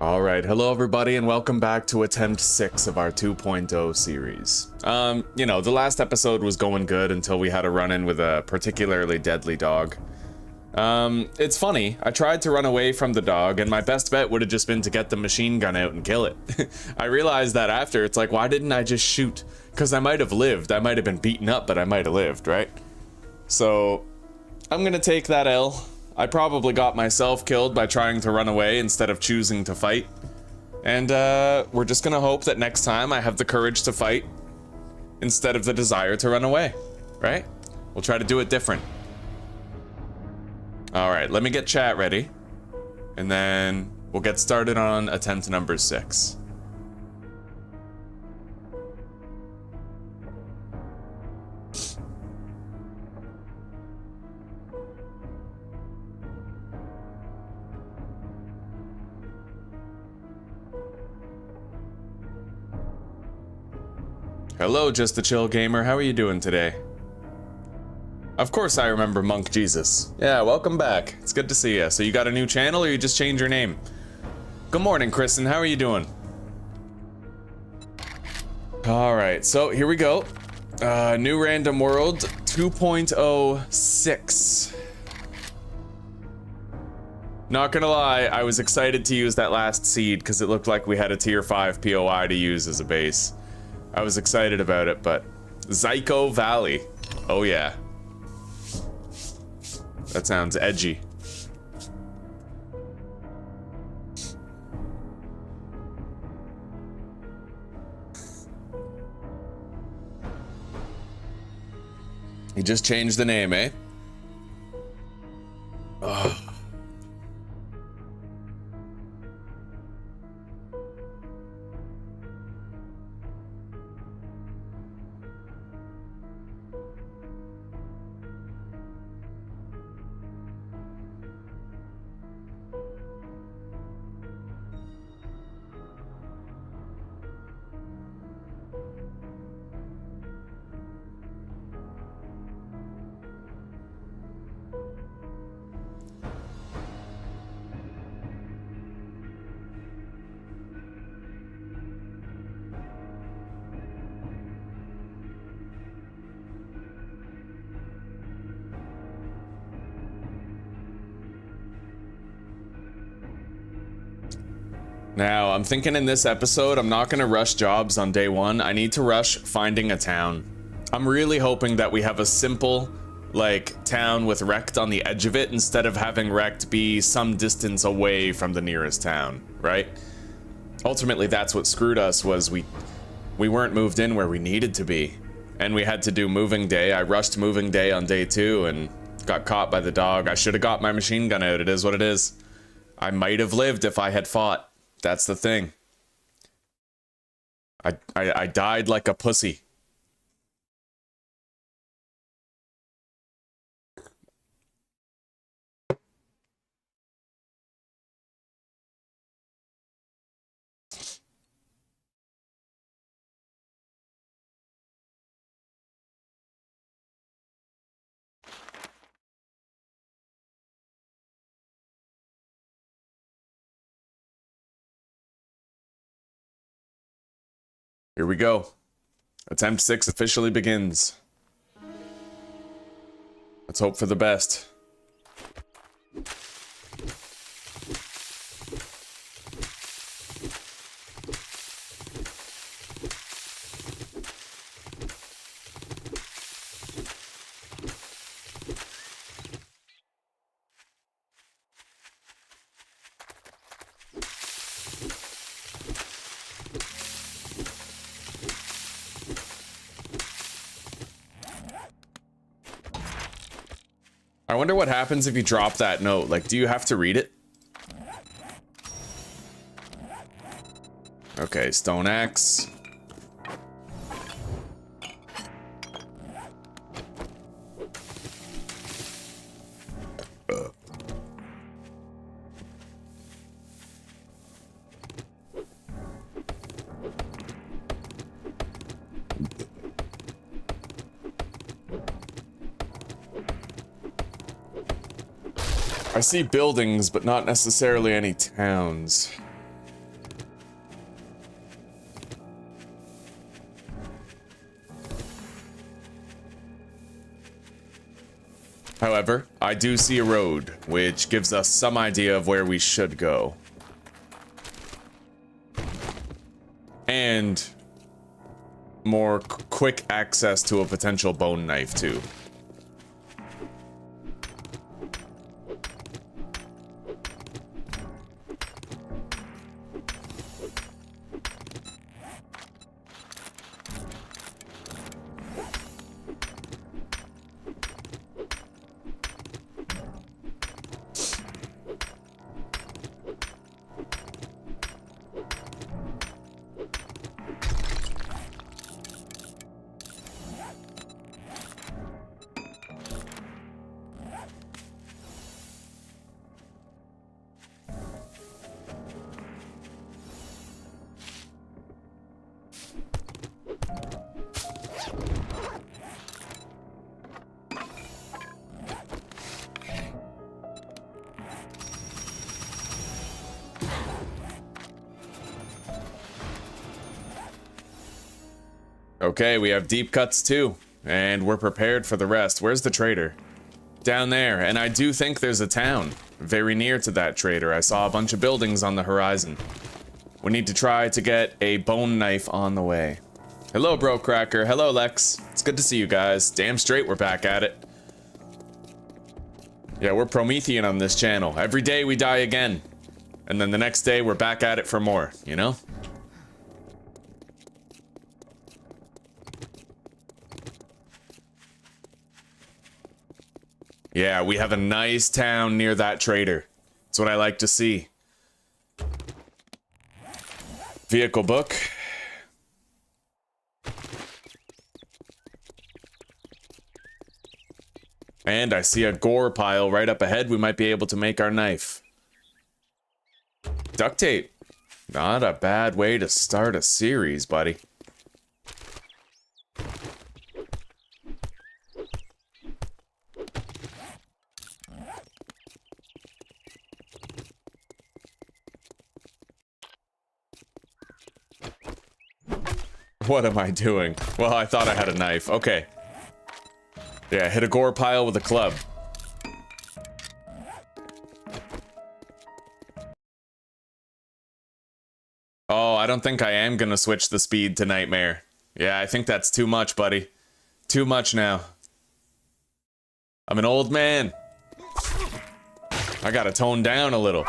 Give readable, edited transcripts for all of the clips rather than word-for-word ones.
All right, hello everybody and welcome back to attempt 6 of our 2.0 series. You know, the last episode was going good until we had a run-in with a particularly deadly dog. It's funny, I tried to run away from the dog and my best bet would have just been to get the machine gun out and kill it. I realized that after, it's like, why didn't I just shoot? Because I might have lived, I might have been beaten up, but I might have lived, right? So, I'm gonna take that L. I probably got myself killed by trying to run away instead of choosing to fight. And we're just gonna hope that next time I have the courage to fight instead of the desire to run away, right? We'll try to do it different. All right, let me get chat ready. And then we'll get started on attempt number 6. Hello, Just a Chill Gamer. How are you doing today? Of course I remember Monk Jesus. Yeah, welcome back. It's good to see you. So you got a new channel or you just changed your name? Good morning, Kristen. How are you doing? All right, so here we go. New random world 2.06. Not gonna lie, I was excited to use that last seed because it looked like we had a tier 5 POI to use as a base. I was excited about it, but Zyko Valley. Oh yeah. That sounds edgy. He just changed the name, eh? Ugh. Now, I'm thinking in this episode, I'm not gonna rush jobs on day 1. I need to rush finding a town. I'm really hoping that we have a simple, like, town with Wrecked on the edge of it instead of having Wrecked be some distance away from the nearest town, right? Ultimately, that's what screwed us, was we weren't moved in where we needed to be. And we had to do moving day. I rushed moving day on day 2 and got caught by the dog. I should have got my machine gun out. It is what it is. I might have lived if I had fought. That's the thing. I died like a pussy. Here we go. Attempt 6 officially begins. Let's hope for the best. I wonder what happens if you drop that note. Like, do you have to read it? Okay, stone axe. I see buildings, but not necessarily any towns. However, I do see a road, which gives us some idea of where we should go. And more quick access to a potential bone knife, too. Okay, we have deep cuts too, and we're prepared for the rest. Where's the trader? Down there, and I do think there's a town very near to that trader. I saw a bunch of buildings on the horizon. We need to try to get a bone knife on the way. Hello, Bro Cracker. Hello, Lex. It's good to see you guys. Damn straight we're back at it. Yeah, we're Promethean on this channel. Every day we die again. And then the next day we're back at it for more, you know? Yeah, we have a nice town near that trader. That's what I like to see. Vehicle book. And I see a gore pile right up ahead. We might be able to make our knife. Duct tape. Not a bad way to start a series, buddy. What am I doing? Well, I thought I had a knife. Okay. Yeah, hit a gore pile with a club. Oh, I don't think I am gonna switch the speed to Nightmare. Yeah, I think that's too much, buddy. Too much now. I'm an old man. I gotta tone down a little.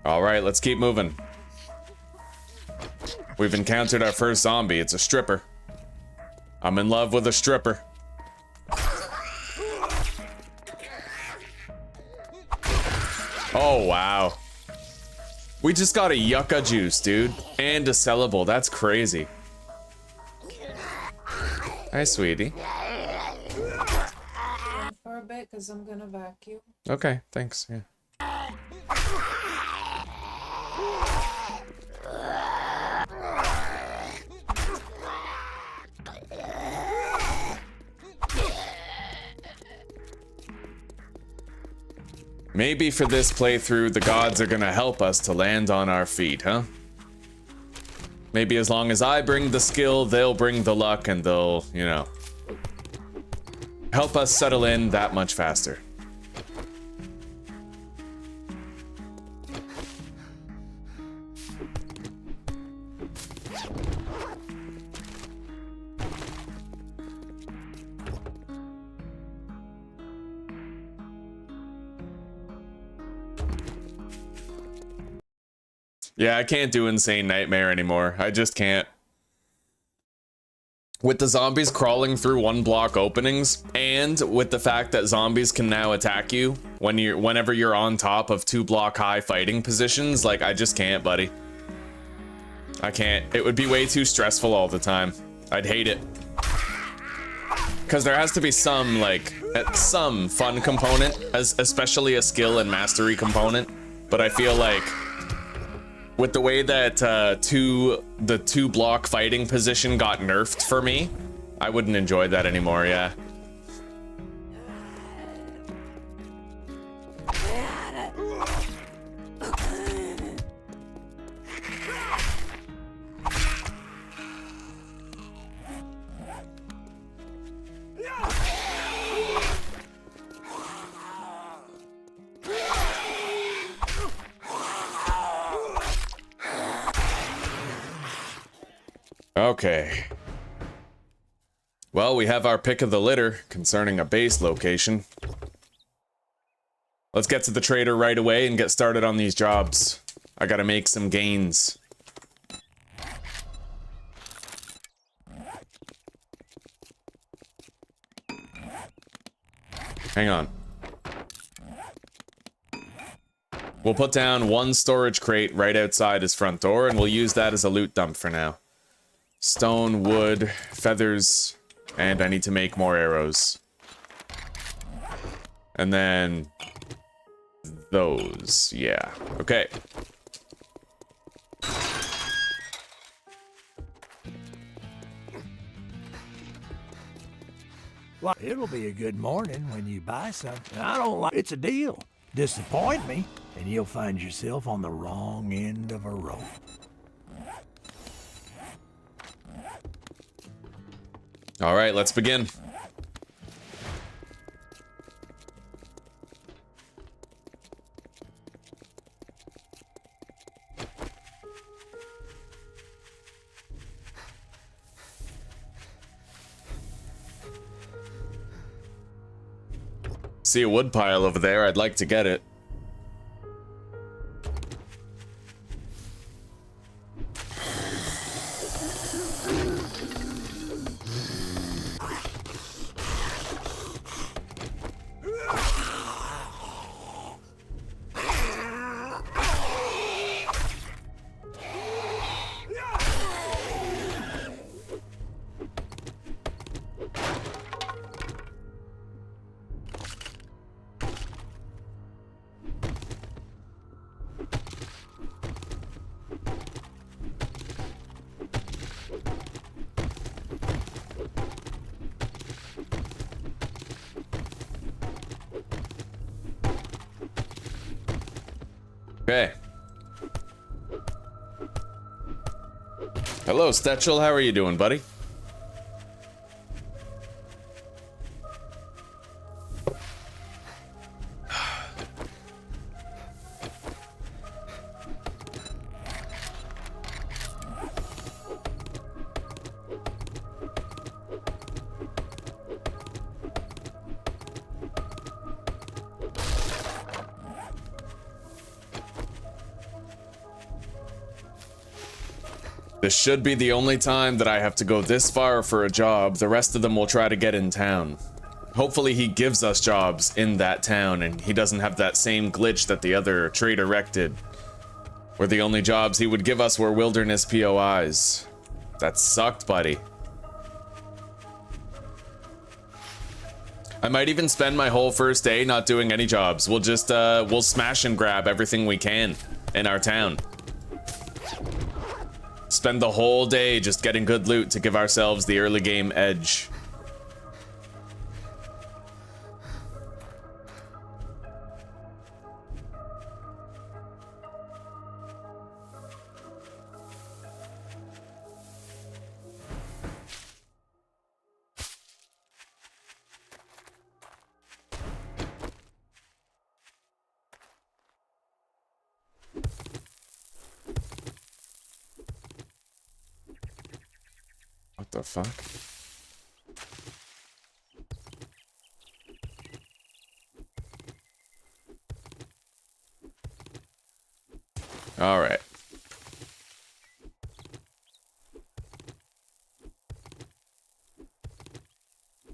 Alright, let's keep moving. We've encountered our first zombie. It's a stripper. I'm in love with a stripper. Oh, wow. We just got a yucca juice, dude. And a sellable. That's crazy. Hi, sweetie. For a bit, because I'm gonna vacuum. Okay, thanks. Yeah. Maybe for this playthrough, the gods are gonna help us to land on our feet, huh? Maybe as long as I bring the skill, they'll bring the luck, and they'll, you know, help us settle in that much faster. Yeah, I can't do Insane Nightmare anymore. I just can't. With the zombies crawling through one block openings, and with the fact that zombies can now attack you whenever you're on top of 2-block high fighting positions, like, I just can't, buddy. I can't. It would be way too stressful all the time. I'd hate it. Because there has to be some, like, some fun component, especially a skill and mastery component, but I feel like with the way that the two block fighting position got nerfed for me, I wouldn't enjoy that anymore, yeah. Okay. Well, we have our pick of the litter concerning a base location. Let's get to the trader right away and get started on these jobs. I gotta make some gains. Hang on. We'll put down one storage crate right outside his front door, and we'll use that as a loot dump for now. Stone, wood, feathers, and I need to make more arrows. And then those, yeah. Okay. Well, it'll be a good morning when you buy something. I don't like it's a deal. Disappoint me, and you'll find yourself on the wrong end of a rope. All right, let's begin. See a wood pile over there, I'd like to get it. Okay. Hello, Stetchel. How are you doing, buddy? This should be the only time that I have to go this far for a job. The rest of them will try to get in town. Hopefully he gives us jobs in that town and he doesn't have that same glitch that the other trader wreck did, where the only jobs he would give us were wilderness POIs. That sucked, buddy. I might even spend my whole first day not doing any jobs. We'll just, we'll smash and grab everything we can in our town. Spend the whole day just getting good loot to give ourselves the early game edge. What the fuck? All right.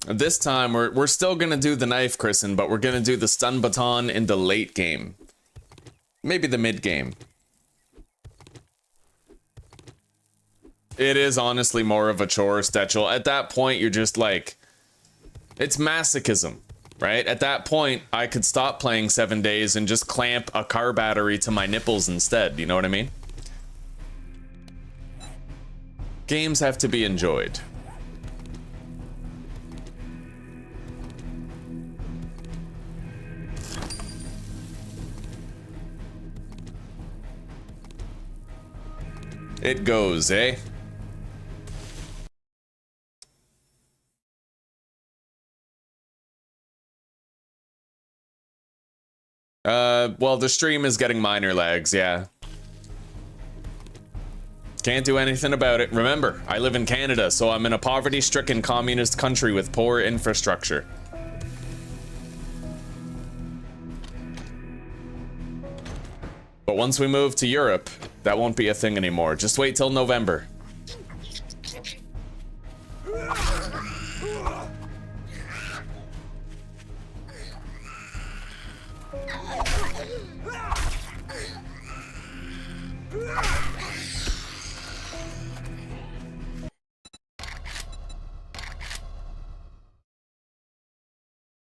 This time we're still gonna do the knife christen, but we're gonna do the stun baton in the late game. Maybe the mid game. It is honestly more of a chore, Stetchel. At that point, you're just like, it's masochism. right? At that point, I could stop playing 7 days and just clamp a car battery to my nipples instead, you know what I mean? Games have to be enjoyed. It goes, eh? Well, the stream is getting minor lags, yeah. Can't do anything about it. Remember, I live in Canada, so I'm in a poverty-stricken communist country with poor infrastructure. But once we move to Europe, that won't be a thing anymore. Just wait till November.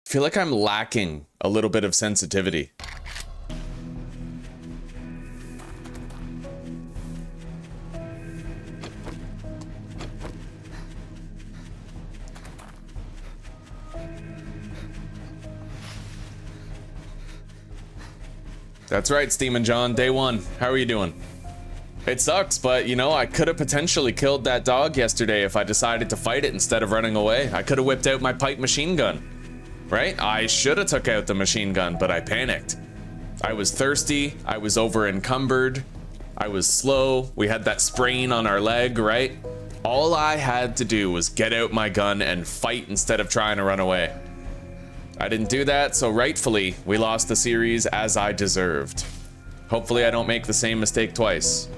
I feel like I'm lacking a little bit of sensitivity. That's right, Steam and John, day one. How are you doing? It sucks, but you know, I could have potentially killed that dog yesterday if I decided to fight it instead of running away. I could have whipped out my pipe machine gun. Right? I should have took out the machine gun, but I panicked. I was thirsty, I was over encumbered, I was slow, we had that sprain on our leg, right? All I had to do was get out my gun and fight instead of trying to run away. I didn't do that, so rightfully, we lost the series as I deserved. Hopefully I don't make the same mistake twice.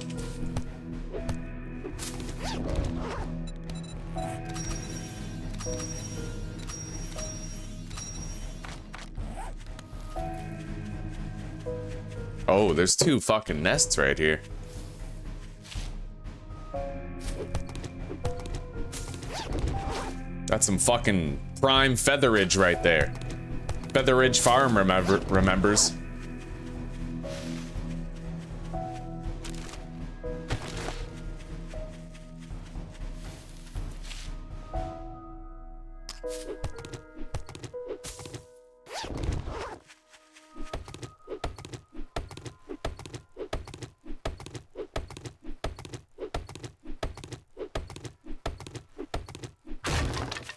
Oh, there's two fucking nests right here. That's some fucking prime featherage right there. Featherage Farm remembers.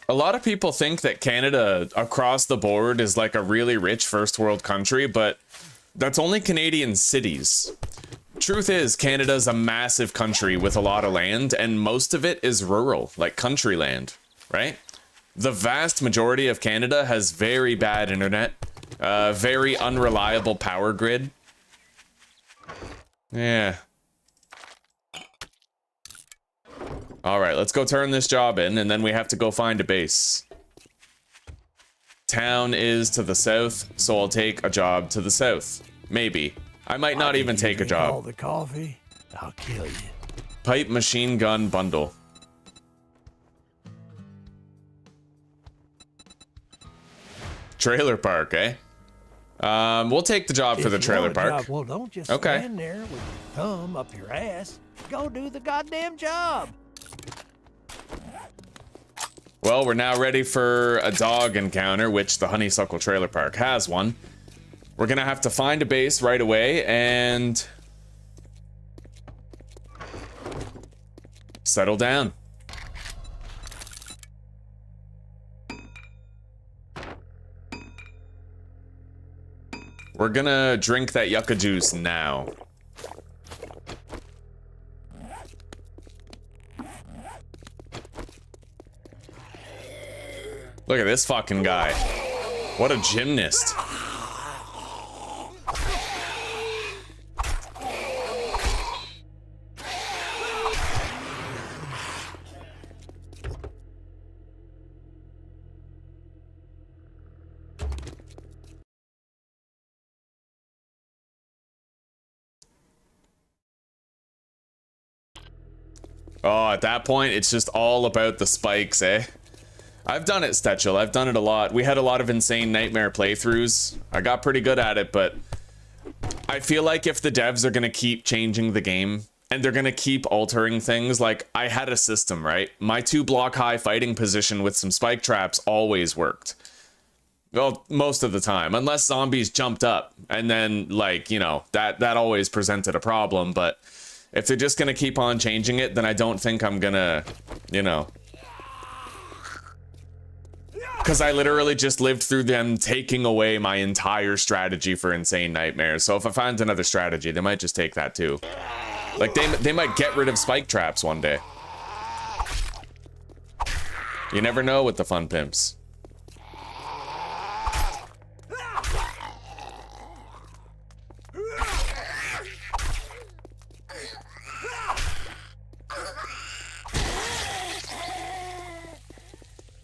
A lot of people think that Canada across the board is like a really rich first world country, but that's only Canadian cities. Truth is, Canada's a massive country with a lot of land, and most of it is rural, like country land, right? The vast majority of Canada has very bad internet, very unreliable power grid. Yeah. All right, let's go turn this job in, and then we have to go find a base. Town is to the south, so I'll take a job to the south. Maybe. I might not even take a job. All the coffee, I'll kill you. Pipe machine gun bundle. Trailer park, eh? We'll take the job for the trailer park. Well, don't just stand there with your thumb up your ass. Go do the goddamn job. Well, we're now ready for a dog encounter, which the Honeysuckle Trailer Park has one. We're gonna have to find a base right away and settle down. We're gonna drink that yucca juice now. Look at this fucking guy. What a gymnast. Oh, at that point, it's just all about the spikes, eh? I've done it, Stetchel. I've done it a lot. We had a lot of insane nightmare playthroughs. I got pretty good at it, but I feel like if the devs are gonna keep changing the game and they're gonna keep altering things, like I had a system, right? My 2-block high fighting position with some spike traps always worked. Well, most of the time, unless zombies jumped up, and then like, you know, that always presented a problem. But if they're just gonna keep on changing it, then I don't think I'm gonna, you know, because I literally just lived through them taking away my entire strategy for Insane Nightmares. So if I find another strategy, they might just take that too. Like they might get rid of spike traps one day. You never know with the fun pimps.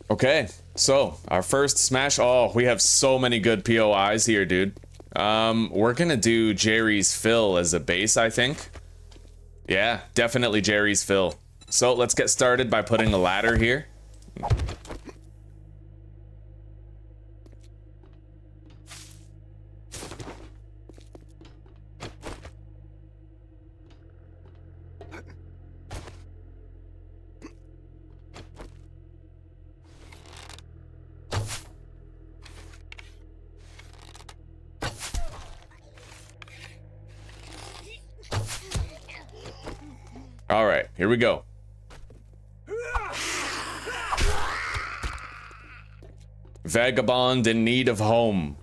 Okay, so our first smash. Oh, we have so many good POIs here, dude. We're gonna do Jerry's Fill as a base, I think. Yeah, definitely Jerry's Fill. So let's get started by putting a ladder here. All right, here we go. Vagabond in need of home.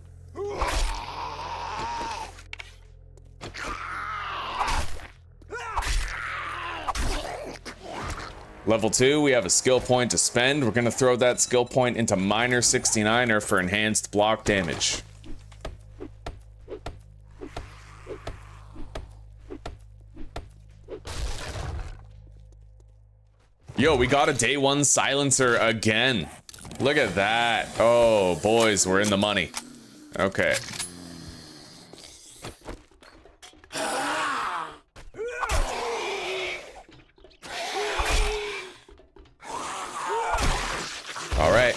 Level 2, we have a skill point to spend. We're gonna throw that skill point into Minor 69er for enhanced block damage. Yo, we got a day 1 silencer again. Look at that. Oh, boys, we're in the money. Okay. All right.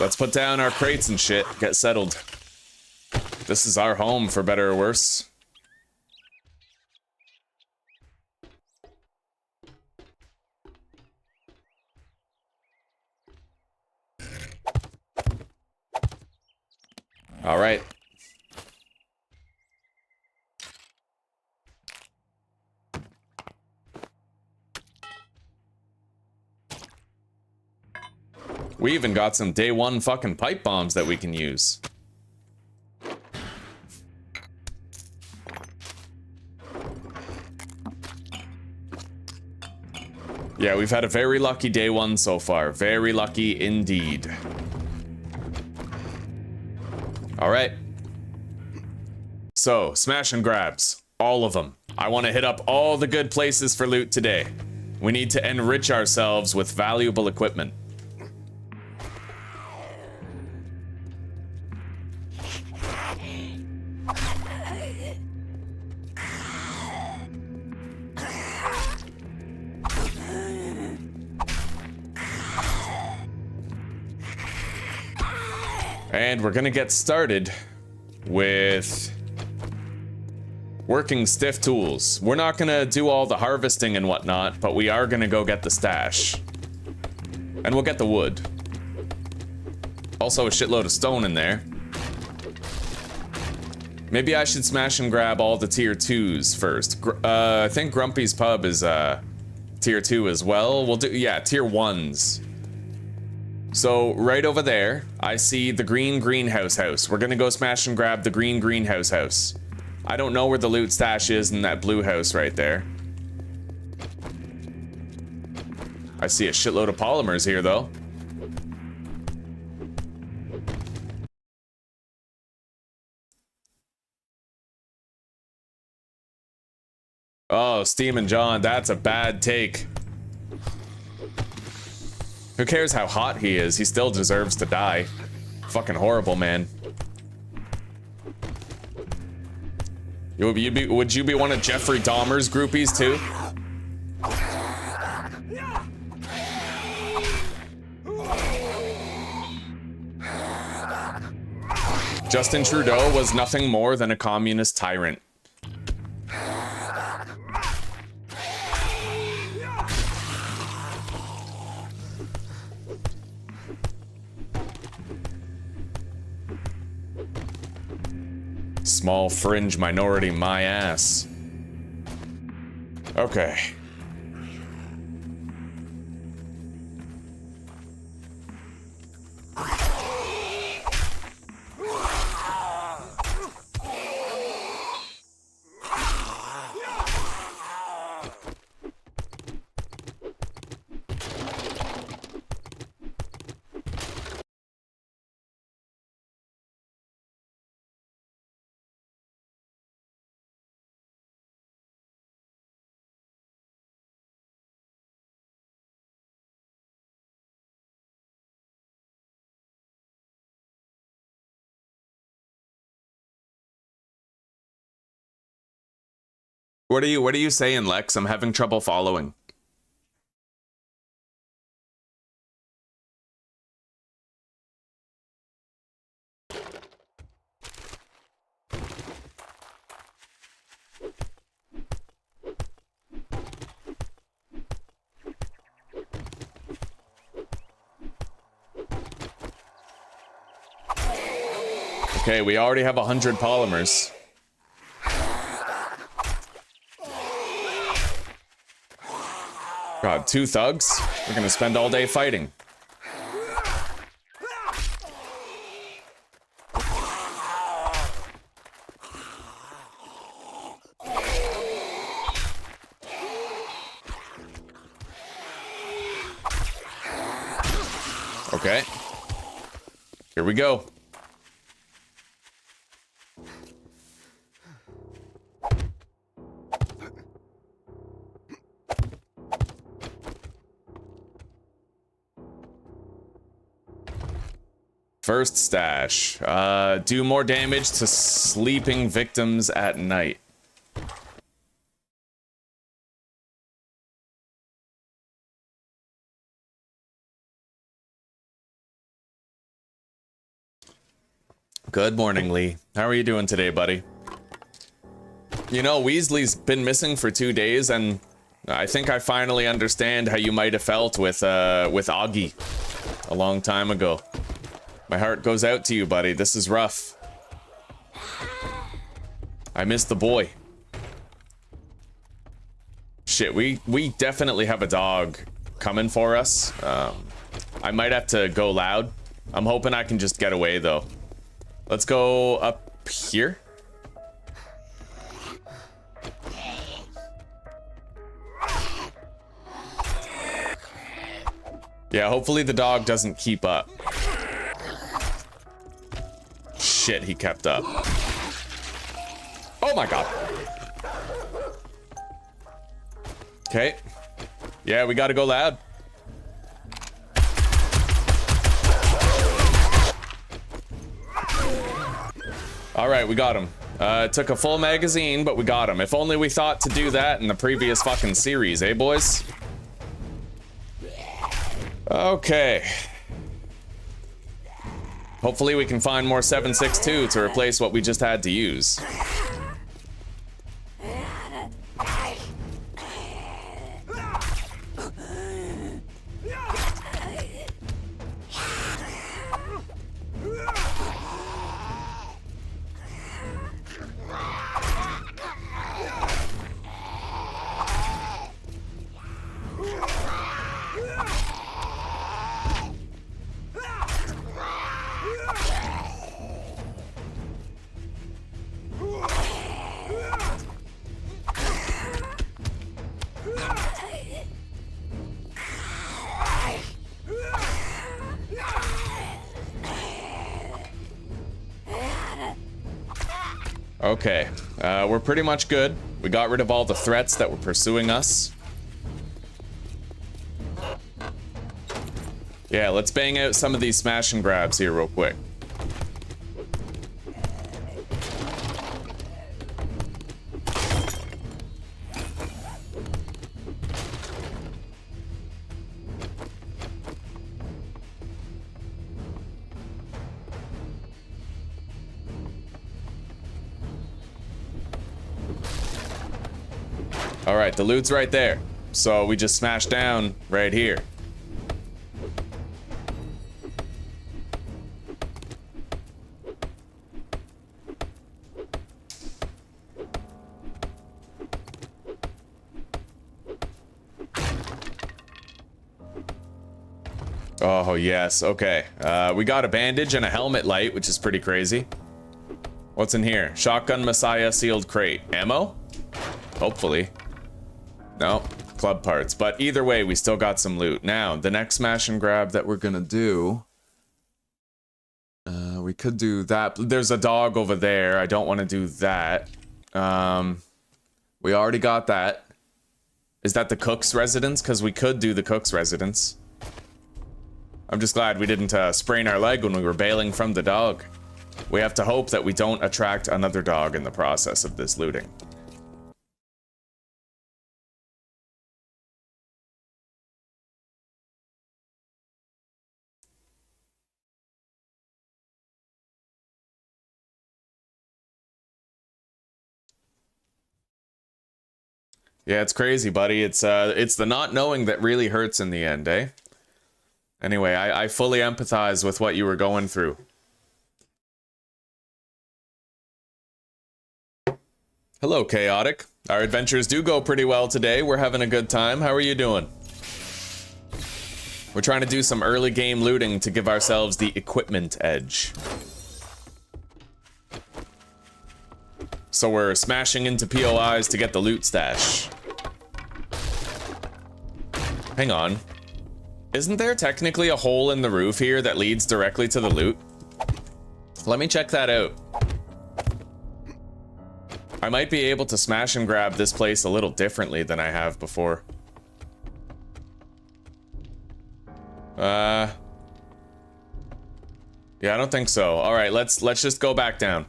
Let's put down our crates and shit. Get settled. This is our home, for better or worse. All right. We even got some day 1 fucking pipe bombs that we can use. Yeah, we've had a very lucky day 1 so far. Very lucky indeed. All right. So, smash and grabs. All of them. I want to hit up all the good places for loot today. We need to enrich ourselves with valuable equipment. And we're gonna get started with working stiff tools. We're not gonna do all the harvesting and whatnot, but we are gonna go get the stash. And we'll get the wood. Also a shitload of stone in there. Maybe I should smash and grab all the tier 2s first. I think Grumpy's Pub is tier 2 as well. We'll do, yeah, tier 1s. So right over there, I see the green greenhouse house. We're gonna go smash and grab the green greenhouse house. I don't know where the loot stash is in that blue house right there. I see a shitload of polymers here though. Oh, Steam and John, that's a bad take. Who cares how hot he is? He still deserves to die. Fucking horrible, man. Would you be one of Jeffrey Dahmer's groupies too? Justin Trudeau was nothing more than a communist tyrant. Small fringe minority, my ass. Okay. What are you saying, Lex? I'm having trouble following. Okay, we already have 100 polymers. God, 2 thugs? We're gonna spend all day fighting. Okay. Here we go. First stash. Do more damage to sleeping victims at night. Good morning, Lee. How are you doing today, buddy? You know, Weasley's been missing for 2 days, and I think I finally understand how you might have felt with Augie a long time ago. My heart goes out to you, buddy. This is rough. I miss the boy. Shit, we definitely have a dog coming for us. I might have to go loud. I'm hoping I can just get away, though. Let's go up here. Yeah, hopefully the dog doesn't keep up. Shit, he kept up. Oh my god. Okay. Yeah, we gotta go loud. Alright, we got him. It took a full magazine, but we got him. If only we thought to do that in the previous fucking series, eh, boys? Okay. Hopefully we can find more 7.62 to replace what we just had to use. Okay, we're pretty much good. We got rid of all the threats that were pursuing us. Yeah, let's bang out some of these smash and grabs here real quick. All right, the loot's right there. So we just smash down right here. Oh, yes. Okay. We got a bandage and a helmet light, which is pretty crazy. What's in here? Shotgun Messiah sealed crate. Ammo? Hopefully. No. Club parts. But either way, we still got some loot. Now, the next smash and grab that we're gonna do... we could do that. There's a dog over there. I don't want to do that. We already got that. Is that the cook's residence? Because we could do the cook's residence. I'm just glad we didn't sprain our leg when we were bailing from the dog. We have to hope that we don't attract another dog in the process of this looting. Yeah, it's crazy, buddy. It's the not knowing that really hurts in the end, eh? Anyway, I fully empathize with what you were going through. Hello, Chaotic. Our adventures do go pretty well today. We're having a good time. How are you doing? We're trying to do some early game looting to give ourselves the equipment edge. So we're smashing into POIs to get the loot stash. Hang on. Isn't there technically a hole in the roof here that leads directly to the loot? Let me check that out. I might be able to smash and grab this place a little differently than I have before. Yeah, I don't think so. All right, let's just go back down.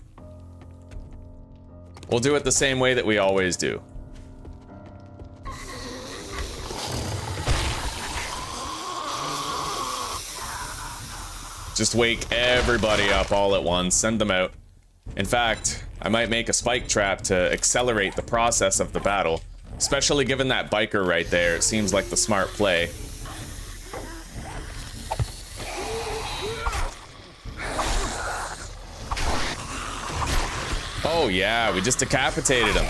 We'll do it the same way that we always do. Just wake everybody up all at once, send them out. In fact, I might make a spike trap to accelerate the process of the battle, especially given that biker right there. It seems like the smart play. Oh yeah, we just decapitated him.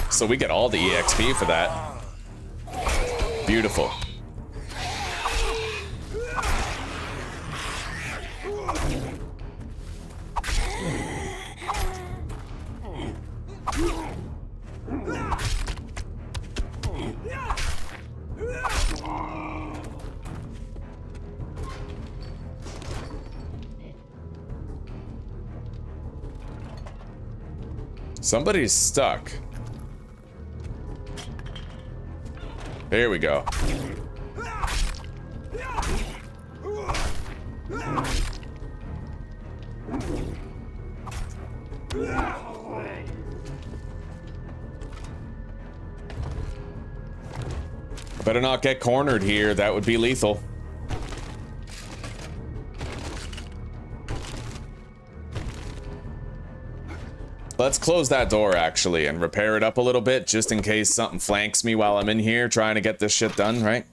So we get all the EXP for that. Beautiful. Somebody's stuck. There we go. I better not get cornered here. That would be lethal. Let's close that door, actually, and repair it up a little bit, just in case something flanks me while I'm in here trying to get this shit done, right?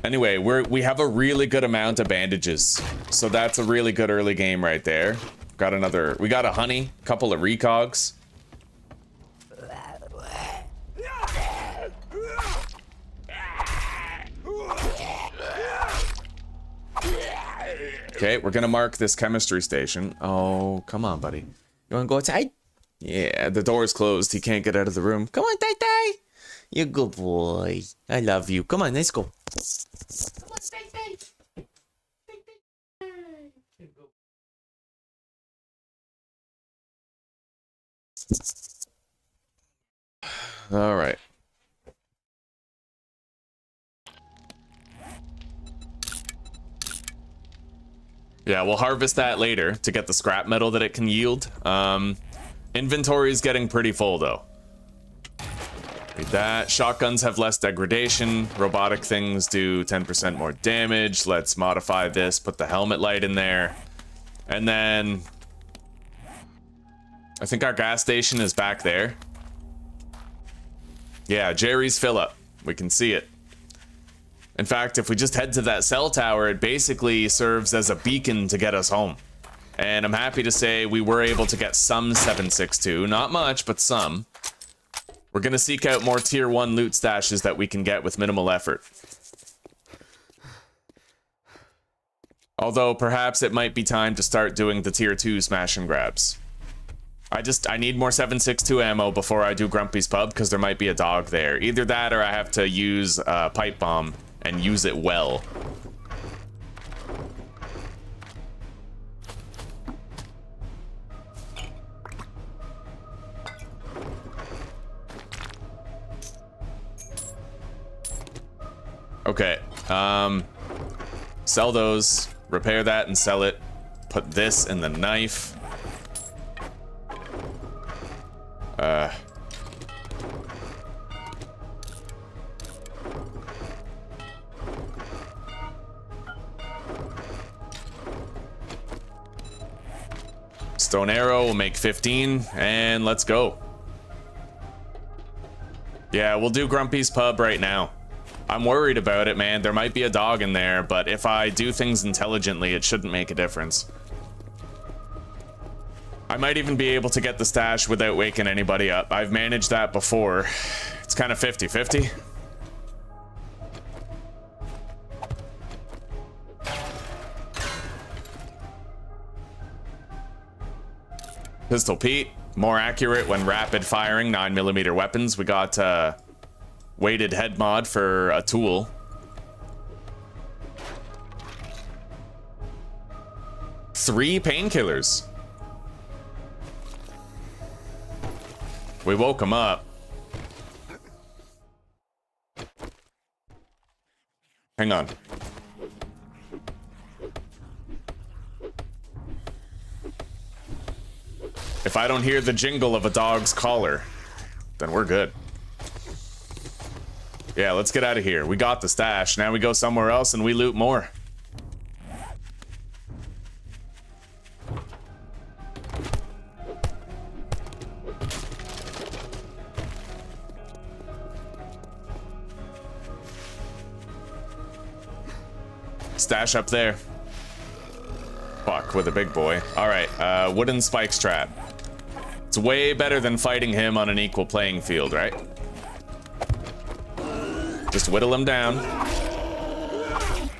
Anyway, we have a really good amount of bandages, so that's a really good early game right there. We got a honey, couple of recogs. Okay, we're gonna mark this chemistry station. Oh, come on, buddy. You wanna go outside? Yeah, the door is closed. He can't get out of the room. Come on, Tai Tai. You good boy. I love you. Come on, let's go. Come on, Tai Tai. All right. Yeah, we'll harvest that later to get the scrap metal that it can yield. Inventory is getting pretty full, though. Read that. Shotguns have less degradation. Robotic things do 10% more damage. Let's modify this, put the helmet light in there. And then... I think our gas station is back there. Yeah, Jerry's fill-up. We can see it. In fact, if we just head to that cell tower, it basically serves as a beacon to get us home. And I'm happy to say we were able to get some 762. Not much, but some. We're gonna seek out more tier 1 loot stashes that we can get with minimal effort. Although, perhaps it might be time to start doing the tier 2 smash and grabs. I need more 762 ammo before I do Grumpy's Pub, because there might be a dog there. Either that, or I have to use a pipe bomb and use it well. Okay, sell those, repair that and sell it, put this in the knife. Stone arrow will make 15, and let's go. Yeah, we'll do Grumpy's Pub right now. I'm worried about it, man. There might be a dog in there, but if I do things intelligently, it shouldn't make a difference. I might even be able to get the stash without waking anybody up. I've managed that before. It's kind of 50-50. Pistol Pete, more accurate when rapid firing 9mm weapons. We got weighted head mod for a tool. Three painkillers. We woke him up. Hang on. If I don't hear the jingle of a dog's collar, then we're good. Yeah, let's get out of here. We got the stash. Now we go somewhere else and we loot more. Stash up there. Fuck, with a big boy. Alright, wooden spikes trap. It's way better than fighting him on an equal playing field, right? Just whittle him down.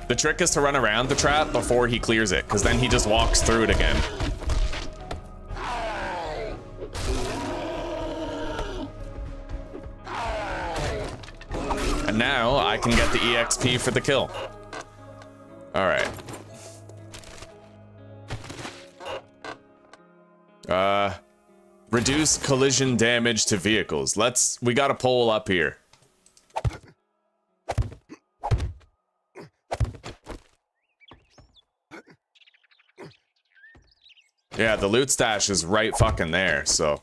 The trick is to run around the trap before he clears it, because then he just walks through it again. And now I can get the EXP for the kill. Alright. Reduce collision damage to vehicles. We got a pole up here. Yeah, the loot stash is right fucking there, so.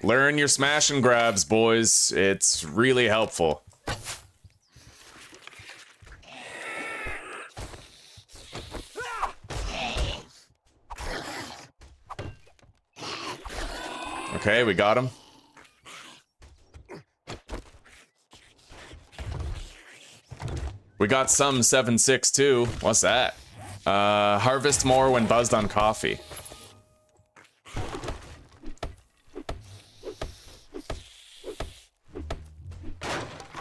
Learn your smash and grabs, boys. It's really helpful. Okay, we got him. We got some 7.62. What's that? Harvest more when buzzed on coffee.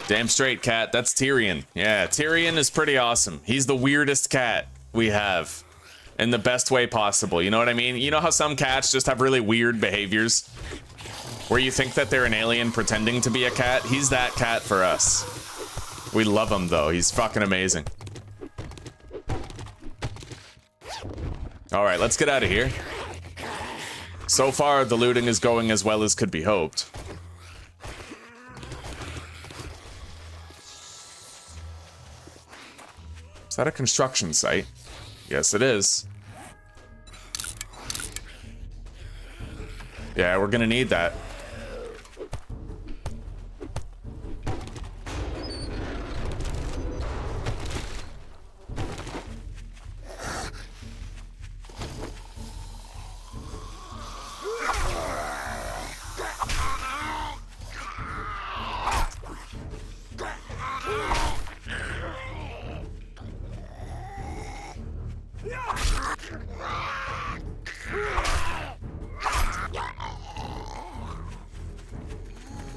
Damn straight, cat. That's Tyrion. Yeah, Tyrion is pretty awesome. He's the weirdest cat we have. In the best way possible, you know what I mean? You know how some cats just have really weird behaviors? Where you think that they're an alien pretending to be a cat? He's that cat for us. We love him though, he's fucking amazing. Alright, let's get out of here. So far, the looting is going as well as could be hoped. Is that a construction site? Yes, it is. Yeah, we're gonna need that.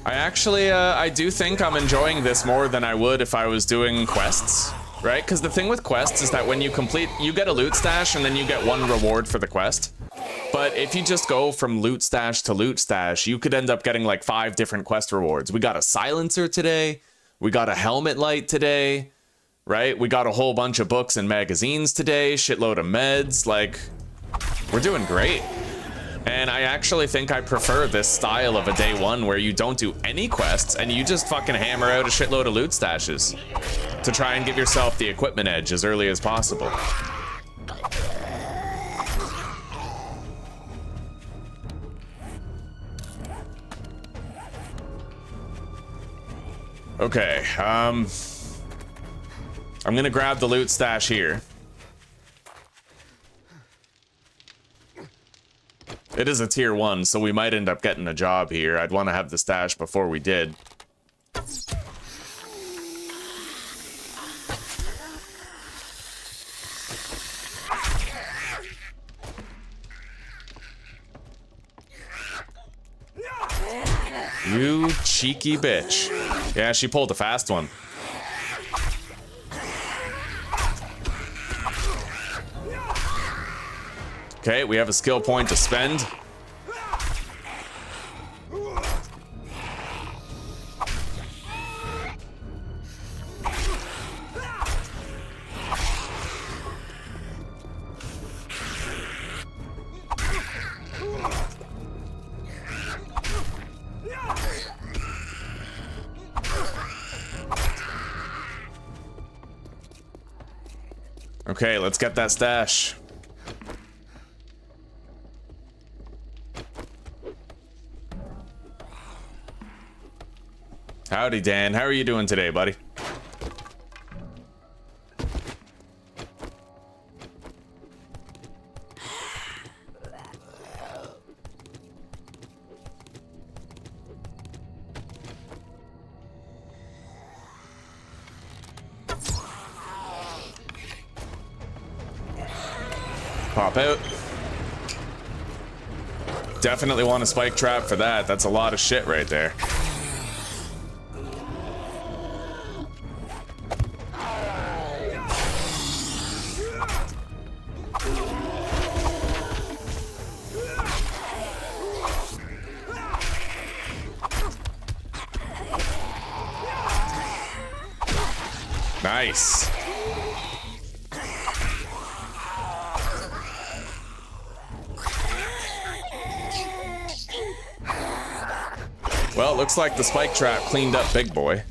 I do think I'm enjoying this more than I would if I was doing quests, right? Because the thing with quests is that when you complete, you get a loot stash and then you get one reward for the quest. But if you just go from loot stash to loot stash, you could end up getting like 5 different quest rewards. We got a silencer today. We got a helmet light today, right? We got a whole bunch of books and magazines today, shitload of meds. Like, we're doing great. And I actually think I prefer this style of a day one where you don't do any quests and you just fucking hammer out a shitload of loot stashes to try and give yourself the equipment edge as early as possible. Okay, I'm gonna grab the loot stash here. It is a tier 1, so we might end up getting a job here. I'd want to have the stash before we did. You cheeky bitch. Yeah, she pulled a fast one. Okay, we have a skill point to spend. Okay, let's get that stash. Howdy, Dan. How are you doing today, buddy? Pop out. Definitely want a spike trap for that. That's a lot of shit right there. Nice. Well, it looks like the spike trap cleaned up Big Boy.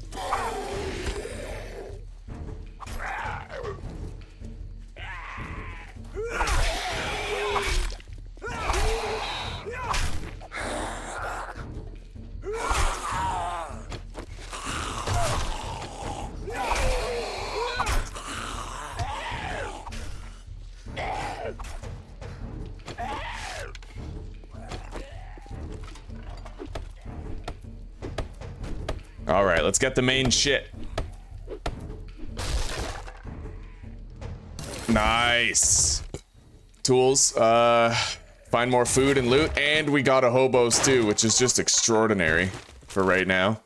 All right, let's get the main shit. Nice. Tools, find more food and loot, and we got a hobo stew, which is just extraordinary for right now.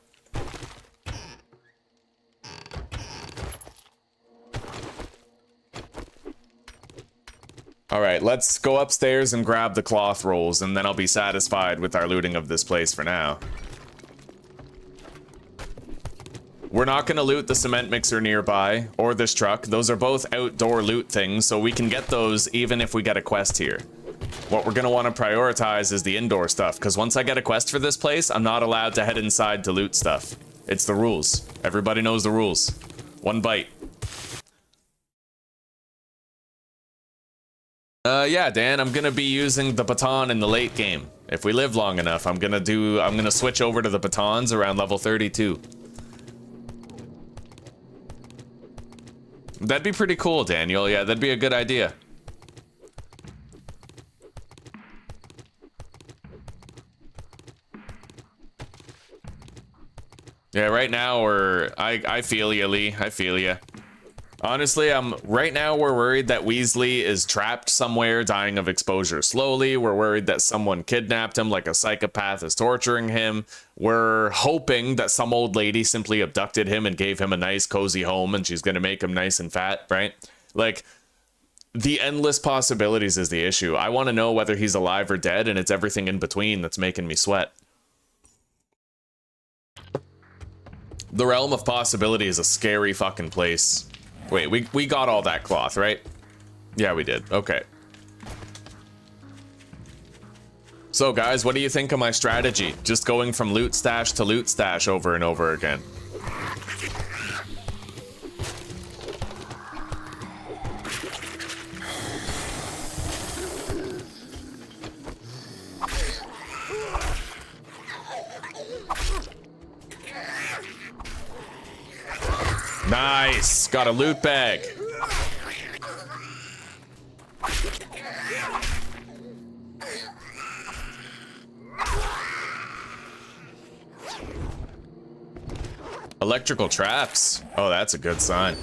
All right, let's go upstairs and grab the cloth rolls, and then I'll be satisfied with our looting of this place for now. We're not going to loot the cement mixer nearby, or this truck. Those are both outdoor loot things, so we can get those even if we get a quest here. What we're going to want to prioritize is the indoor stuff, because once I get a quest for this place, I'm not allowed to head inside to loot stuff. It's the rules. Everybody knows the rules. One bite. Yeah, Dan, I'm going to be using the baton in the late game. If we live long enough, I'm going to switch over to the batons around level 32. That'd be pretty cool, Daniel. Yeah, that'd be a good idea. Yeah, right now I feel ya, Lee. I feel ya. Honestly, right now we're worried that Weasley is trapped somewhere, dying of exposure slowly. We're worried that someone kidnapped him, like a psychopath is torturing him. We're hoping that some old lady simply abducted him and gave him a nice cozy home and she's gonna make him nice and fat, right? Like, the endless possibilities is the issue. I want to know whether he's alive or dead, and it's everything in between that's making me sweat. The realm of possibility is a scary fucking place. Wait, we got all that cloth, right? Yeah, we did. Okay. So, guys, what do you think of my strategy? Just going from loot stash to loot stash over and over again. Nice! Got a loot bag. Electrical traps. Oh, that's a good sign.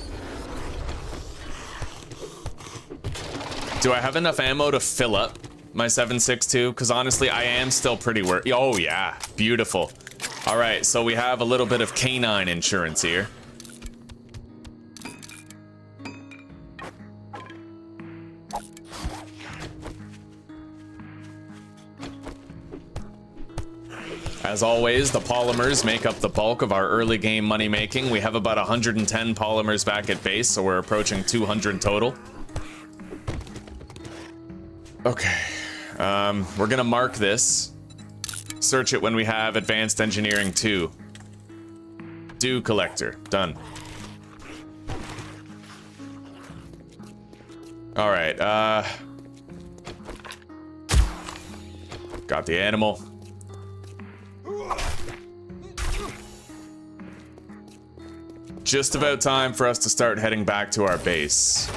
Do I have enough ammo to fill up my 7.62? Because honestly, I am still pretty worried. Oh, yeah. Beautiful. All right, so we have a little bit of canine insurance here. As always, the polymers make up the bulk of our early game money making. We have about 110 polymers back at base, so we're approaching 200 total. Okay, we're gonna mark this. Search it when we have Advanced Engineering 2. Dew collector, done. All right, got the animal. Just about time for us to start heading back to our base.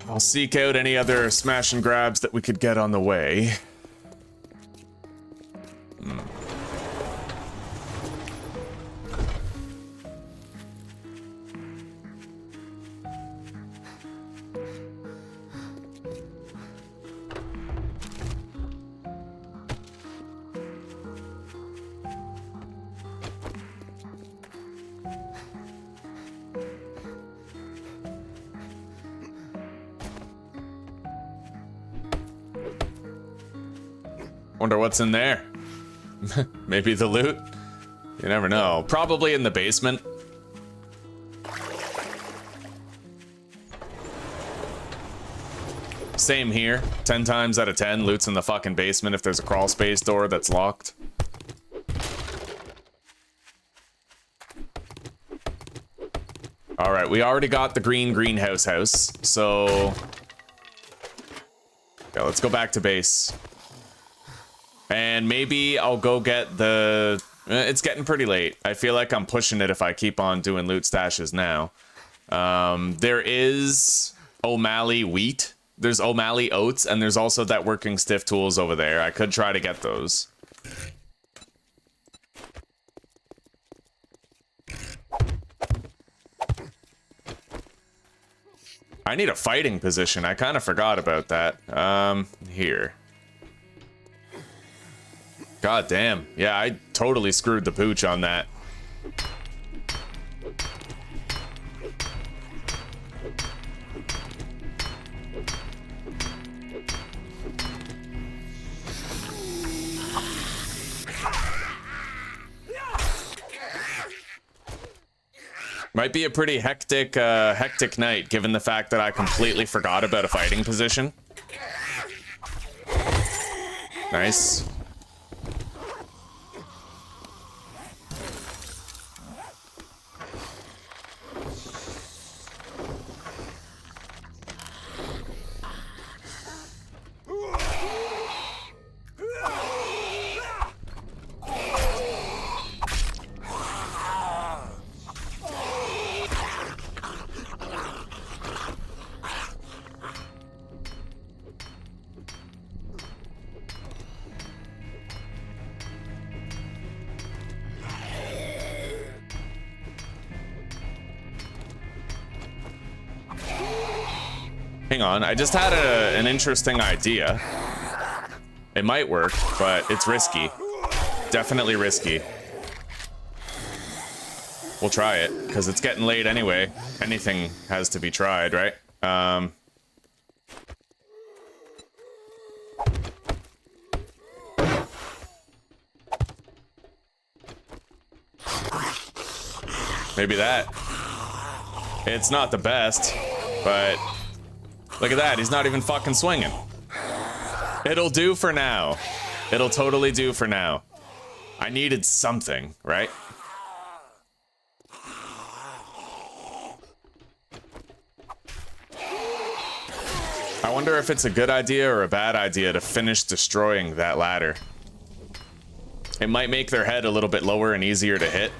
I'll seek out any other smash and grabs that we could get on the way. Wonder what's in there. Maybe the loot? You never know. Probably in the basement. Same here. 10 times out of 10, loot's in the fucking basement if there's a crawl space door that's locked. Alright, we already got the greenhouse house, so... yeah, let's go back to base. And maybe I'll go get the... it's getting pretty late. I feel like I'm pushing it if I keep on doing loot stashes now. There is O'Malley wheat. There's O'Malley oats, and there's also that working stiff tools over there. I could try to get those. I need a fighting position. I kind of forgot about that. Here. God damn. Yeah, I totally screwed the pooch on that. Might be a pretty hectic night, given the fact that I completely forgot about a fighting position. Nice. Hang on, I just had an interesting idea. It might work, but it's risky. Definitely risky. We'll try it, because it's getting late anyway. Anything has to be tried, right? Maybe that. It's not the best, but look at that. He's not even fucking swinging. It'll do for now. It'll totally do for now. I needed something, right? I wonder if it's a good idea or a bad idea to finish destroying that ladder. It might make their head a little bit lower and easier to hit.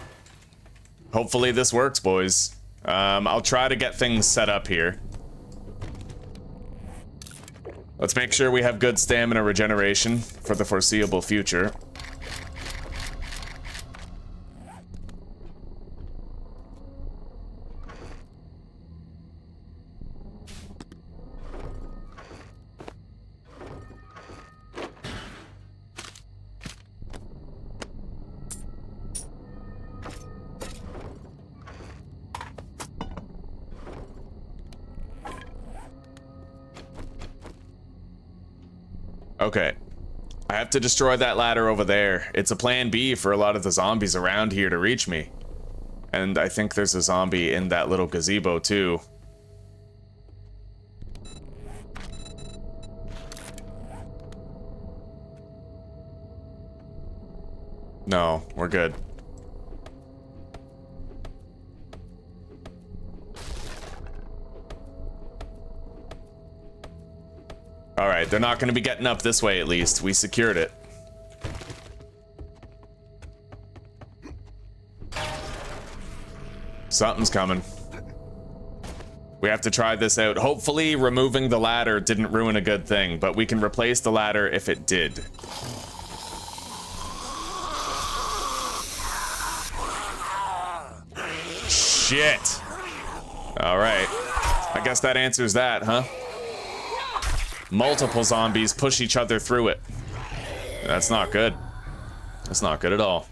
Hopefully this works, boys. I'll try to get things set up here. Let's make sure we have good stamina regeneration for the foreseeable future. Okay. I have to destroy that ladder over there. It's a plan B for a lot of the zombies around here to reach me. And I think there's a zombie in that little gazebo too. No, we're good. Alright, they're not going to be getting up this way at least. We secured it. Something's coming. We have to try this out. Hopefully removing the ladder didn't ruin a good thing, but we can replace the ladder if it did. Shit. Alright. I guess that answers that, huh? Multiple zombies push each other through it. That's not good. That's not good at all.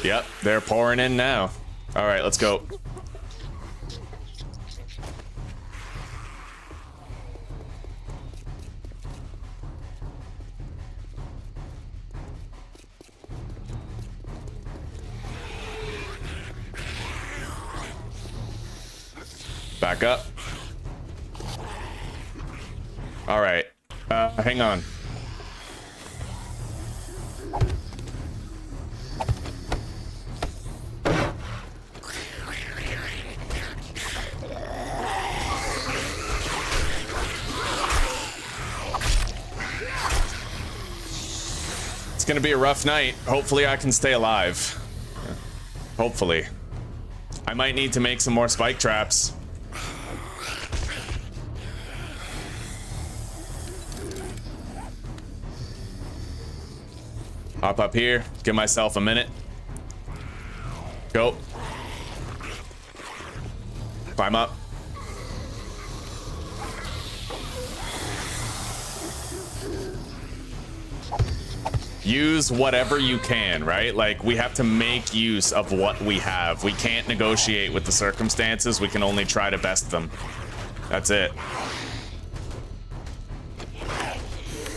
Yep, they're pouring in now. All right, let's go. Back up. All right. Hang on. It's gonna be a rough night. Hopefully I can stay alive. Hopefully. I might need to make some more spike traps. Hop up here, give myself a minute. Go. Climb up. Use whatever you can, right? Like, we have to make use of what we have. We can't negotiate with the circumstances. We can only try to best them. That's it.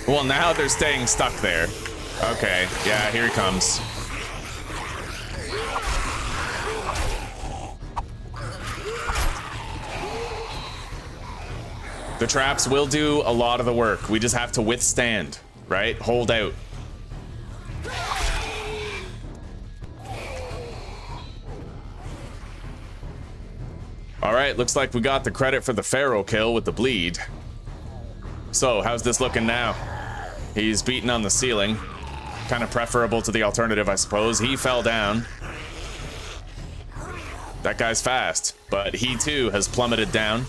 Well, now they're staying stuck there. Okay, yeah, here he comes. The traps will do a lot of the work. We just have to withstand, right? Hold out. All right, looks like we got the credit for the Pharaoh kill with the bleed. So, how's this looking now? He's beaten on the ceiling. Kind of preferable to the alternative, I suppose. He fell down. That guy's fast, but he too has plummeted down.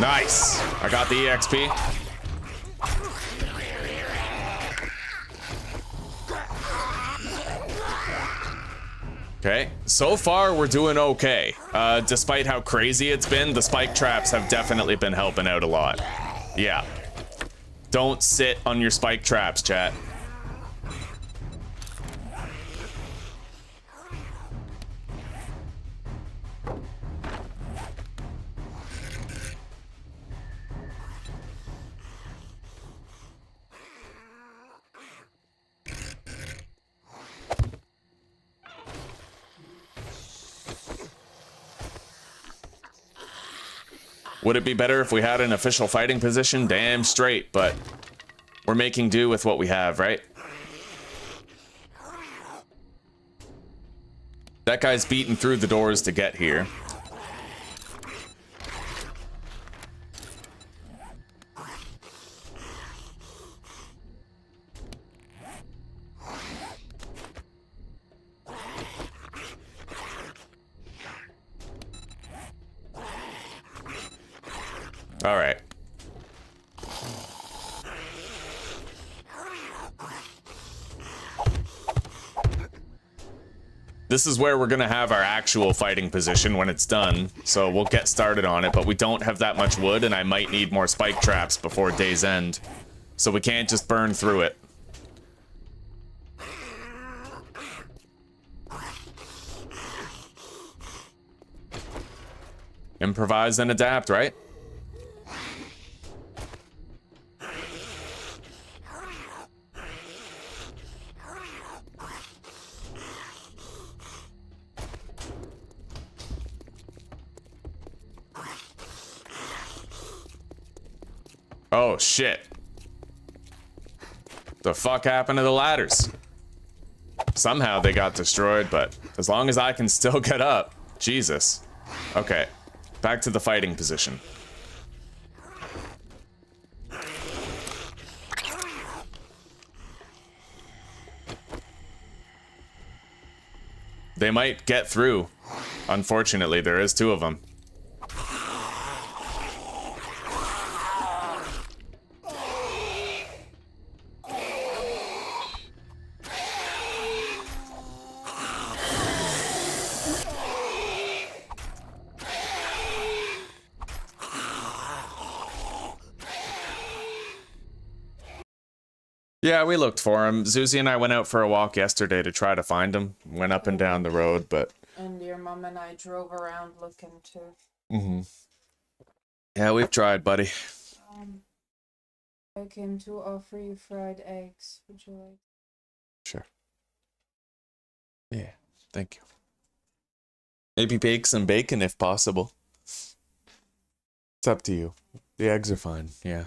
Nice. I got the EXP. Okay, so far we're doing okay. Despite how crazy it's been, the spike traps have definitely been helping out a lot. Yeah. Don't sit on your spike traps, chat. Would it be better if we had an official fighting position? Damn straight, but we're making do with what we have, right? That guy's beating through the doors to get here. All right. This is where we're gonna have our actual fighting position when it's done, so we'll get started on it, but we don't have that much wood, and I might need more spike traps before day's end, so we can't just burn through it. Improvise and adapt, right? Oh, shit. The fuck happened to the ladders? Somehow they got destroyed, but as long as I can still get up. Jesus. Okay. Back to the fighting position. They might get through. Unfortunately, there is two of them. Yeah, we looked for him. Zuzi and I went out for a walk yesterday to try to find him. Went up and down the road, but... And your mom and I drove around looking too. Mm-hmm. Yeah, we've tried, buddy. I came to offer you fried eggs. Would you like? Sure. Yeah, thank you. Maybe bake some bacon if possible. It's up to you. The eggs are fine, yeah.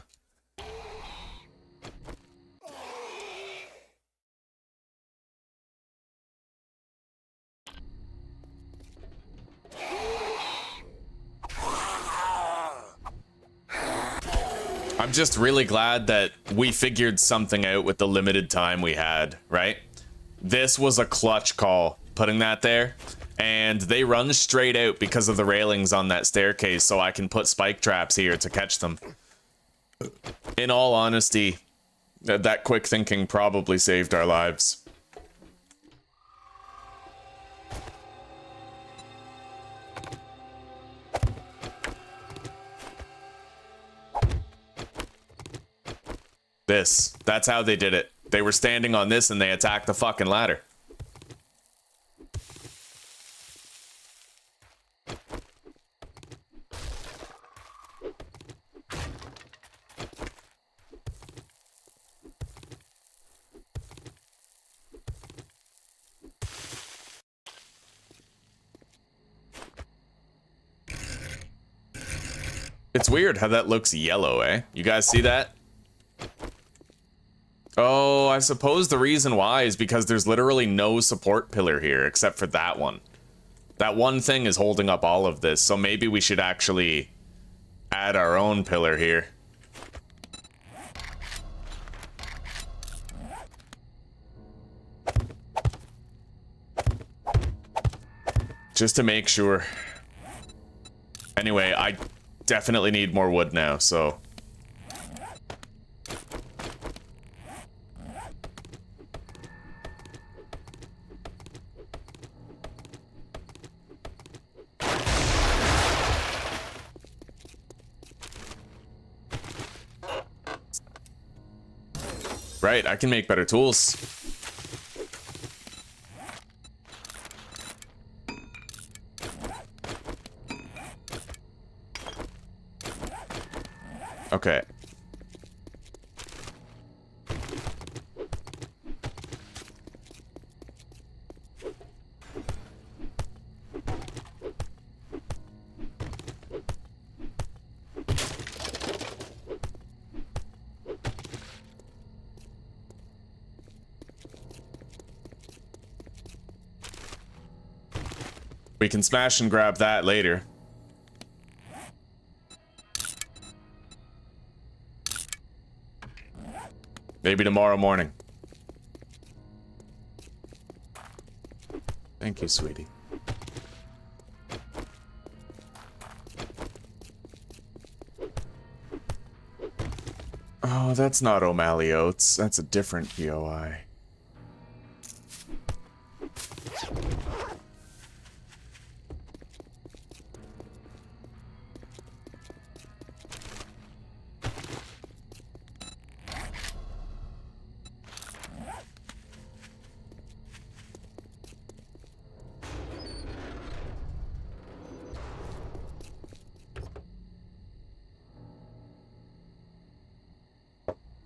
I'm just really glad that we figured something out with the limited time we had, right? This was a clutch call, putting that there. And they run straight out because of the railings on that staircase, so I can put spike traps here to catch them. In all honesty, that quick thinking probably saved our lives. That's how they did it. They were standing on this and they attacked the fucking ladder. It's weird how that looks yellow, eh? You guys see that? Oh, I suppose the reason why is because there's literally no support pillar here except for that one. That one thing is holding up all of this, so maybe we should actually add our own pillar here. Just to make sure. Anyway, I definitely need more wood now, so... Right, I can make better tools. Okay. We can smash and grab that later. Maybe tomorrow morning. Thank you, sweetie. Oh, that's not O'Malley Oats. That's a different POI.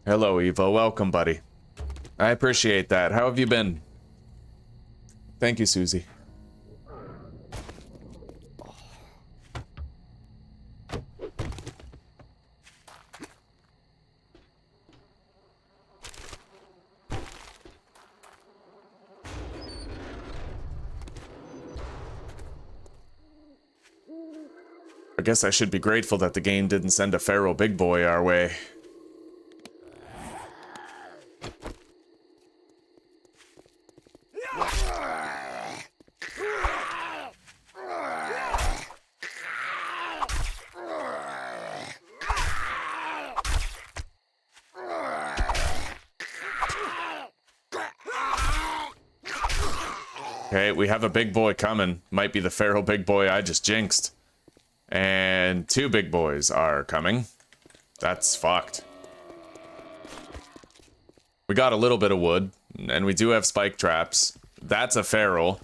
Hello, Evo. Welcome, buddy. I appreciate that. How have you been? Thank you, Susie. I guess I should be grateful that the game didn't send a feral big boy our way. Okay, we have a big boy coming. Might be the feral big boy I just jinxed. And 2 big boys are coming. That's fucked. We got a little bit of wood, and we do have spike traps. That's a feral.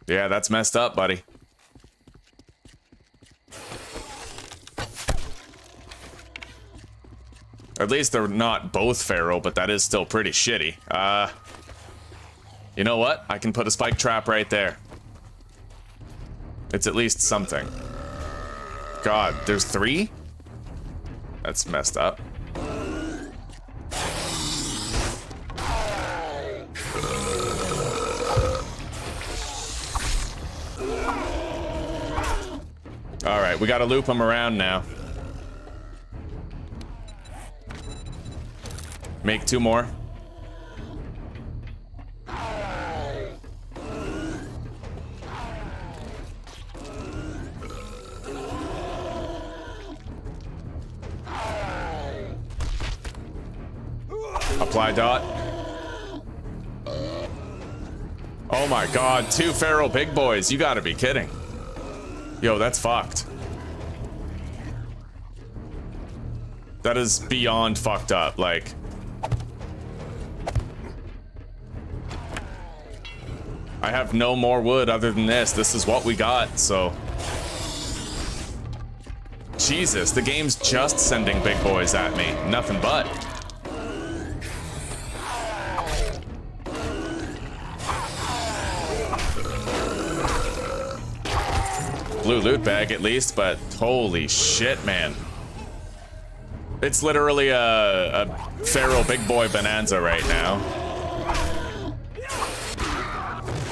Yeah, that's messed up, buddy. At least they're not both feral, but that is still pretty shitty. You know what? I can put a spike trap right there. It's at least something. God, there's 3? That's messed up. Alright, we gotta loop them around now. Make 2 more. Apply dot. Oh my god, 2 feral big boys. You gotta be kidding. Yo, that's fucked. That is beyond fucked up, like... I have no more wood other than this. This is what we got, so... Jesus, the game's just sending big boys at me. Nothing but. Blue loot bag at least, but holy shit, man. It's literally a feral big boy bonanza right now.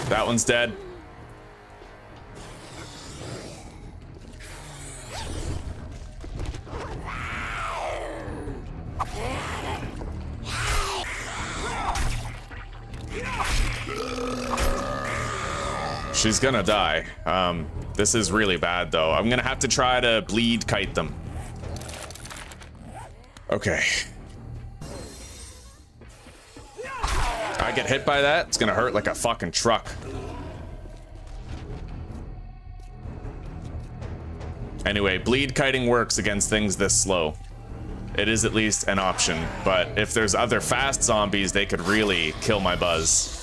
That one's dead. she's gonna die. This is really bad though. I'm gonna have to try to bleed kite them. Okay. I get hit by that, it's gonna hurt like a fucking truck. Anyway, bleed kiting works against things this slow. It is at least an option, but if there's other fast zombies, they could really kill my buzz.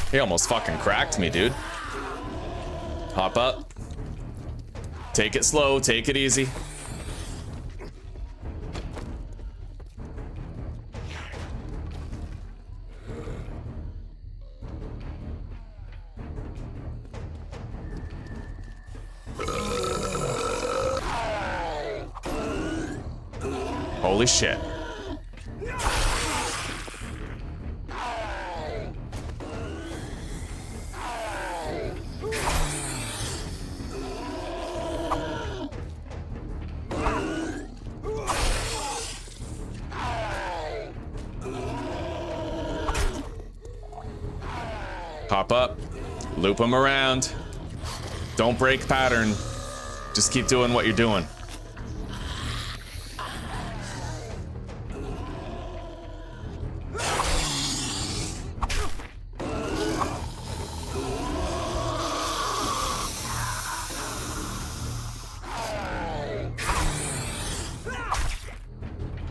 He almost fucking cracked me, dude. Hop up. Take it slow, take it easy. Holy shit. Hop up, loop them around. Don't break pattern. Just keep doing what you're doing.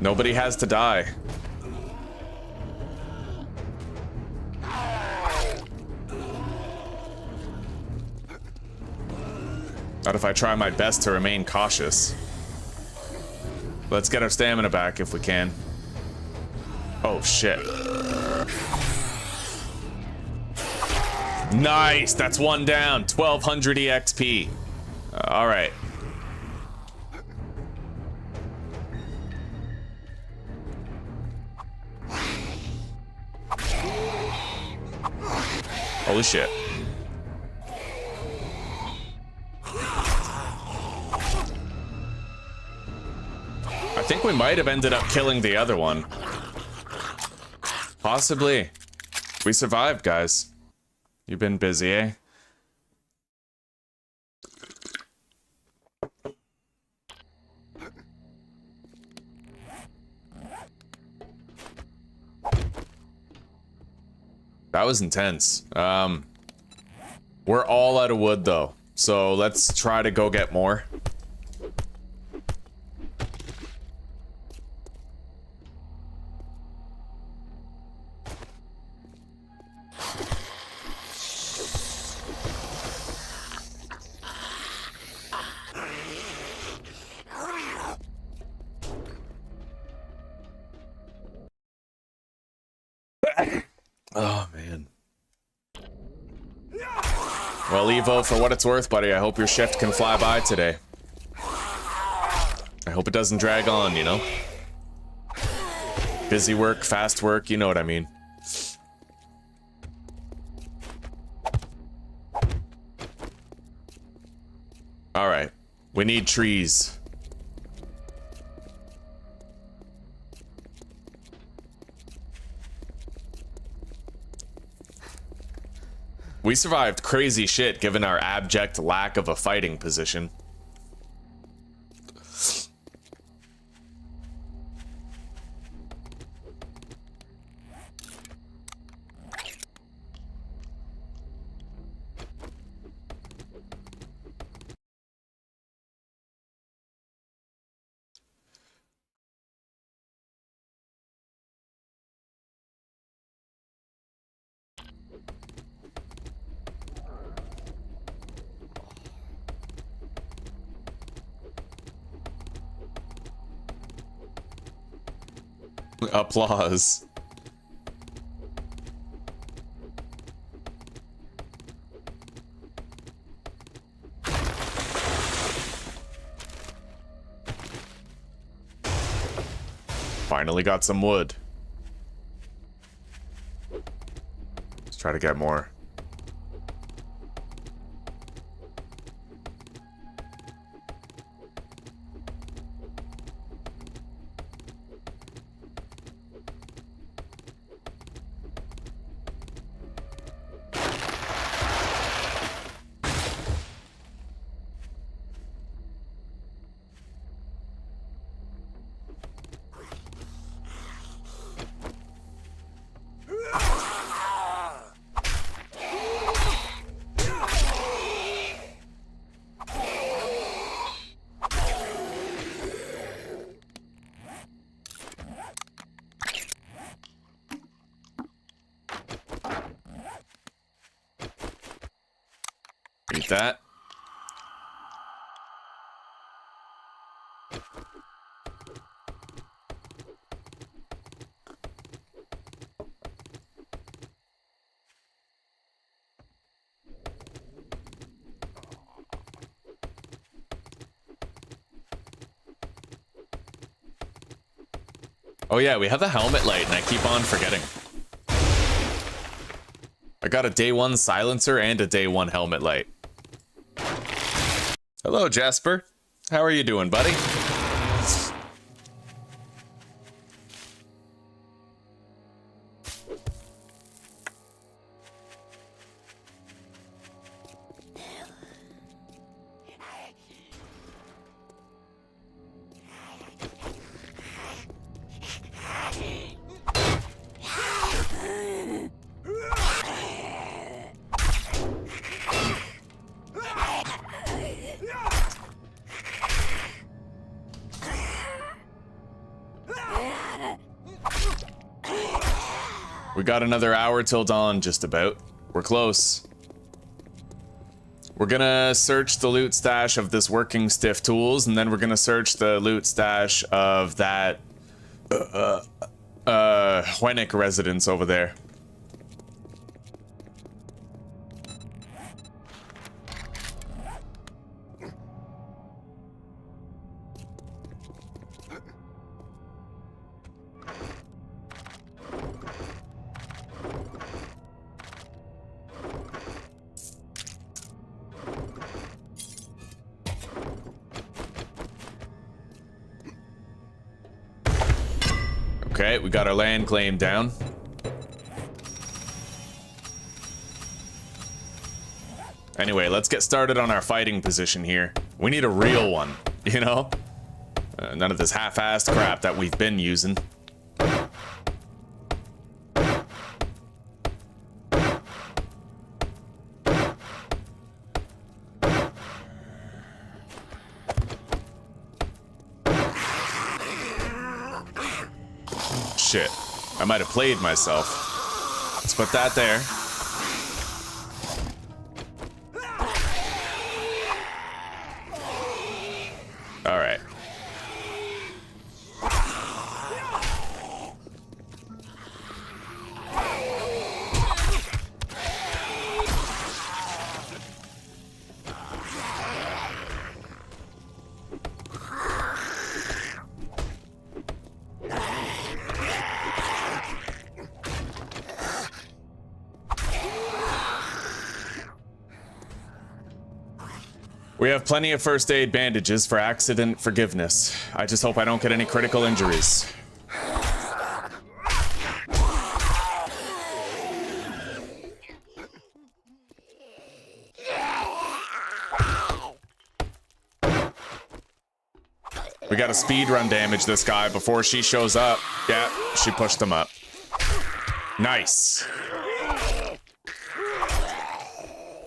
Nobody has to die. Not if I try my best to remain cautious. Let's get our stamina back if we can. Oh shit. Nice, that's one down. 1200 EXP. All right. Holy shit. I think we might have ended up killing the other one. Possibly. We survived, guys. You've been busy, eh? That was intense. We're all out of wood though, so let's try to go get more. Oh, man. Well, Evo, for what it's worth, buddy, I hope your shift can fly by today. I hope it doesn't drag on, you know? Busy work, fast work, you know what I mean. Alright. We need trees. We survived crazy shit given our abject lack of a fighting position. Applause. finally got some wood. Let's try to get more. Eat that. Oh yeah, we have a helmet light and I keep on forgetting. I got a day 1 silencer and a day 1 helmet light. Hello, Jasper. How are you doing, buddy? We got another hour till dawn, just about. We're close. We're gonna search the loot stash of this working stiff tools, and then we're gonna search the loot stash of that Hwennick residence over there. Okay, we got our land claim down. Anyway, let's get started on our fighting position here. We need a real one, you know? None of this half-assed crap that we've been using. Shit, I might have played myself. Let's put that there. All right. We have plenty of first aid bandages for accident forgiveness. I just hope I don't get any critical injuries. We gotta speed run damage this guy before she shows up. Yeah, she pushed him up. Nice.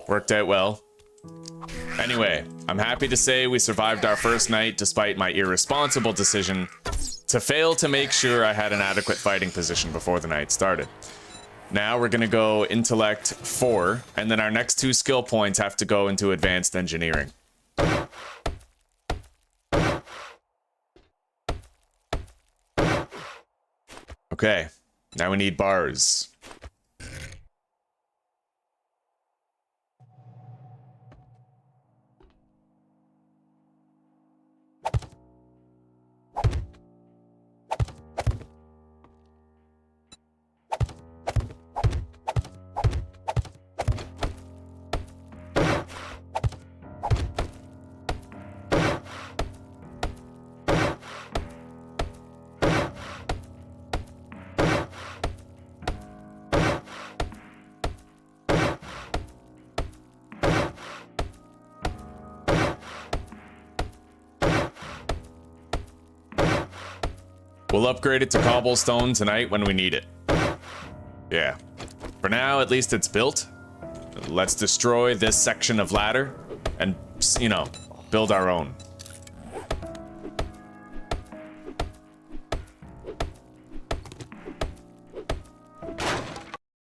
Worked out well. Anyway, I'm happy to say we survived our first night despite my irresponsible decision to fail to make sure I had an adequate fighting position before the night started. Now we're gonna go intellect 4, and then our next 2 skill points have to go into advanced engineering. Okay, now we need bars. We'll upgrade it to cobblestone tonight when we need it. Yeah. For now, at least it's built. Let's destroy this section of ladder and, you know, build our own.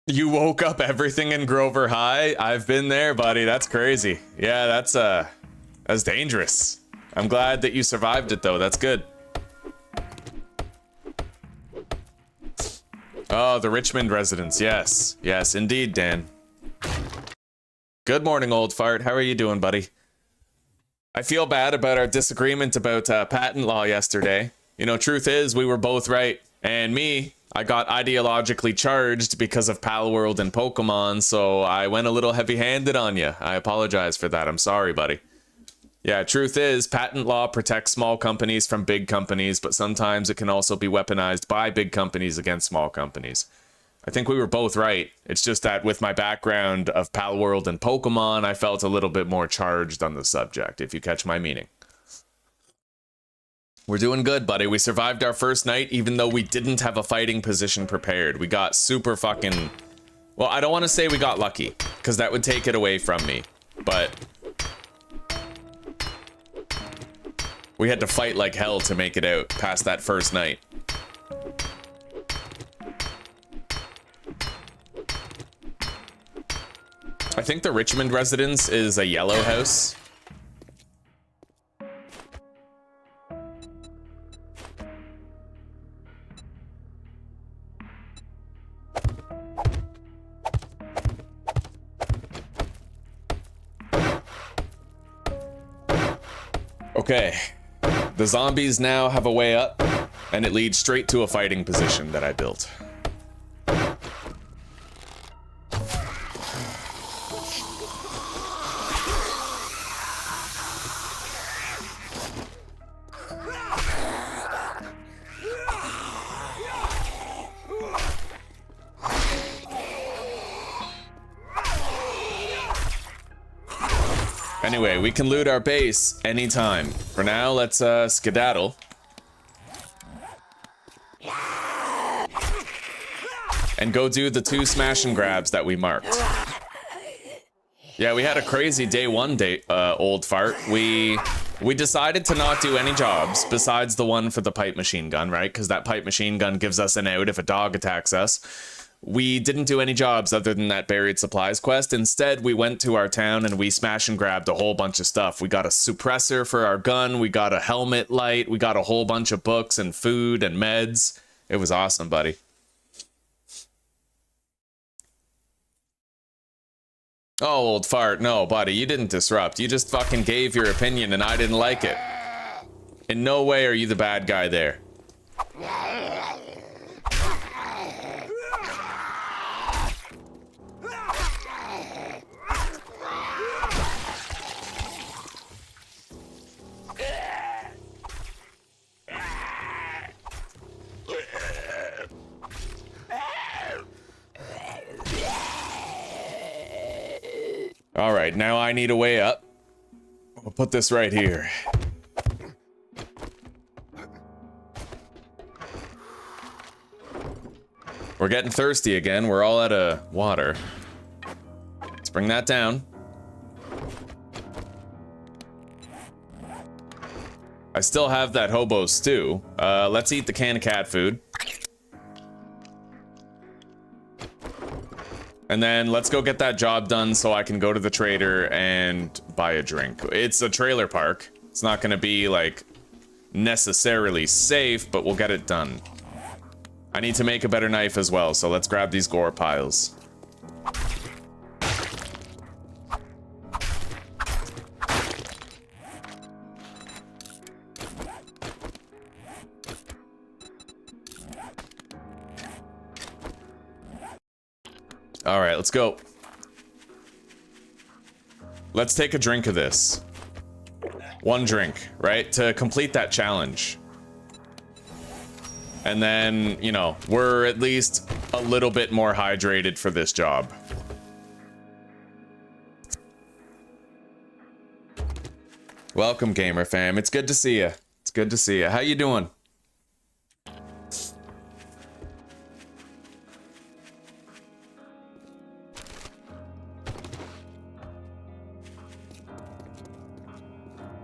You woke up everything in Grover High? I've been there, buddy. That's crazy. Yeah, that's dangerous. I'm glad that you survived it, though. That's good. Oh, the Richmond residents. Yes. Yes, indeed, Dan. Good morning, old fart. How are you doing, buddy? I feel bad about our disagreement about patent law yesterday. You know, truth is, we were both right. And me, I got ideologically charged because of Palworld and Pokemon, so I went a little heavy-handed on you. I apologize for that. I'm sorry, buddy. Yeah, truth is, patent law protects small companies from big companies, but sometimes it can also be weaponized by big companies against small companies. I think we were both right. It's just that with my background of Palworld and Pokemon, I felt a little bit more charged on the subject, if you catch my meaning. We're doing good, buddy. We survived our first night, even though we didn't have a fighting position prepared. We got super fucking... Well, I don't want to say we got lucky, because that would take it away from me, but... we had to fight like hell to make it out past that first night. I think the Richmond residence is a yellow house. Okay. The zombies now have a way up, and it leads straight to a fighting position that I built. Anyway, we can loot our base anytime. For now, let's skedaddle. And go do the 2 smash and grabs that we marked. Yeah, we had a crazy day one, old fart. We decided to not do any jobs besides the one for the pipe machine gun, right? Because that pipe machine gun gives us an out if a dog attacks us. We didn't do any jobs other than that buried supplies quest. Instead, we went to our town and we smash and grabbed a whole bunch of stuff. We got a suppressor for our gun. We got a helmet light. We got a whole bunch of books and food and meds. It was awesome, buddy. Oh, old fart. No, buddy, you didn't disrupt. You just fucking gave your opinion and I didn't like it. In no way are you the bad guy there. All right, now I need a way up. I'll put this right here. We're getting thirsty again. We're all out of water. Let's bring that down. I still have that hobo stew. Let's eat the canned cat food. And then let's go get that job done so I can go to the trader and buy a drink. It's a trailer park. It's not going to be, like, necessarily safe, but we'll get it done. I need to make a better knife as well, so let's grab these gore piles. All right, let's go. Let's take a drink of this. One drink, right? To complete that challenge. And then, you know, we're at least a little bit more hydrated for this job. Welcome, gamer fam. It's good to see you. It's good to see you. How you doing?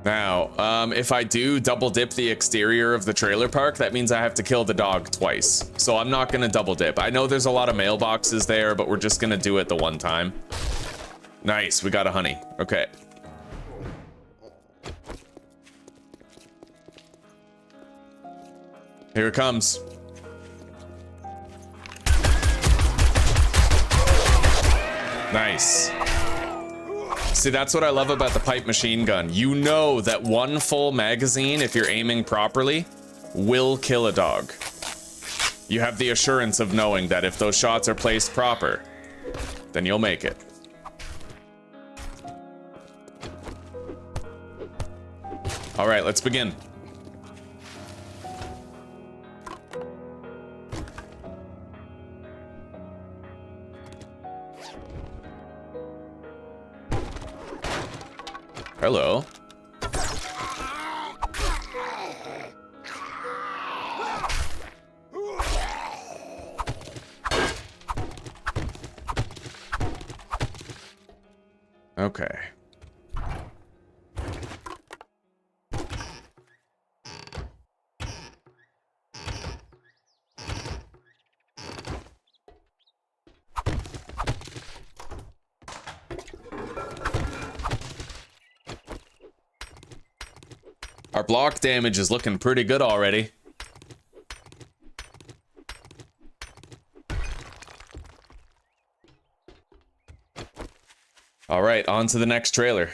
Now, if I do double dip the exterior of the trailer park, that means I have to kill the dog twice. So I'm not gonna double dip. I know there's a lot of mailboxes there, but we're just gonna do it the one time. Nice, we got a honey. Okay. Here it comes. Nice. See, that's what I love about the pipe machine gun. You know that one full magazine, if you're aiming properly, will kill a dog. You have the assurance of knowing that if those shots are placed proper, then you'll make it. All right, let's begin. Hello. Okay. Our block damage is looking pretty good already. All right, on to the next trailer.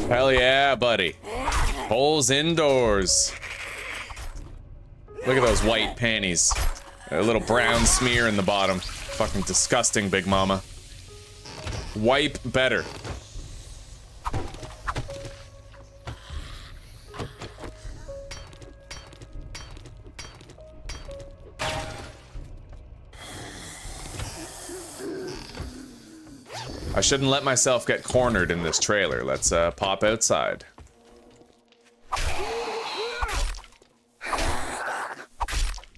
Hell yeah, buddy. Holes indoors. Look at those white panties. A little brown smear in the bottom. Fucking disgusting, Big Mama. Wipe better. I shouldn't let myself get cornered in this trailer. Let's pop outside.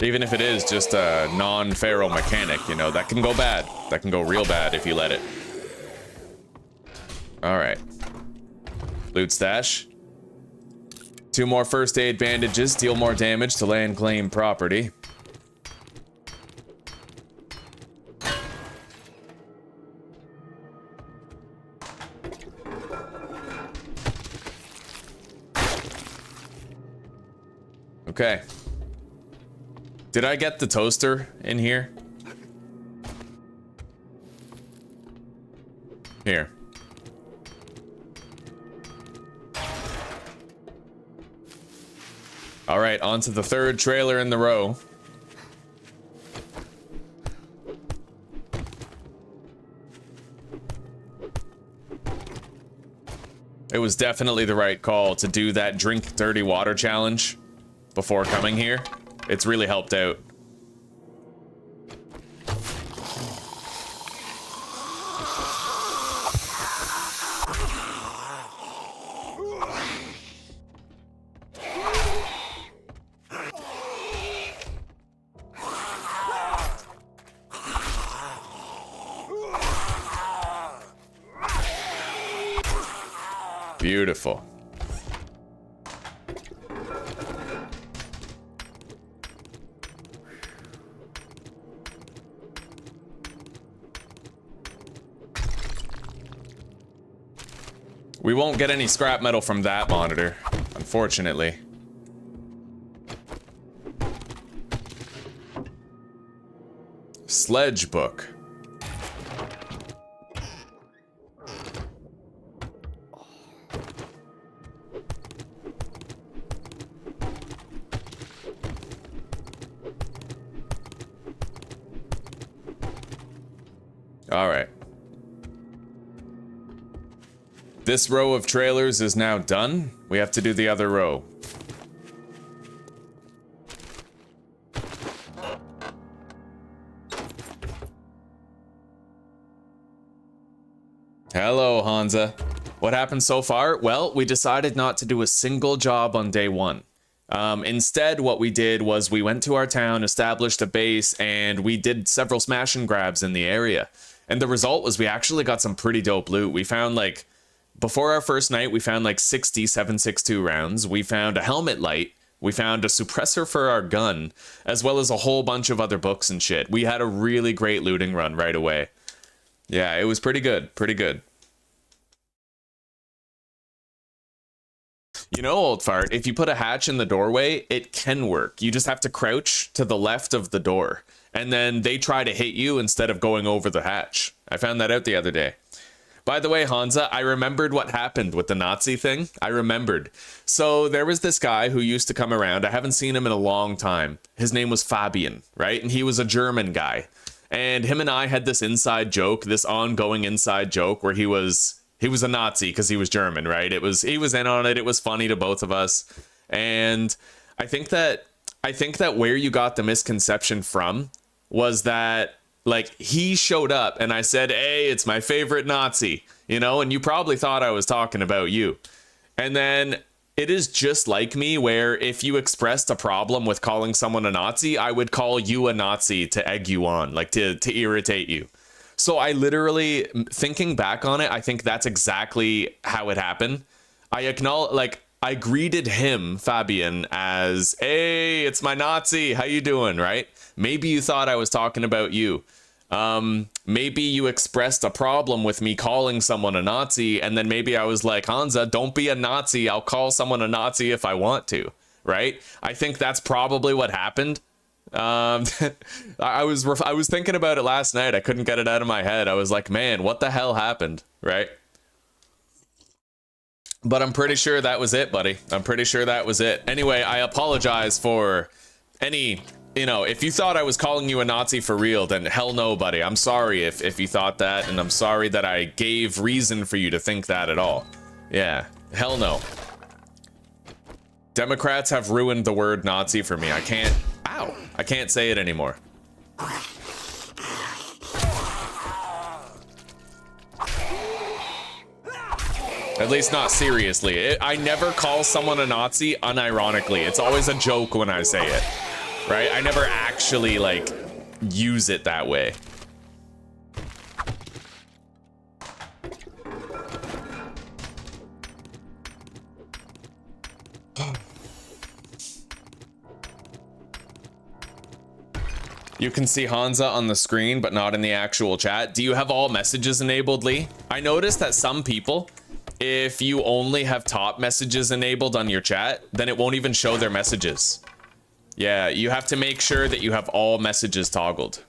Even if it is just a non-feral mechanic, you know, that can go bad. That can go real bad if you let it. Alright. Loot stash. 2 more first aid bandages, deal more damage to land claim property. Okay. Did I get the toaster in here? Here. All right, on to the 3rd trailer in the row. It was definitely the right call to do that drink dirty water challenge before coming here. It's really helped out. Beautiful. We won't get any scrap metal from that monitor, unfortunately. Sledge book. All right. This row of trailers is now done. We have to do the other row. Hello, Hansa. What happened so far? Well, we decided not to do a single job on day one. Instead, what we did was we went to our town, established a base, and we did several smash and grabs in the area. And the result was we actually got some pretty dope loot. We found, like, before our first night, we found like 60 7.62 rounds. We found a helmet light. We found a suppressor for our gun, as well as a whole bunch of other books and shit. We had a really great looting run right away. Yeah, it was pretty good. Pretty good. You know, old fart, if you put a hatch in the doorway, it can work. You just have to crouch to the left of the door, and then they try to hit you instead of going over the hatch. I found that out the other day. By the way, Hansa, I remembered what happened with the Nazi thing. I remembered. So there was this guy who used to come around. I haven't seen him in a long time. His name was Fabian, right? And he was a German guy. And him and I had this inside joke, this ongoing inside joke where he was a Nazi because he was German, right? He was in on it. It was funny to both of us. And I think that where you got the misconception from was that, like, he showed up and I said, hey, it's my favorite Nazi, you know, and you probably thought I was talking about you. And then it is just like me, where if you expressed a problem with calling someone a Nazi, I would call you a Nazi to egg you on, like to irritate you. So I literally, thinking back on it, I think that's exactly how it happened. I greeted him, Fabian, as, hey, it's my Nazi, how you doing, right? Maybe you thought I was talking about you. Maybe you expressed a problem with me calling someone a Nazi, and then maybe I was like, Hansa, don't be a Nazi. I'll call someone a Nazi if I want to, right? I think that's probably what happened. I was thinking about it last night. I couldn't get it out of my head. I was like, man, what the hell happened, right? But I'm pretty sure that was it, buddy. I'm pretty sure that was it. Anyway, I apologize for any, you know, if you thought I was calling you a Nazi for real, then hell no, buddy. I'm sorry if you thought that, and I'm sorry that I gave reason for you to think that at all. Yeah, hell no. Democrats have ruined the word Nazi for me. I can't say it anymore. At least not seriously. I never call someone a Nazi unironically. It's always a joke when I say it, right? I never actually, like, use it that way. You can see Hansa on the screen, but not in the actual chat. Do you have all messages enabled, Lee? I noticed that some people, if you only have top messages enabled on your chat, then it won't even show their messages. Yeah, you have to make sure that you have all messages toggled.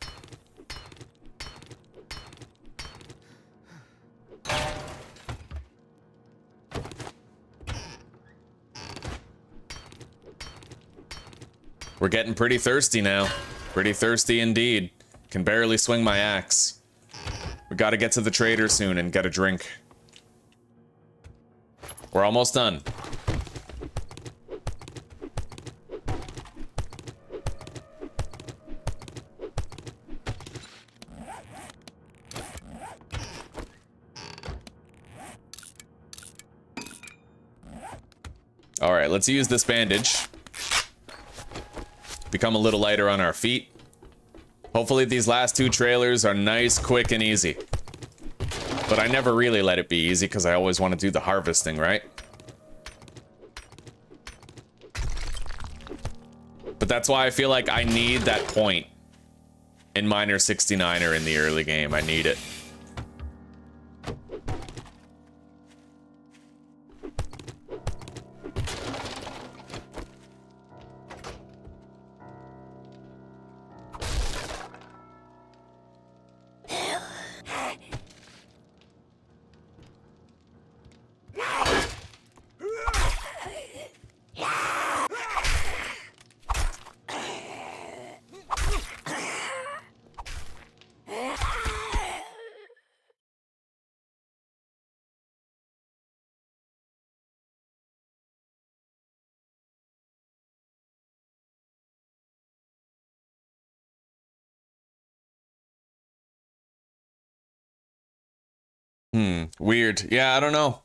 We're getting pretty thirsty now. Pretty thirsty indeed. Can barely swing my axe. We gotta get to the trader soon and get a drink. We're almost done. All right, let's use this bandage. Become a little lighter on our feet. Hopefully these last two trailers are nice, quick, and easy. But I never really let it be easy because I always want to do the harvesting, right? But that's why I feel like I need that point in Miner 69er in the early game. I need it. Weird. Yeah, I don't know.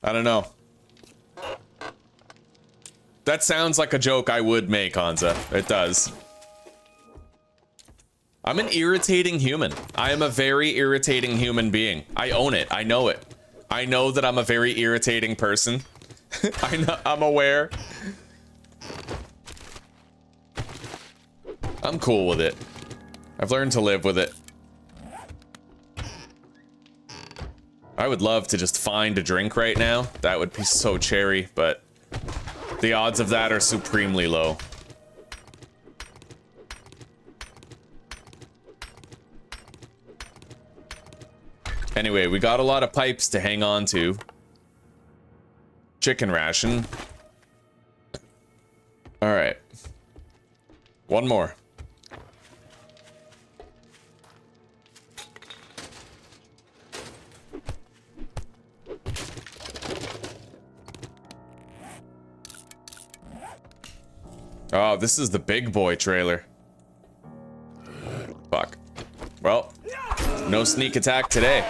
I don't know. That sounds like a joke I would make, Hansa. It does. I'm an irritating human. I am a very irritating human being. I own it. I know it. I know that I'm a very irritating person. I'm aware. I'm cool with it. I've learned to live with it. I would love to just find a drink right now. That would be so cherry, but the odds of that are supremely low. Anyway, we got a lot of pipes to hang on to. Chicken ration. All right. One more. Oh, this is the big boy trailer. Fuck. Well, no sneak attack today.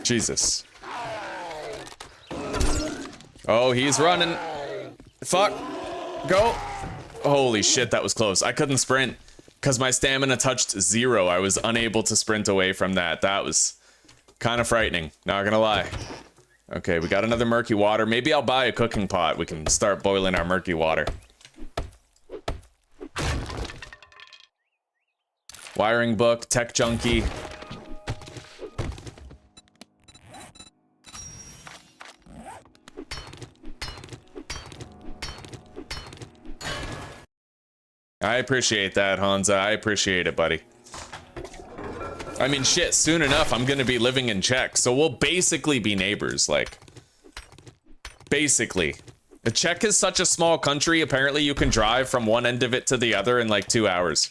Jesus. Oh, he's running. Fuck. Go. Holy shit, that was close. I couldn't sprint because my stamina touched 0. I was unable to sprint away from that. That was kind of frightening, not gonna lie. Okay, we got another murky water. Maybe I'll buy a cooking pot. We can start boiling our murky water. Wiring book, tech junkie. I appreciate that, Hansa. I appreciate it, buddy. I mean, shit, soon enough, I'm gonna be living in Czech, so we'll basically be neighbors, like. Basically. The Czech is such a small country, apparently you can drive from one end of it to the other in like 2 hours.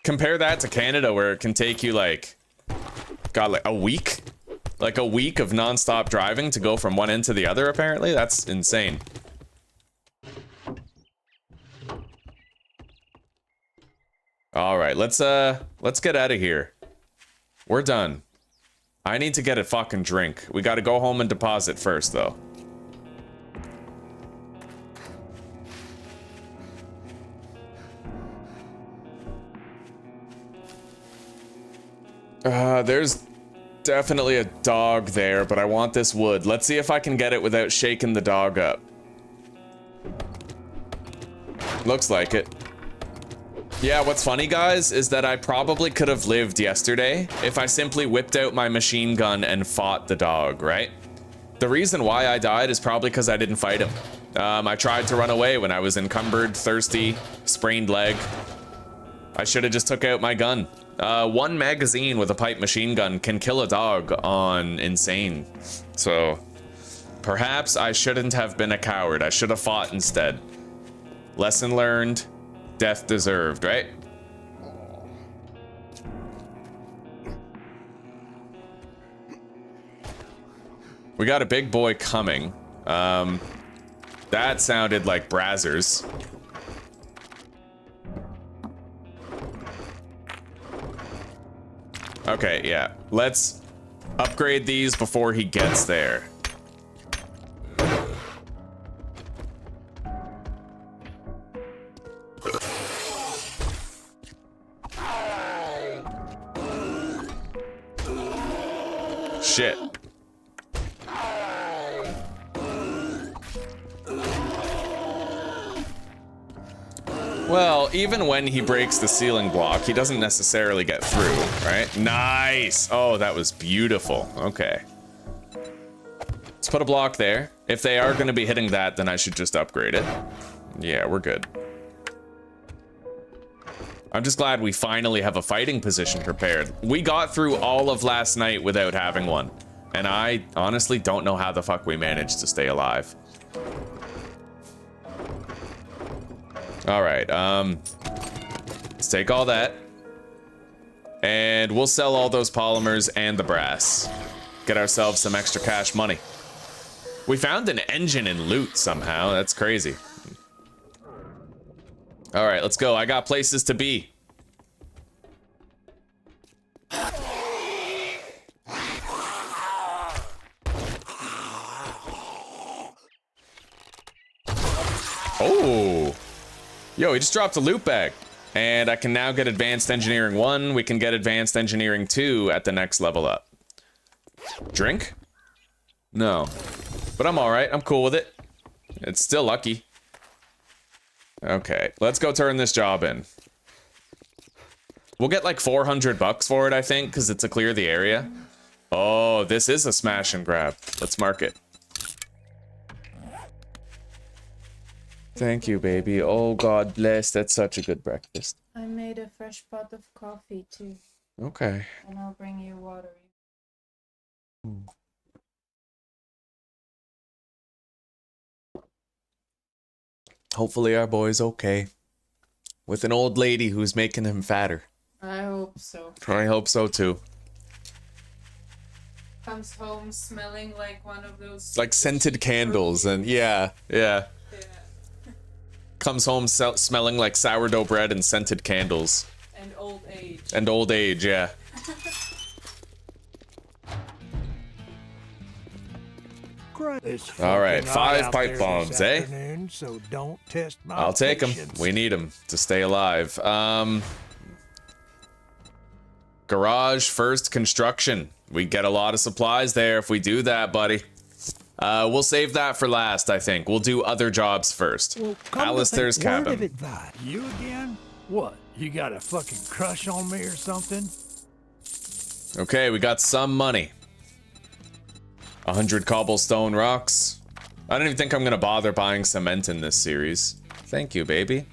Compare that to Canada, where it can take you like, God, like a week? Like a week of non-stop driving to go from one end to the other, apparently? That's insane. All right, let's get out of here. We're done. I need to get a fucking drink. We got to go home and deposit first, though. There's definitely a dog there, but I want this wood. Let's see if I can get it without shaking the dog up. Looks like it. Yeah, what's funny, guys, is that I probably could have lived yesterday if I simply whipped out my machine gun and fought the dog, right? The reason why I died is probably because I didn't fight him. I tried to run away when I was encumbered, thirsty, sprained leg. I should have just took out my gun. One magazine with a pipe machine gun can kill a dog on insane. So, perhaps I shouldn't have been a coward. I should have fought instead. Lesson learned. Death deserved, right? We got a big boy coming. That sounded like Brazzers. Okay, yeah. Let's upgrade these before he gets there. Shit. Well, even when he breaks the ceiling block, he doesn't necessarily get through, right? Nice! Oh, that was beautiful. Okay. Let's put a block there. If they are going to be hitting that, then I should just upgrade it. Yeah, we're good. I'm just glad we finally have a fighting position prepared. We got through all of last night without having one. And I honestly don't know how the fuck we managed to stay alive. All right, Let's take all that. And we'll sell all those polymers and the brass. Get ourselves some extra cash money. We found an engine in loot somehow. That's crazy. All right, let's go. I got places to be. Oh. Yo, he just dropped a loot bag. And I can now get Advanced Engineering 1. We can get Advanced Engineering 2 at the next level up. Drink? No. But I'm alright. I'm cool with it. It's still lucky. Okay, let's go turn this job in. We'll get like 400 bucks for it, I think, because it's a clear the area. Oh, this is a smash and grab. Let's mark it. Thank you, baby. Oh, God bless. That's such a good breakfast. I made a fresh pot of coffee too. Okay. And I'll bring you water. Hopefully our boy's okay. With an old lady who's making him fatter. I hope so. I hope so too. Comes home smelling like one of those... Like scented candles and yeah. Comes home smelling like sourdough bread and scented candles. And old age. And old age, yeah. All right, 5 pipe bombs, eh? So don't test my I'll take them. patience. We need them to stay alive. Garage first construction. We get a lot of supplies there if we do that, buddy. We'll save that for last, I think. We'll do other jobs first. Well, come to Alistair's think, word cabin. of advice. You again? What? You got a fucking crush on me or something? Okay, we got some money. 100 cobblestone rocks. I don't even think I'm gonna bother buying cement in this series. Thank you, baby.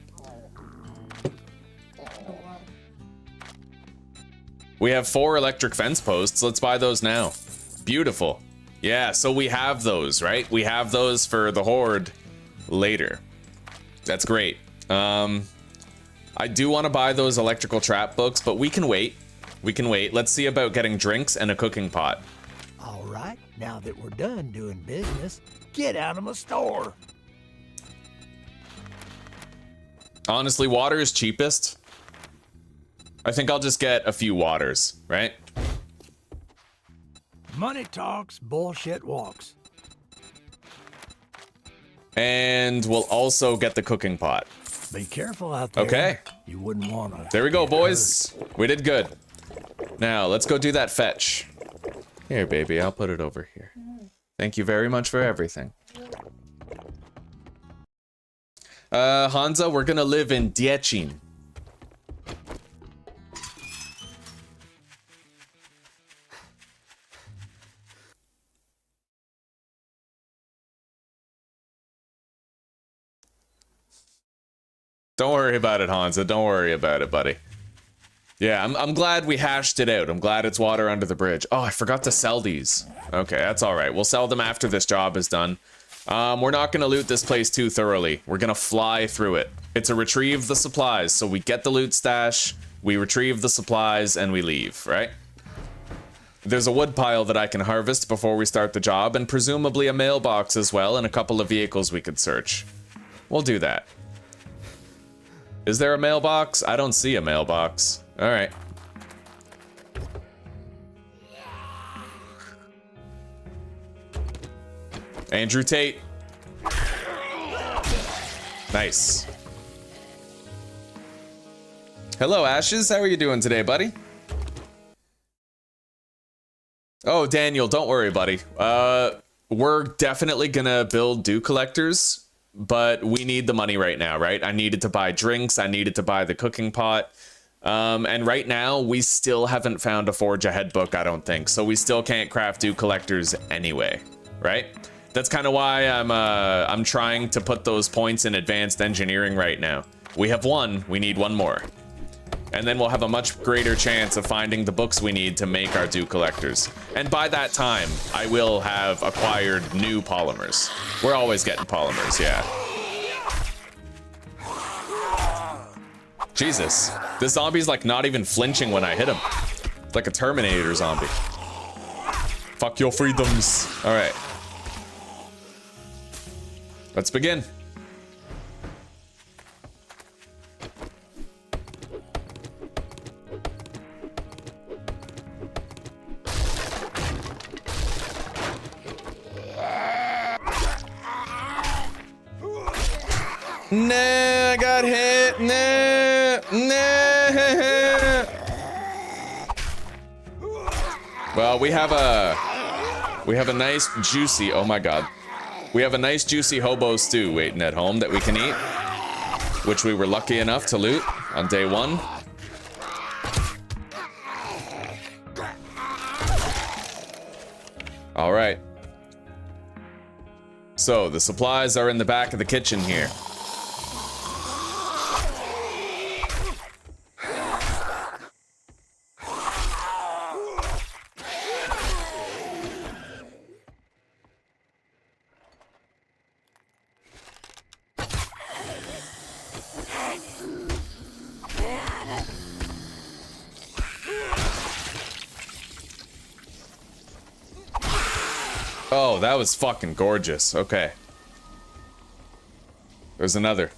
We have 4 electric fence posts. Let's buy those now. Beautiful. Yeah, so we have those, right? We have those for the horde later. That's great. I do want to buy those electrical trap books, but we can wait. We can wait. Let's see about getting drinks and a cooking pot. All right, now that we're done doing business, get out of my store. Honestly, water is cheapest. I think I'll just get a few waters, right? Money talks, bullshit walks. And we'll also get the cooking pot. Be careful out there. Okay. You wouldn't want to. There we go, boys. We did good. Now, let's go do that fetch. Here, baby, I'll put it over here. Thank you very much for everything. Hansa, we're gonna live in Diechin. Don't worry about it, Hansa. Don't worry about it, buddy. Yeah, I'm glad we hashed it out. I'm glad it's water under the bridge. Oh, I forgot to sell these. Okay, that's all right. We'll sell them after this job is done. We're not going to loot this place too thoroughly. We're going to fly through it. It's a retrieve the supplies. So we get the loot stash, we retrieve the supplies, and we leave, right? There's a wood pile that I can harvest before we start the job, and presumably a mailbox as well, and a couple of vehicles we could search. We'll do that. Is there a mailbox? I don't see a mailbox. All right. Andrew Tate. Nice. Hello, Ashes. How are you doing today, buddy? Oh, Daniel, don't worry, buddy. We're definitely gonna build dew collectors. But we need the money right now, right? I needed to buy drinks. I needed to buy the cooking pot. And right now, we still haven't found a Forge Ahead book, I don't think. So we still can't craft dew collectors anyway, right? That's kind of why I'm trying to put those points in advanced engineering right now. We have 1. We need 1 more. And then we'll have a much greater chance of finding the books we need to make our dew collectors. And by that time, I will have acquired new polymers. We're always getting polymers, yeah. Jesus, this zombie's like not even flinching when I hit him. It's like a Terminator zombie. Fuck your freedoms. All right. Let's begin. Nah, I got hit. Nah. Well, we have a nice juicy, oh my god. We have a nice juicy hobo stew waiting at home that we can eat, which we were lucky enough to loot on day 1. All right. So the supplies are in the back of the kitchen here. Oh, that was fucking gorgeous. Okay. There's another.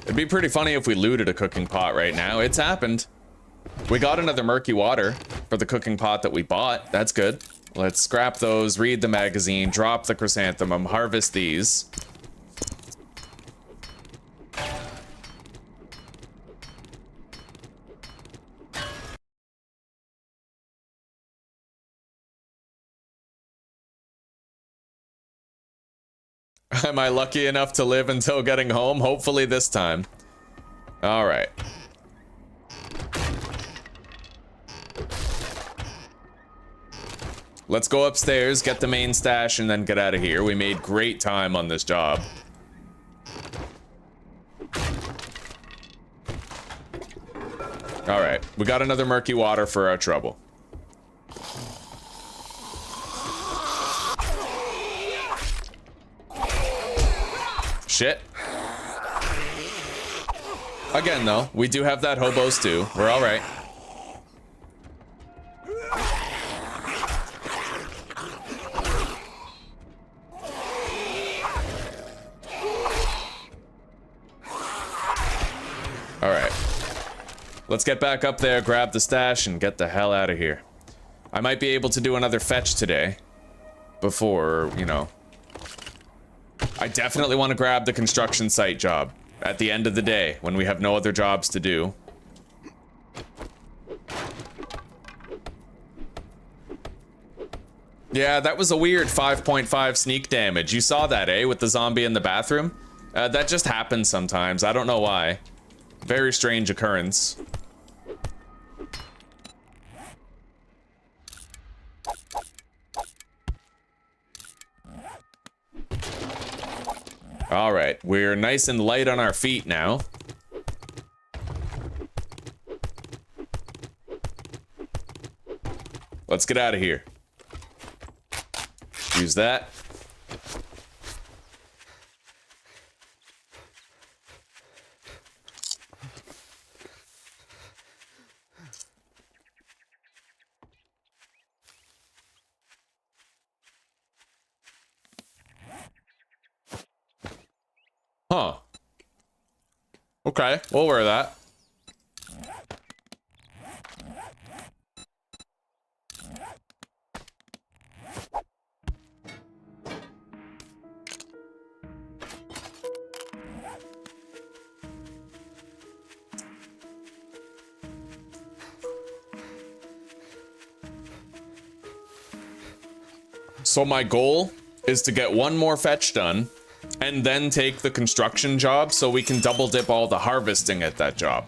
It'd be pretty funny if we looted a cooking pot right now. It's happened. We got another murky water for the cooking pot that we bought. That's good. Let's scrap those, read the magazine, drop the chrysanthemum, harvest these. Am I lucky enough to live until getting home? Hopefully this time. All right. Let's go upstairs, get the main stash, and then get out of here. We made great time on this job. All right, we got another murky water for our trouble. Shit. Again, though, we do have that hobo stew. We're all right. All right. Let's get back up there, grab the stash, and get the hell out of here. I might be able to do another fetch today. Before, you know. I definitely want to grab the construction site job at the end of the day when we have no other jobs to do. Yeah, that was a weird 5.5 sneak damage. You saw that, eh, with the zombie in the bathroom? That just happens sometimes. I don't know why. Very strange occurrence. All right, we're nice and light on our feet now. Let's get out of here. Use that. Huh. Okay, we'll wear that. So my goal is to get one more fetch done and then take the construction job so we can double dip all the harvesting at that job.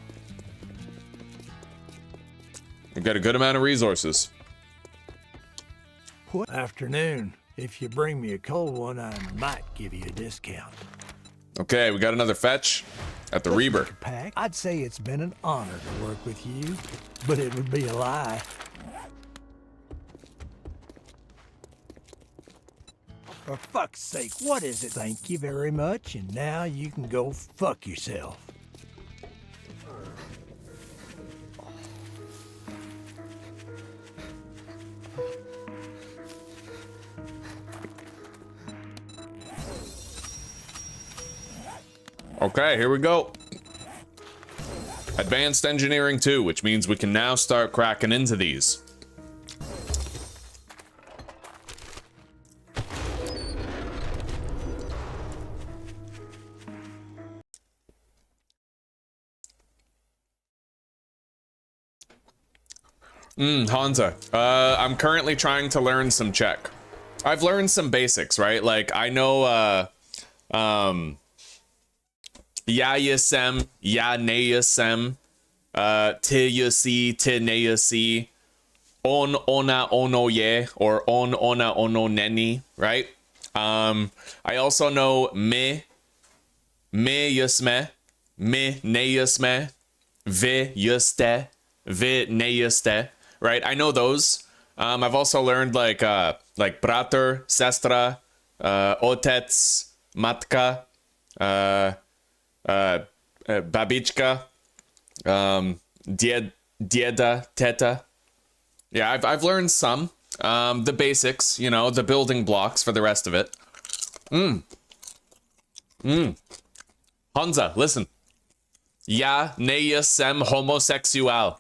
We got a good amount of resources. Afternoon. If you bring me a cold one, I might give you a discount. Okay, we got another fetch at the Reaver. Pack, I'd say it's been an honor to work with you, but it would be a lie. For fuck's sake, what is it? Thank you very much, and now you can go fuck yourself. Okay, here we go. Advanced Engineering 2, which means we can now start cracking into these. Hansa. I'm currently trying to learn some Czech. I've learned some basics, right? Like, I know, ja jestem, ja nejsem, ty jsi, ty nejsi, on, ona, ono je, or on, ona, ono není, right? I also know my jsme, my nejsme, vy jste, vy nejste, right? I know those. I've also learned like bratr, sestra, otec, matka, babička, dieda, teta. Yeah, I've learned some. The basics, you know, the building blocks for the rest of it. Hansa, listen. Ja nejsem homosexual.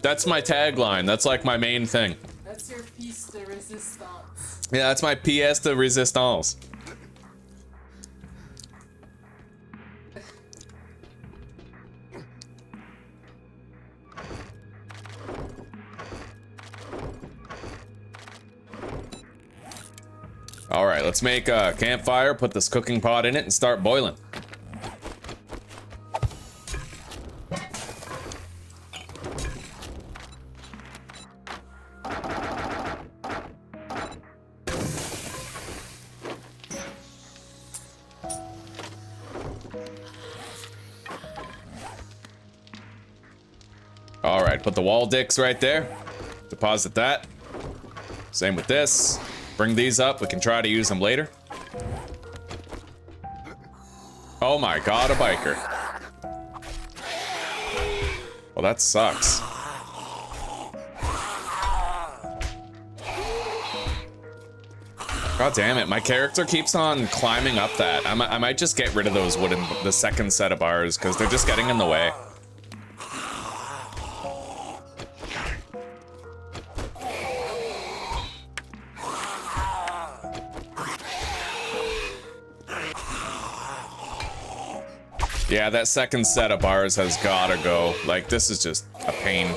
That's my tagline. That's like my main thing. That's your piece de resistance. Yeah, that's my pièce de résistance. All right, let's make a campfire, put this cooking pot in it, and start boiling. All right, put the wall dicks right there. Deposit that. Same with this. Bring these up. We can try to use them later. Oh my god, a biker. Well, that sucks. God damn it, my character keeps on climbing up that. I might just get rid of those the second set of bars, because they're just getting in the way. Yeah, that second set of bars has gotta go. Like, this is just a pain.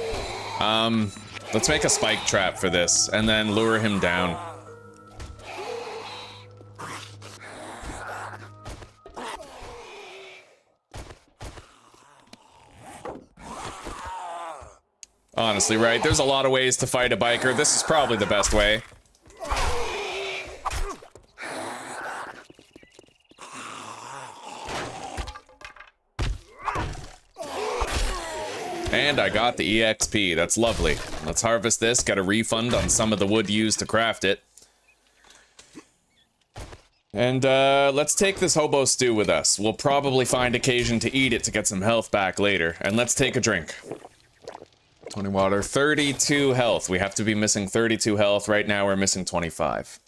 Let's make a spike trap for this, and then lure him down. Honestly, right? There's a lot of ways to fight a biker. This is probably the best way. And I got the EXP. That's lovely. Let's harvest this, get a refund on some of the wood used to craft it. And let's take this hobo stew with us. We'll probably find occasion to eat it to get some health back later. And let's take a drink. 20 water, 32 health. We have to be missing 32 health. Right now we're missing 25.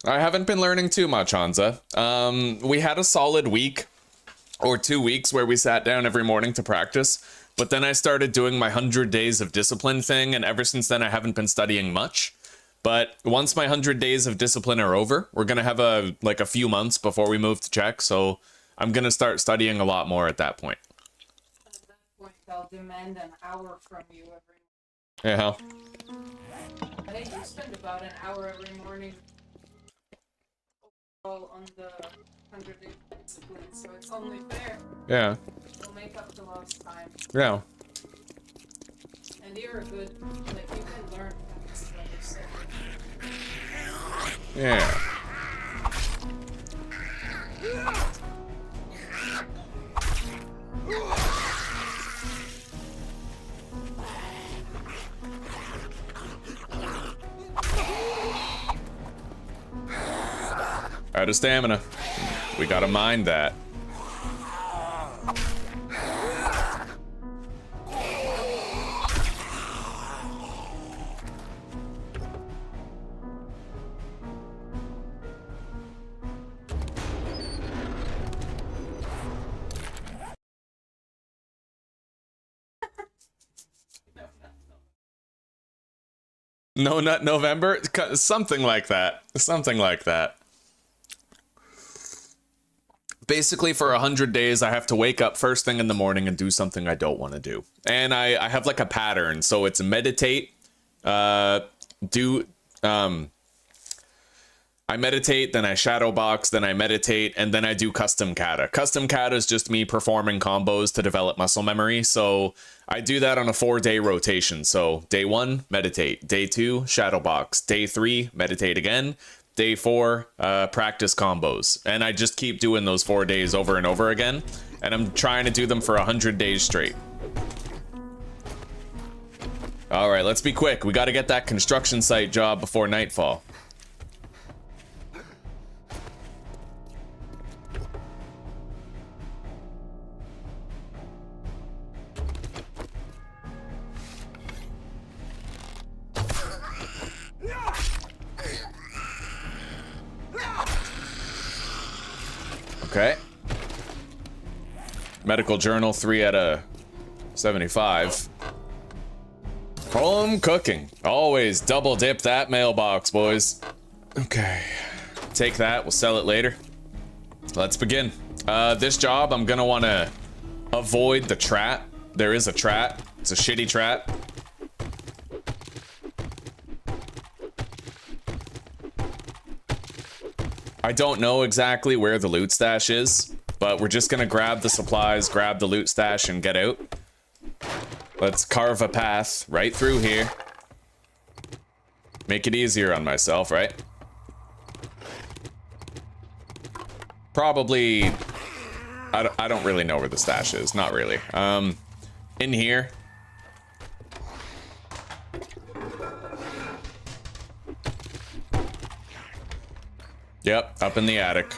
I haven't been learning too much, Hansa. We had a solid week or 2 weeks where we sat down every morning to practice, but then I started doing my 100 days of discipline thing, and ever since then I haven't been studying much. But once my 100 days of discipline are over, we're gonna have a few months before we move to Czech, so I'm gonna start studying a lot more at that point. At that point, I'll demand an hour from you every Yeah. Hey, you spend about an hour every morning overall on the 100 days of discipline, so it's only fair. Yeah. We'll make up the lost time. Yeah. And you're a good, like, you can learn fast by yourself. Yeah. Out of stamina. We gotta mind that. No Nut November? Something like that. Something like that. Basically, for 100 days, I have to wake up first thing in the morning and do something I don't want to do. And I have like a pattern. So it's meditate, I meditate, then I shadow box, then I meditate, and then I do custom kata. Custom kata is just me performing combos to develop muscle memory. So I do that on a 4-day rotation. So day 1, meditate. Day 2, shadow box. Day 3, meditate again. Day 4, practice combos. And I just keep doing those 4 days over and over again. And I'm trying to do them for 100 days straight. All right, let's be quick. We got to get that construction site job before nightfall. Okay. Medical journal, 3 out of 75. Home cooking. Always double dip that mailbox, boys. Okay. Take that. We'll sell it later. Let's begin. This job, I'm gonna want to avoid the trap. There is a trap. It's a shitty trap. I don't know exactly where the loot stash is, but we're just gonna grab the supplies, grab the loot stash, and get out. Let's carve a path right through here. Make it easier on myself, right? Probably... I don't really know where the stash is. Not really. In here. Yep, up in the attic.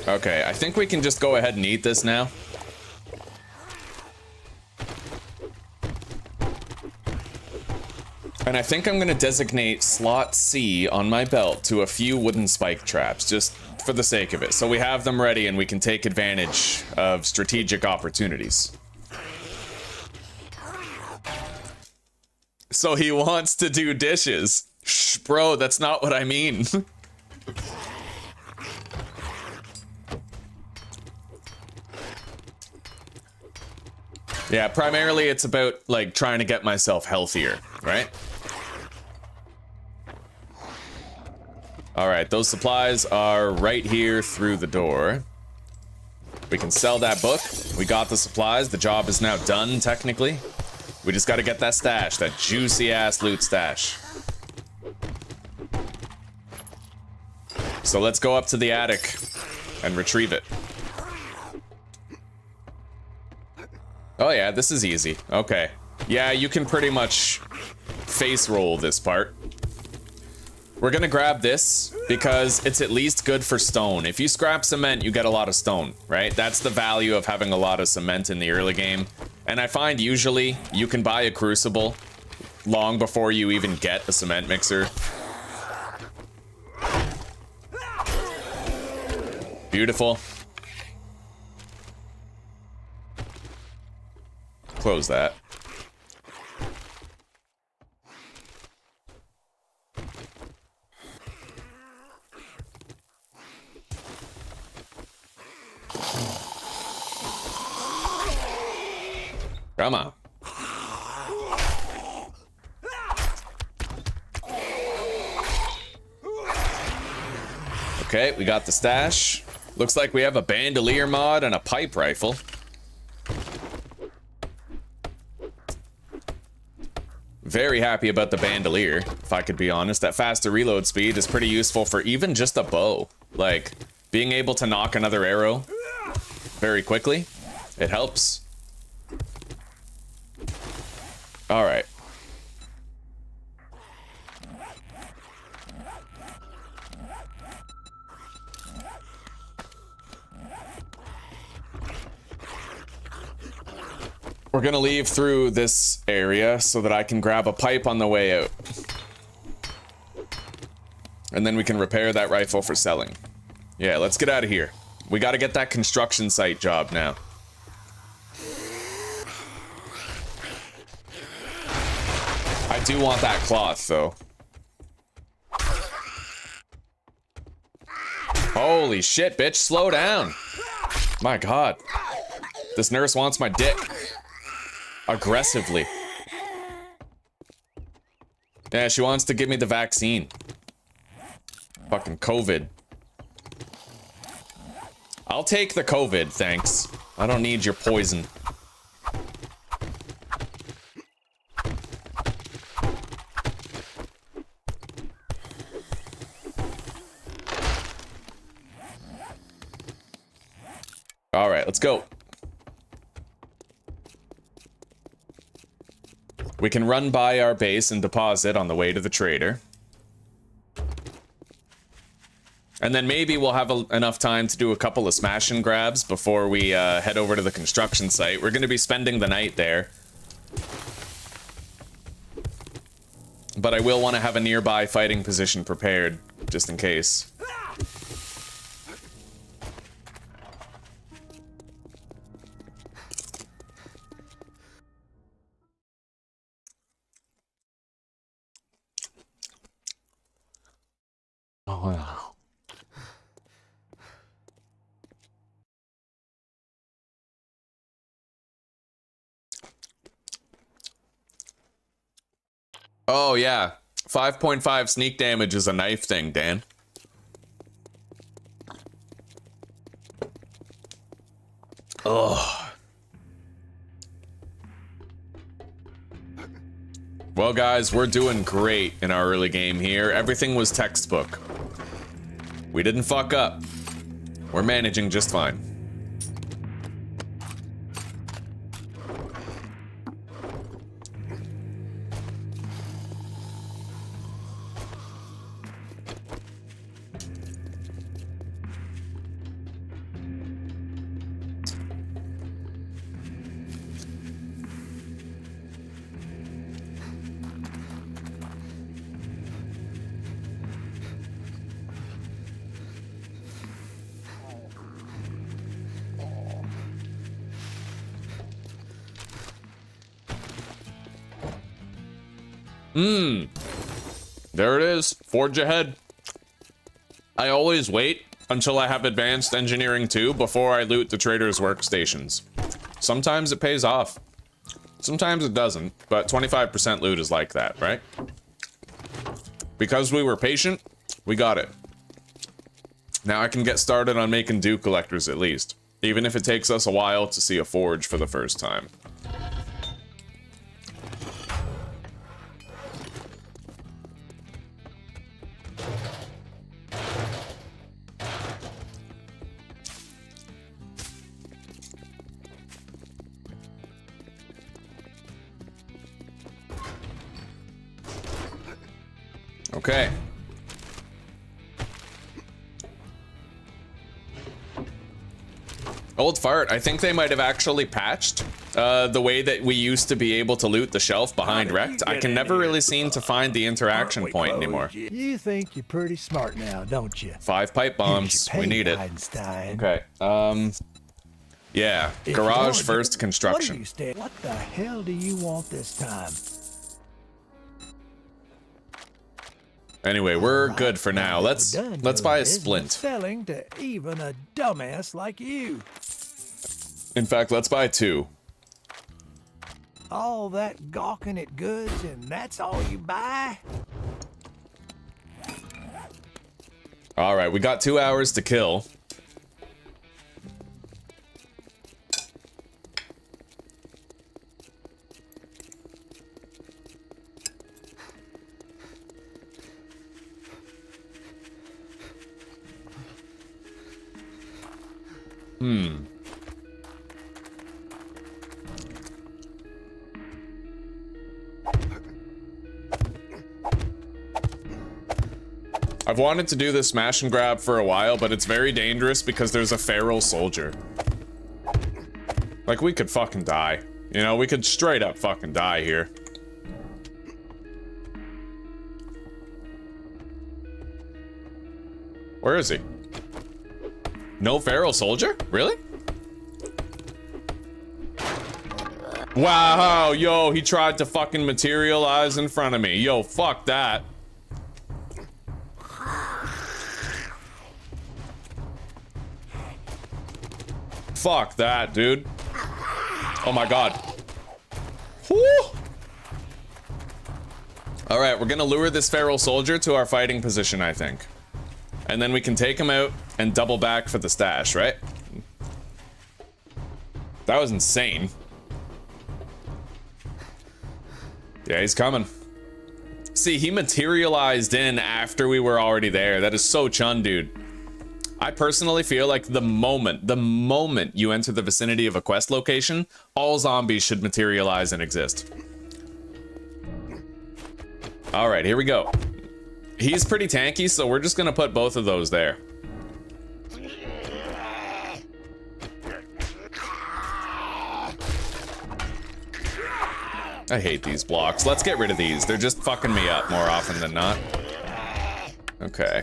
Okay, I think we can just go ahead and eat this now. And I think I'm gonna designate slot C on my belt to a few wooden spike traps, just for the sake of it. So we have them ready and we can take advantage of strategic opportunities. So he wants to do dishes. Shh, bro, that's not what I mean. Yeah, primarily it's about, like, trying to get myself healthier, right? Alright, those supplies are right here through the door. We can sell that book. We got the supplies. The job is now done, technically. We just gotta get that stash, that juicy-ass loot stash. So let's go up to the attic and retrieve it. Oh yeah, this is easy. Okay. Yeah, you can pretty much face roll this part. We're gonna grab this because it's at least good for stone. If you scrap cement, you get a lot of stone, right? That's the value of having a lot of cement in the early game. And I find usually you can buy a crucible long before you even get a cement mixer. Beautiful. Close that. Come on. Okay, we got the stash. Looks like we have a bandolier mod and a pipe rifle. Very happy about the bandolier, if I could be honest. That faster reload speed is pretty useful for even just a bow. Like, being able to knock another arrow very quickly, it helps. All right. We're gonna leave through this area so that I can grab a pipe on the way out. And then we can repair that rifle for selling. Yeah, let's get out of here. We gotta get that construction site job now. I do want that cloth, though. Holy shit, bitch, slow down. My god. This nurse wants my dick. Aggressively. Yeah, she wants to give me the vaccine. Fucking COVID. I'll take the COVID, thanks. I don't need your poison. All right, let's go. We can run by our base and deposit on the way to the trader. And then maybe we'll have enough time to do a couple of smash and grabs before we head over to the construction site. We're going to be spending the night there. But I will want to have a nearby fighting position prepared, just in case. Oh, wow. Oh, yeah. 5.5 sneak damage is a knife thing, Dan. Ugh. Well, guys, we're doing great in our early game here. Everything was textbook. We didn't fuck up. We're managing just fine. There it is. Forge ahead. I always wait until I have advanced engineering 2 before I loot the trader's workstations. Sometimes it pays off. Sometimes it doesn't, but 25% loot is like that, right? Because we were patient, we got it. Now I can get started on making dew collectors at least, even if it takes us a while to see a forge for the first time. Okay. Old fart, I think they might have actually patched the way that we used to be able to loot the shelf behind Wrecked. I can never really seem to find the interaction point anymore. You think you're pretty smart now, don't you? 5 pipe bombs. We need it. Okay. Yeah. Garage first construction. What the hell do you want this time? Anyway, we're good for now. Let's buy a splint. Selling to even a dumbass like you. In fact, let's buy 2. All that gawking at goods and that's all you buy? All right, we got 2 hours to kill. I've wanted to do this smash and grab for a while, but it's very dangerous because there's a feral soldier. Like, we could fucking die. You know, we could straight up fucking die here. Where is he? No feral soldier? Really? Wow, yo, he tried to fucking materialize in front of me. Yo, fuck that. Fuck that, dude. Oh my god. Woo! Alright, we're gonna lure this feral soldier to our fighting position, I think. And then we can take him out and double back for the stash, right? That was insane. Yeah, he's coming. See, he materialized in after we were already there. That is so chun, dude. I personally feel like the moment you enter the vicinity of a quest location, all zombies should materialize and exist. All right, here we go. He's pretty tanky, so we're just gonna put both of those there. I hate these blocks. Let's get rid of these. They're just fucking me up more often than not. Okay.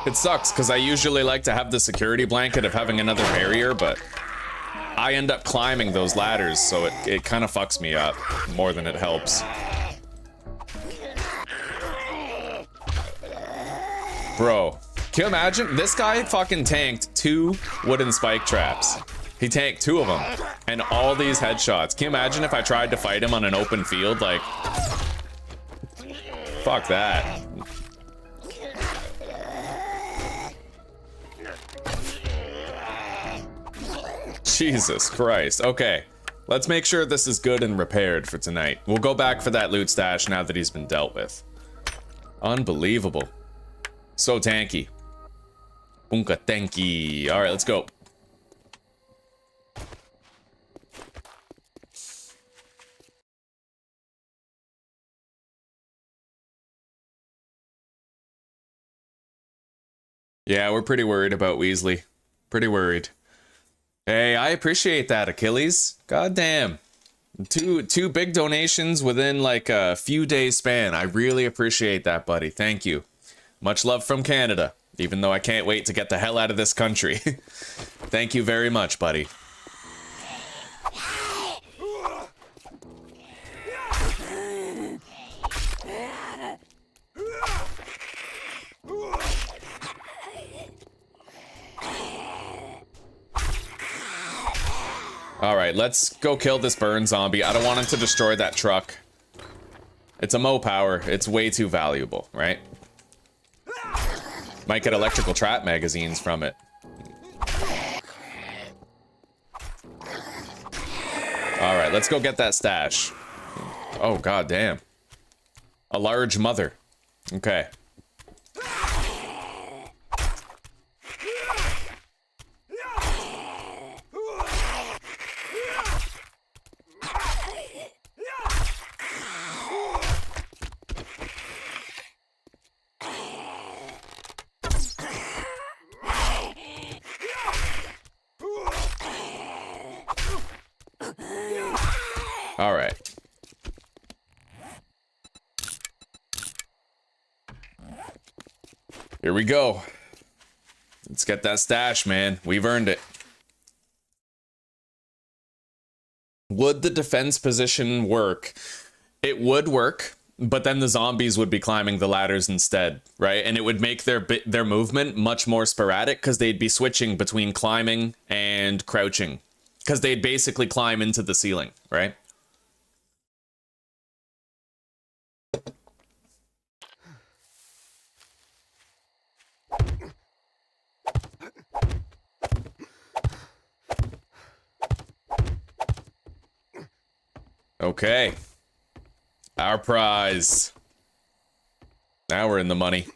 It sucks, because I usually like to have the security blanket of having another barrier, but I end up climbing those ladders, so it kind of fucks me up more than it helps. Bro, can you imagine? This guy fucking tanked 2 wooden spike traps. He tanked 2 of them, and all these headshots. Can you imagine if I tried to fight him on an open field? Like, fuck that. Jesus Christ. Okay, let's make sure this is good and repaired for tonight. We'll go back for that loot stash now that he's been dealt with. Unbelievable. So tanky. Unka tanky. All right, let's go. Yeah, we're pretty worried about Weasley. Pretty worried. Hey, I appreciate that, Achilles. God damn. Two big donations within like a few days span. I really appreciate that, buddy. Thank you. Much love from Canada, even though I can't wait to get the hell out of this country. Thank you very much, buddy. Alright, let's go kill this burn zombie. I don't want him to destroy that truck. It's a Mo power. It's way too valuable, right? Might get electrical trap magazines from it. Alright, let's go get that stash. Oh, god damn. A large mother. Okay. All right. Here we go. Let's get that stash, man. We've earned it. would the defense position work? It would work, but then the zombies would be climbing the ladders instead, right? And it would make their movement much more sporadic because they'd be switching between climbing and crouching because they'd basically climb into the ceiling, right? Okay. Our prize. Now we're in the money.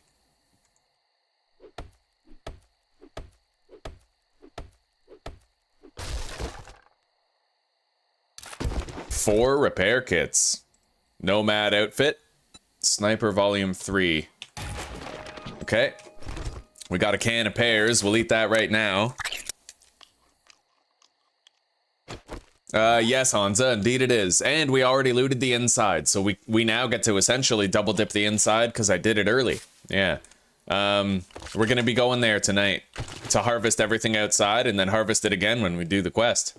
Four repair kits. Nomad outfit. Sniper volume 3. Okay. We got a can of pears. We'll eat that right now. Yes, Hansa, indeed it is. And we already looted the inside, so we now get to essentially double dip the inside because I did it early. Yeah. We're gonna be going there tonight to harvest everything outside and then harvest it again when we do the quest.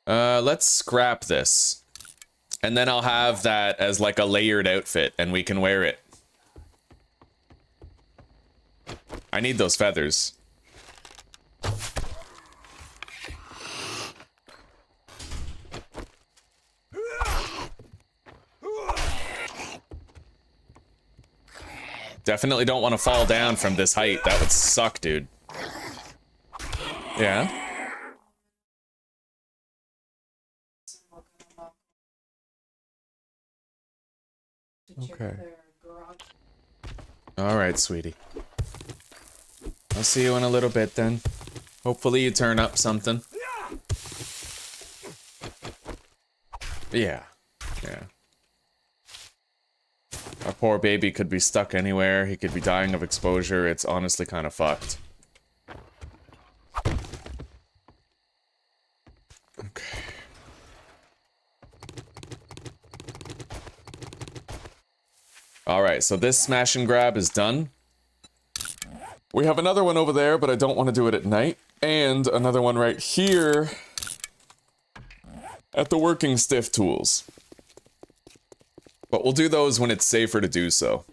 Let's scrap this. And then I'll have that as like a layered outfit and we can wear it. I need those feathers. Definitely don't want to fall down from this height. That would suck, dude. Yeah. Okay. All right, sweetie. I'll see you in a little bit then. Hopefully you turn up something. Yeah. Yeah. Our poor baby could be stuck anywhere. He could be dying of exposure. It's honestly kind of fucked. Okay. Alright, so this smash and grab is done. We have another one over there, but I don't want to do it at night. And another one right here at the working stiff tools. But we'll do those when it's safer to do so.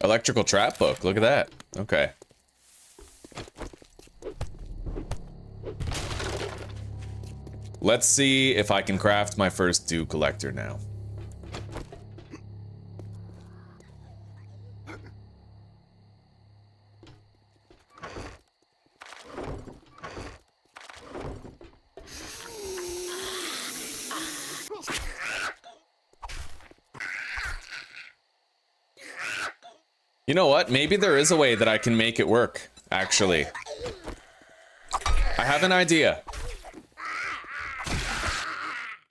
Electrical trap book, look at that. Okay. Let's see if I can craft my first dew collector now. You know what? Maybe there is a way that I can make it work, actually. I have an idea.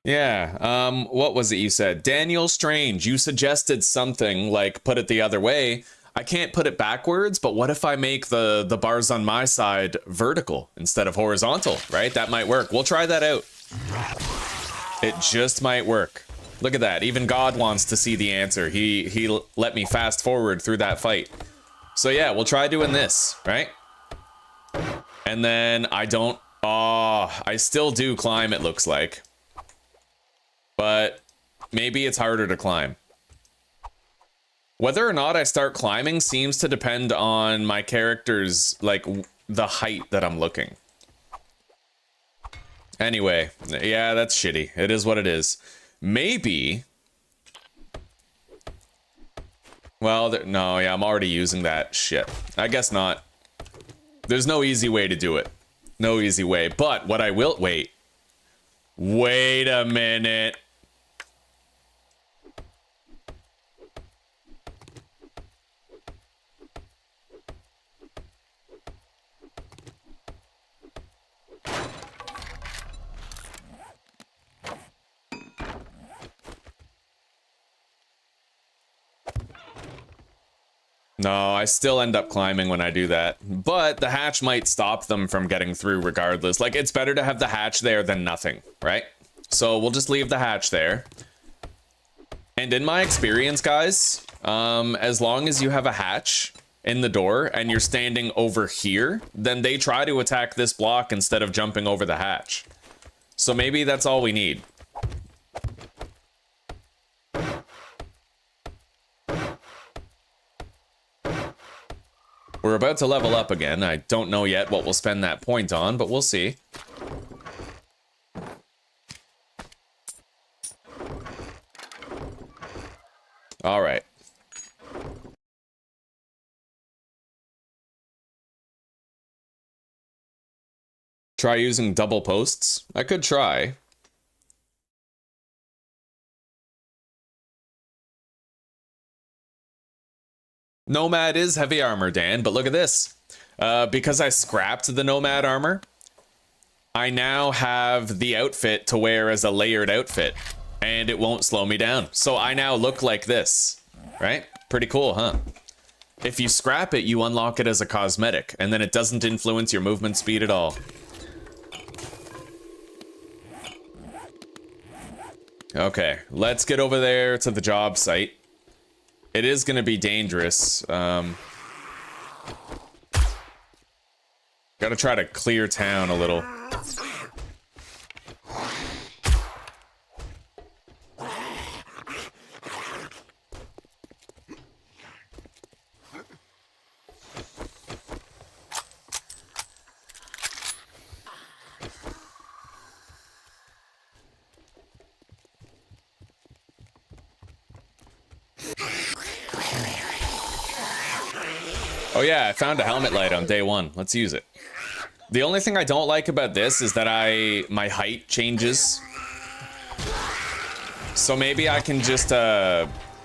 Yeah, what was it you said? Daniel Strange, you suggested something like put it the other way. I can't put it backwards, but what if I make the bars on my side vertical instead of horizontal, right? That might work. We'll try that out. It just might work. Look at that. Even God wants to see the answer. He let me fast forward through that fight. So yeah, we'll try doing this, right? And then I don't... Oh, I still do climb, it looks like. But maybe it's harder to climb. Whether or not I start climbing seems to depend on my character's, like, the height that I'm looking. Anyway, yeah, that's shitty. It is what it is. Maybe... Well, no, yeah, I'm already using that shit. I guess not. There's no easy way to do it. No easy way. But what I will... Wait. Wait a minute. No, I still end up climbing when I do that. But the hatch might stop them from getting through regardless. Like, it's better to have the hatch there than nothing, right? So we'll just leave the hatch there. And in my experience, guys, as long as you have a hatch in the door and you're standing over here, then they try to attack this block instead of jumping over the hatch. So maybe that's all we need. We're about to level up again. I don't know yet what we'll spend that point on, but we'll see. All right. Try using double posts. I could try. Nomad is heavy armor, Dan, but look at this. Because I scrapped the Nomad armor, I now have the outfit to wear as a layered outfit, and it won't slow me down. So I now look like this, right? Pretty cool, huh? If you scrap it, you unlock it as a cosmetic, and then it doesn't influence your movement speed at all. Okay, let's get over there to the job site. It is going to be dangerous. Gotta try to clear town a little. Oh yeah, I found a helmet light on day one. Let's use it. The only thing I don't like about this is that my height changes. So maybe I can just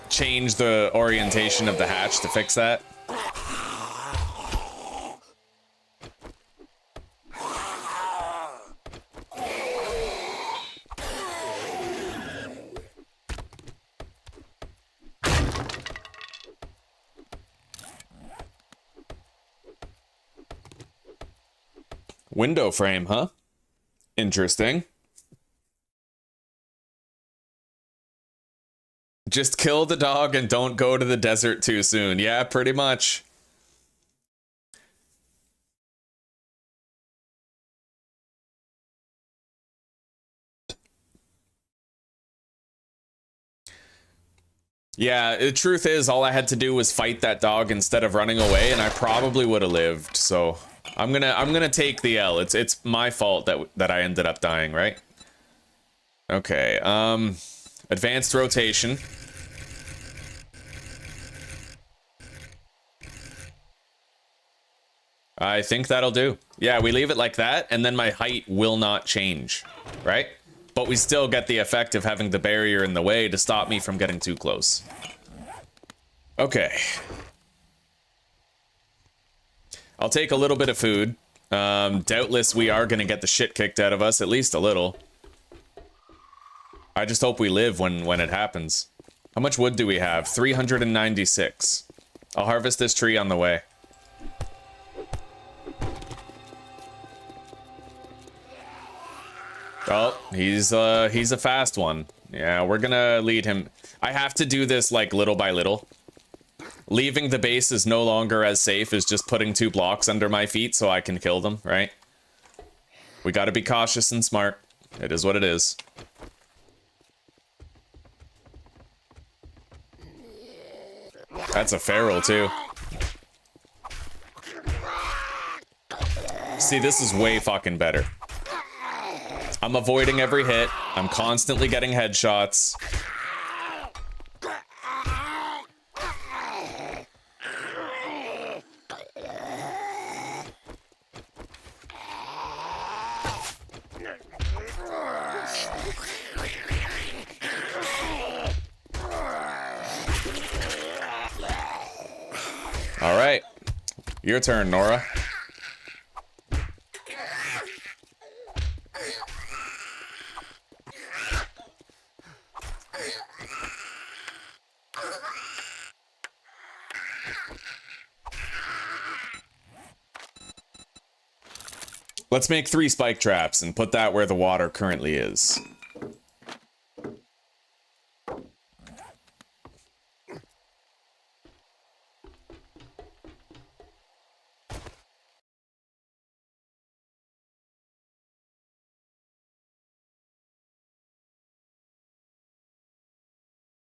change the orientation of the hatch to fix that. Window frame, huh? Interesting. Just kill the dog and don't go to the desert too soon. Yeah, pretty much. Yeah, the truth is, all I had to do was fight that dog instead of running away, and I probably would have lived, so... I'm gonna take the L. It's my fault that I ended up dying, right? Okay, advanced rotation. I think that'll do. Yeah, we leave it like that, and then my height will not change, right? But we still get the effect of having the barrier in the way to stop me from getting too close. Okay. I'll take a little bit of food. Doubtless we are gonna get the shit kicked out of us, at least a little. I just hope we live when it happens. How much wood do we have? 396. I'll harvest this tree on the way. Oh, he's a fast one. Yeah, we're gonna lead him. I have to do this like little by little. Leaving the base is no longer as safe as just putting 2 blocks under my feet so I can kill them, right? We gotta be cautious and smart. It is what it is. That's a feral too. See, this is way fucking better. I'm avoiding every hit. I'm constantly getting headshots. All right, your turn, Nora. Let's make 3 spike traps and put that where the water currently is.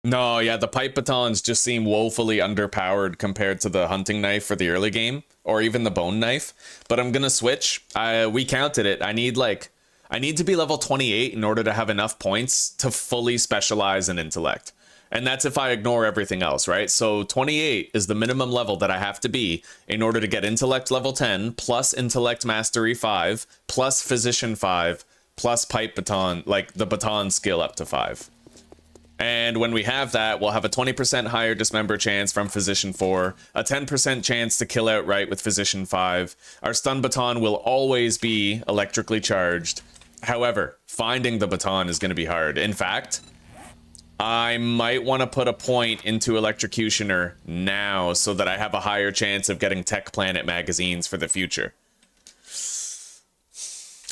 No, yeah, the pipe batons just seem woefully underpowered compared to the hunting knife for the early game, or even the bone knife. But I'm gonna switch. We counted it. I need to be level 28 in order to have enough points to fully specialize in intellect. And that's if I ignore everything else, right? So 28 is the minimum level that I have to be in order to get intellect level 10, plus intellect mastery 5, plus physician 5, plus pipe baton, like the baton skill up to 5. And when we have that, we'll have a 20% higher dismember chance from Physician 4, a 10% chance to kill outright with Physician 5. Our stun baton will always be electrically charged. However, finding the baton is going to be hard. In fact, I might want to put a point into Electrocutioner now so that I have a higher chance of getting Tech Planet magazines for the future.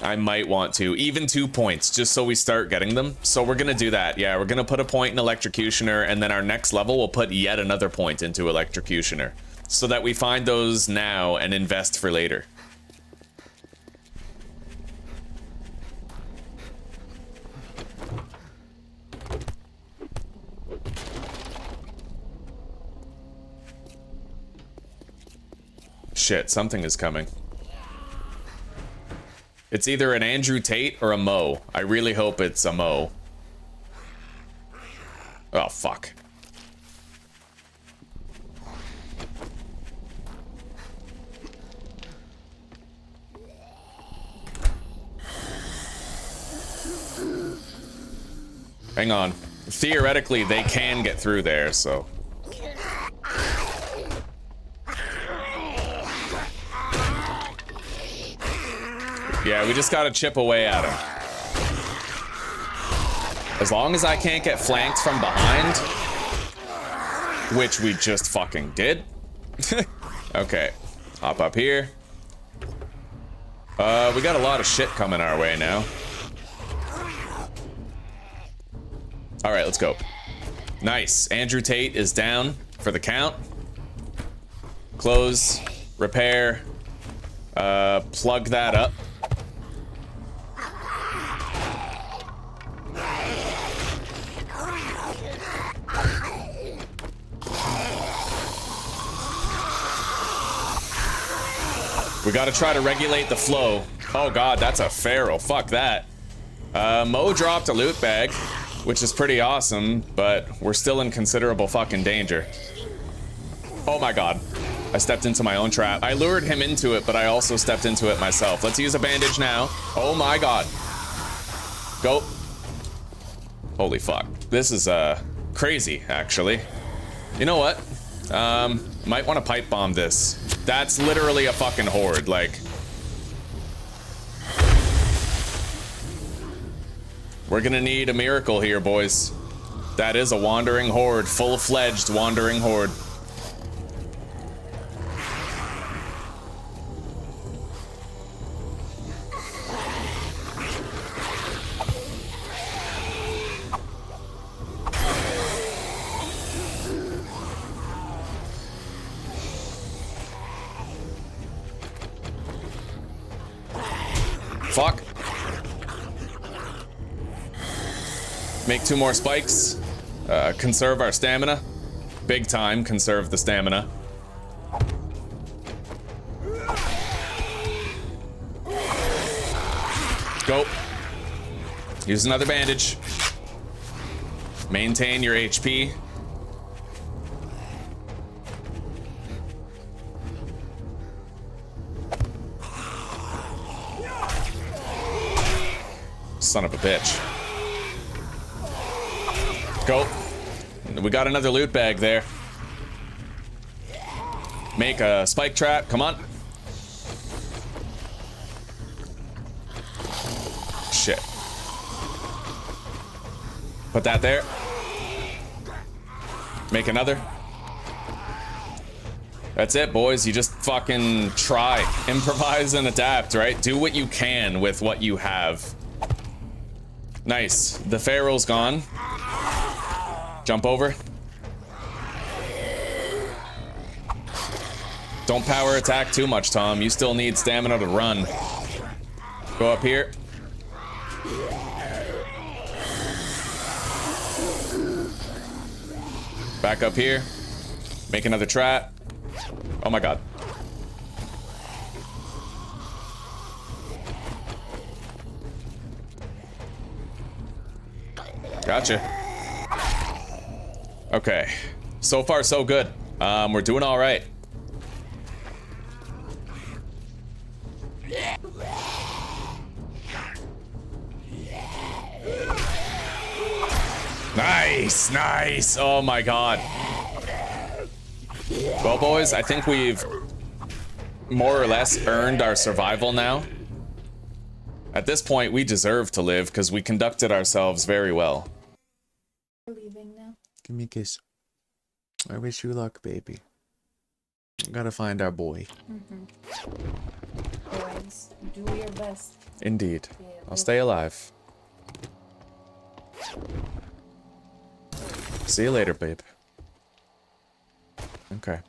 I might want to. Even 2 points, just so we start getting them. So we're going to do that. Yeah, we're going to put a point in Electrocutioner, and then our next level, we'll put yet another point into Electrocutioner. So that we find those now and invest for later. Shit, something is coming. It's either an Andrew Tate or a Mo. I really hope it's a Mo. Oh, fuck. Hang on. Theoretically, they can get through there, so... Yeah, we just gotta chip away at him. As long as I can't get flanked from behind, which we just fucking did. Okay, hop up here. We got a lot of shit coming our way now. All right, let's go. Nice, Andrew Tate is down for the count. Close, repair, plug that up. We gotta try to regulate the flow. Oh god, that's a feral. Fuck that. Mo dropped a loot bag, which is pretty awesome, but we're still in considerable fucking danger. Oh my god. I stepped into my own trap. I lured him into it, but I also stepped into it myself. Let's use a bandage now. Oh my god. Go. Holy fuck. This is, crazy, actually. You know what? Might want to pipe bomb this. That's literally a fucking horde, like... We're gonna need a miracle here, boys. That is a wandering horde, full-fledged wandering horde. Fuck. Make 2 more spikes. Conserve our stamina. Big time, conserve the stamina. Go. Use another bandage. Maintain your HP. Son of a bitch. Go. We got another loot bag there. Make a spike trap. Come on. Shit. Put that there. Make another. That's it, boys. You just fucking try. Improvise and adapt, right? Do what you can with what you have. Nice. The Pharaoh's gone. Jump over. Don't power attack too much, Tom. You still need stamina to run. Go up here. Back up here. Make another trap. Oh my god. Gotcha. Okay. So far, so good. We're doing all right. Nice, nice. Oh my god. Well, boys, I think we've more or less earned our survival now. At this point, we deserve to live because we conducted ourselves very well. We're leaving now. Give me a kiss. I wish you luck, baby. Gotta find our boy. Boys, do your best. Indeed. Yeah, I'll stay alive. See you later, babe. Okay.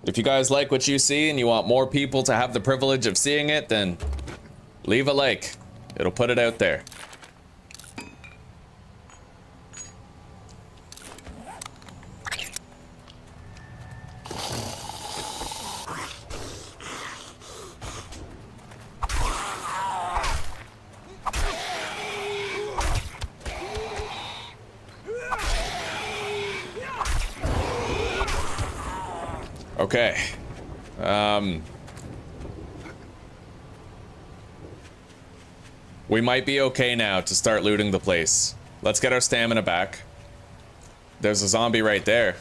If you guys like what you see and you want more people to have the privilege of seeing it, then leave a like. It'll put it out there. Okay. We might be okay now to start looting the place. Let's get our stamina back. There's a zombie right there.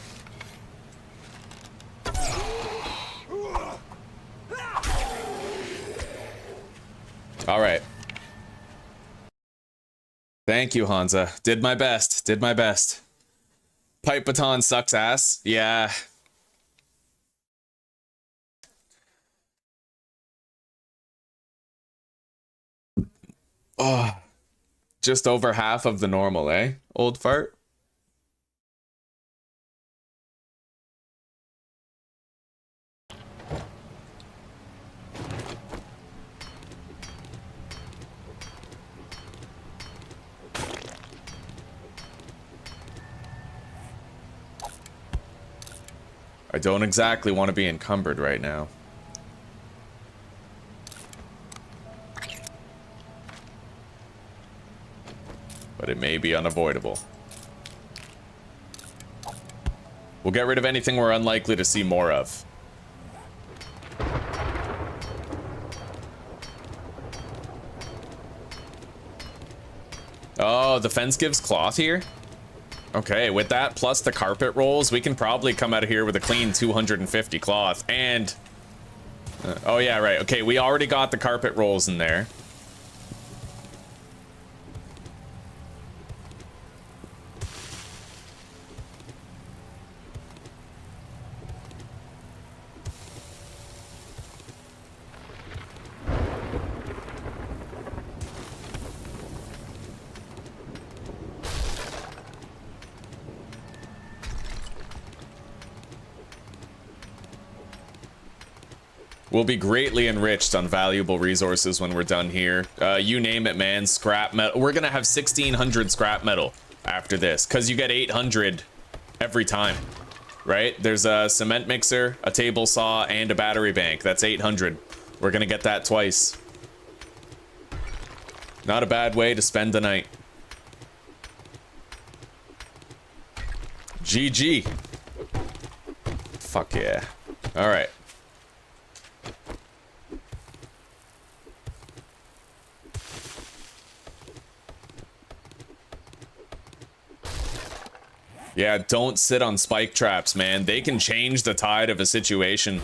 All right. Thank you, Hansa. Did my best. Did my best. Pipe baton sucks ass. Yeah. Oh, just over half of the normal, eh? Old fart. I don't exactly want to be encumbered right now. But it may be unavoidable. We'll get rid of anything we're unlikely to see more of. Oh, the fence gives cloth here? Okay, with that plus the carpet rolls, we can probably come out of here with a clean 250 cloth. And... oh yeah, right. Okay, we already got the carpet rolls in there. We'll be greatly enriched on valuable resources when we're done here. You name it, man. Scrap metal. We're gonna have 1,600 scrap metal after this, because you get 800 every time, right? There's a cement mixer, a table saw, and a battery bank. That's 800. We're gonna get that twice. Not a bad way to spend the night. GG. Fuck yeah. All right. Yeah, don't sit on spike traps, man. They can change the tide of a situation.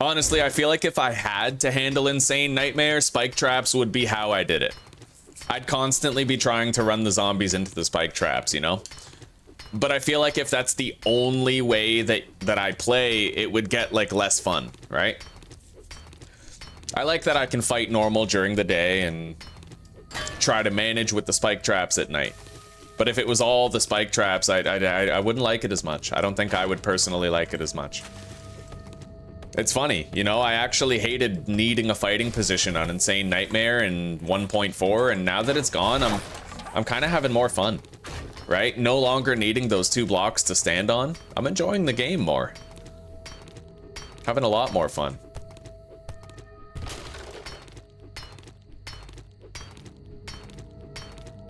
Honestly, I feel like if I had to handle Insane Nightmare, spike traps would be how I did it. I'd constantly be trying to run the zombies into the spike traps, you know? But I feel like if that's the only way that I play, it would get, like, less fun, right? I like that I can fight normal during the day and try to manage with the spike traps at night. But if it was all the spike traps, I wouldn't like it as much. I don't think I would personally like it as much. It's funny, you know, I actually hated needing a fighting position on Insane Nightmare in 1.4, and now that it's gone, I'm kind of having more fun, right? No longer needing those 2 blocks to stand on. I'm enjoying the game more. Having a lot more fun.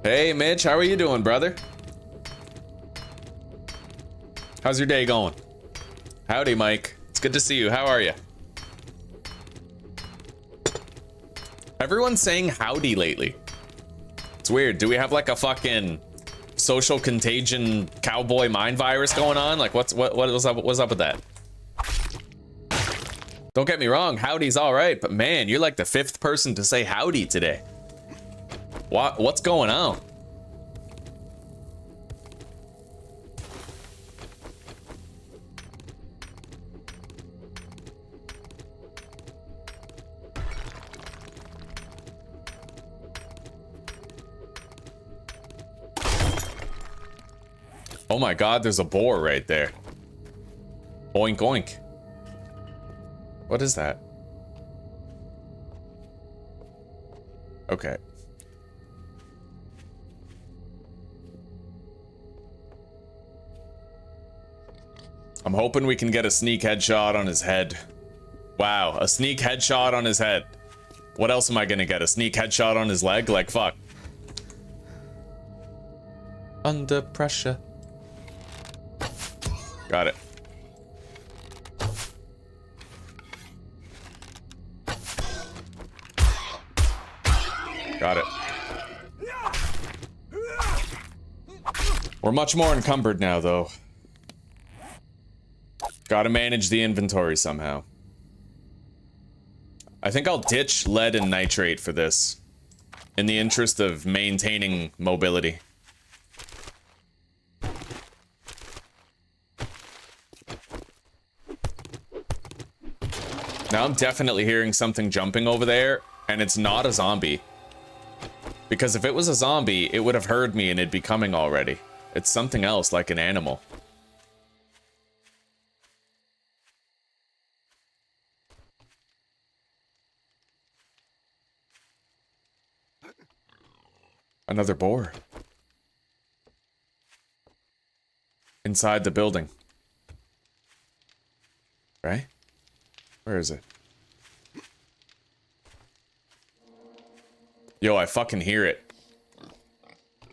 Hey, Mitch, how are you doing, brother? How's your day going? Howdy, Mike. It's good to see you. How are you? Everyone's saying howdy lately. It's weird. Do we have like a fucking social contagion cowboy mind virus going on? Like what's up with that? Don't get me wrong, howdy's all right, but man, you're like the 5th person to say howdy today. What's going on? Oh my god, there's a boar right there. Oink oink. What is that? Okay. I'm hoping we can get a sneak headshot on his head. Wow, a sneak headshot on his head. What else am I gonna get? A sneak headshot on his leg? Like, fuck. Under pressure. Got it. Got it. We're much more encumbered now, though. Gotta manage the inventory somehow. I think I'll ditch lead and nitrate for this, in the interest of maintaining mobility. Now I'm definitely hearing something jumping over there, and it's not a zombie. Because if it was a zombie, it would have heard me and it'd be coming already. It's something else, like an animal. Another boar. Inside the building. Right? Where is it? Yo, I fucking hear it.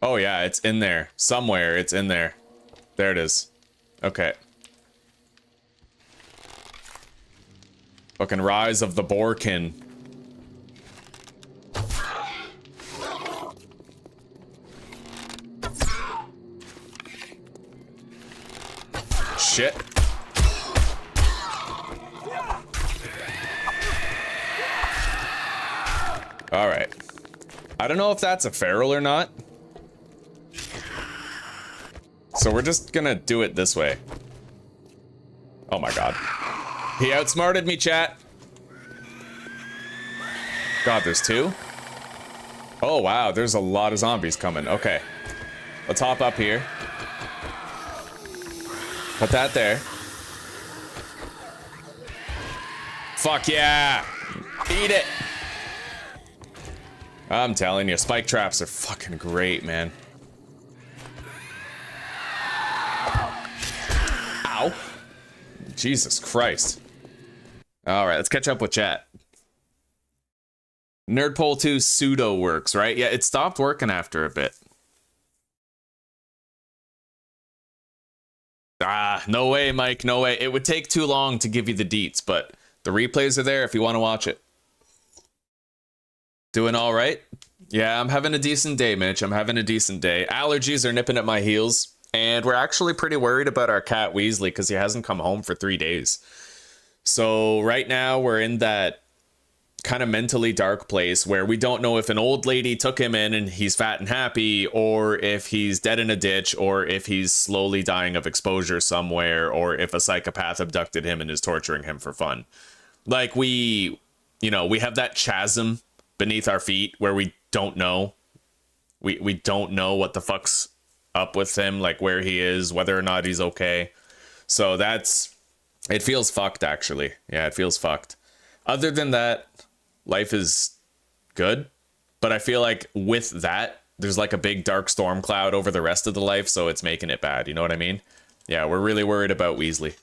Oh yeah, it's in there. Somewhere, it's in there. There it is. Okay. Fucking Rise of the Boarkin. Shit. Alright. I don't know if that's a feral or not. So we're just gonna do it this way. Oh my god. He outsmarted me, chat. God, there's 2? Oh wow, there's a lot of zombies coming. Okay. Let's hop up here. Put that there. Fuck yeah! Eat it! I'm telling you, spike traps are fucking great, man. Ow. Jesus Christ. Alright, let's catch up with chat. Nerdpole 2 pseudo works, right? Yeah, it stopped working after a bit. Ah, no way, Mike, no way. It would take too long to give you the deets, but the replays are there if you want to watch it. Doing all right? Yeah, I'm having a decent day, Mitch. I'm having a decent day. Allergies are nipping at my heels, and we're actually pretty worried about our cat Weasley because he hasn't come home for 3 days. So right now we're in that kind of mentally dark place where we don't know if an old lady took him in and he's fat and happy, or if he's dead in a ditch, or if he's slowly dying of exposure somewhere, or if a psychopath abducted him and is torturing him for fun. Like we have that chasm beneath our feet where we don't know. We don't know what the fuck's up with him, like where he is, whether or not he's okay. So that's It feels fucked, actually. Yeah, it feels fucked. Other than that, life is good. But I feel like with that, there's like a big dark storm cloud over the rest of the life, so it's making it bad. You know what I mean? Yeah, we're really worried about Weasley.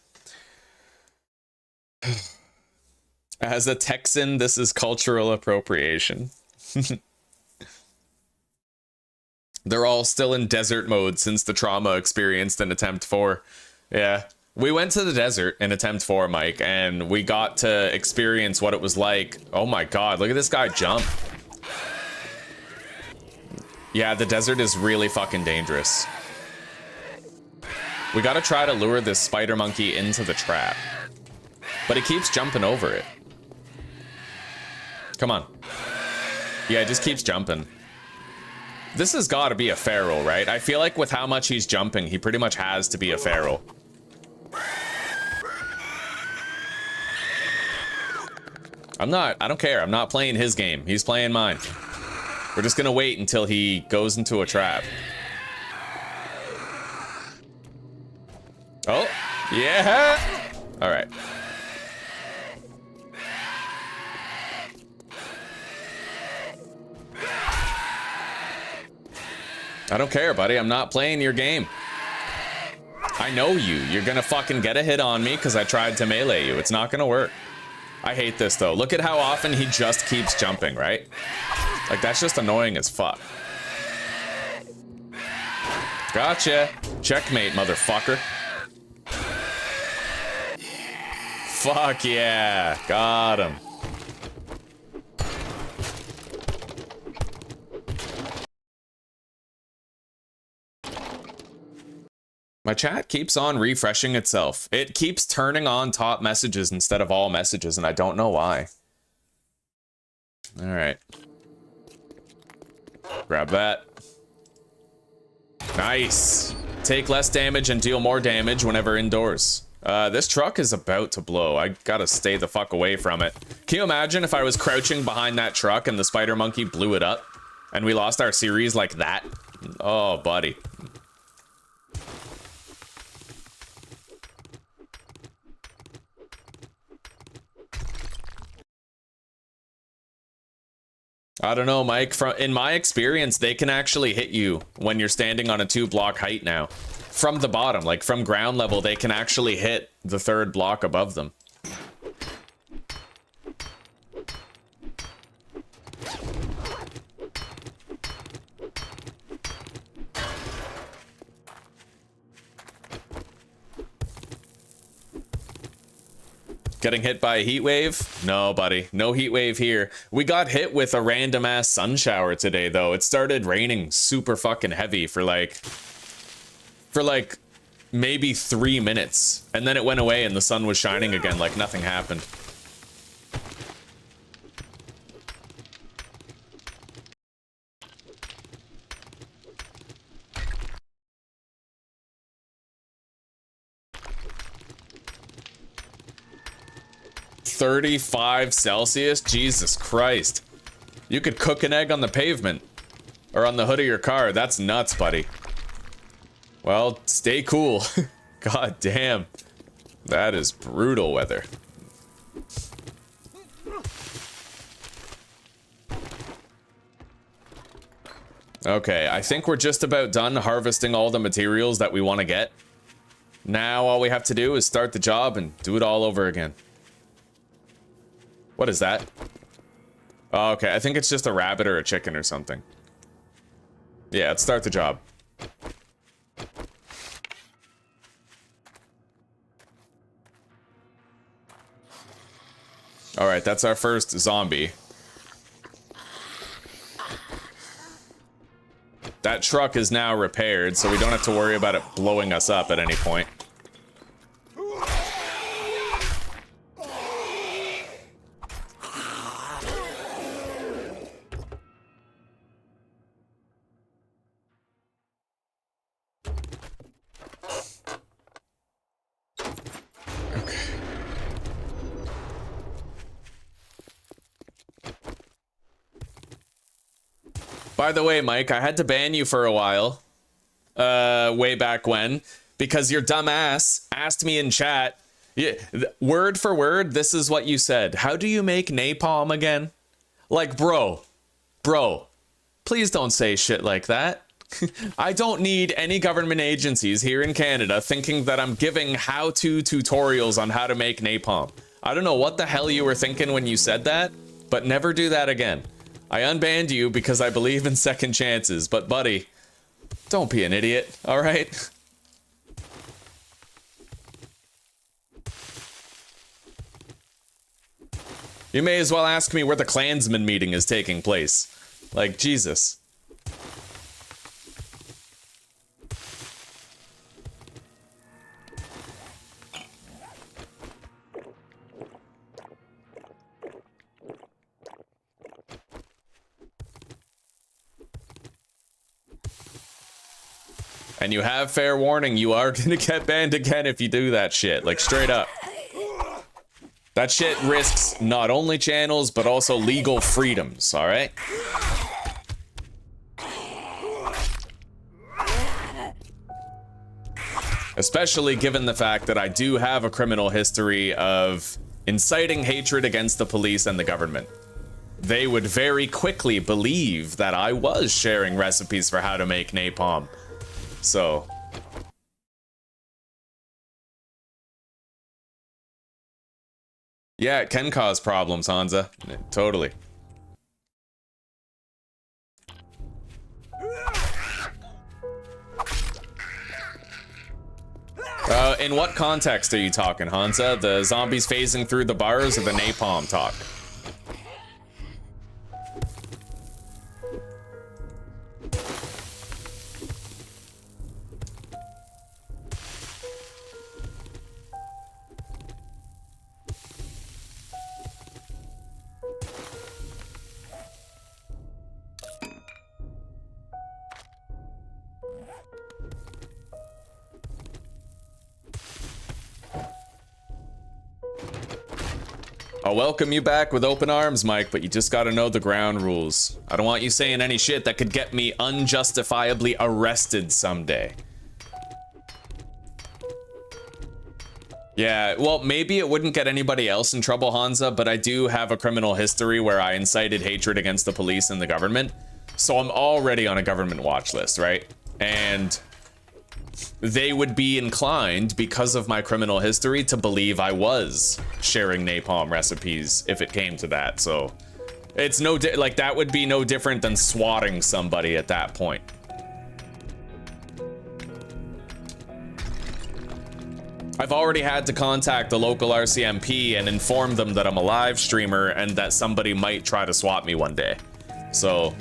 As a Texan, this is cultural appropriation. They're all still in desert mode since the trauma experienced in Attempt 4. Yeah. We went to the desert in Attempt 4, Mike, and we got to experience what it was like. Oh my god, look at this guy jump. Yeah, the desert is really fucking dangerous. We gotta try to lure this spider monkey into the trap. But it keeps jumping over it. Come on. Yeah, it just keeps jumping. This has got to be a feral, right? I feel like with how much he's jumping, he pretty much has to be a feral. I don't care. I'm not playing his game. He's playing mine. We're just gonna wait until he goes into a trap. Oh, yeah. All right. I don't care, buddy. I'm not playing your game. I know you. You're gonna fucking get a hit on me because I tried to melee you. It's not gonna work. I hate this, though. Look at how often he just keeps jumping, right? Like, that's just annoying as fuck. Gotcha. Checkmate, motherfucker. Fuck yeah. Got him. My chat keeps on refreshing itself. It keeps turning on top messages instead of all messages, and I don't know why. All right. Grab that. Nice. Take less damage and deal more damage whenever indoors. This truck is about to blow. I gotta stay the fuck away from it. Can you imagine if I was crouching behind that truck and the spider monkey blew it up and we lost our series like that? Oh, buddy. I don't know, Mike. In my experience, they can actually hit you when you're standing on a 2-block height now. From the bottom, like from ground level, they can actually hit the 3rd block above them. Getting hit by a heat wave? No, buddy. No heat wave here. We got hit with a random ass sun shower today, though. It started raining super fucking heavy for like maybe 3 minutes. And then it went away and the sun was shining again like nothing happened. $35 Celsius? Jesus Christ. You could cook an egg on the pavement. Or on the hood of your car. That's nuts, buddy. Well, stay cool. God damn. That is brutal weather. Okay, I think we're just about done harvesting all the materials that we want to get. Now all we have to do is start the job and do it all over again. What is that? Oh, okay, I think it's just a rabbit or a chicken or something. Yeah, let's start the job. Alright, that's our first zombie. That truck is now repaired, so we don't have to worry about it blowing us up at any point. By the way, Mike, I had to ban you for a while, way back when, because your dumb ass asked me in chat Yeah, word for word, this is what you said. How do you make napalm again? Like, bro, please don't say shit like that. I don't need any government agencies here in Canada thinking that I'm giving how-to tutorials on how to make napalm. I don't know what the hell you were thinking when you said that, but never do that again. I unbanned you because I believe in second chances, but buddy, don't be an idiot, all right? You may as well ask me where the Klansman meeting is taking place. Like, Jesus. And you have fair warning, you are gonna get banned again if you do that shit. Like, straight up. That shit risks not only channels, but also legal freedoms, alright? Especially given the fact that I do have a criminal history of inciting hatred against the police and the government. They would very quickly believe that I was sharing recipes for how to make napalm. So... yeah, it can cause problems, Hansa. Totally. In what context are you talking, Hansa? The zombies phasing through the bars or the napalm talk? I'll welcome you back with open arms, Mike, but you just gotta know the ground rules. I don't want you saying any shit that could get me unjustifiably arrested someday. Yeah, well, maybe it wouldn't get anybody else in trouble, Hansa, but I do have a criminal history where I incited hatred against the police and the government. So I'm already on a government watch list, right? And they would be inclined, because of my criminal history, to believe I was sharing napalm recipes if it came to that. So it's no, like, that would be no different than swatting somebody at that point. I've already had to contact the local RCMP and inform them that I'm a live streamer and that somebody might try to swat me one day. So...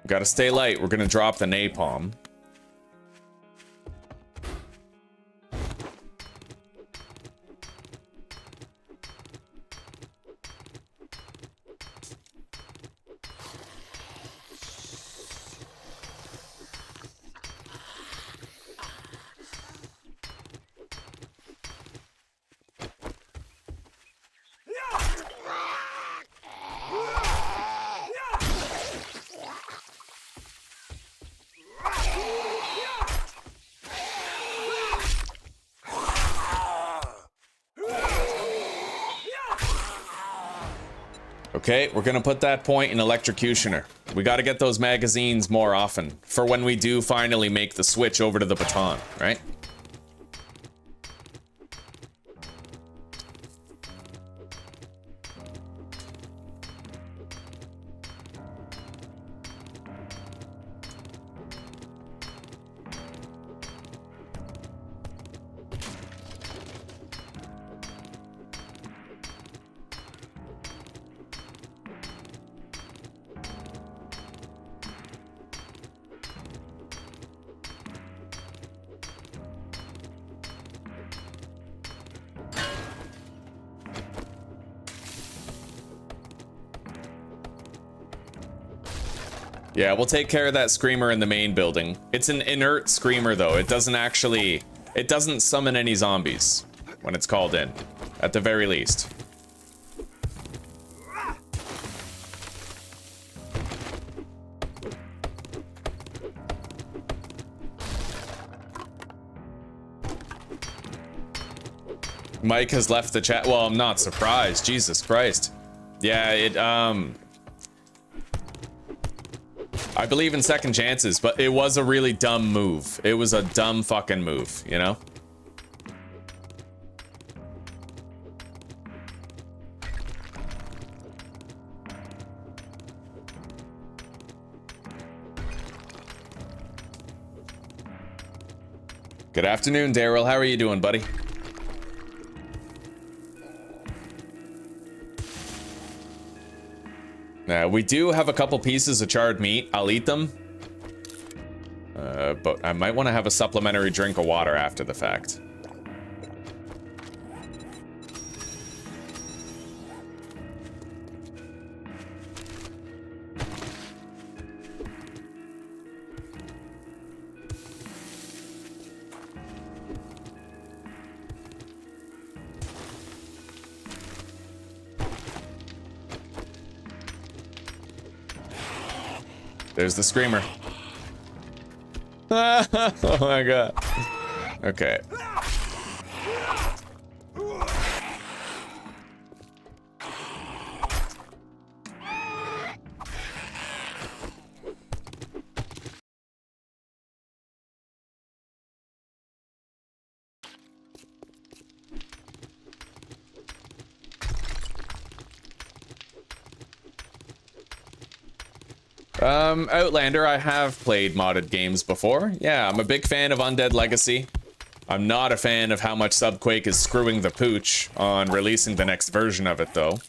gotta stay light. We're gonna drop the napalm. Okay, we're gonna put that point in Electrocutioner. We gotta get those magazines more often for when we do finally make the switch over to the baton, right? Yeah, we'll take care of that screamer in the main building. It's an inert screamer though. It doesn't summon any zombies when it's called in, at the very least. Mike has left the chat. Well, I'm not surprised. Jesus Christ. Yeah, I believe in second chances, but it was a really dumb move. It was a dumb fucking move, you know? Good afternoon, Daryl. How are you doing, buddy? We do have a couple pieces of charred meat. I'll eat them. But I might want to have a supplementary drink of water after the fact. There's the screamer. Oh my god. Okay. Outlander, I have played modded games before. Yeah, I'm a big fan of Undead Legacy. I'm not a fan of how much Subquake is screwing the pooch on releasing the next version of it, though.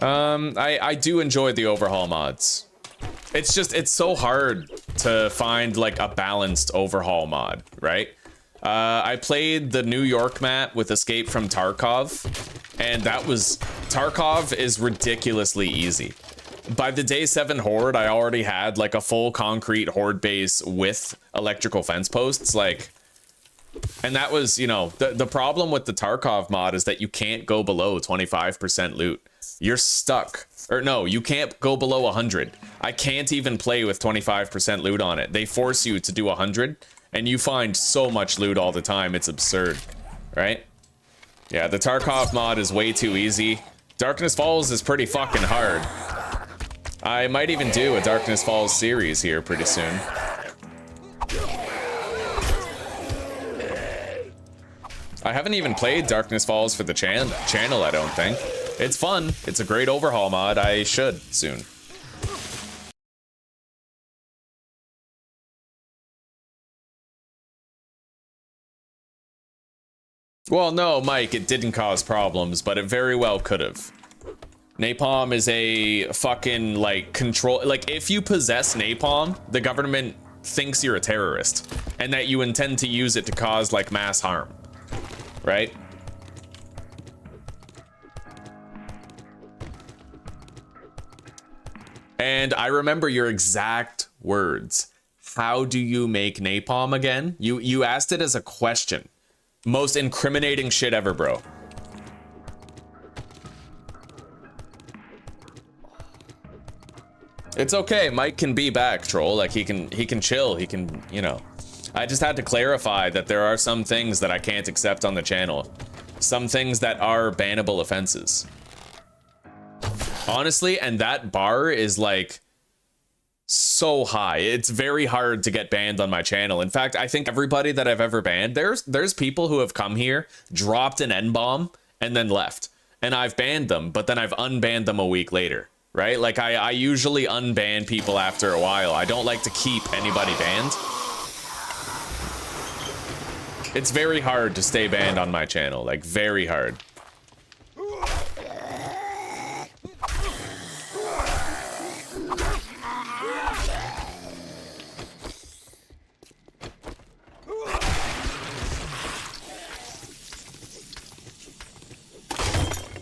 I do enjoy the overhaul mods. It's just, it's so hard to find, like, a balanced overhaul mod, right? I played the New York map with Escape from Tarkov, and Tarkov is ridiculously easy. By the day 7 horde, I already had like a full concrete horde base with electrical fence posts, like, and that was, you know, the problem with the Tarkov mod is that you can't go below 25% loot. You're stuck. Or no, you can't go below 100. I can't even play with 25% loot on it. They force you to do 100, and you find so much loot all the time, it's absurd, right? Yeah, the Tarkov mod is way too easy. Darkness Falls is pretty fucking hard. I might even do a Darkness Falls series here pretty soon. I haven't even played Darkness Falls for the channel, I don't think. It's fun. It's a great overhaul mod. I should soon. Well, no, Mike, it didn't cause problems, but it very well could have. Napalm is a fucking, like, control... Like, if you possess napalm, the government thinks you're a terrorist. And that you intend to use it to cause, like, mass harm. Right? And I remember your exact words. How do you make napalm again? You asked it as a question. Most incriminating shit ever, bro. It's okay, Mike can be back, troll. Like, he can chill, he can, you know. I just had to clarify that there are some things that I can't accept on the channel. Some things that are bannable offenses. Honestly, and that bar is, like, so high. It's very hard to get banned on my channel. In fact, I think everybody that I've ever banned, there's people who have come here, dropped an N-bomb, and then left. And I've banned them, but then I've unbanned them a week later. Right? Like, I usually unban people after a while. I don't like to keep anybody banned. It's very hard to stay banned on my channel. Like, very hard.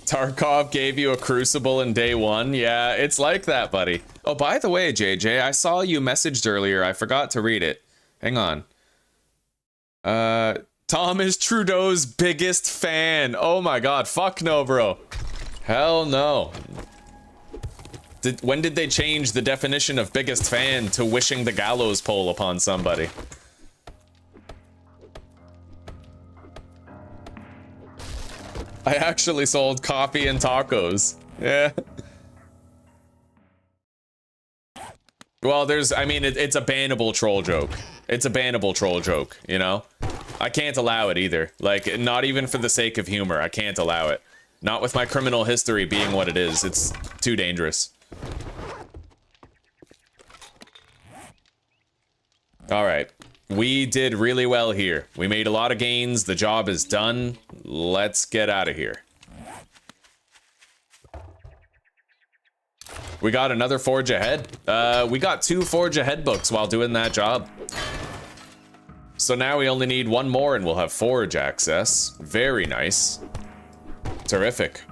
Tarkov gave you a crucible in day 1. Yeah, it's like that, buddy. Oh, by the way, JJ, I saw you messaged earlier. I forgot to read it. Hang on. Tom is Trudeau's biggest fan. Oh my god, fuck no, bro. Hell no. When did they change the definition of biggest fan to wishing the gallows pole upon somebody? I actually sold coffee and tacos. Yeah. Well, I mean, it's a bannable troll joke. It's a bannable troll joke, you know? I can't allow it either. Like, not even for the sake of humor, I can't allow it. Not with my criminal history being what it is. It's too dangerous. Alright. We did really well here. We made a lot of gains. The job is done. Let's get out of here. We got another Forge Ahead. We got 2 Forge Ahead books while doing that job. So now we only need 1 more and we'll have Forge access. Very nice. Terrific.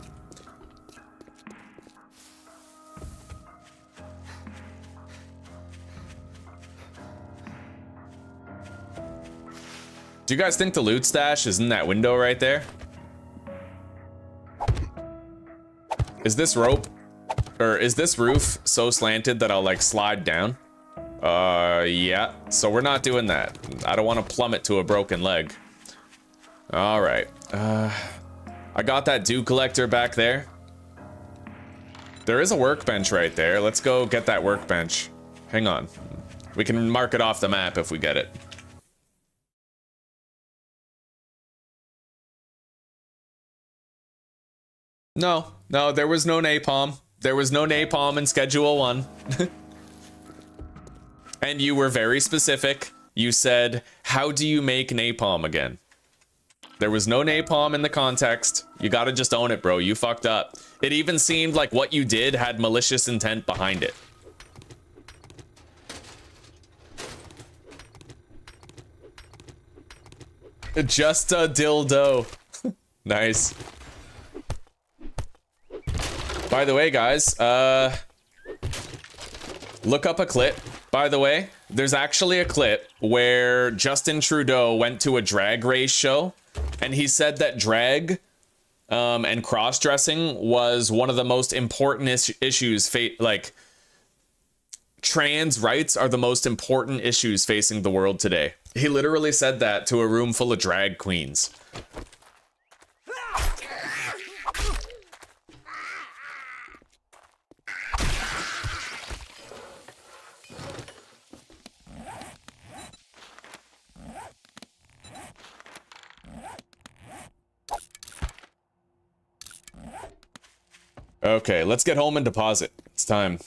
Do you guys think the loot stash is in that window right there? Is this rope, or is this roof so slanted that I'll like slide down? Yeah, so we're not doing that. I don't want to plummet to a broken leg. All right, I got that dew collector back there. There is a workbench right there. Let's go get that workbench. Hang on. We can mark it off the map if we get it. No, there was no napalm. There was no napalm in Schedule 1. And you were very specific. You said, how do you make napalm again? There was no napalm in the context. You gotta just own it, bro. You fucked up. It even seemed like what you did had malicious intent behind it. Just a dildo. Nice. By the way, guys, look up a clip. By the way, there's actually a clip where Justin Trudeau went to a drag race show, and he said that drag and cross-dressing was one of the most important issues. Like, trans rights are the most important issues facing the world today. He literally said that to a room full of drag queens. Okay, let's get home and deposit. It's time.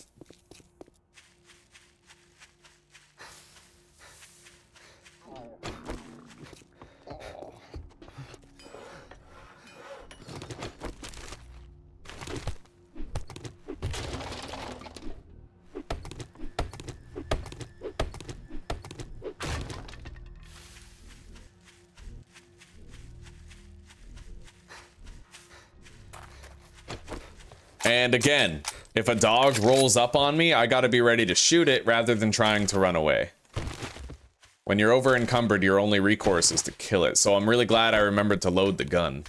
And again, if a dog rolls up on me, I gotta be ready to shoot it rather than trying to run away. When you're over encumbered, your only recourse is to kill it. So I'm really glad I remembered to load the gun.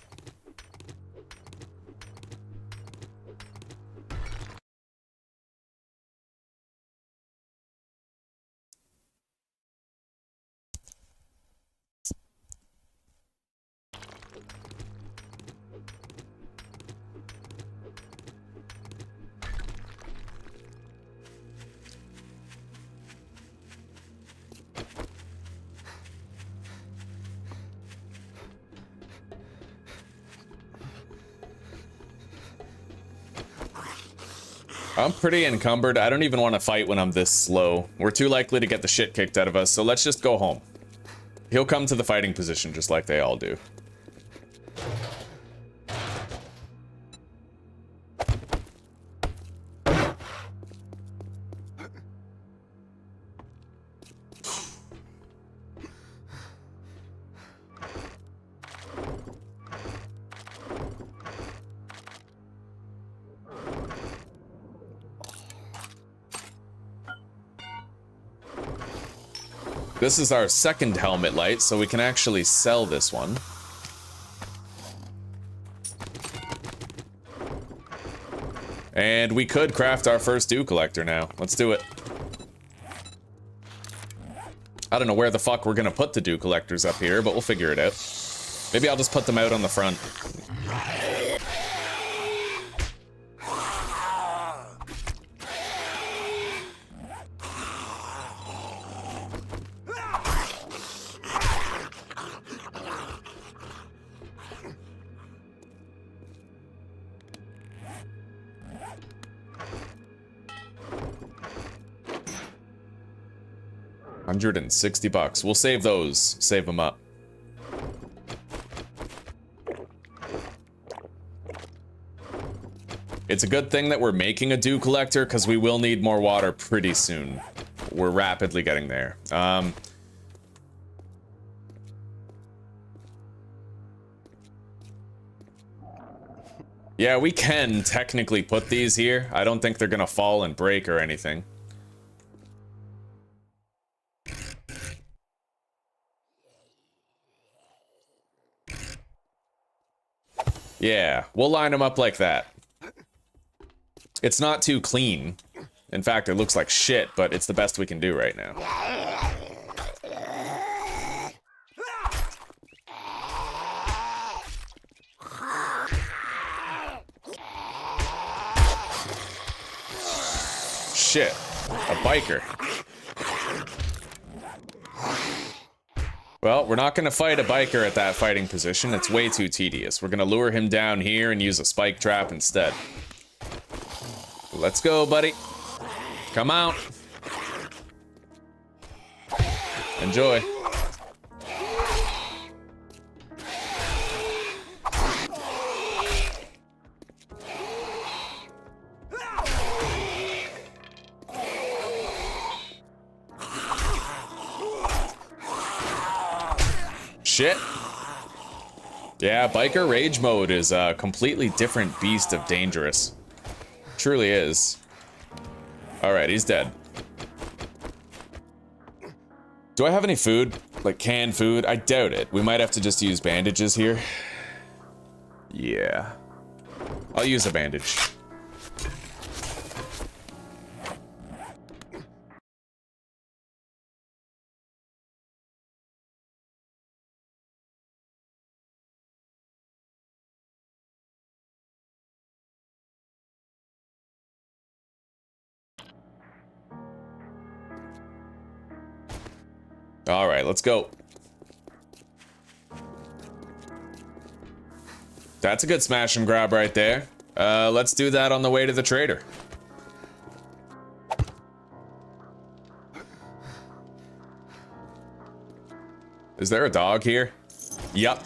I'm pretty encumbered. I don't even want to fight when I'm this slow. We're too likely to get the shit kicked out of us, so let's just go home. He'll come to the fighting position just like they all do. This is our second helmet light, so we can actually sell this one. And we could craft our first dew collector now. Let's do it. I don't know where the fuck we're gonna put the dew collectors up here, but we'll figure it out. Maybe I'll just put them out on the front. $160. We'll save those. Save them up. It's a good thing that we're making a dew collector because we will need more water pretty soon. We're rapidly getting there. Yeah, we can technically put these here. I don't think they're gonna fall and break or anything. Yeah, we'll line them up like that. It's not too clean. In fact, it looks like shit, but it's the best we can do right now. Shit, a biker. Well, we're not gonna fight a biker at that fighting position. It's way too tedious. We're gonna lure him down here and use a spike trap instead. Let's go, buddy. Come out. Enjoy. Shit. Yeah, biker rage mode is a completely different beast of dangerous. Truly is. Alright, he's dead. Do I have any food? Like canned food? I doubt it. We might have to just use bandages here. Yeah. I'll use a bandage. All right, let's go. That's a good smash and grab right there. Let's do that on the way to the trader. Is there a dog here? Yup.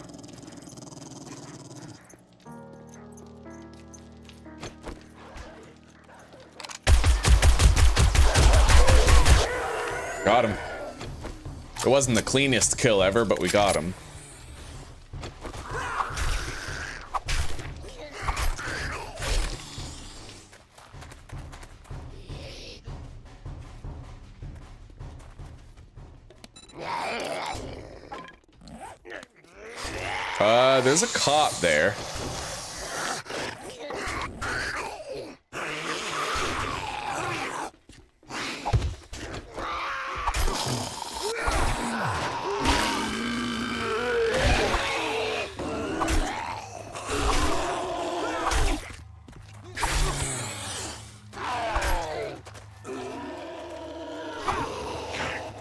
Got him. It wasn't the cleanest kill ever, but we got him. There's a cop there.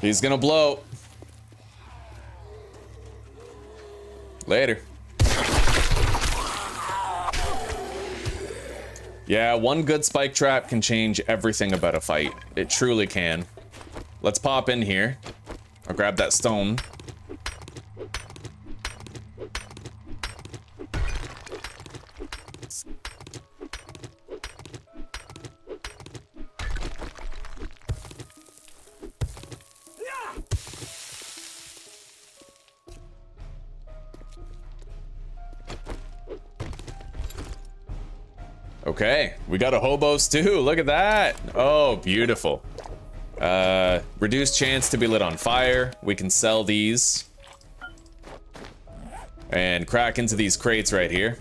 He's gonna blow. Later. Yeah, one good spike trap can change everything about a fight. It truly can. Let's pop in here. I'll grab that stone. Okay, we got a hobo stew. Look at that. Oh, beautiful. Reduced chance to be lit on fire. We can sell these. And crack into these crates right here.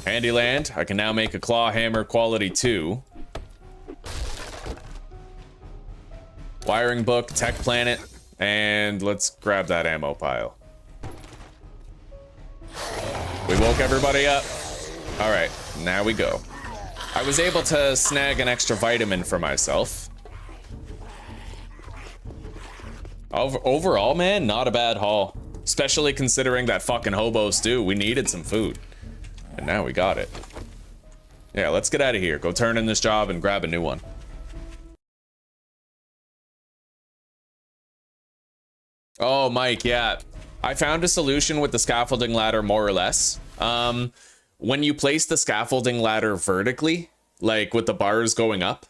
Handyland. I can now make a claw hammer quality 2. Wiring book, tech planet, and let's grab that ammo pile. We woke everybody up. All right, now we go. I was able to snag an extra vitamin for myself. Overall, man, not a bad haul. Especially considering that fucking hobo stew. We needed some food. And now we got it. Yeah, let's get out of here. Go turn in this job and grab a new one. Oh, Mike, yeah. I found a solution with the scaffolding ladder, more or less. When you place the scaffolding ladder vertically, like with the bars going up,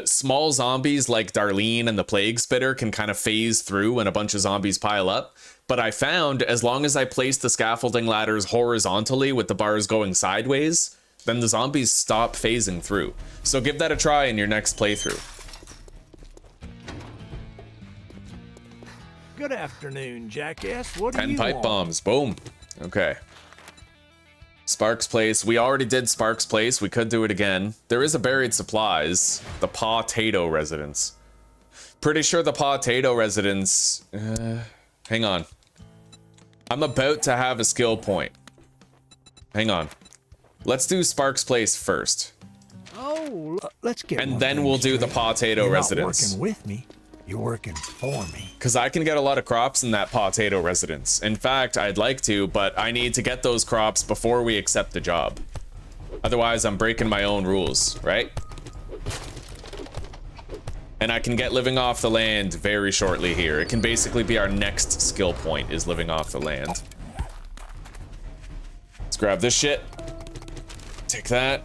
small zombies like Darlene and the Plague Spitter can kind of phase through when a bunch of zombies pile up. But I found as long as I place the scaffolding ladders horizontally with the bars going sideways, then the zombies stop phasing through. So give that a try in your next playthrough. Good afternoon, jackass. What do 10 you pipe want? bombs. Boom. Okay. Sparks Place. We already did Sparks Place. We could do it again. There is a buried supplies. The Potato Residence. Pretty sure the Potato Residence... hang on. I'm about to have a skill point. Hang on. Let's do Sparks Place first. Oh, let's get And one then thing we'll do the straight. Potato You're Residence. not working with me. You're working for me. Because I can get a lot of crops in that Potato Residence. In fact, I'd like to, but I need to get those crops before we accept the job. Otherwise, I'm breaking my own rules, right? And I can get living off the land very shortly here. It can basically be our next skill point, is living off the land. Let's grab this shit. Take that.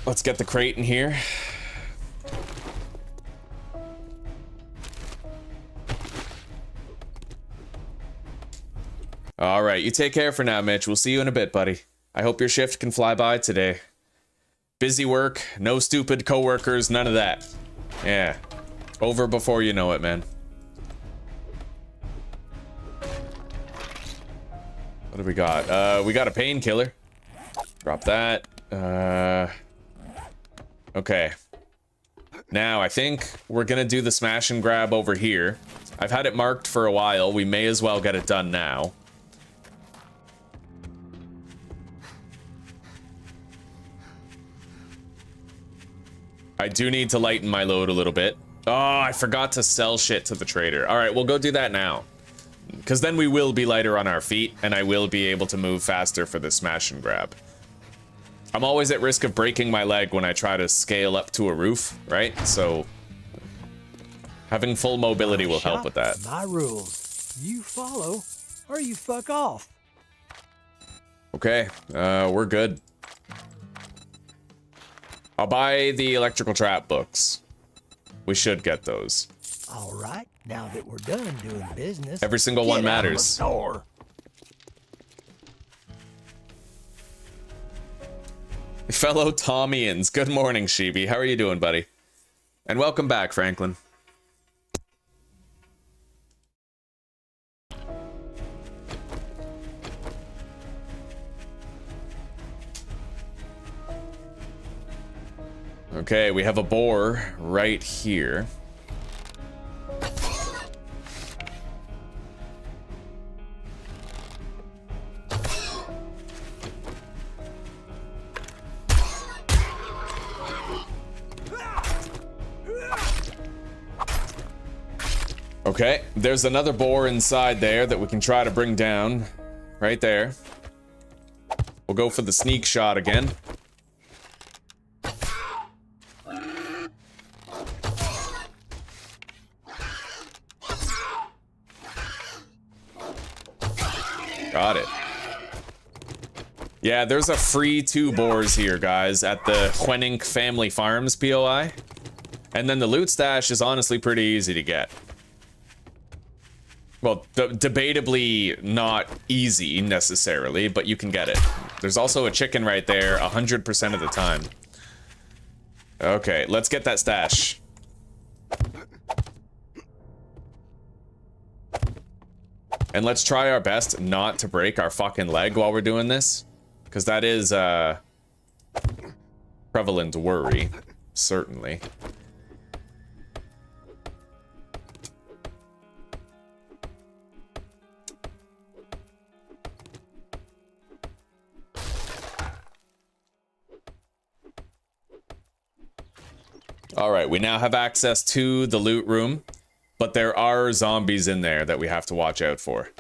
Let's get the crate in here. All right, you take care for now, Mitch. We'll see you in a bit, buddy. I hope your shift can fly by today. Busy work, no stupid coworkers, none of that. Yeah, over before you know it, man. What do we got? We got a painkiller. Drop that. Okay. Now, I think we're gonna do the smash and grab over here. I've had it marked for a while. We may as well get it done now. I do need to lighten my load a little bit. Oh, I forgot to sell shit to the trader. All right, we'll go do that now. Because then we will be lighter on our feet, and I will be able to move faster for the smash and grab. I'm always at risk of breaking my leg when I try to scale up to a roof, right? So having full mobility will help with that. My rules. You follow, or you fuck off. Okay, we're good. I'll buy the electrical trap books. We should get those. All right, now that we're done doing business, Every single one get out of matters. the door. Fellow Tommians, good morning, Sheeby. How are you doing, buddy? And welcome back, Franklin. Okay, we have a boar right here. Okay, there's another boar inside there that we can try to bring down. Right there. We'll go for the sneak shot again. Got it. Yeah, there's a free 2 boars here, guys, at the Hwenink Family Farms POI. And then the loot stash is honestly pretty easy to get. Well, debatably not easy necessarily, but you can get it. There's also a chicken right there 100% of the time. Okay, let's get that stash. And let's try our best not to break our fucking leg while we're doing this. Because that is, prevalent worry. Certainly. Alright, we now have access to the loot room. But there are zombies in there that we have to watch out for.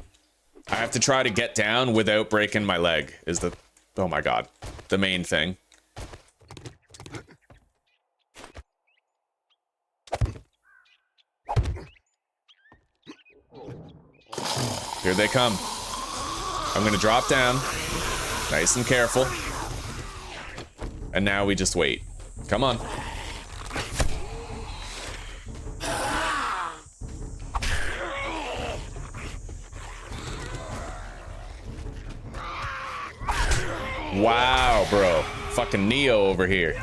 I have to try to get down without breaking my leg, is the... Oh my god. The main thing. Here they come. I'm gonna drop down. Nice and careful. And now we just wait. Come on. Wow, bro. Fucking Neo over here.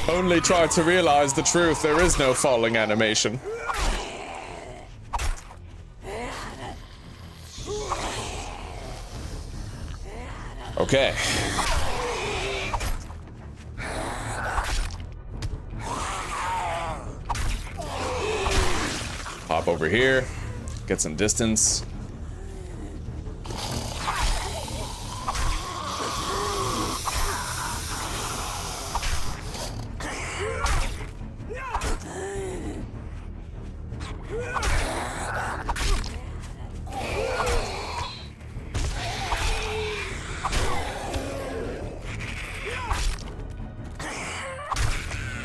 Only try to realize the truth. There is no falling animation. Okay. Hop over here, get some distance.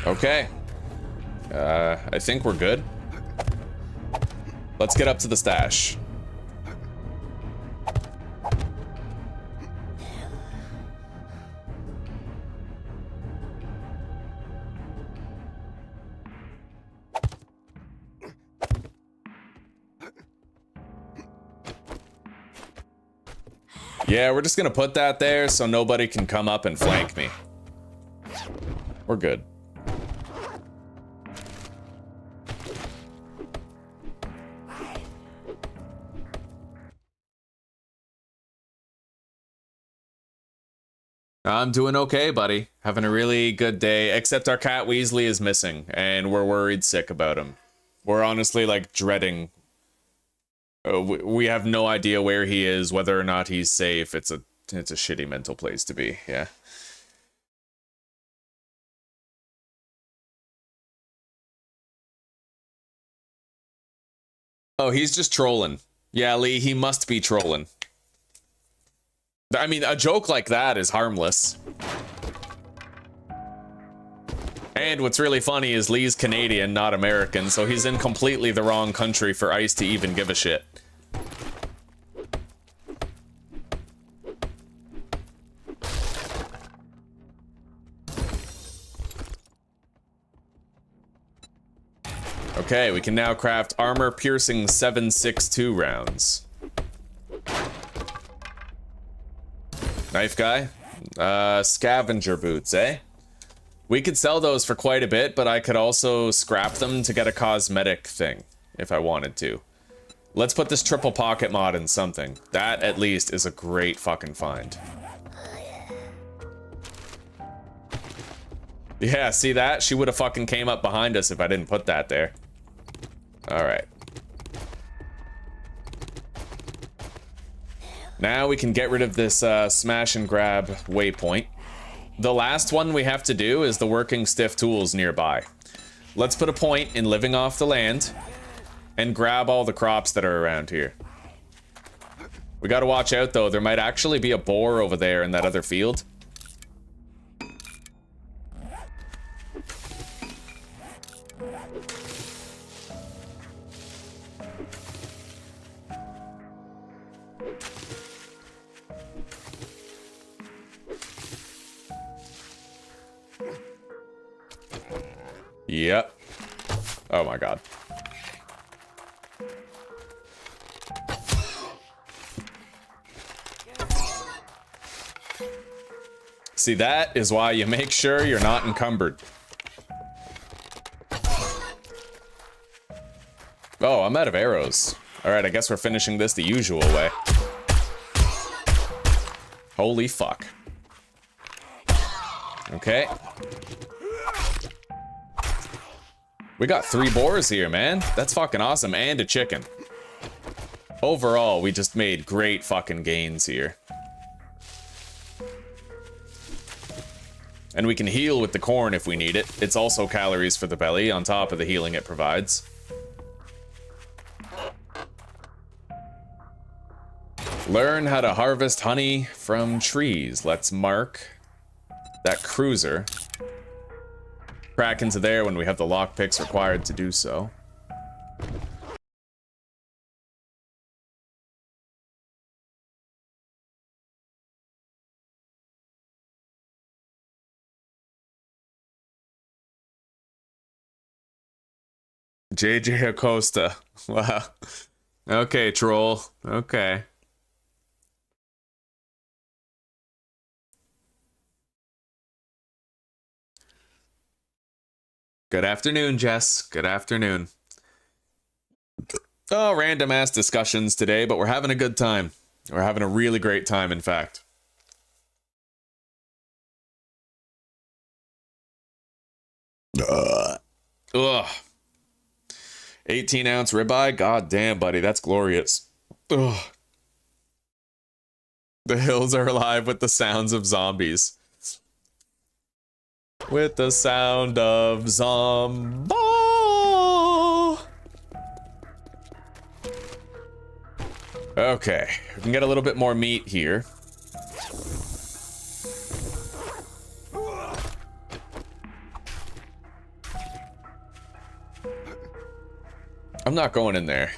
Okay. I think we're good. Let's get up to the stash. Yeah, we're just gonna put that there so nobody can come up and flank me. We're good. I'm doing okay, buddy. Having a really good day, except our cat Weasley is missing, and we're worried sick about him. We're honestly, like, dreading. We have no idea where he is, whether or not he's safe. It's a shitty mental place to be, yeah. Oh, he's just trolling. Yeah, Lee, he must be trolling. I mean, a joke like that is harmless. And what's really funny is Lee's Canadian, not American, so he's in completely the wrong country for ICE to even give a shit. Okay, we can now craft armor-piercing 7.62 rounds. Knife guy? Scavenger boots, eh? We could sell those for quite a bit, but I could also scrap them to get a cosmetic thing, if I wanted to. Let's put this triple pocket mod in something. That, at least, is a great fucking find. Yeah, see that? She would have fucking came up behind us if I didn't put that there. Alright. Now we can get rid of this smash and grab waypoint. The last one we have to do is the working stiff tools nearby. Let's put a point in living off the land and grab all the crops that are around here. We gotta watch out though, there might actually be a boar over there in that other field. Yep. Oh my god. See, that is why you make sure you're not encumbered. Oh, I'm out of arrows. Alright, I guess we're finishing this the usual way. Holy fuck. Okay. We got 3 boars here, man. That's fucking awesome. And a chicken. Overall, we just made great fucking gains here. And we can heal with the corn if we need it. It's also calories for the belly, on top of the healing it provides. Learn how to harvest honey from trees. Let's mark that cruiser. Crack into there when we have the lockpicks required to do so. JJ Acosta. Wow. Okay, troll. Okay. Good afternoon, Jess. Good afternoon. Oh, random ass discussions today, but we're having a good time. We're having a really great time, in fact. Ugh. 18-ounce ribeye? God damn, buddy, that's glorious. Ugh. The hills are alive with the sounds of zombies. With the sound of zombo. Okay, we can get a little bit more meat here. I'm not going in there.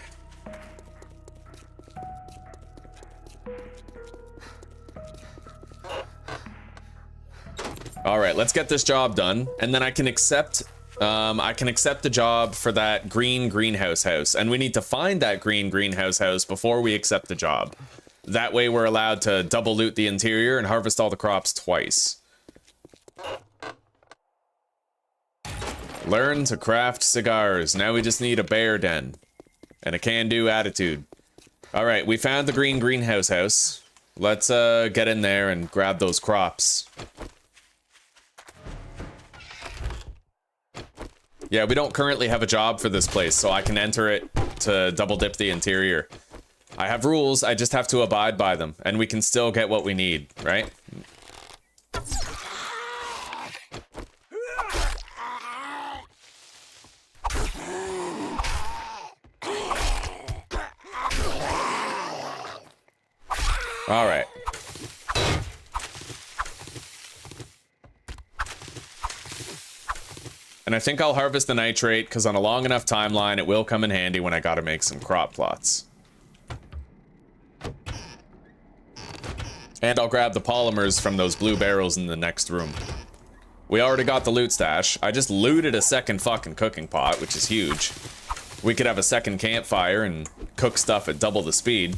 All right, let's get this job done, and then I can accept the job for that green greenhouse house, and we need to find that green greenhouse house before we accept the job. That way we're allowed to double loot the interior and harvest all the crops twice. Learn to craft cigars. Now we just need a bear den and a can-do attitude. All right, we found the green greenhouse house. Let's get in there and grab those crops. Yeah, we don't currently have a job for this place, so I can enter it to double dip the interior. I have rules, I just have to abide by them, and we can still get what we need, right? All right. And I think I'll harvest the nitrate, because on a long enough timeline, it will come in handy when I gotta make some crop plots. And I'll grab the polymers from those blue barrels in the next room. We already got the loot stash. I just looted a second fucking cooking pot, which is huge. We could have a second campfire and cook stuff at double the speed.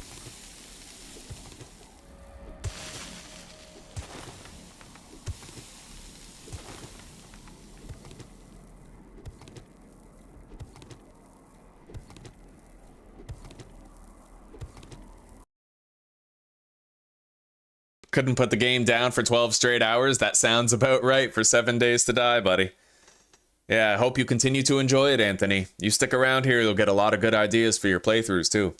Couldn't put the game down for 12 straight hours. That sounds about right for 7 days to die, buddy. Yeah, I hope you continue to enjoy it, Anthony. You stick around here, you'll get a lot of good ideas for your playthroughs, too.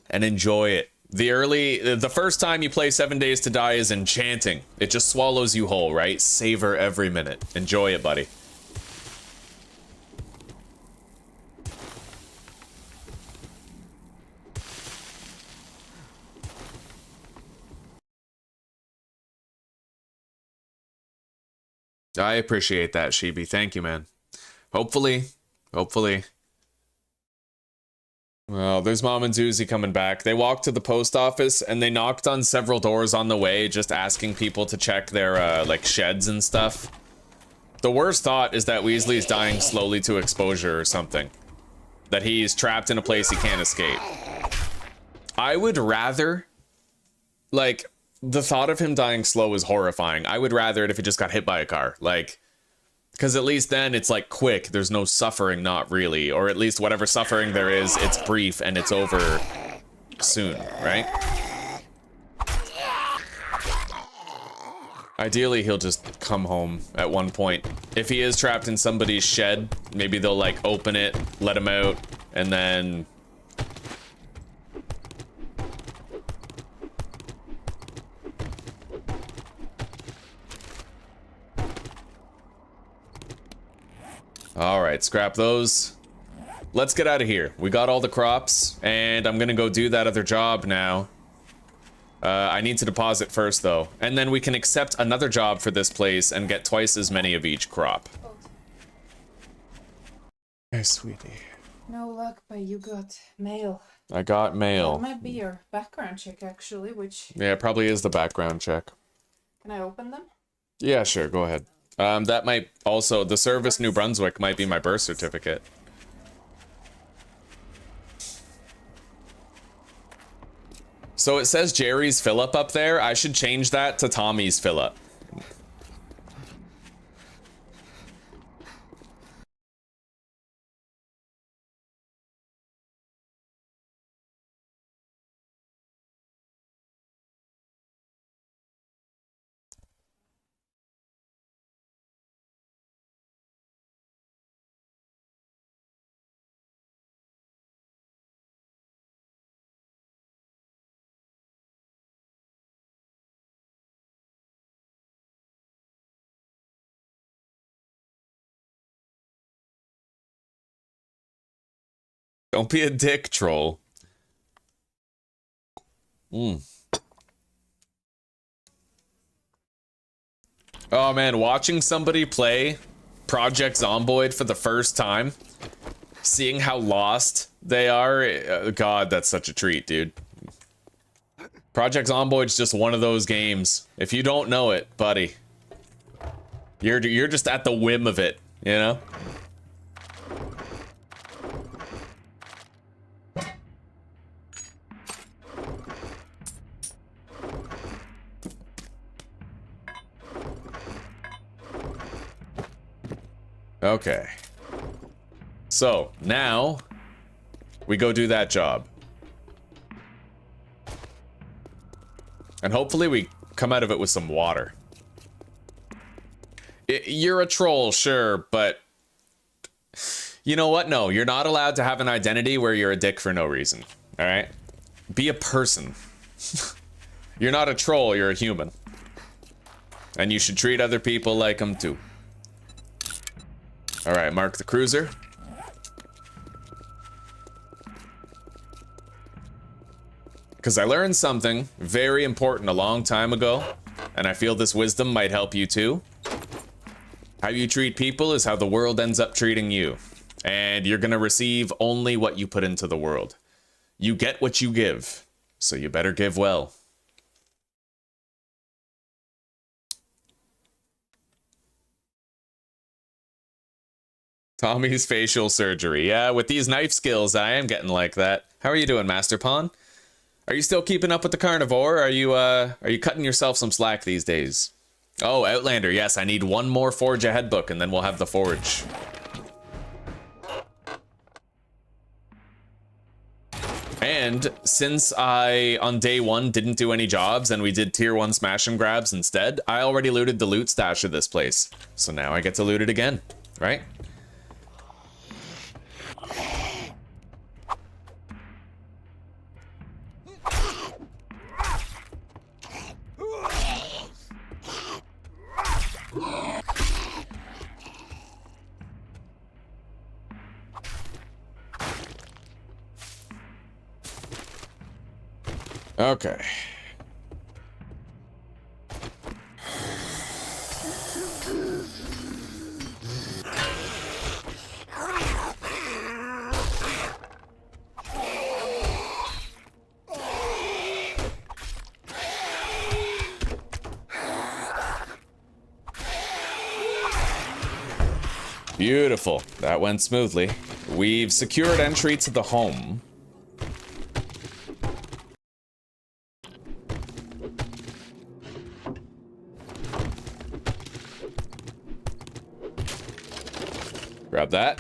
And enjoy it. The first time you play 7 Days to Die is enchanting. It just swallows you whole, right? Savor every minute. Enjoy it, buddy. I appreciate that, Sheeby. Thank you, man. Hopefully. Well, there's Mom and Zuzi coming back. They walked to the post office and they knocked on several doors on the way, just asking people to check their, like, sheds and stuff. The worst thought is that Weasley's dying slowly to exposure or something. That he's trapped in a place he can't escape. I would rather, like, the thought of him dying slow is horrifying. I would rather it if he just got hit by a car. Like, because at least then it's like quick. There's no suffering, not really. Or at least whatever suffering there is, it's brief and it's over soon, right? Ideally, he'll just come home at one point. If he is trapped in somebody's shed, maybe they'll like open it, let him out, and then... Alright, scrap those. Let's get out of here. We got all the crops, and I'm gonna go do that other job now. I need to deposit first, though. And then we can accept another job for this place and get twice as many of each crop. Hey, sweetie. No luck, but you got mail. I got mail. That might be your background check, actually, which... Yeah, it probably is the background check. Can I open them? Yeah, sure, go ahead. That might also... The Service New Brunswick might be my birth certificate. So it says Jerry's Phillip up there. I should change that to Tommy's Phillip. Don't be a dick, troll. Oh man, watching somebody play Project Zomboid for the first time, seeing how lost they are, God, that's such a treat, dude. Project Zomboid's just one of those games. If you don't know it, buddy, you're just at the whim of it, you know? Okay. So, now, we go do that job. And hopefully we come out of it with some water. You're a troll, sure, but... You know what? No, you're not allowed to have an identity where you're a dick for no reason. Alright? Be a person. You're not a troll, you're a human. And you should treat other people like them too. Alright, mark the cruiser. Because I learned something very important a long time ago, and I feel this wisdom might help you too. How you treat people is how the world ends up treating you. And you're gonna receive only what you put into the world. You get what you give, so you better give well. Tommy's facial surgery. Yeah, with these knife skills, I am getting like that. How are you doing, Master Pawn? Are you still keeping up with the carnivore? Are you cutting yourself some slack these days? Oh, Outlander, yes, I need one more Forge Ahead book, and then we'll have the Forge. And since I, on day one, didn't do any jobs, and we did tier 1 smash and grabs instead, I already looted the loot stash of this place. So now I get to loot it again, right? Okay. Beautiful. That went smoothly. We've secured entry to the home. Grab that.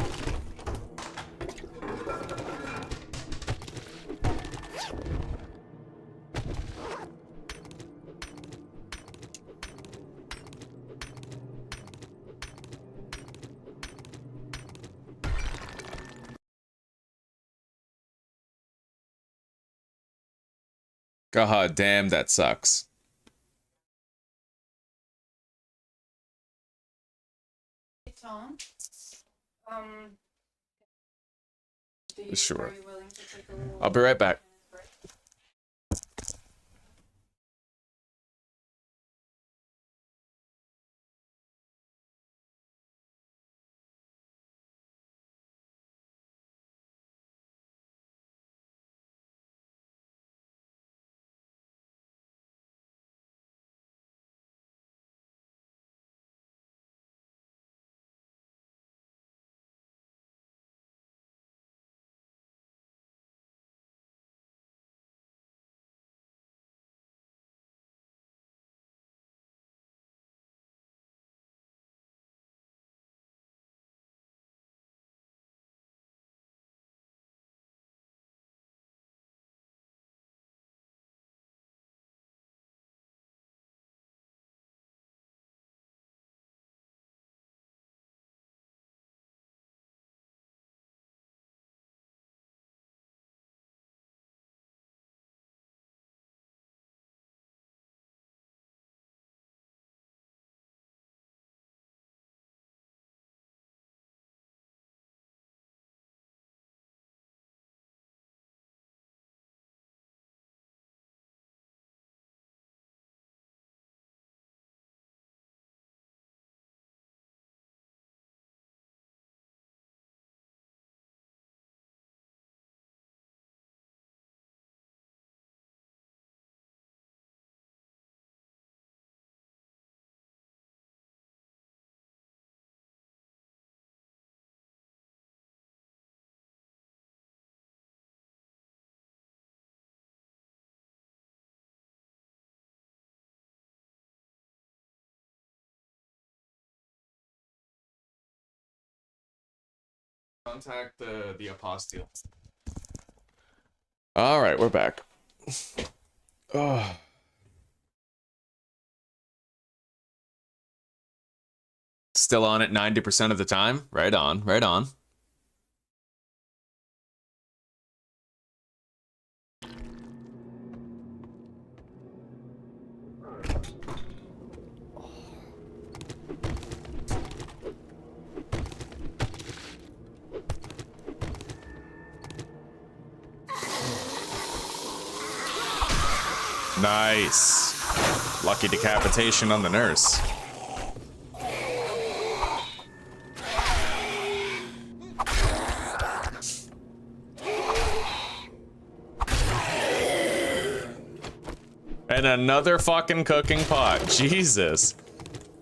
God damn, that sucks. Tom, Sure. are you willing to take a little I'll be right back. break? Contact the apostille. All right, we're back. Oh. Still on it 90% of the time. Right on, right on. Nice. Lucky decapitation on the nurse. And another fucking cooking pot. Jesus.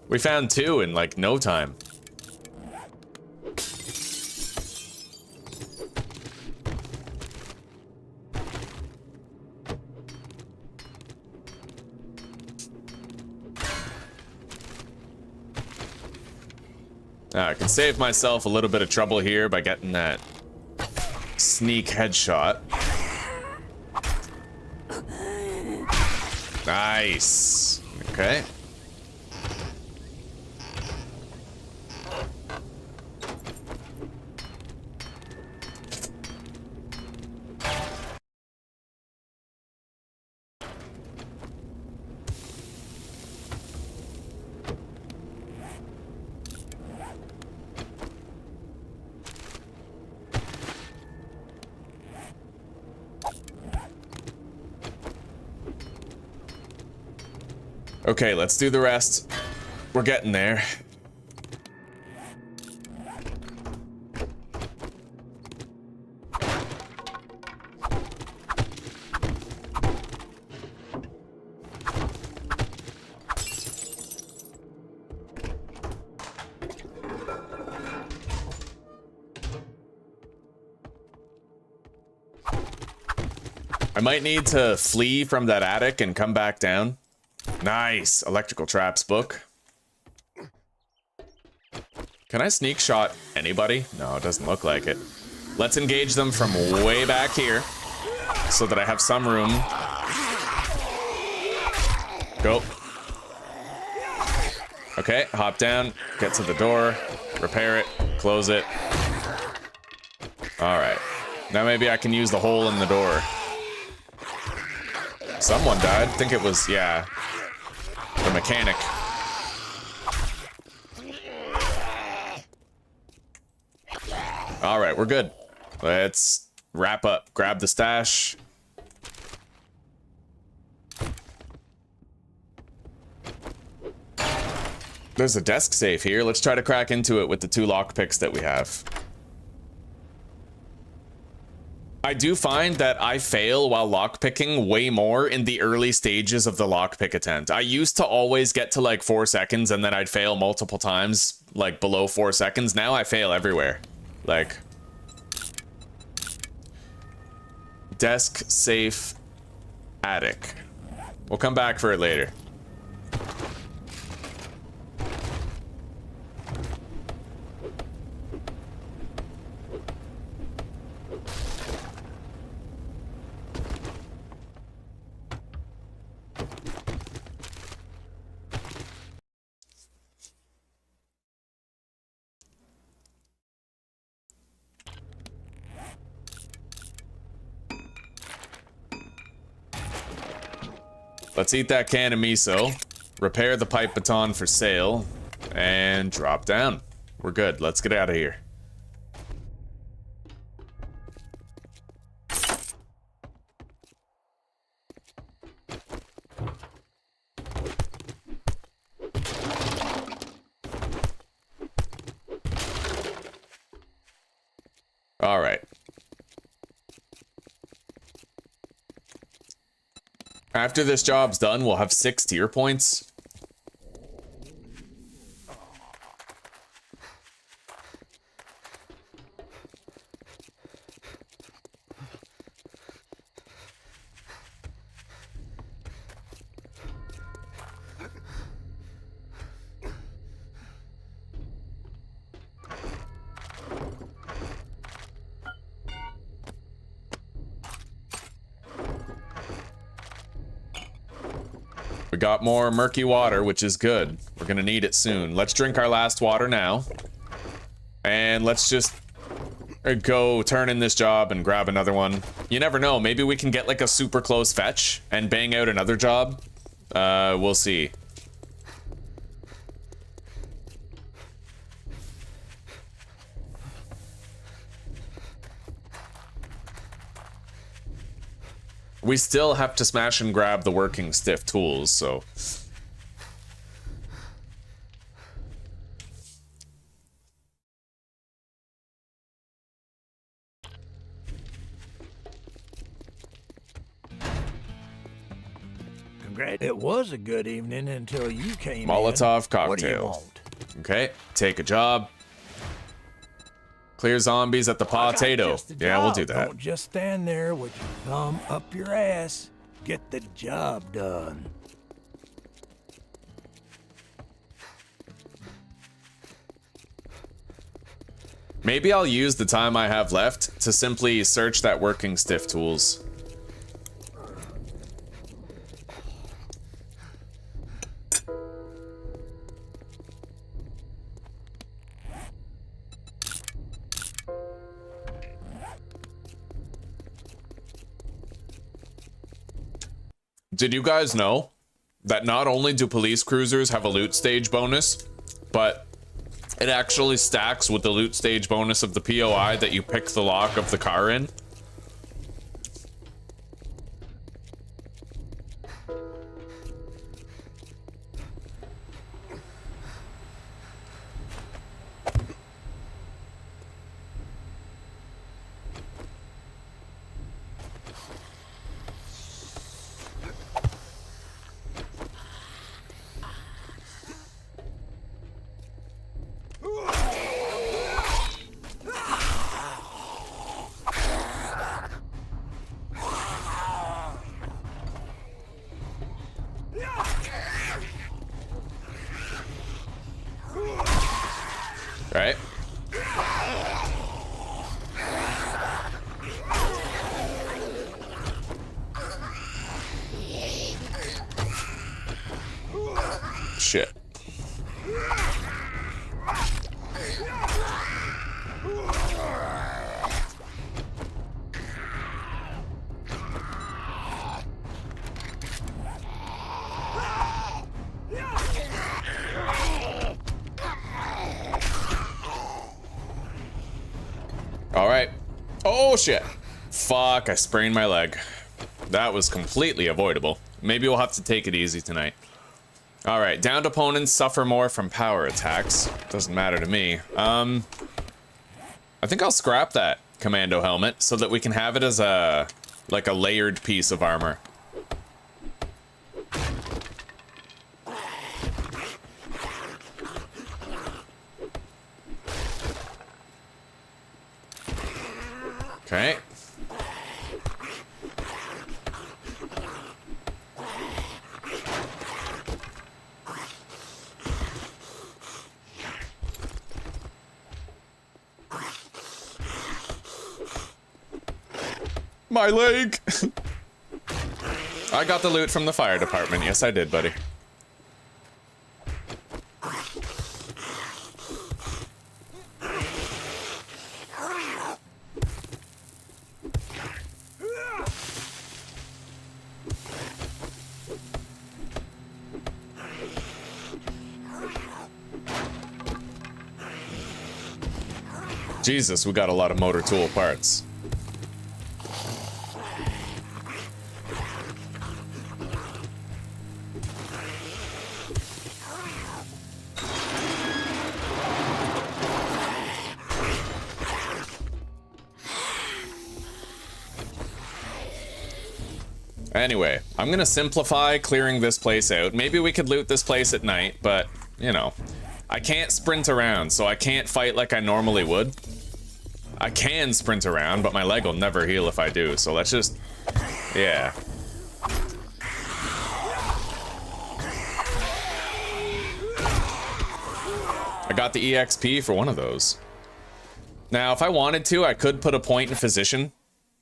We found two in like no time. Now, I can save myself a little bit of trouble here by getting that sneak headshot. Nice. Okay. Okay, let's do the rest. We're getting there. I might need to flee from that attic and come back down. Nice. Electrical traps book. Can I sneak shot anybody? No, it doesn't look like it. Let's engage them from way back here so that I have some room. Go. Okay, hop down, get to the door, repair it, close it. All right. Now maybe I can use the hole in the door. Someone died. I think it was, yeah, the mechanic. All right, we're good. Let's wrap up. Grab the stash. There's a desk safe here. Let's try to crack into it with the 2 lockpicks that we have. I do find that I fail while lockpicking way more in the early stages of the lockpick attempt. I used to always get to like 4 seconds and then I'd fail multiple times, like below 4 seconds. Now I fail everywhere. Like, desk safe attic. We'll come back for it later. Let's eat that can of miso, repair the pipe baton for sale, and drop down. We're good. Let's get out of here. All right. After this job's done, we'll have 6 tier points. We got more murky water, which is good. We're gonna need it soon. Let's drink our last water now. And let's just go turn in this job and grab another one. You never know, maybe we can get like a super close fetch and bang out another job. We'll see. We still have to smash and grab the working stiff tools, so... Congrats. It was a good evening until you came Molotov in. cocktail. What do you want? Okay, take a job. Clear zombies at the potato. Yeah, we'll do that. Don't just stand there with your thumb up your ass. Get the job done. Maybe I'll use the time I have left to simply search that working stiff tools. Did you guys know that not only do police cruisers have a loot stage bonus, but it actually stacks with the loot stage bonus of the POI that you pick the lock of the car in? Right? Shit. All right. Oh shit. Fuck, I sprained my leg. That was completely avoidable. Maybe we'll have to take it easy tonight. All right, downed opponents suffer more from power attacks. Doesn't matter to me. I think I'll scrap that commando helmet so that we can have it as a, like a layered piece of armor. Okay. My leg! I got the loot from the fire department. Yes, I did, buddy. Jesus, we got a lot of motor tool parts. Anyway, I'm gonna simplify clearing this place out. Maybe we could loot this place at night, but, you know, I can't sprint around, so I can't fight like I normally would. I can sprint around, but my leg will never heal if I do, so let's just... yeah. I got the EXP for one of those. Now, if I wanted to, I could put a point in physician,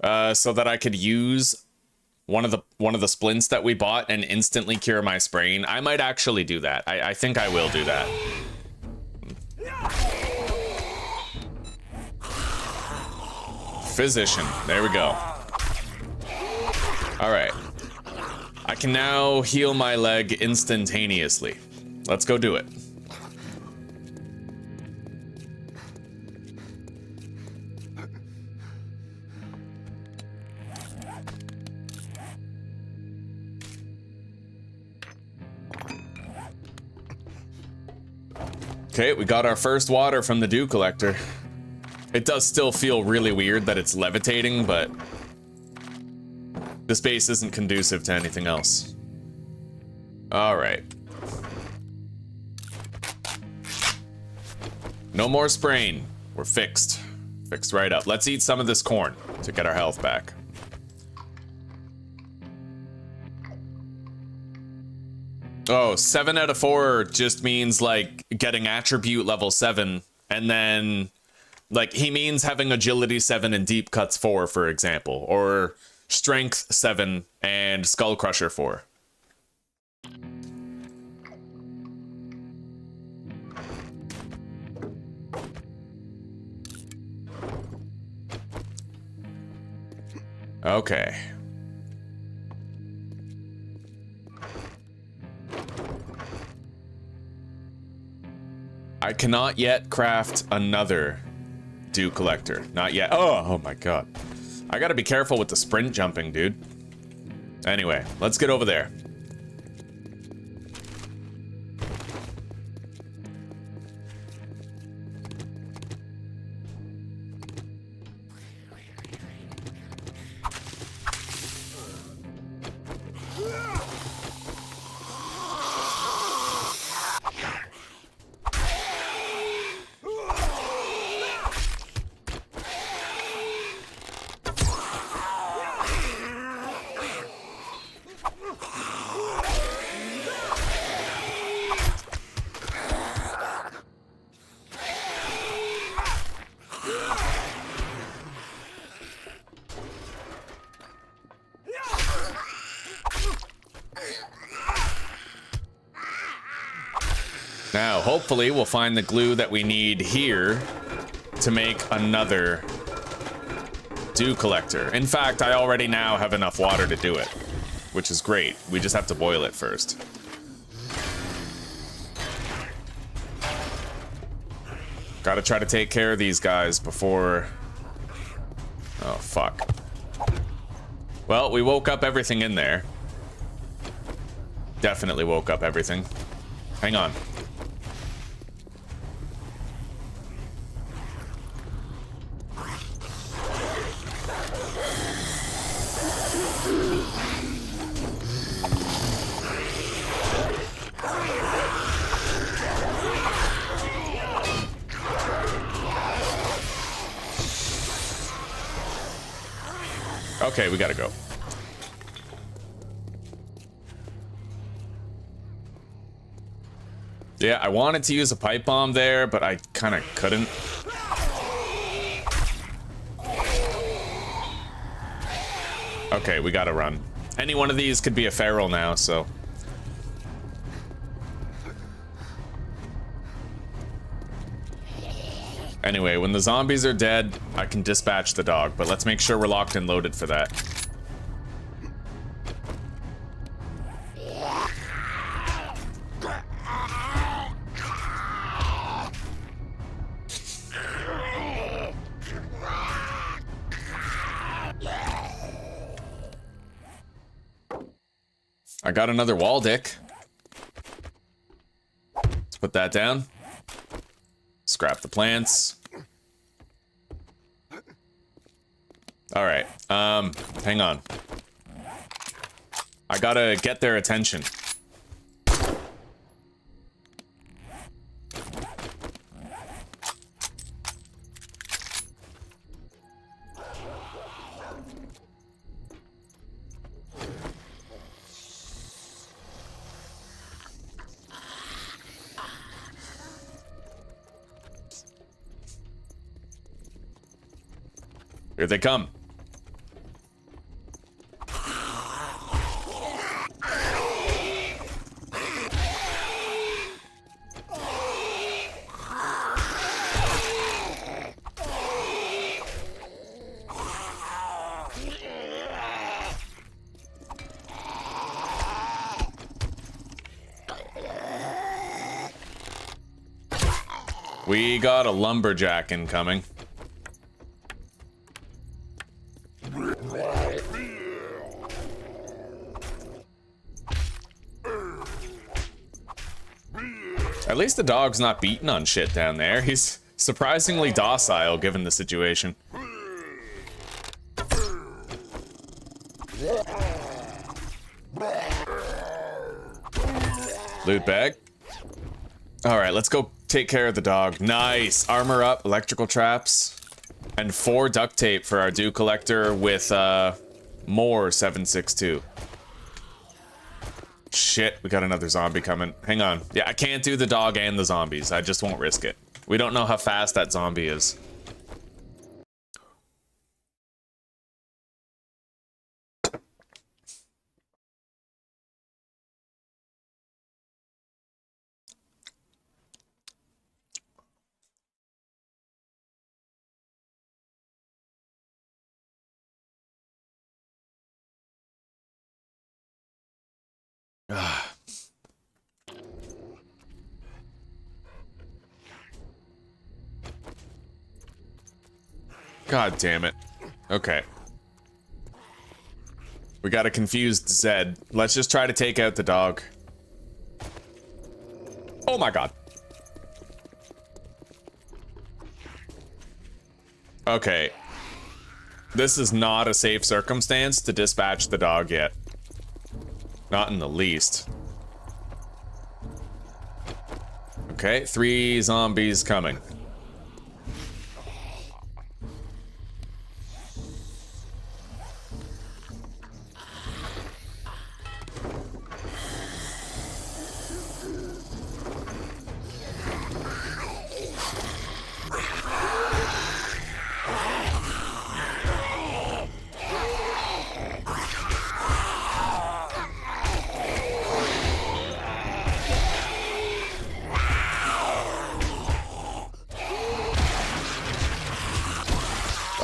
so that I could use one of the splints that we bought and instantly cure my sprain. I might actually do that. I think I will do that. Physician. There we go. All right. I can now heal my leg instantaneously. Let's go do it. Okay, we got our first water from the dew collector. It does still feel really weird that it's levitating, but the space isn't conducive to anything else. All right. No more sprain. We're fixed. Fixed right up. Let's eat some of this corn to get our health back. Oh, 7 out of 4 just means like getting attribute level 7, and then like he means having agility 7 and deep cuts 4, for example, or strength 7 and skull crusher 4. Okay. I cannot yet craft another dew collector. Not yet. Oh my god. I gotta be careful with the sprint jumping, dude. Anyway, let's get over there. Now, hopefully, we'll find the glue that we need here to make another dew collector. In fact, I already now have enough water to do it, which is great. We just have to boil it first. Gotta try to take care of these guys before... Oh, fuck. Well, we woke up everything in there. Definitely woke up everything. Hang on. Okay, we gotta go. Yeah, I wanted to use a pipe bomb there, but I kind of couldn't. Okay, we gotta run. Any one of these could be a feral now, so... Anyway, when the zombies are dead, I can dispatch the dog, but let's make sure we're locked and loaded for that. I got another wall dick. Let's put that down. Scrap the plants. All right, hang on. I gotta get their attention. Here they come. We got a lumberjack incoming. At least the dog's not beating on shit down there. He's surprisingly docile given the situation. Loot bag. Alright, let's go take care of the dog. Nice. Armor up, electrical traps, and 4 duct tape for our dew collector with more 762. Shit, we got another zombie coming. Hang on. Yeah, I can't do the dog and the zombies. I just won't risk it. We don't know how fast that zombie is. God damn it. Okay. We got a confused Zed. Let's just try to take out the dog. Oh my god. Okay. This is not a safe circumstance to dispatch the dog yet. Not in the least. Okay, 3 zombies coming.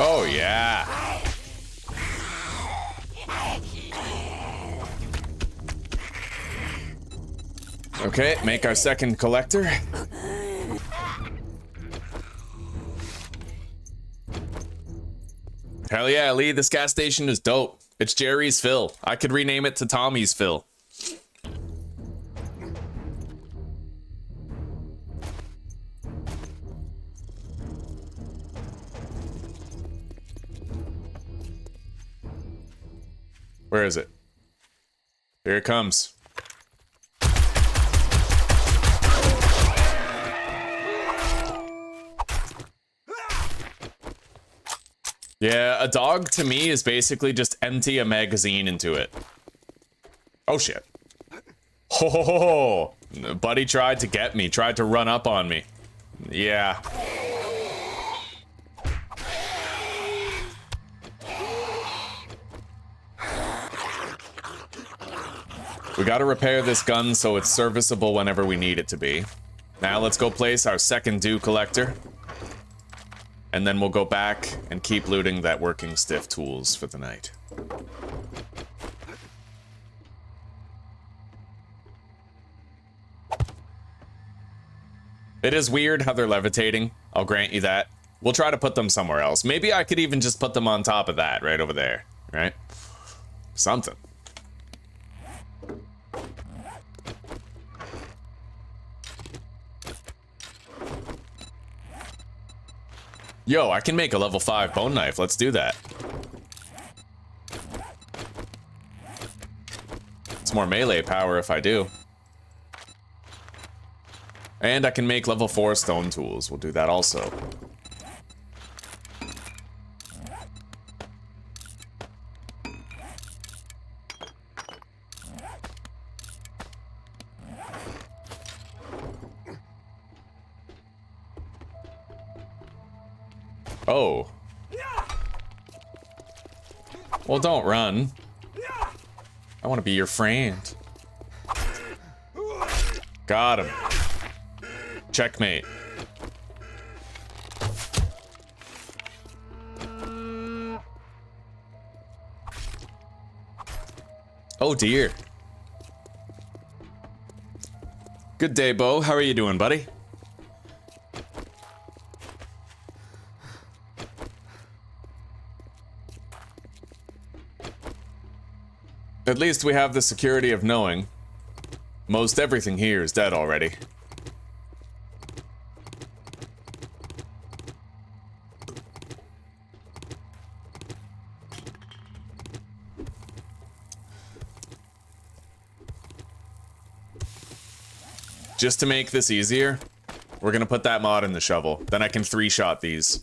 Oh, yeah. Okay, make our second collector. Hell yeah, Lee, this gas station is dope. It's Jerry's Fill. I could rename it to Tommy's Fill. Where is it? Here it comes. Yeah, a dog to me is basically just empty a magazine into it. Oh shit. Ho ho ho ho! Buddy tried to get me, tried to run up on me. Yeah. We gotta repair this gun so it's serviceable whenever we need it to be. Now let's go place our second dew collector. And then we'll go back and keep looting that working stiff tools for the night. It is weird how they're levitating, I'll grant you that. We'll try to put them somewhere else. Maybe I could even just put them on top of that, right over there, right? Something. Yo, I can make a level 5 bone knife. Let's do that. It's more melee power if I do. And I can make level 4 stone tools. We'll do that also. Oh. Well, don't run. I want to be your friend. Got him. Checkmate. Oh dear. Good day, Bo. How are you doing, buddy? At least we have the security of knowing most everything here is dead already. Just to make this easier, we're gonna put that mod in the shovel. Then I can 3-shot these.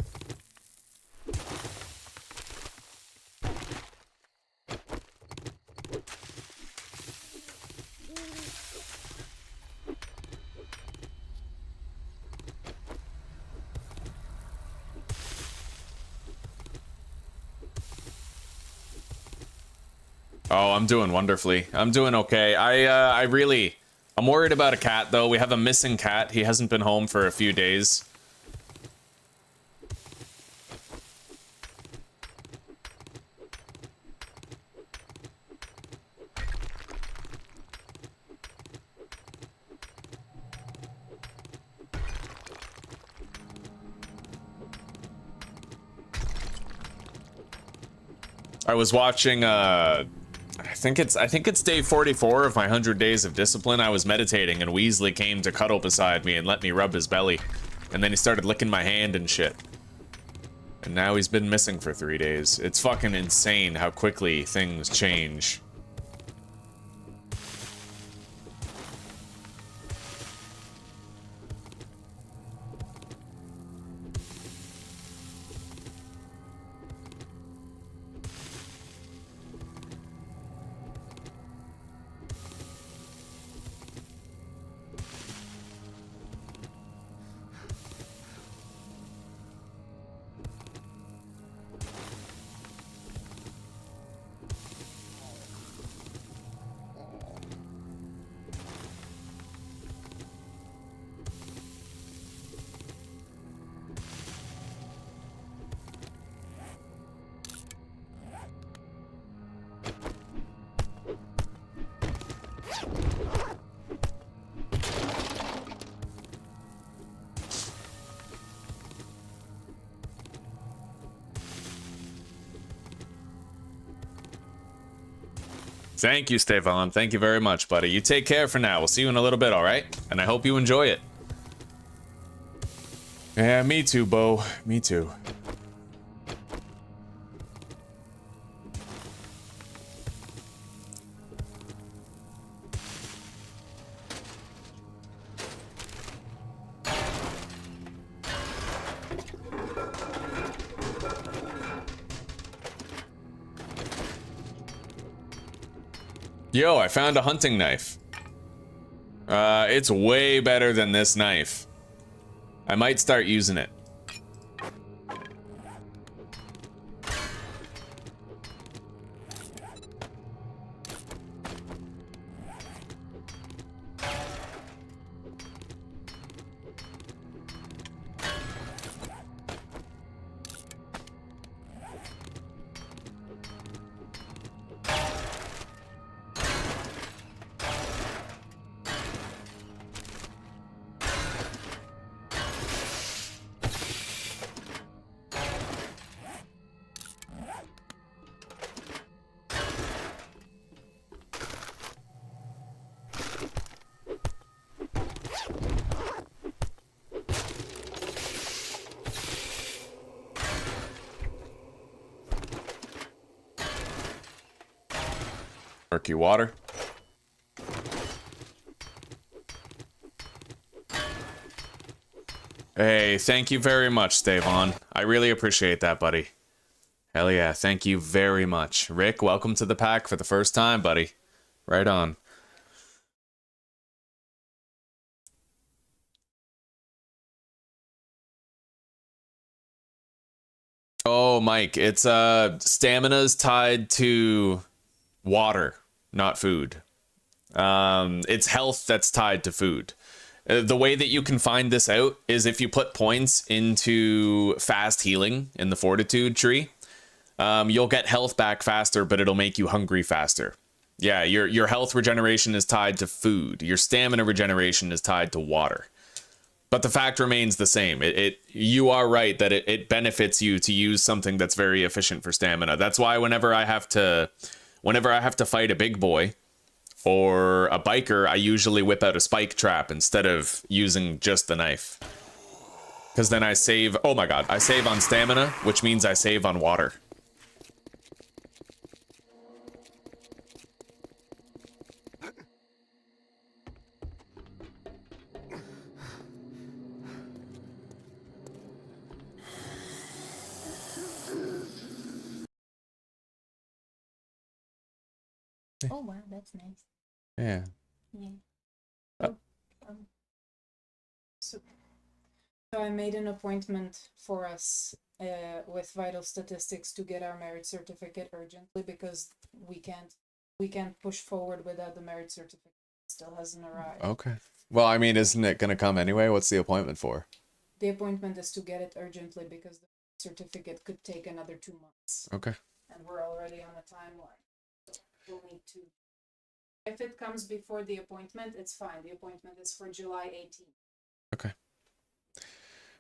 Oh, I'm doing wonderfully. I'm doing okay. I'm worried about a cat, though. We have a missing cat. He hasn't been home for a few days. I was watching, I think it's day 44 of my 100 days of discipline. I was meditating and Weasley came to cuddle beside me and let me rub his belly. And then he started licking my hand and shit. And now he's been missing for 3 days. It's fucking insane how quickly things change. Thank you, Stefan. Thank you very much, buddy. You take care for now. We'll see you in a little bit, all right? And I hope you enjoy it. Yeah, me too, Bo. Me too. Yo, I found a hunting knife. It's way better than this knife. I might start using it. Murky water. Hey, thank you very much, Stefan. I really appreciate that, buddy. Hell yeah, thank you very much. Rick, welcome to the pack for the first time, buddy. Right on. Oh, Mike, it's stamina's tied to water, not food. It's health that's tied to food. The way that you can find this out is if you put points into fast healing in the fortitude tree. You'll get health back faster, but it'll make you hungry faster. Yeah, your health regeneration is tied to food. Your stamina regeneration is tied to water. But the fact remains the same. You are right that it benefits you to use something that's very efficient for stamina. That's why whenever I have to fight a big boy or a biker, I usually whip out a spike trap instead of using just the knife. Because then I save, oh my god, I save on stamina, which means I save on water. Oh wow, that's nice. Yeah. Yeah. So I made an appointment for us with Vital Statistics to get our merit certificate urgently because we can't push forward without the merit certificate. It still hasn't arrived. Okay. Well, I mean, isn't it going to come anyway? What's the appointment for? The appointment is to get it urgently because the certificate could take another 2 months. Okay. And we're already on a timeline. We'll need to. If it comes before the appointment, it's fine. The appointment is for July 18th. Okay.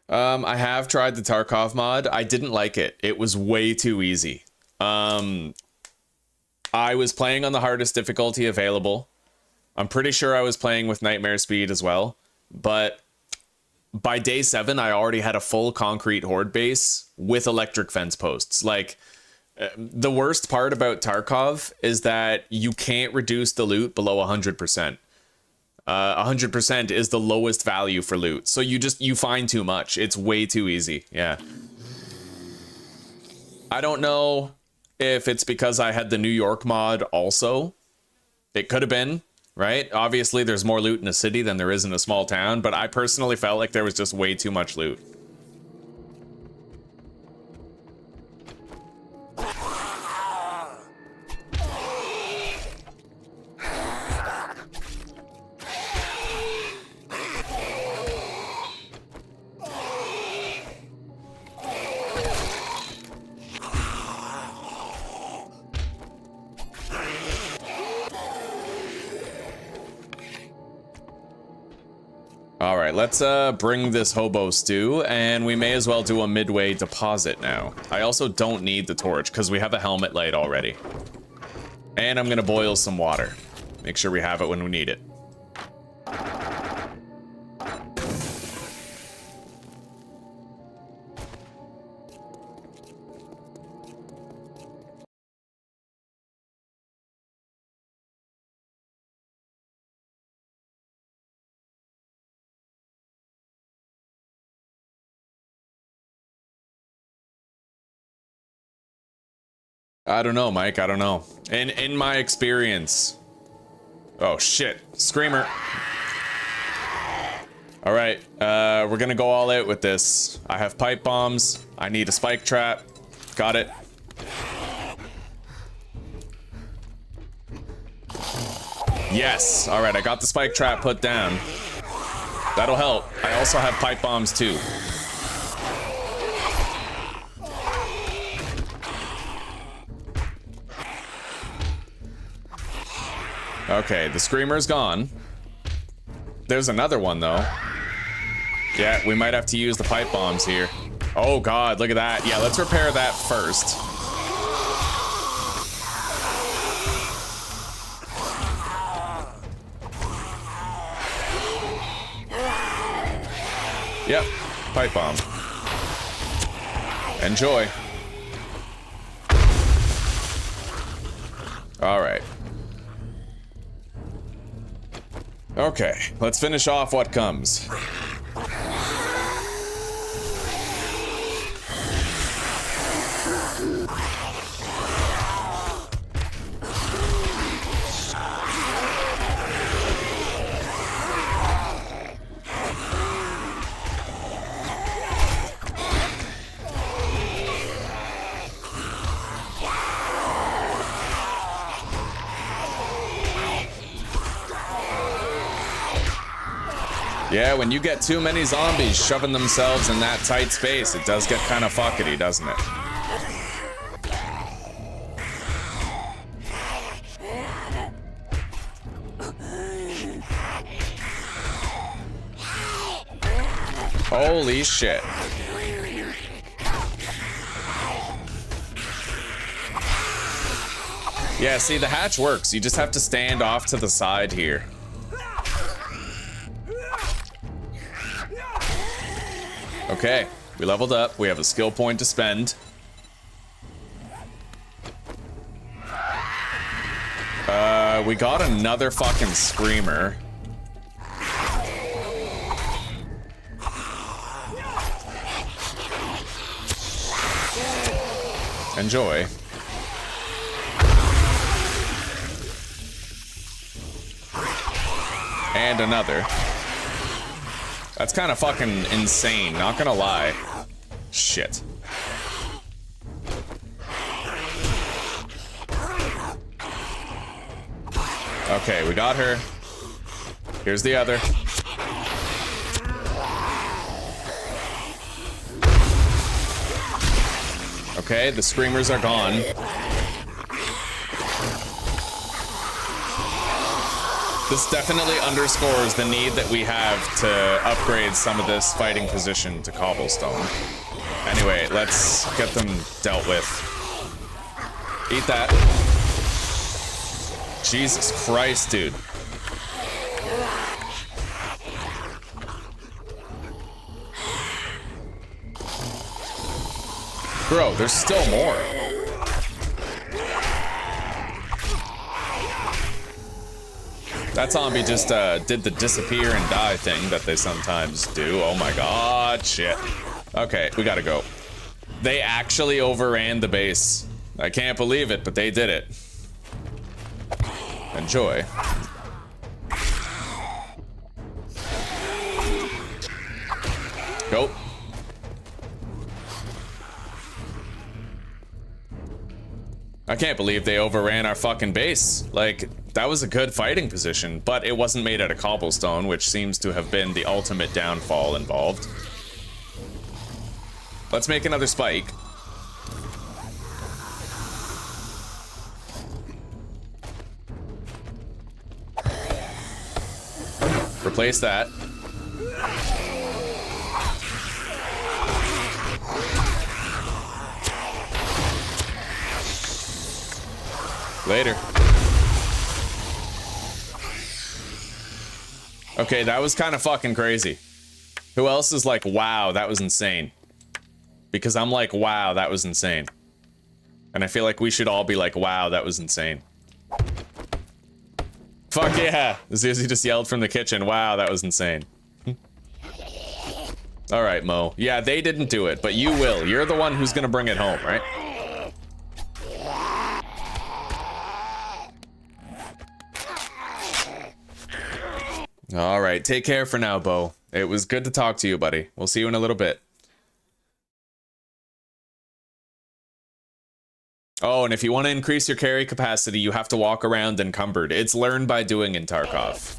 I have tried the Tarkov mod. I didn't like it. It was way too easy. I was playing on the hardest difficulty available. I'm pretty sure I was playing with nightmare speed as well. But by day 7, I already had a full concrete horde base with electric fence posts. Like, the worst part about Tarkov is that you can't reduce the loot below 100%. 100% is the lowest value for loot. So you find too much. It's way too easy. Yeah. I don't know if it's because I had the New York mod also. It could have been, right? Obviously, there's more loot in a city than there is in a small town, but I personally felt like there was just way too much loot. All right, let's bring this hobo stew, and we may as well do a midway deposit now. I also don't need the torch because we have a helmet light already. And I'm gonna boil some water. Make sure we have it when we need it. I don't know, Mike. I don't know. In my experience. Oh shit. Screamer. All right. We're gonna go all out with this. I have pipe bombs. I need a spike trap. Got it. Yes. All right. I got the spike trap put down. That'll help. I also have pipe bombs too. Okay, the screamer's gone. There's another one though. Yeah, we might have to use the pipe bombs here. Oh god, look at that. Yeah, let's repair that first. Yep, pipe bomb. Enjoy. All right. Okay, let's finish off what comes. Yeah, when you get too many zombies shoving themselves in that tight space, it does get kind of fuckety, doesn't it? Holy shit. Yeah, see, the hatch works. You just have to stand off to the side here. Okay, we leveled up. We have a skill point to spend. We got another fucking screamer. Enjoy. And another. That's kind of fucking insane, not gonna lie. Shit. Okay, we got her. Here's the other. Okay, the screamers are gone. This definitely underscores the need that we have to upgrade some of this fighting position to cobblestone. Anyway, let's get them dealt with. Eat that. Jesus Christ, dude. Bro, there's still more. That zombie just did the disappear and die thing that they sometimes do. Oh my god, shit. Okay, we gotta go. They actually overran the base. I can't believe it, but they did it. Enjoy. Go. I can't believe they overran our fucking base. Like, that was a good fighting position, but it wasn't made out of cobblestone, which seems to have been the ultimate downfall involved. Let's make another spike. Replace that. Later. Okay, that was kind of fucking crazy. Who else is like, wow, that was insane? Because I'm like, wow, that was insane. And I feel like we should all be like, wow, that was insane. Fuck yeah! Zuzi just yelled from the kitchen, wow, that was insane. Alright, Mo. Yeah, they didn't do it, but you will. You're the one who's gonna bring it home, right? Alright, take care for now, Bo. It was good to talk to you, buddy. We'll see you in a little bit. Oh, and if you want to increase your carry capacity, you have to walk around encumbered. It's learned by doing in Tarkov.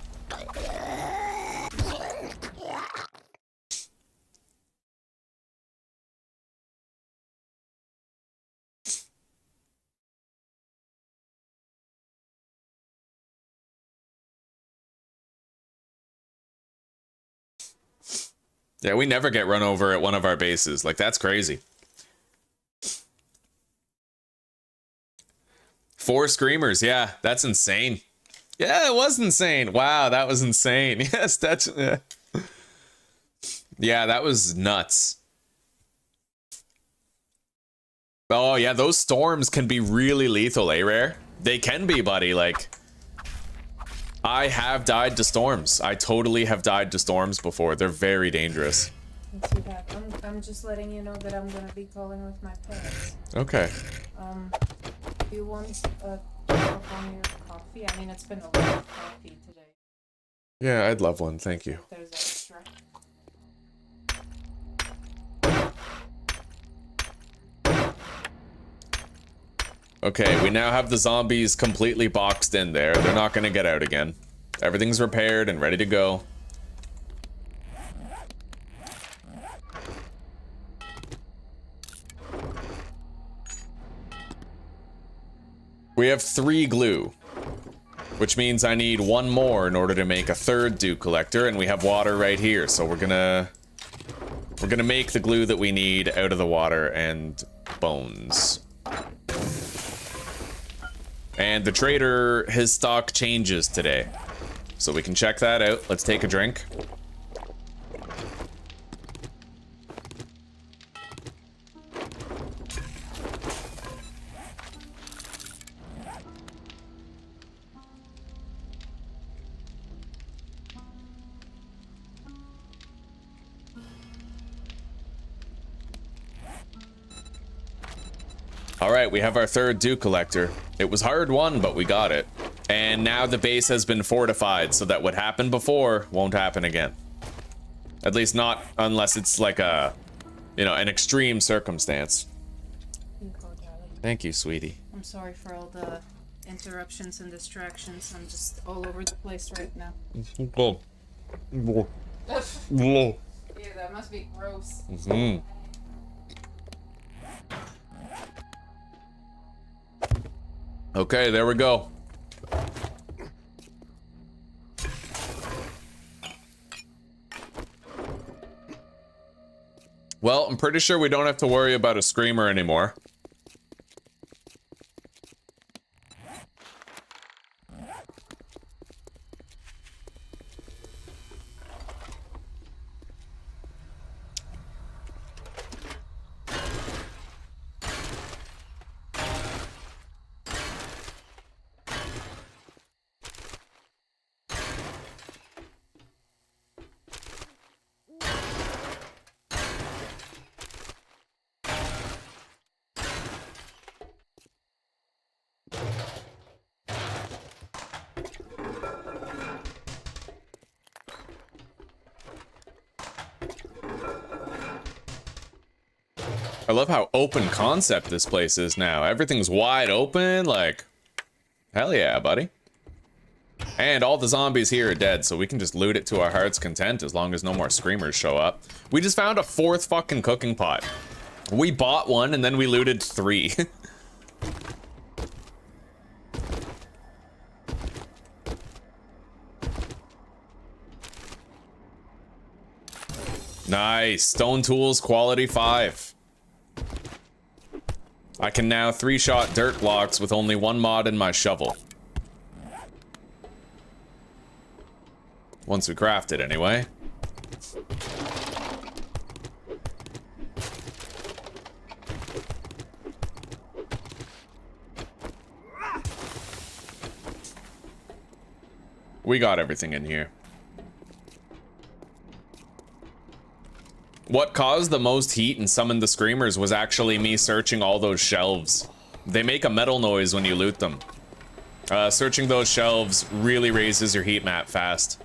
Yeah, we never get run over at one of our bases. Like, that's crazy. 4 screamers, yeah, that's insane. Yeah, it was insane. Wow, that was insane. Yes, that's... Yeah, that was nuts. Oh, yeah, those storms can be really lethal, eh, Rare? They can be, buddy, like... I have died to storms. I totally have died to storms before. They're very dangerous. Too bad. I'm just letting you know that I'm gonna be calling with my parents. Okay. Do you want a cup on your coffee? I mean, it's been a lot of coffee today. Yeah, I'd love one. Thank you. There's extra. Okay, we now have the zombies completely boxed in there. They're not gonna get out again. Everything's repaired and ready to go. We have 3 glue, which means I need 1 more in order to make a 3rd dew collector, and we have water right here, so we're gonna make the glue that we need out of the water and bones. And the trader, his stock changes today, so we can check that out. Let's take a drink. Alright, we have our 3rd dew collector. It was hard won, but we got it. And now the base has been fortified, so that what happened before won't happen again. At least not unless it's like a, you know, an extreme circumstance. Thank you, sweetie. I'm sorry for all the interruptions and distractions. I'm just all over the place right now. Cool. Ew, that must be gross. Okay, there we go. Well, I'm pretty sure we don't have to worry about a screamer anymore. I love how open concept this place is now. Everything's wide open, like, hell yeah, buddy. And all the zombies here are dead, so we can just loot it to our heart's content as long as no more screamers show up. We just found a 4th fucking cooking pot. We bought one and then we looted 3. Nice. Stone tools, quality 5. I can now 3-shot dirt blocks with only 1 mod in my shovel. Once we craft it, anyway. We got everything in here. What caused the most heat and summoned the screamers was actually me searching all those shelves. They make a metal noise when you loot them. Searching those shelves really raises your heat map fast.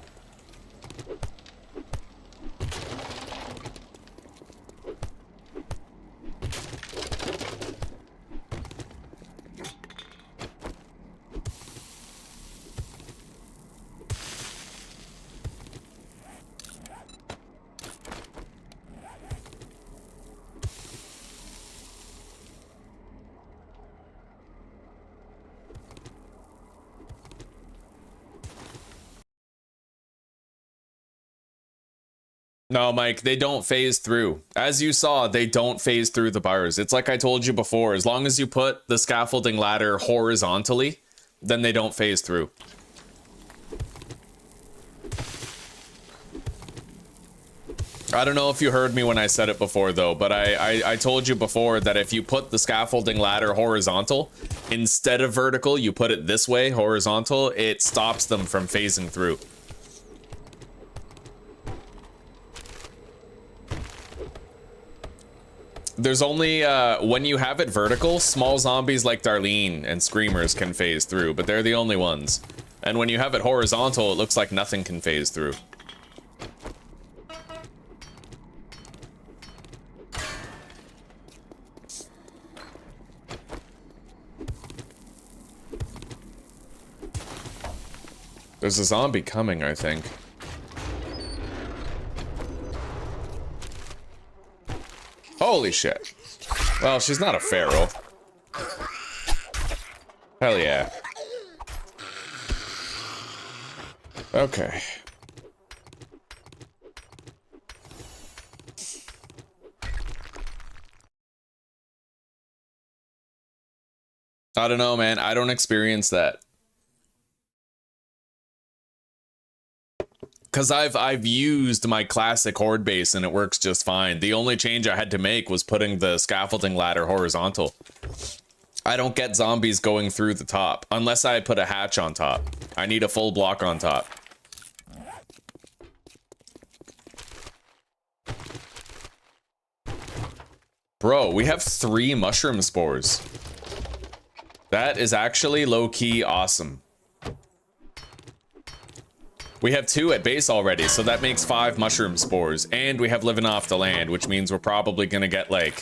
No, Mike, they don't phase through. As you saw, they don't phase through the bars. It's like I told you before, as long as you put the scaffolding ladder horizontally, then they don't phase through. I don't know if you heard me when I said it before, though, but I told you before that if you put the scaffolding ladder horizontal, instead of vertical, you put it this way, horizontal, it stops them from phasing through. There's only, when you have it vertical, small zombies like Darlene and Screamers can phase through, but they're the only ones. And when you have it horizontal, it looks like nothing can phase through. There's a zombie coming, I think. Holy shit. Well, she's not a feral. Hell yeah. Okay. I don't know, man. I don't experience that. Because I've used my classic horde base and it works just fine. The only change I had to make was putting the scaffolding ladder horizontal. I don't get zombies going through the top unless I put a hatch on top. I need a full block on top. Bro, we have 3 mushroom spores. That is actually low-key awesome. We have 2 at base already, so that makes 5 mushroom spores. And we have living off the land, which means we're probably gonna get like,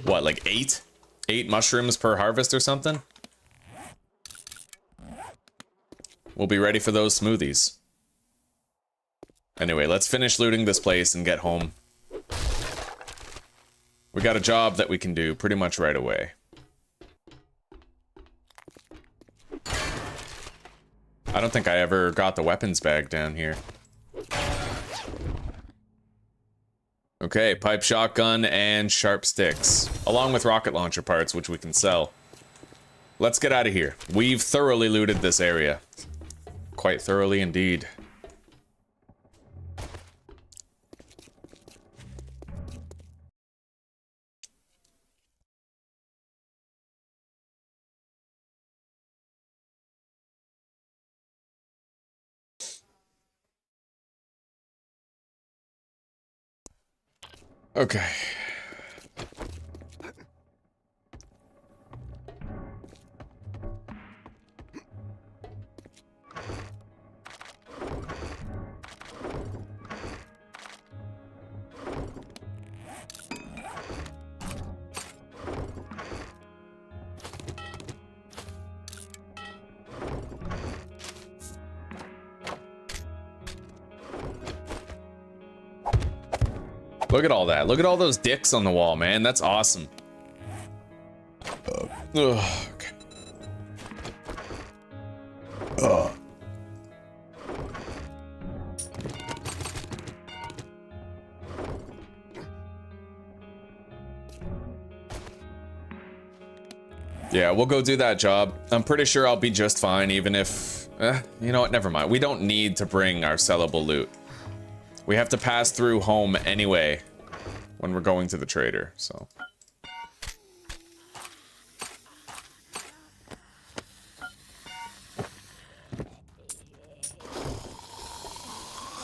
what, like 8? 8 mushrooms per harvest or something? We'll be ready for those smoothies. Anyway, let's finish looting this place and get home. We got a job that we can do pretty much right away. I don't think I ever got the weapons bag down here. Okay, pipe shotgun and sharp sticks, along with rocket launcher parts, which we can sell. Let's get out of here. We've thoroughly looted this area. Quite thoroughly indeed. Okay. Look at all that. Look at all those dicks on the wall, man. That's awesome. Okay. Yeah, we'll go do that job. I'm pretty sure I'll be just fine, even if You know what? Never mind. We don't need to bring our sellable loot. We have to pass through home anyway when we're going to the trader, so.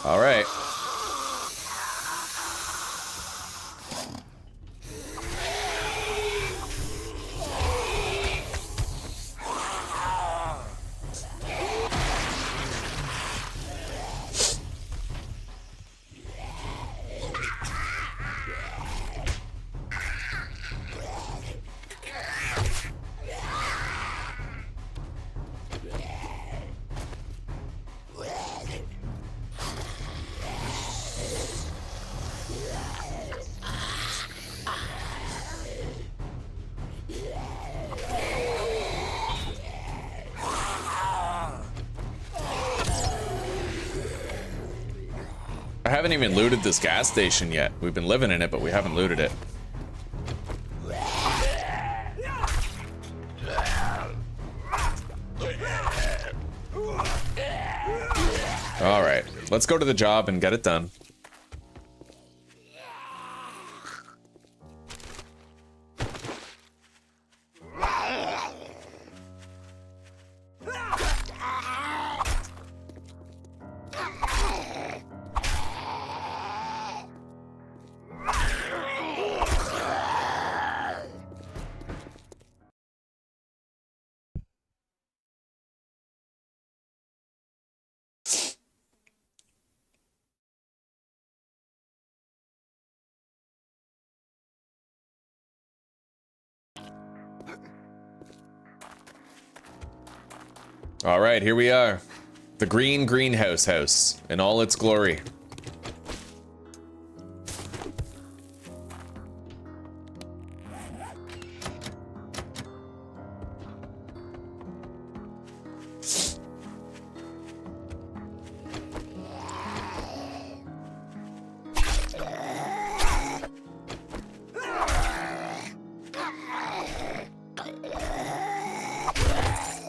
All right. I haven't even looted this gas station yet. We've been living in it, but we haven't looted it. All right, let's go to the job and get it done. All right, here we are. The green greenhouse house in all its glory.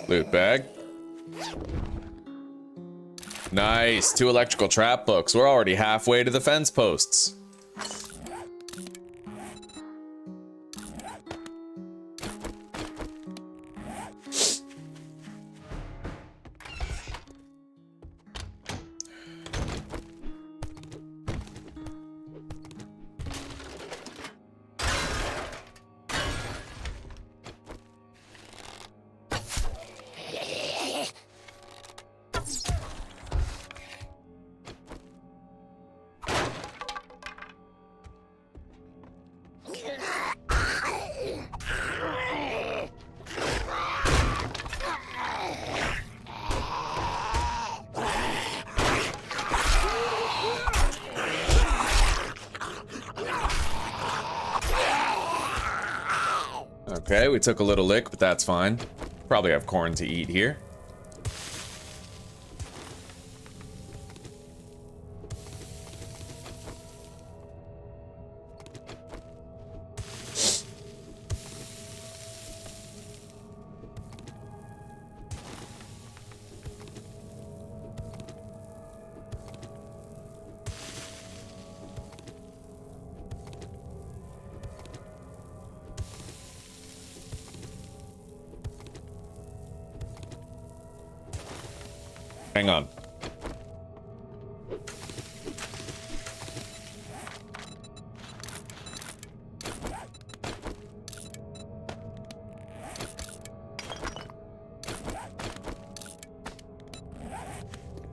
Loot bag. Nice, 2 electrical trap books. We're already halfway to the fence posts. Okay, we took a little lick, but that's fine. Probably have corn to eat here. Hang on.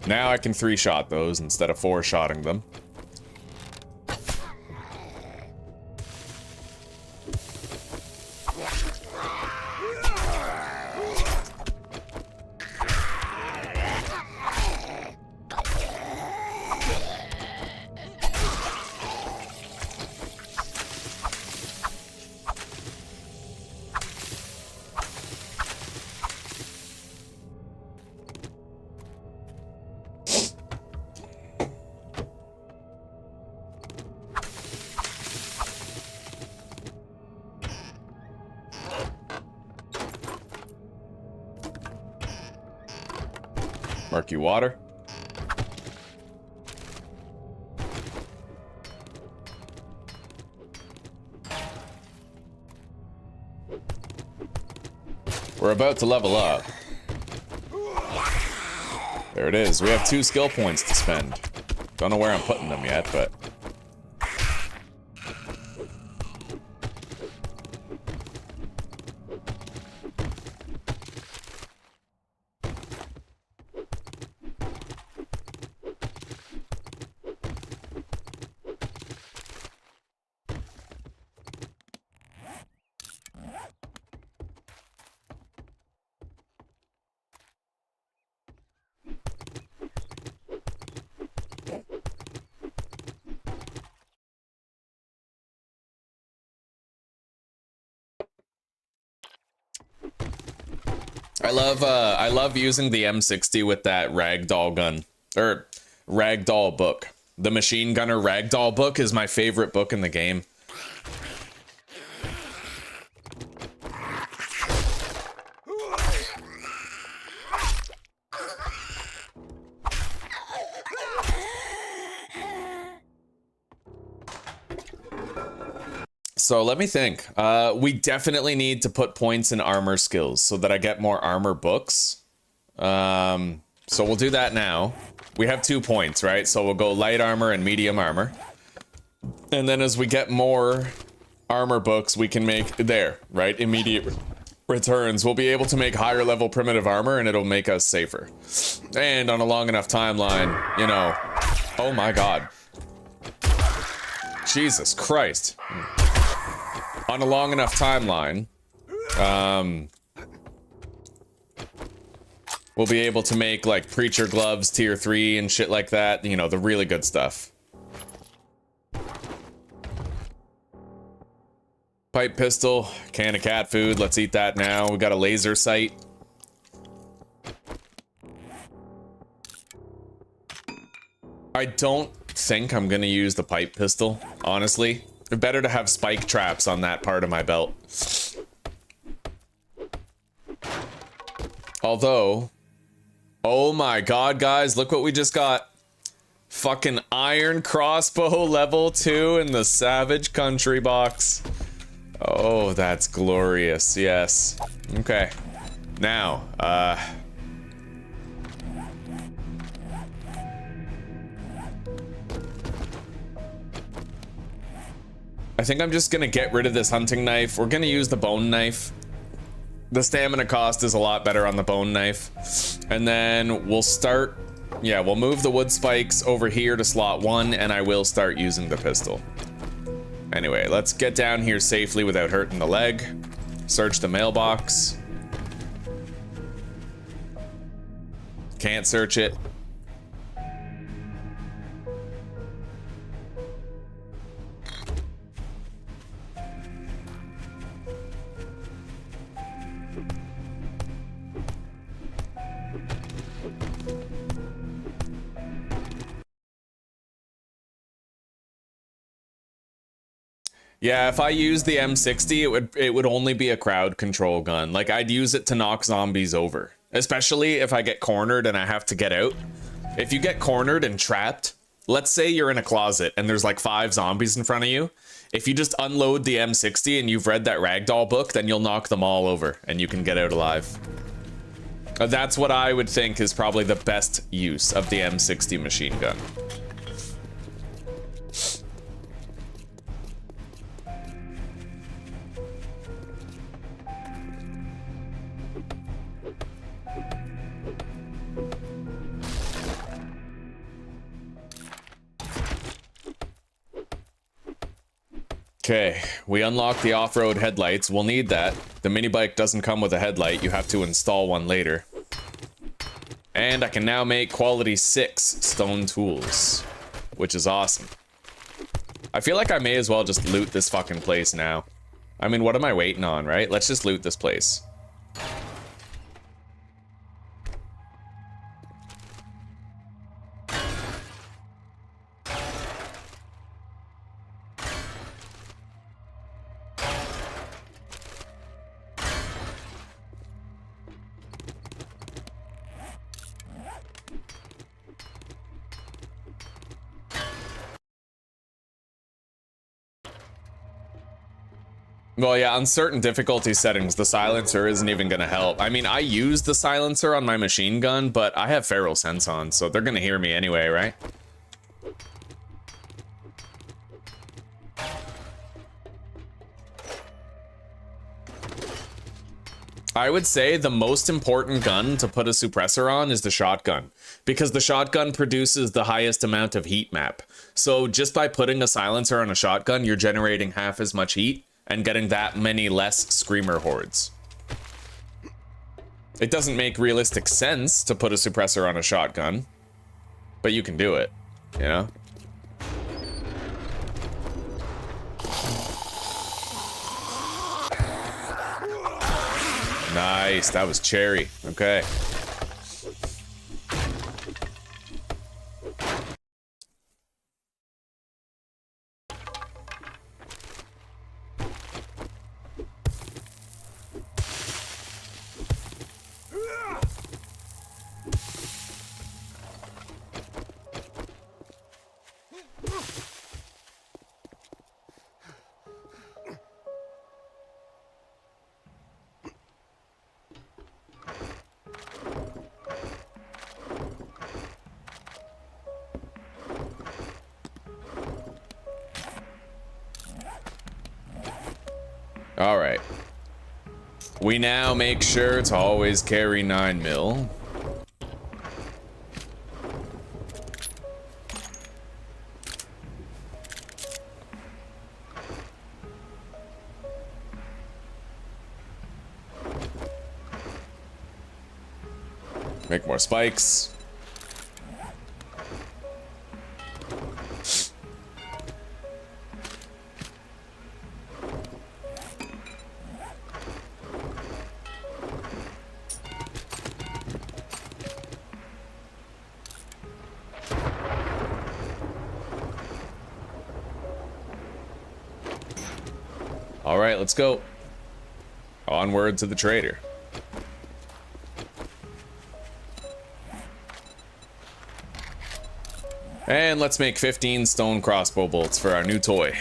Now I can 3-shot those instead of 4-shotting them. Murky water. We're about to level up. There it is. We have 2 skill points to spend. Don't know where I'm putting them yet, but... I love using the M60 with that ragdoll gun, or ragdoll book. The machine gunner ragdoll book is my favorite book in the game. So let me think. We definitely need to put points in armor skills so that I get more armor books. So we'll do that now. We have 2 points, right? So we'll go light armor and medium armor. And then as we get more armor books, we can make there, right? Immediate returns. We'll be able to make higher level primitive armor and it'll make us safer. And on a long enough timeline, you know, oh my God. Jesus Christ. On a long enough timeline, we'll be able to make like preacher gloves tier 3 and shit like that, you know, the really good stuff. Pipe pistol, can of cat food, let's eat that now. We got a laser sight. I don't think I'm gonna use the pipe pistol, honestly. Better to have spike traps on that part of my belt. Although, oh my God, guys, look what we just got. Fucking iron crossbow level 2 in the Savage Country box. Oh, that's glorious, yes. Okay, now, I think I'm just gonna get rid of this hunting knife. We're gonna use the bone knife. The stamina cost is a lot better on the bone knife. And then we'll start, yeah, we'll move the wood spikes over here to slot 1 and I will start using the pistol. Anyway, let's get down here safely without hurting the leg. Search the mailbox. Can't search it. Yeah, if I use the M60, it would only be a crowd control gun. Like, I'd use it to knock zombies over. Especially if I get cornered and I have to get out. If you get cornered and trapped, let's say you're in a closet and there's like 5 zombies in front of you. If you just unload the M60 and you've read that ragdoll book, then you'll knock them all over and you can get out alive. That's what I would think is probably the best use of the M60 machine gun. Okay, we unlock the off-road headlights. We'll need that. The mini bike doesn't come with a headlight. You have to install one later. And I can now make quality 6 stone tools, which is awesome. I feel like I may as well just loot this fucking place now. I mean, what am I waiting on, right? Let's just loot this place. Well, yeah, on certain difficulty settings, the silencer isn't even gonna help. I mean, I use the silencer on my machine gun, but I have feral sense on, so they're gonna hear me anyway, right? I would say the most important gun to put a suppressor on is the shotgun, because the shotgun produces the highest amount of heat map. So just by putting a silencer on a shotgun, you're generating half as much heat and getting that many less screamer hordes. It doesn't make realistic sense to put a suppressor on a shotgun, but you can do it, you know? Nice, that was cherry. Okay. All right. We now make sure to always carry 9mm. Make more spikes. All right, let's go. Onward to the trader. And let's make 15 stone crossbow bolts for our new toy.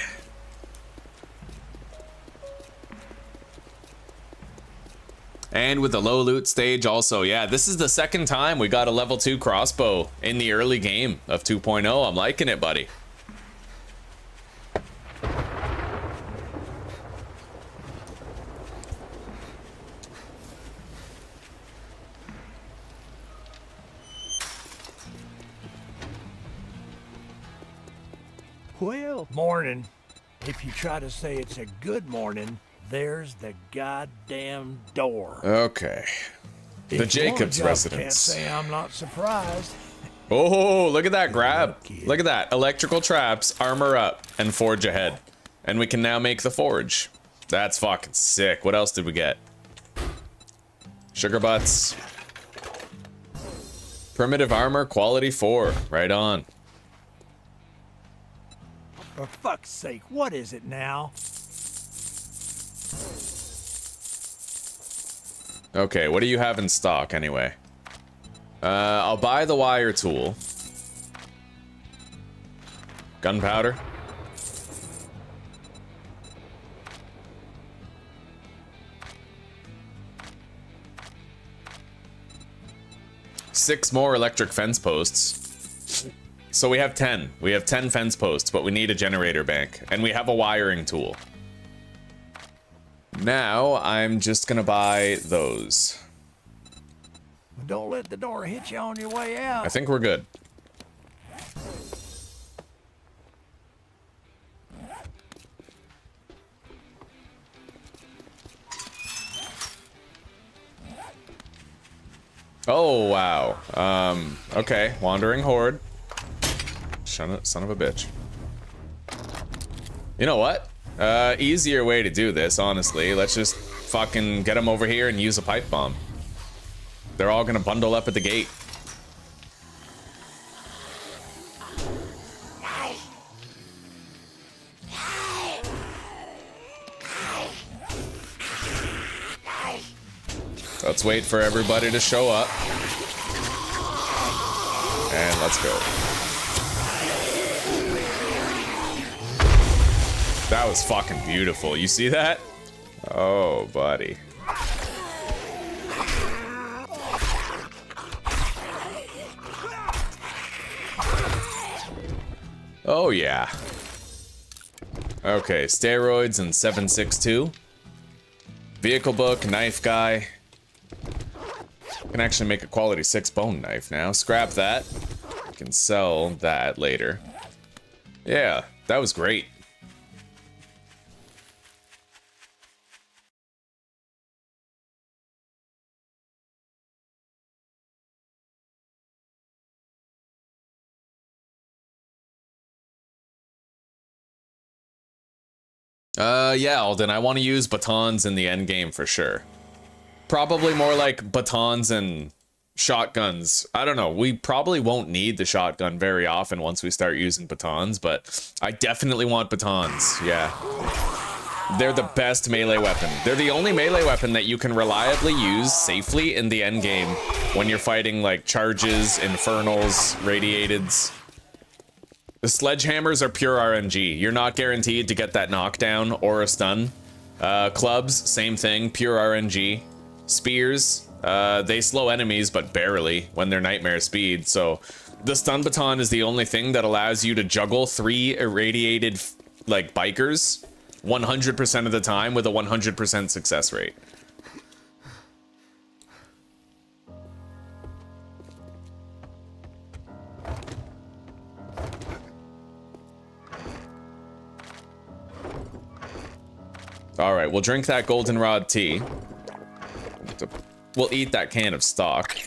And with the low loot stage also, yeah, this is the second time we got a level 2 crossbow in the early game of 2.0. I'm liking it, buddy. Well, morning. If you try to say it's a good morning, there's the goddamn door. Okay. The Jacobs residence. Can't say I'm not surprised. Oh, look at that grab. Look at that. Electrical traps, armor up, and forge ahead. And we can now make the forge. That's fucking sick. What else did we get? Sugar butts. Primitive armor, quality 4. Right on. For fuck's sake, what is it now? Okay, what do you have in stock anyway? I'll buy the wire tool. Gunpowder. Six more electric fence posts. So we have 10. We have 10 fence posts, but we need a generator bank. And we have a wiring tool. Now, I'm just gonna buy those. Don't let the door hit you on your way out. I think we're good. Oh, wow. Okay. Wandering horde. Son of a bitch. You know what? Easier way to do this, honestly. Let's just fucking get them over here and use a pipe bomb. They're all gonna bundle up at the gate. Let's wait for everybody to show up. And let's go. That was fucking beautiful. You see that? Oh, buddy. Oh, yeah. Okay, steroids and 762. Vehicle book, knife guy. Can actually make a quality 6 bone knife now. Scrap that. Can sell that later. Yeah, that was great. Yeah, Alden, I want to use batons in the end game for sure. Probably more like batons and shotguns. I don't know. We probably won't need the shotgun very often once we start using batons, but I definitely want batons. Yeah. They're the best melee weapon. They're the only melee weapon that you can reliably use safely in the end game when you're fighting like charges, infernals, radiateds. The sledgehammers are pure RNG. You're not guaranteed to get that knockdown or a stun. Clubs, same thing, pure RNG. Spears, they slow enemies, but barely when they're nightmare speed. So the stun baton is the only thing that allows you to juggle 3 irradiated like bikers 100% of the time with a 100% success rate. All right, we'll drink that goldenrod tea. We'll eat that can of stock.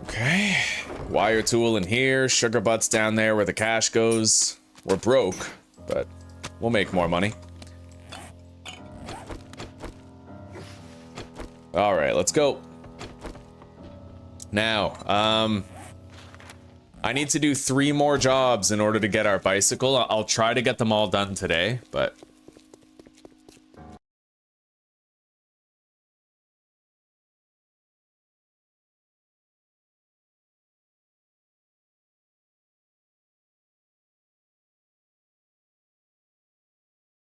Okay, wire tool in here, sugar butts down there where the cash goes. We're broke, but we'll make more money. All right, let's go. Now, I need to do 3 more jobs in order to get our bicycle. I'll try to get them all done today, but...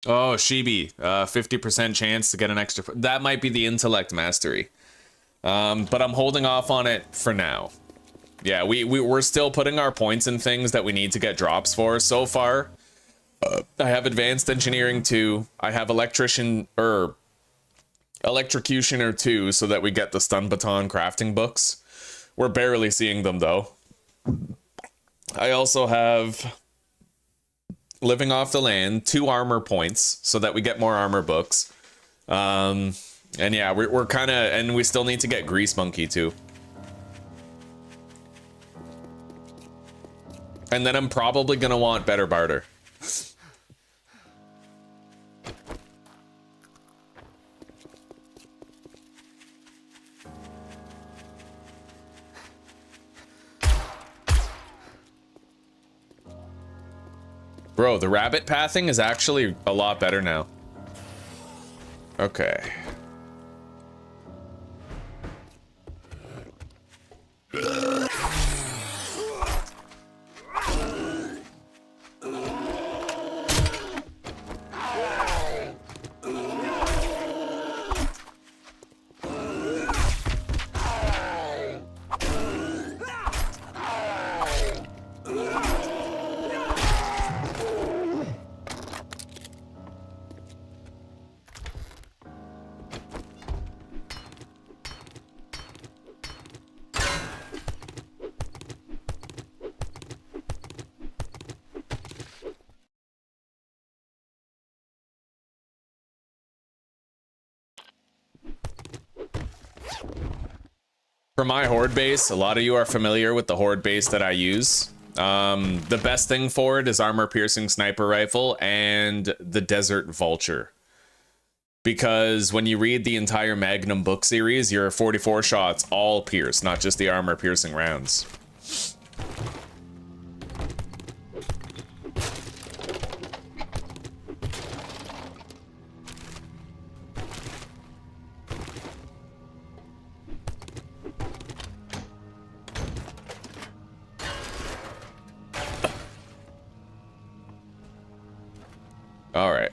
Oh, Shibi, 50% chance to get an extra... That might be the intellect mastery. But I'm holding off on it for now. Yeah, we're still putting our points in things that we need to get drops for. So far, I have advanced engineering 2. I have electrician or electrocutioner 2 so that we get the stun baton crafting books. We're barely seeing them though. I also have living off the land 2 armor points so that we get more armor books. And yeah, we're kind of, and we still need to get grease monkey too. And then I'm probably gonna want better barter. Bro, the rabbit pathing is actually a lot better now. Okay. For my horde base, a lot of you are familiar with the horde base that I use. The best thing for it is armor piercing sniper rifle and the desert vulture. Because when you read the entire Magnum book series, your 44 shots all pierce, not just the armor piercing rounds. All right.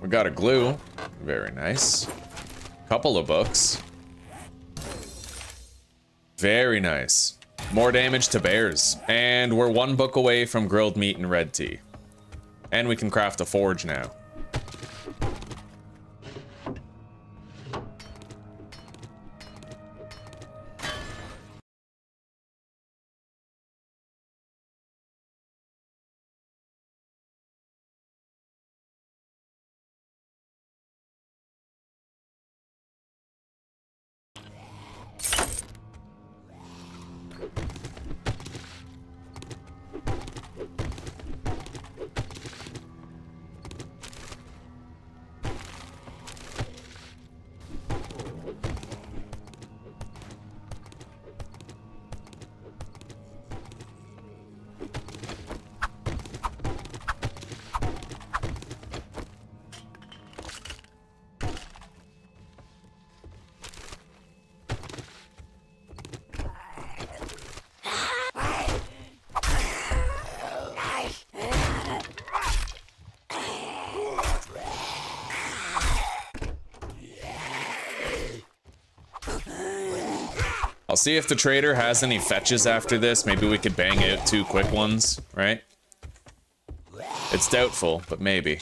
We got a glue. Very nice. Couple of books. Very nice. More damage to bears. And we're 1 book away from grilled meat and red tea. And we can craft a forge now. I'll see if the trader has any fetches after this. Maybe we could bang out 2 quick ones, right? It's doubtful, but maybe.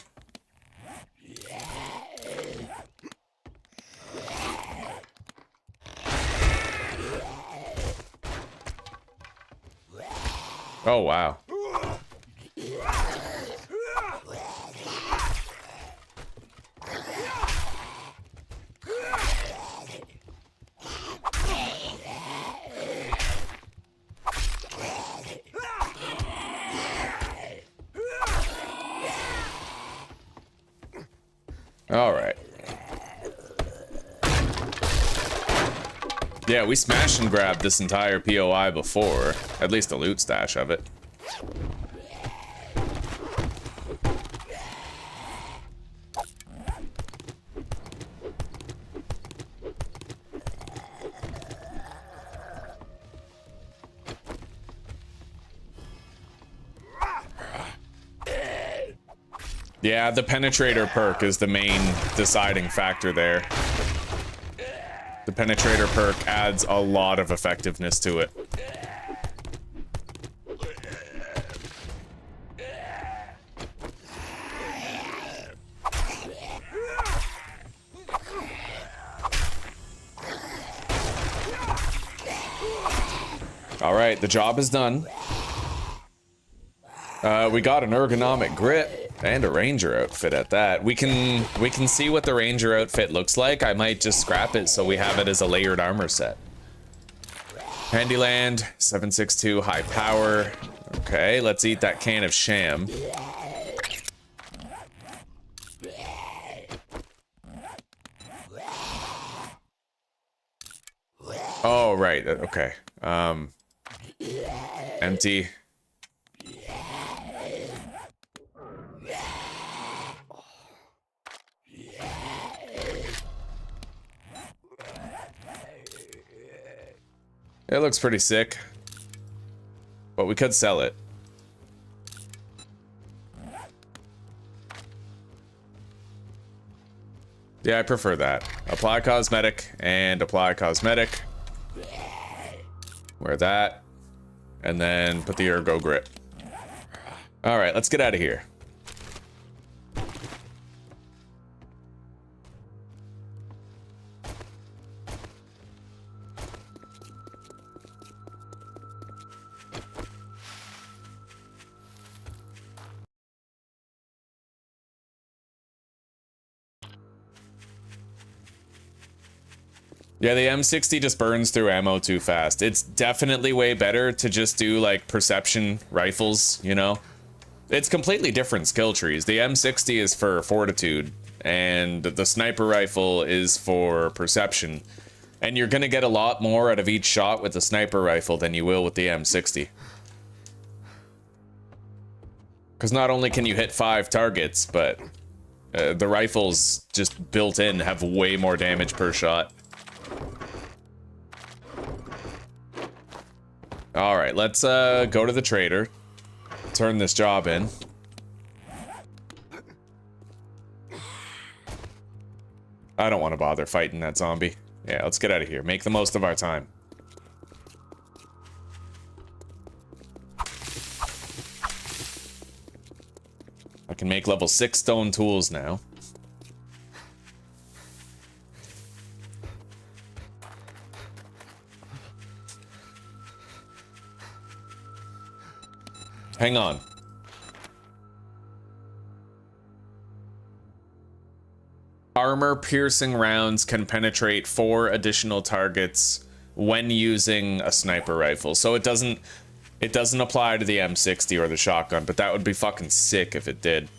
Oh, wow. All right. Yeah, we smashed and grabbed this entire POI before. At least a loot stash of it. Yeah, the penetrator perk is the main deciding factor there. The penetrator perk adds a lot of effectiveness to it. All right, the job is done. We got an ergonomic grip. And a ranger outfit at that. We can see what the ranger outfit looks like. I might just scrap it so we have it as a layered armor set. Handyland, 762, high power. Okay, let's eat that can of sham. Oh, right, okay. Empty. It looks pretty sick, but we could sell it. Yeah, I prefer that. Apply cosmetic and apply cosmetic. Wear that, and then put the ergo grip. All right, let's get out of here. Yeah, the M60 just burns through ammo too fast. It's definitely way better to just do like perception rifles, you know? It's completely different skill trees. The M60 is for fortitude and the sniper rifle is for perception. And you're gonna get a lot more out of each shot with the sniper rifle than you will with the M60. Because not only can you hit 5 targets, but the rifles just built in have way more damage per shot. All right, let's go to the trader, turn this job in. I don't want to bother fighting that zombie. Yeah, let's get out of here. Make the most of our time. I can make level 6 stone tools now. Hang on. Armor-piercing rounds can penetrate 4 additional targets when using a sniper rifle. So it doesn't apply to the M60 or the shotgun, but that would be fucking sick if it did.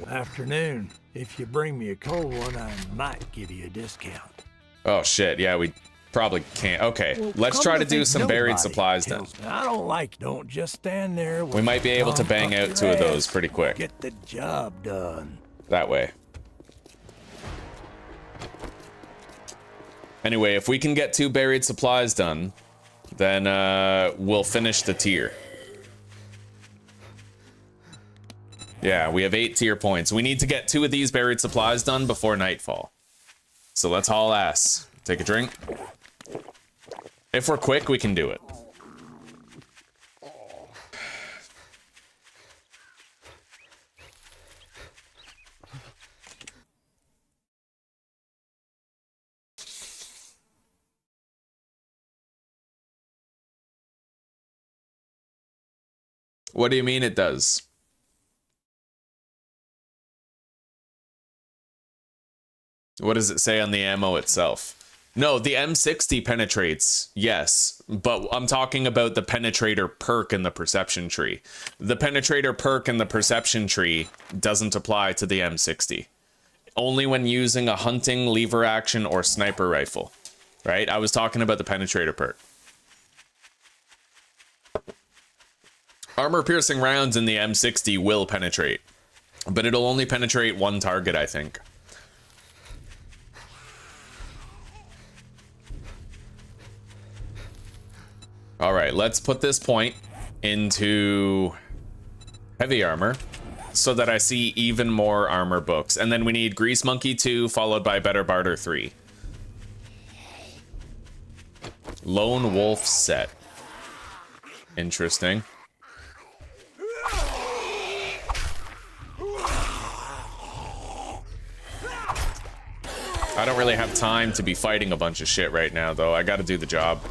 Afternoon. If you bring me a cold one, I might give you a discount. Oh shit, yeah, we probably can't. Okay, Well, let's come try to do think some buried nobody supplies then. tells me. I don't just stand there. We might be able to bang up out your 2 of those ass. pretty quick. Get the job done. That way. Anyway, if we can get 2 buried supplies done, then we'll finish the tier. Yeah, we have 8 tier points. We need to get 2 of these buried supplies done before nightfall. So let's haul ass. Take a drink. If we're quick, we can do it. What do you mean it does? What does it say on the ammo itself? No, the M60 penetrates, yes, but I'm talking about the penetrator perk in the perception tree. The penetrator perk in the perception tree doesn't apply to the M60. Only when using a hunting, lever action, or sniper rifle, right? I was talking about the penetrator perk. Armor-piercing rounds in the M60 will penetrate, but it'll only penetrate 1 target, I think. All right, let's put this point into heavy armor so that I see even more armor books. And then we need Grease Monkey 2 followed by Better Barter 3. Lone Wolf set. Interesting. I don't really have time to be fighting a bunch of shit right now, though. I gotta do the job.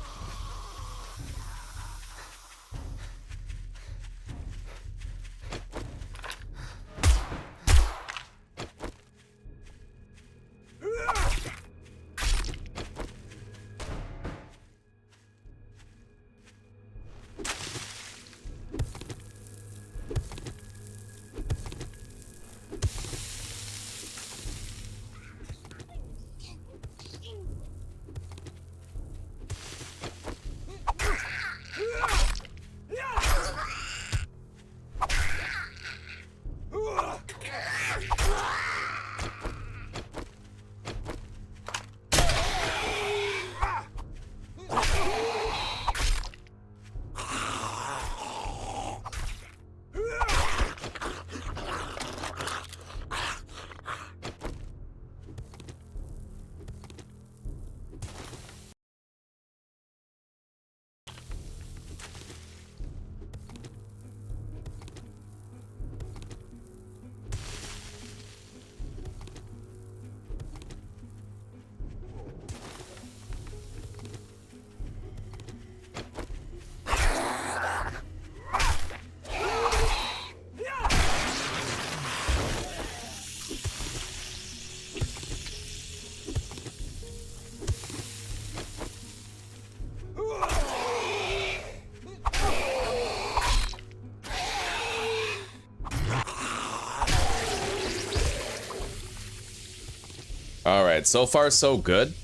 Alright, so far so good.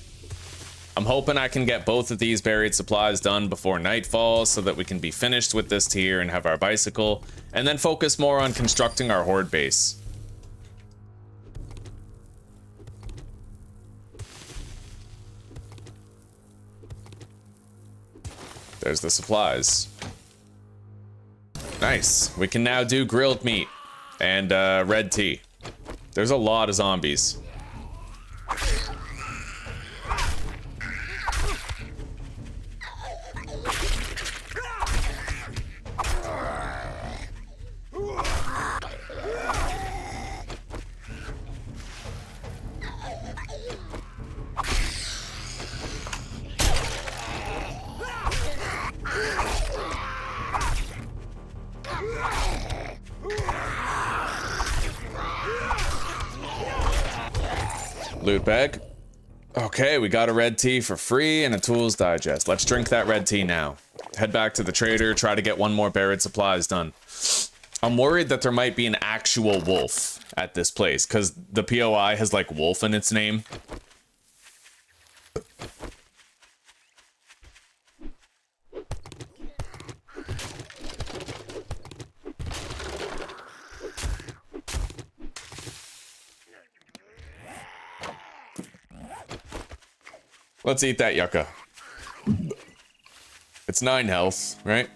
I'm hoping I can get both of these buried supplies done before nightfall so that we can be finished with this tier and have our bicycle, and then focus more on constructing our horde base. There's the supplies. Nice. We can now do grilled meat. And red tea. There's a lot of zombies. Loot bag. Okay, we got a red tea for free and a tools digest. Let's drink that red tea now. Head back to the trader, try to get one more buried supplies done. I'm worried that there might be an actual wolf at this place, because the POI has like wolf in its name. Let's eat that yucca. It's 9 health, right?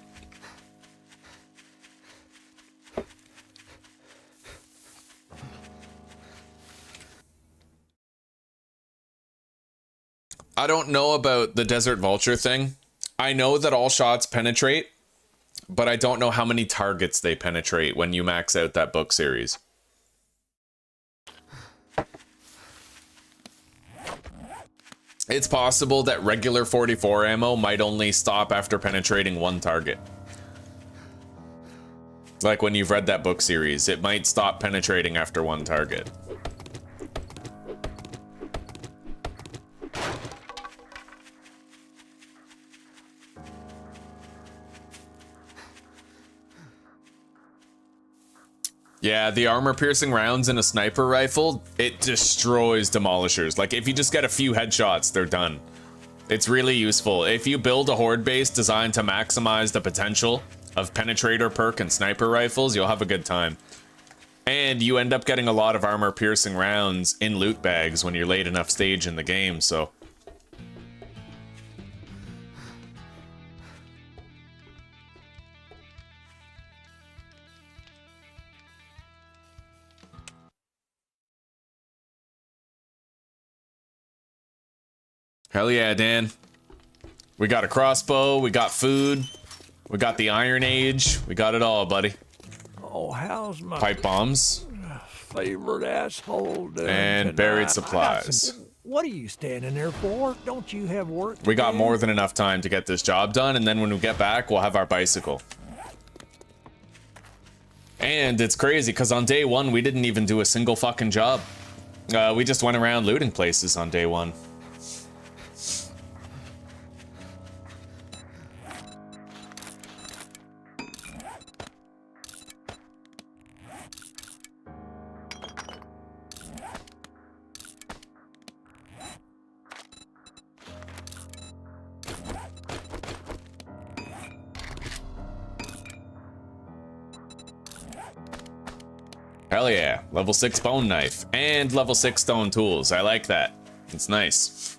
I don't know about the desert vulture thing. I know that all shots penetrate, but I don't know how many targets they penetrate when you max out that book series. It's possible that regular 44 ammo might only stop after penetrating 1 target. Like when you've read that book series, it might stop penetrating after 1 target. Yeah, the armor-piercing rounds in a sniper rifle, it destroys demolishers. Like, if you just get a few headshots, they're done. It's really useful. If you build a horde base designed to maximize the potential of penetrator perk and sniper rifles, you'll have a good time. And you end up getting a lot of armor-piercing rounds in loot bags when you're late enough stage in the game, so... Hell yeah, Dan. We got a crossbow, we got food, we got the Iron Age, we got it all, buddy. Oh, how's my pipe bombs favorite asshole doing and tonight? buried supplies. What are you standing there for? Don't you have work to We got do? more than enough time to get this job done, and then when we get back, we'll have our bicycle. And it's crazy, because on day 1, we didn't even do a single fucking job. We just went around looting places on day 1. Hell yeah, level 6 bone knife and level 6 stone tools. I like that. It's nice.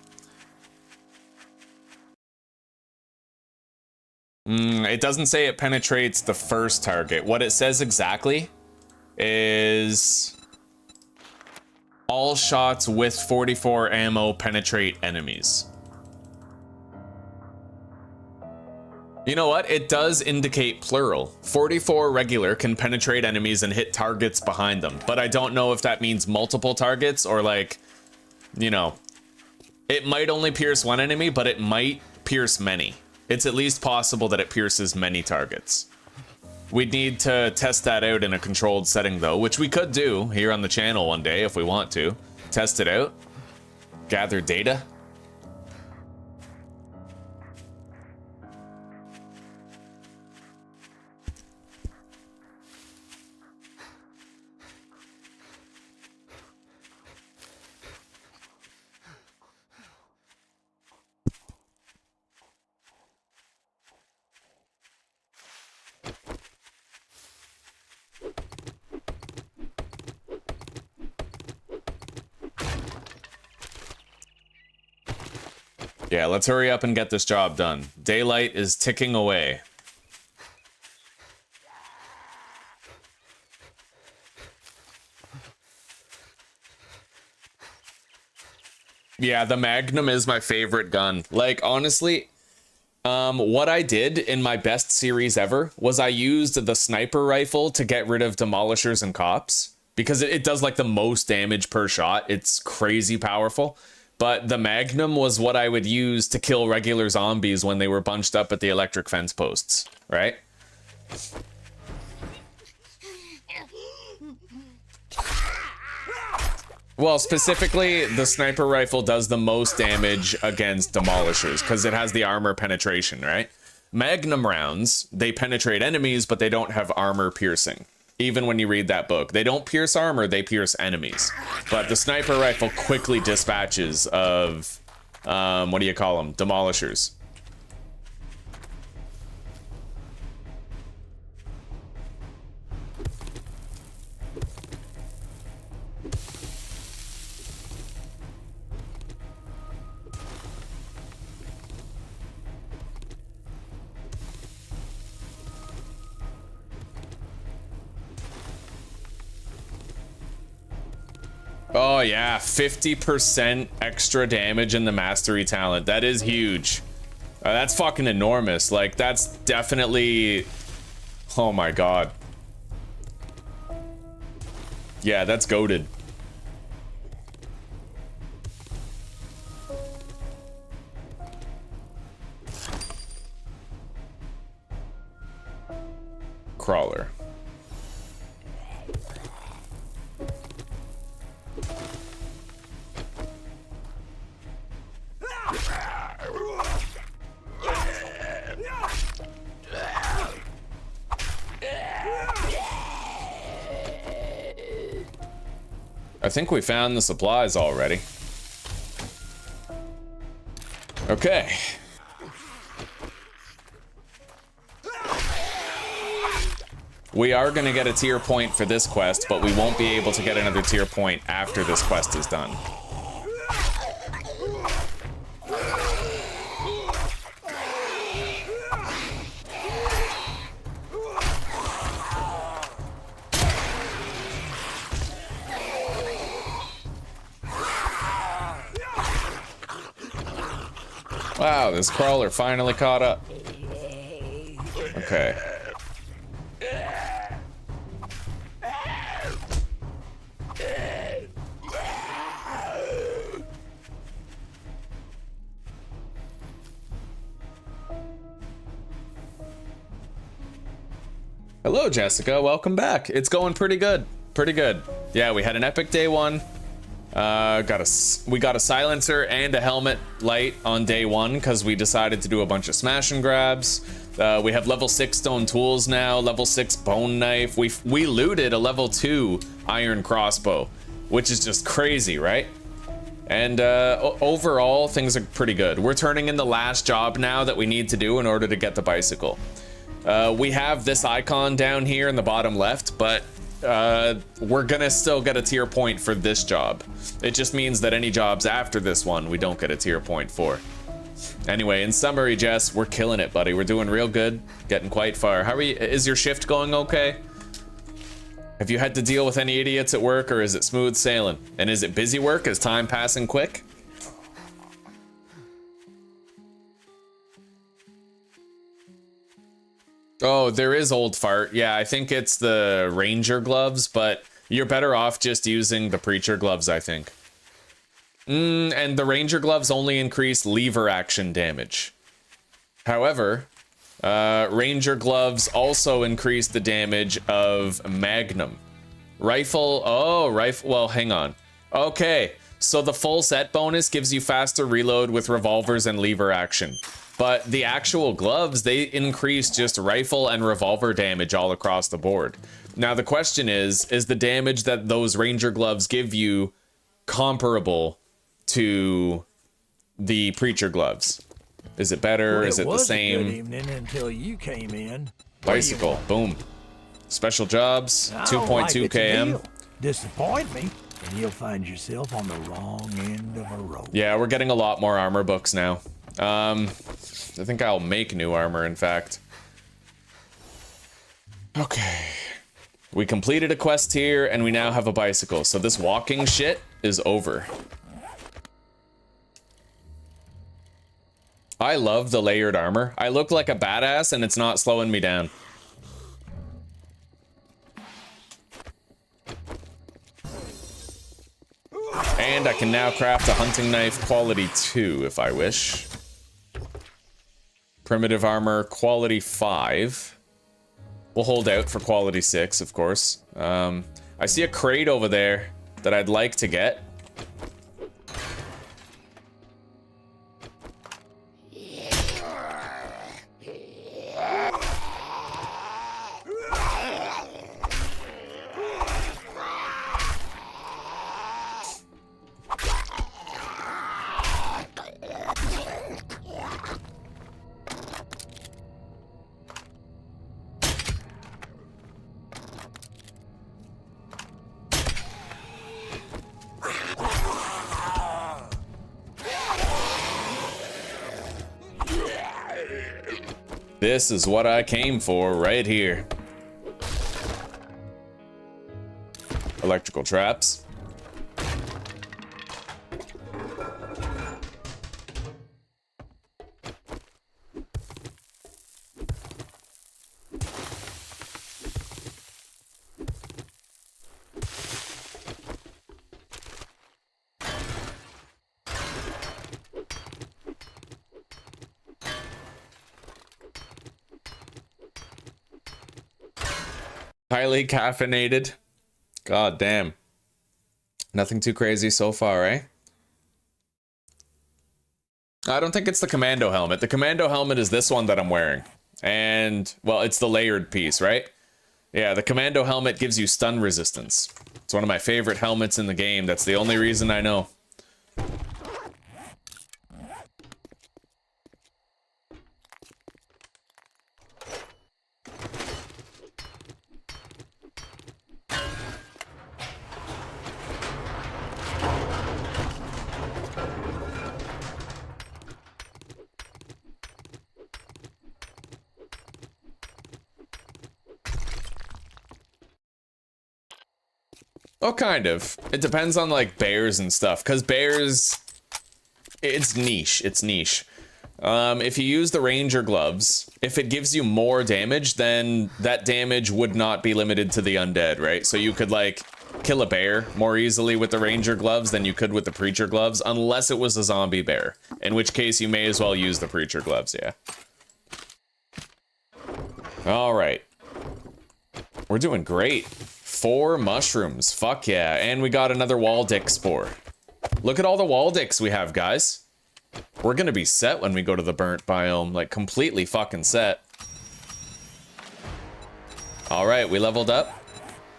It doesn't say it penetrates the first target. What it says exactly is all shots with 44 ammo penetrate enemies. You know what? It does indicate plural. 44 regular can penetrate enemies and hit targets behind them, but I don't know if that means multiple targets or like, you know, it might only pierce one enemy, but it might pierce many. It's at least possible that it pierces many targets. We'd need to test that out in a controlled setting though, which we could do here on the channel one day if we want to. Test it out, gather data. Yeah, let's hurry up and get this job done. Daylight is ticking away. Yeah, the Magnum is my favorite gun. Like, honestly, what I did in my best series ever was I used the sniper rifle to get rid of demolishers and cops because it does like the most damage per shot. It's crazy powerful. But the Magnum was what I would use to kill regular zombies when they were bunched up at the electric fence posts, right? Well, specifically, the sniper rifle does the most damage against demolishers because it has the armor penetration, right? Magnum rounds, they penetrate enemies, but they don't have armor piercing. Even when you read that book, they don't pierce armor, they pierce enemies. But the sniper rifle quickly dispatches of, what do you call them? Demolishers. Oh yeah, 50% extra damage in the mastery talent. That is huge. That's fucking enormous. Like, that's definitely... Oh my god. Yeah, that's goated. Crawler. I think we found the supplies already. Okay. We are gonna get a tier point for this quest, but we won't be able to get another tier point after this quest is done. Wow, this crawler finally caught up. Okay. Hello, Jessica. Welcome back. It's going pretty good. Pretty good. Yeah, we had an epic day one. We got a silencer and a helmet light on day one because we decided to do a bunch of smash and grabs. We have level 6 stone tools now, level 6 bone knife. We looted a level 2 iron crossbow, which is just crazy, right? And overall, things are pretty good. We're turning in the last job now that we need to do in order to get the bicycle. We have this icon down here in the bottom left, but we're gonna still get a tier point for this job. It just means that any jobs after this one we don't get a tier point for. Anyway, in summary, Jess, we're killing it, buddy. We're doing real good, getting quite far. How are you? Is your shift going okay? Have you had to deal with any idiots at work, or is it smooth sailing? And is it busy work? Is time passing quick? Oh, there is old fart. Yeah, I think it's the ranger gloves, but you're better off just using the preacher gloves, I think. And the ranger gloves only increase lever action damage. However, ranger gloves also increase the damage of magnum. Rifle, well, hang on. Okay, so the full set bonus gives you faster reload with revolvers and lever action. But the actual gloves, they increase just rifle and revolver damage all across the board. Now the question is the damage that those ranger gloves give you comparable to the preacher gloves? Is it better? Well, is it the same? Good evening until you came in. Bicycle, boom. Special jobs, 2.2 km. Disappoint me, and you'll find yourself on the wrong end of a rope. Yeah, we're getting a lot more armor books now. I think I'll make new armor, in fact. Okay. We completed a quest here, and we now have a bicycle, so this walking shit is over. I love the layered armor. I look like a badass and it's not slowing me down. And I can now craft a hunting knife quality 2 if I wish. Primitive armor quality 5. We'll hold out for quality 6, of course. I see a crate over there that I'd like to get. This is what I came for right here. Electrical traps. Highly caffeinated. God damn. Nothing too crazy so far, eh? I don't think it's the commando helmet. The commando helmet is this one that I'm wearing. And, well, it's the layered piece, right? Yeah, the commando helmet gives you stun resistance. It's one of my favorite helmets in the game. That's the only reason I know. Oh, kind of. It depends on, like, bears and stuff. Because bears... It's niche. It's niche. If you use the ranger gloves, if it gives you more damage, then that damage would not be limited to the undead, right? So you could, like, kill a bear more easily with the ranger gloves than you could with the preacher gloves, unless it was a zombie bear. In which case, you may as well use the preacher gloves, yeah. Alright. We're doing great. 4 mushrooms. Fuck yeah. And we got another Waldick spore. Look at all the Waldicks we have, guys. We're gonna be set when we go to the burnt biome. Like, completely fucking set. Alright, we leveled up.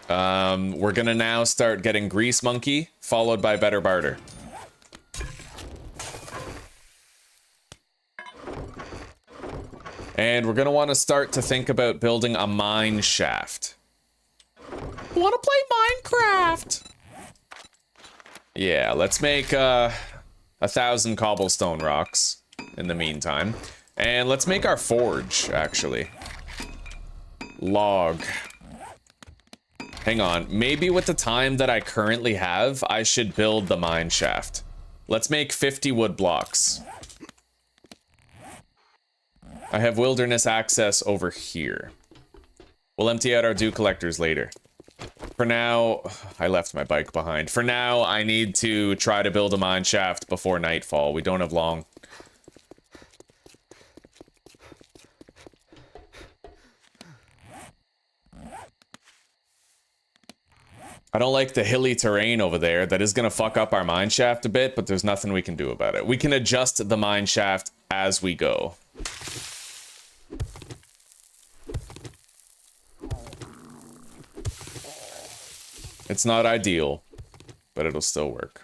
We're gonna now start getting Grease Monkey, followed by Better Barter. And we're gonna want to start to think about building a mine shaft. Want to play Minecraft? Yeah, let's make 1,000 cobblestone rocks in the meantime. And let's make our forge, actually. Log. Hang on, maybe with the time that I currently have, I should build the mine shaft. Let's make 50 wood blocks. I have wilderness access over here. We'll empty out our dew collectors later. For now, I left my bike behind. For now, I need to try to build a mine shaft before nightfall. We don't have long. I don't like the hilly terrain over there. That is going to fuck up our mine shaft a bit, but there's nothing we can do about it. We can adjust the mine shaft as we go. It's not ideal, but it'll still work.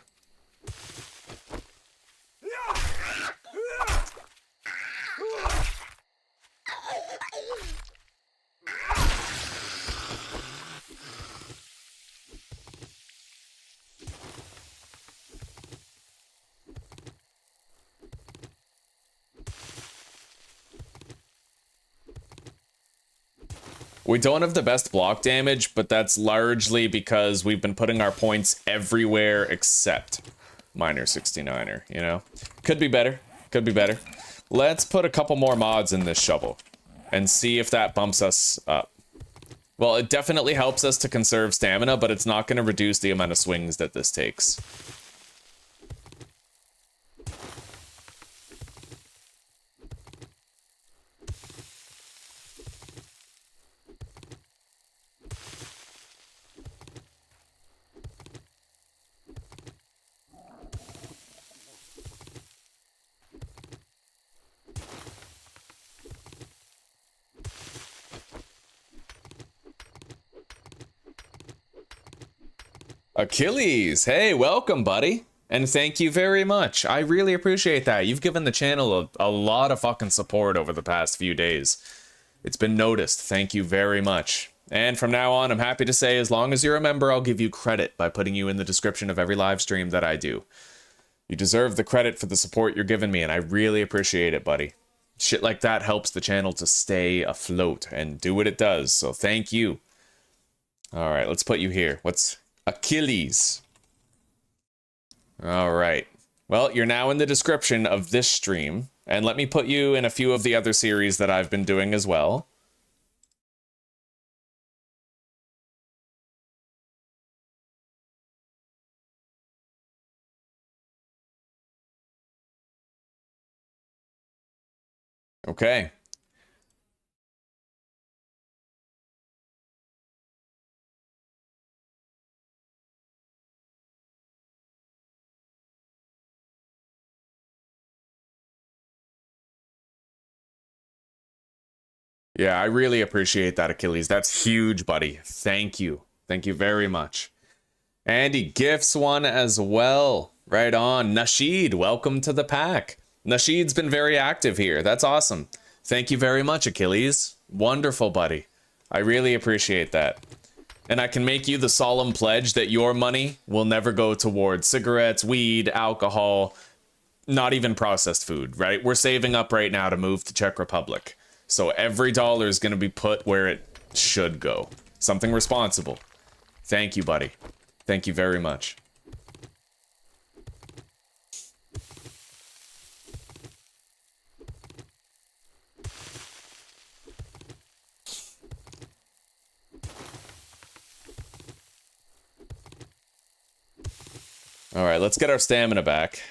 We don't have the best block damage, but that's largely because we've been putting our points everywhere except Miner 69er, you know? Could be better. Could be better. let's put a couple more mods in this shovel and see if that bumps us up. Well, it definitely helps us to conserve stamina, but it's not going to reduce the amount of swings that this takes. Achilles, hey, welcome, buddy. And thank you very much. I really appreciate that. You've given the channel a lot of fucking support over the past few days. It's been noticed. Thank you very much. And from now on, I'm happy to say, as long as you're a member, I'll give you credit by putting you in the description of every live stream that I do. You deserve the credit for the support you're giving me, and I really appreciate it, buddy. Shit like that helps the channel to stay afloat and do what it does, so thank you. All right, let's put you here. What's Achilles? All right. Well, you're now in the description of this stream, and let me put you in a few of the other series that I've been doing as well. Okay. Yeah, I really appreciate that, Achilles. That's huge, buddy. Thank you. Thank you very much. And he gifts one as well. Right on. Nasheed, welcome to the pack. Nasheed's been very active here. That's awesome. Thank you very much, Achilles. Wonderful, buddy. I really appreciate that. And I can make you the solemn pledge that your money will never go towards cigarettes, weed, alcohol, not even processed food, right? We're saving up right now to move to Czech Republic. So every dollar is going to be put where it should go. Something responsible. Thank you, buddy. Thank you very much. All right, let's get our stamina back.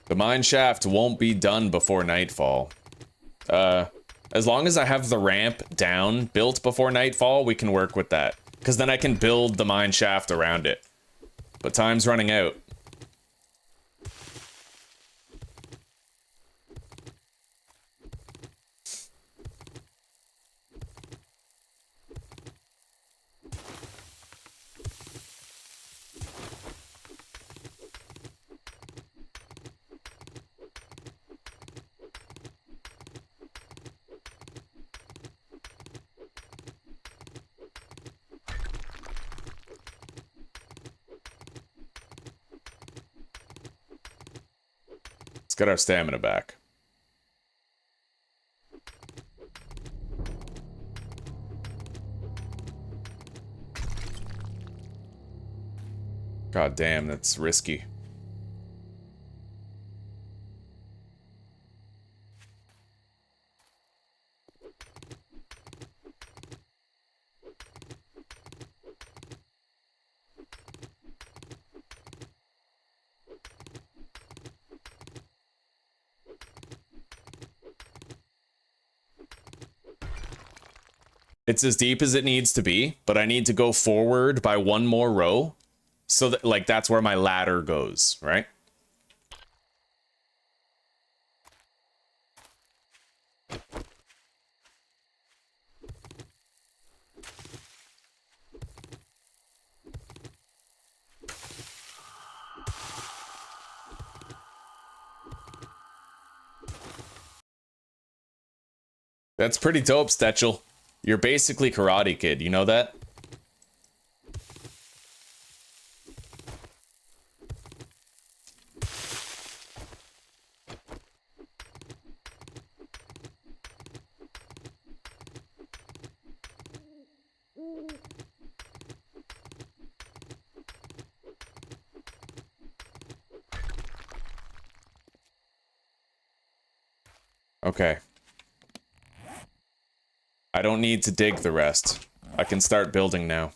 The mine shaft won't be done before nightfall. As long as I have the ramp down built before nightfall, we can work with that. Because then I can build the mine shaft around it. But time's running out. Let's get our stamina back. God damn, that's risky. It's as deep as it needs to be, but I need to go forward by one more row. So that, like, that's where my ladder goes, right? That's pretty dope, Stetchel. You're basically Karate Kid, you know that? Okay. I don't need to dig the rest. I can start building now.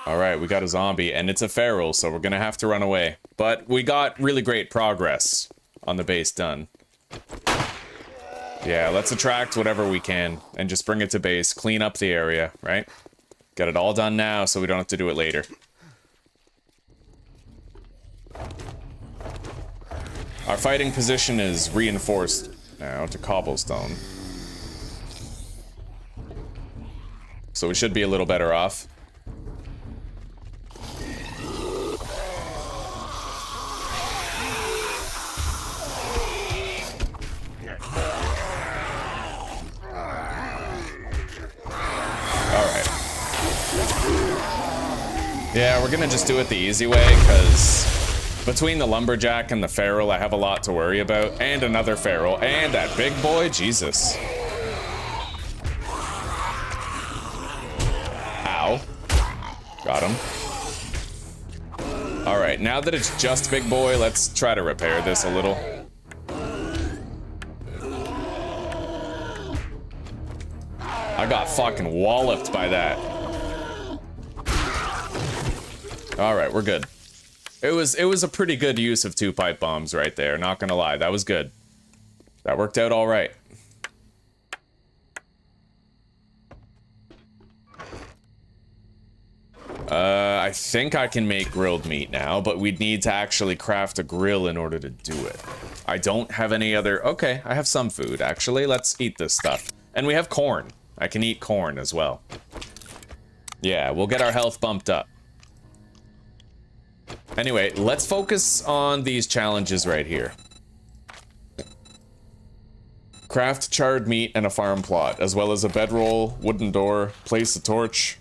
Alright, we got a zombie, and it's a feral, so we're gonna have to run away. But we got really great progress on the base done. Yeah, let's attract whatever we can, and just bring it to base, clean up the area, right? Get it all done now, so we don't have to do it later. Our fighting position is reinforced now to cobblestone. So we should be a little better off. Yeah, we're gonna just do it the easy way, because between the lumberjack and the feral, I have a lot to worry about. And another feral, and that big boy, Jesus. Ow. Got him. Alright, now that it's just big boy, let's try to repair this a little. I got fucking walloped by that. Alright, we're good. It was a pretty good use of 2 pipe bombs right there, not gonna lie, that was good. That worked out alright. I think I can make grilled meat now, but we'd need to actually craft a grill in order to do it. I don't have any other... Okay, I have some food, actually. Let's eat this stuff. And we have corn. I can eat corn as well. Yeah, we'll get our health bumped up. Anyway, let's focus on these challenges right here. Craft charred meat and a farm plot, as well as a bedroll, wooden door, place a torch.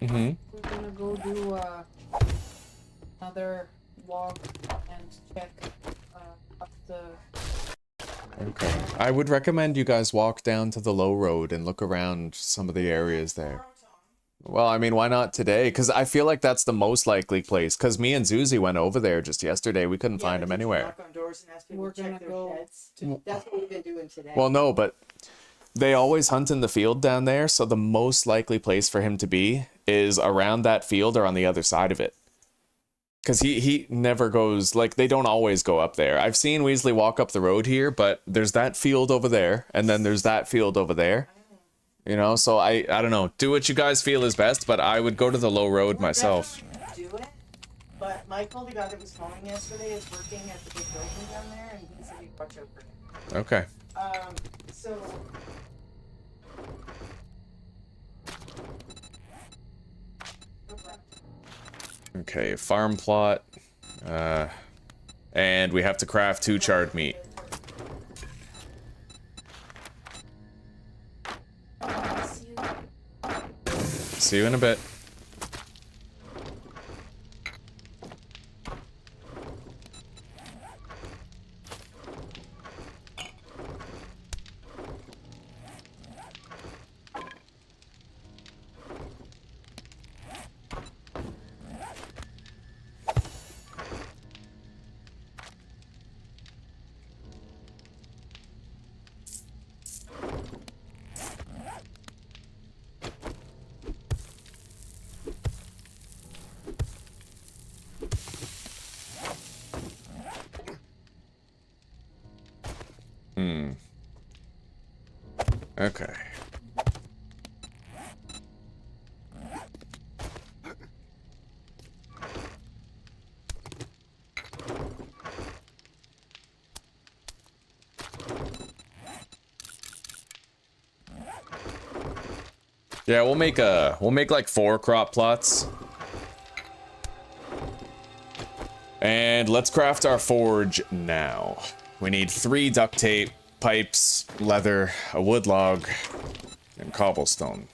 We're gonna go do another walk and check up the... Okay. I would recommend you guys walk down to the low road and look around some of the areas there. Well, I mean, why not today? Because I feel like that's the most likely place. Because me and Zuzi went over there just yesterday. We couldn't find him anywhere. Knock on doors and ask people We're to check gonna their go sheds. That's what we've been doing today. Well, no, but they always hunt in the field down there. So the most likely place for him to be is around that field or on the other side of it. Because he never goes, like, they don't always go up there. I've seen Weasley walk up the road here, but there's that field over there, and then there's that field over there. You know, so I don't know. Do what you guys feel is best, but I would go to the low road myself. Do it, but Michael, the guy that was filming yesterday, is working at the big building down there, and he said he'd watch out for him. Okay. So... Okay, farm plot. And we have to craft 2 charred meat. See you in a bit. Okay. Yeah, we'll make like 4 crop plots. And let's craft our forge now. We need 3 duct tape, pipes, leather, a wood log, and cobblestone.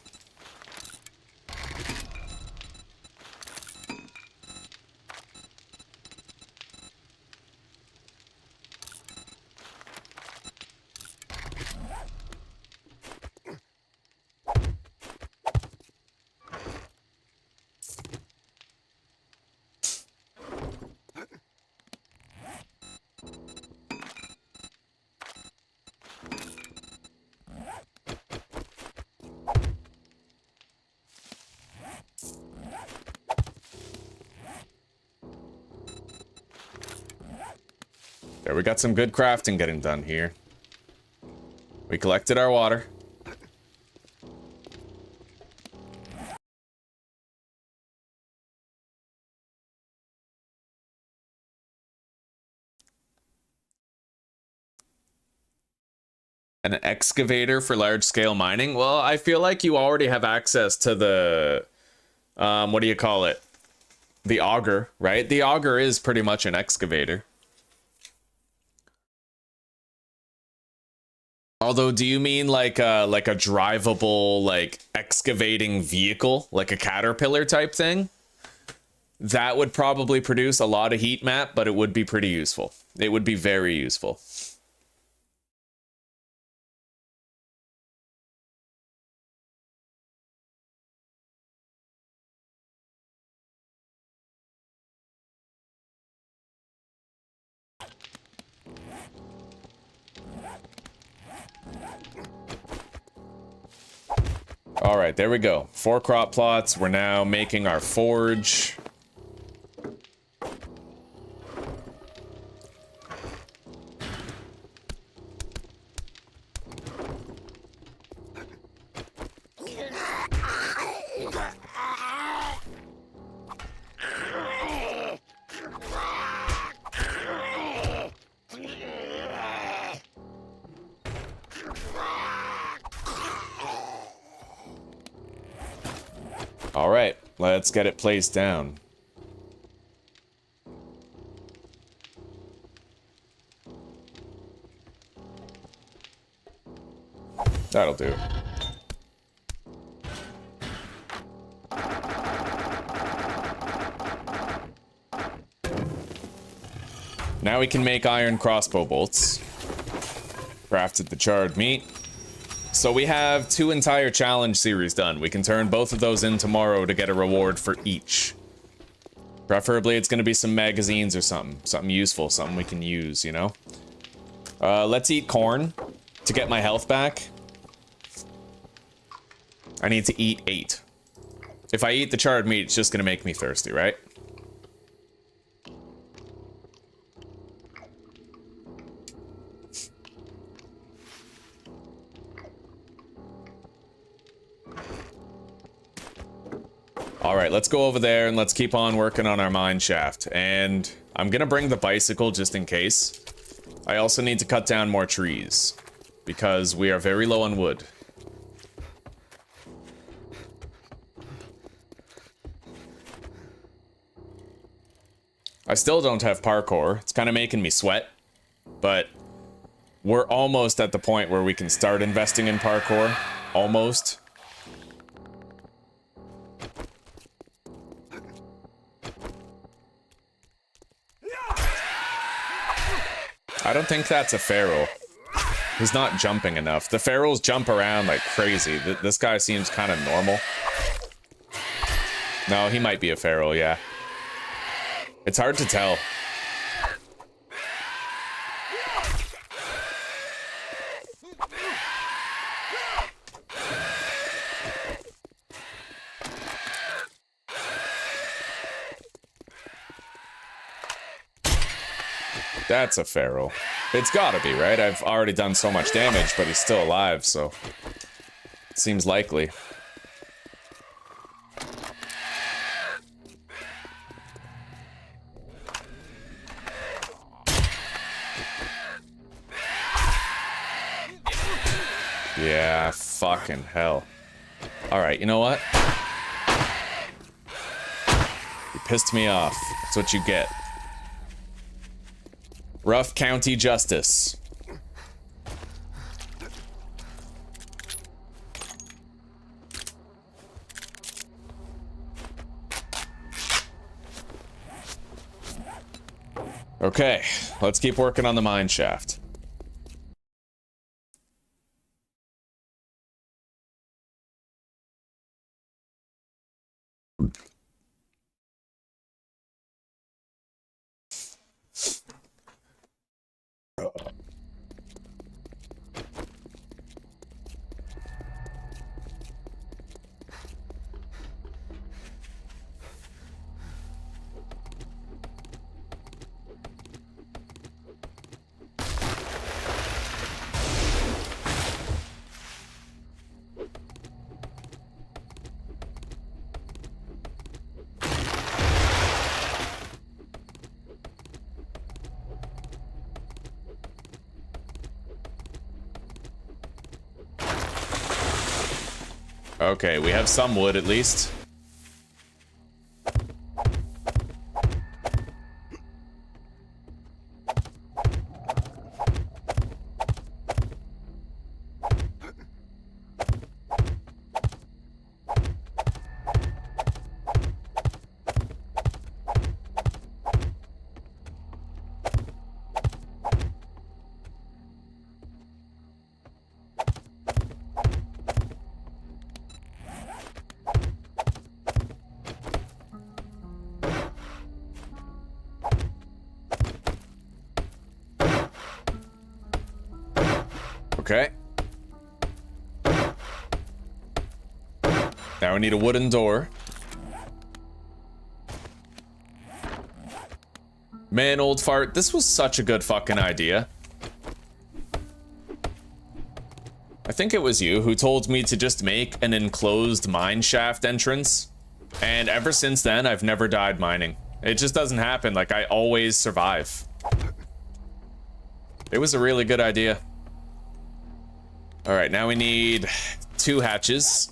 There, we got some good crafting getting done here. We collected our water. An excavator for large-scale mining? Well, I feel like you already have access to the, what do you call it? The auger, right? The auger is pretty much an excavator. Although, do you mean like a drivable, like, excavating vehicle? Like a caterpillar type thing? That would probably produce a lot of heat map, but it would be pretty useful. It would be very useful. All right, there we go. 4 crop plots. We're now making our forge. All right, let's get it placed down. That'll do. Now we can make iron crossbow bolts. Crafted the charred meat. So we have 2 entire challenge series done. We can turn both of those in tomorrow to get a reward for each. Preferably it's gonna be some magazines or something. Something useful, something we can use, you know? Let's eat corn to get my health back. I need to eat 8. If I eat the charred meat, it's just gonna make me thirsty, right? All right, let's go over there and let's keep on working on our mine shaft. And I'm gonna bring the bicycle just in case. I also need to cut down more trees because we are very low on wood. I still don't have parkour. It's kind of making me sweat, but we're almost at the point where we can start investing in parkour. Almost. I don't think that's a feral. He's not jumping enough. The ferals jump around like crazy. This guy seems kind of normal. No, he might be a feral, yeah. It's hard to tell. That's a feral. It's gotta be, right? I've already done so much damage, but he's still alive, so it seems likely. Yeah, fucking hell. Alright, you know what? You pissed me off. That's what you get. Rough county justice. Okay, let's keep working on the mine shaft. Okay, we have some wood at least. Okay. Now we need a wooden door. Man, old fart, this was such a good fucking idea. I think it was you who told me to just make an enclosed mine shaft entrance. And ever since then, I've never died mining. It just doesn't happen. Like, I always survive. It was a really good idea. All right, now we need 2 hatches.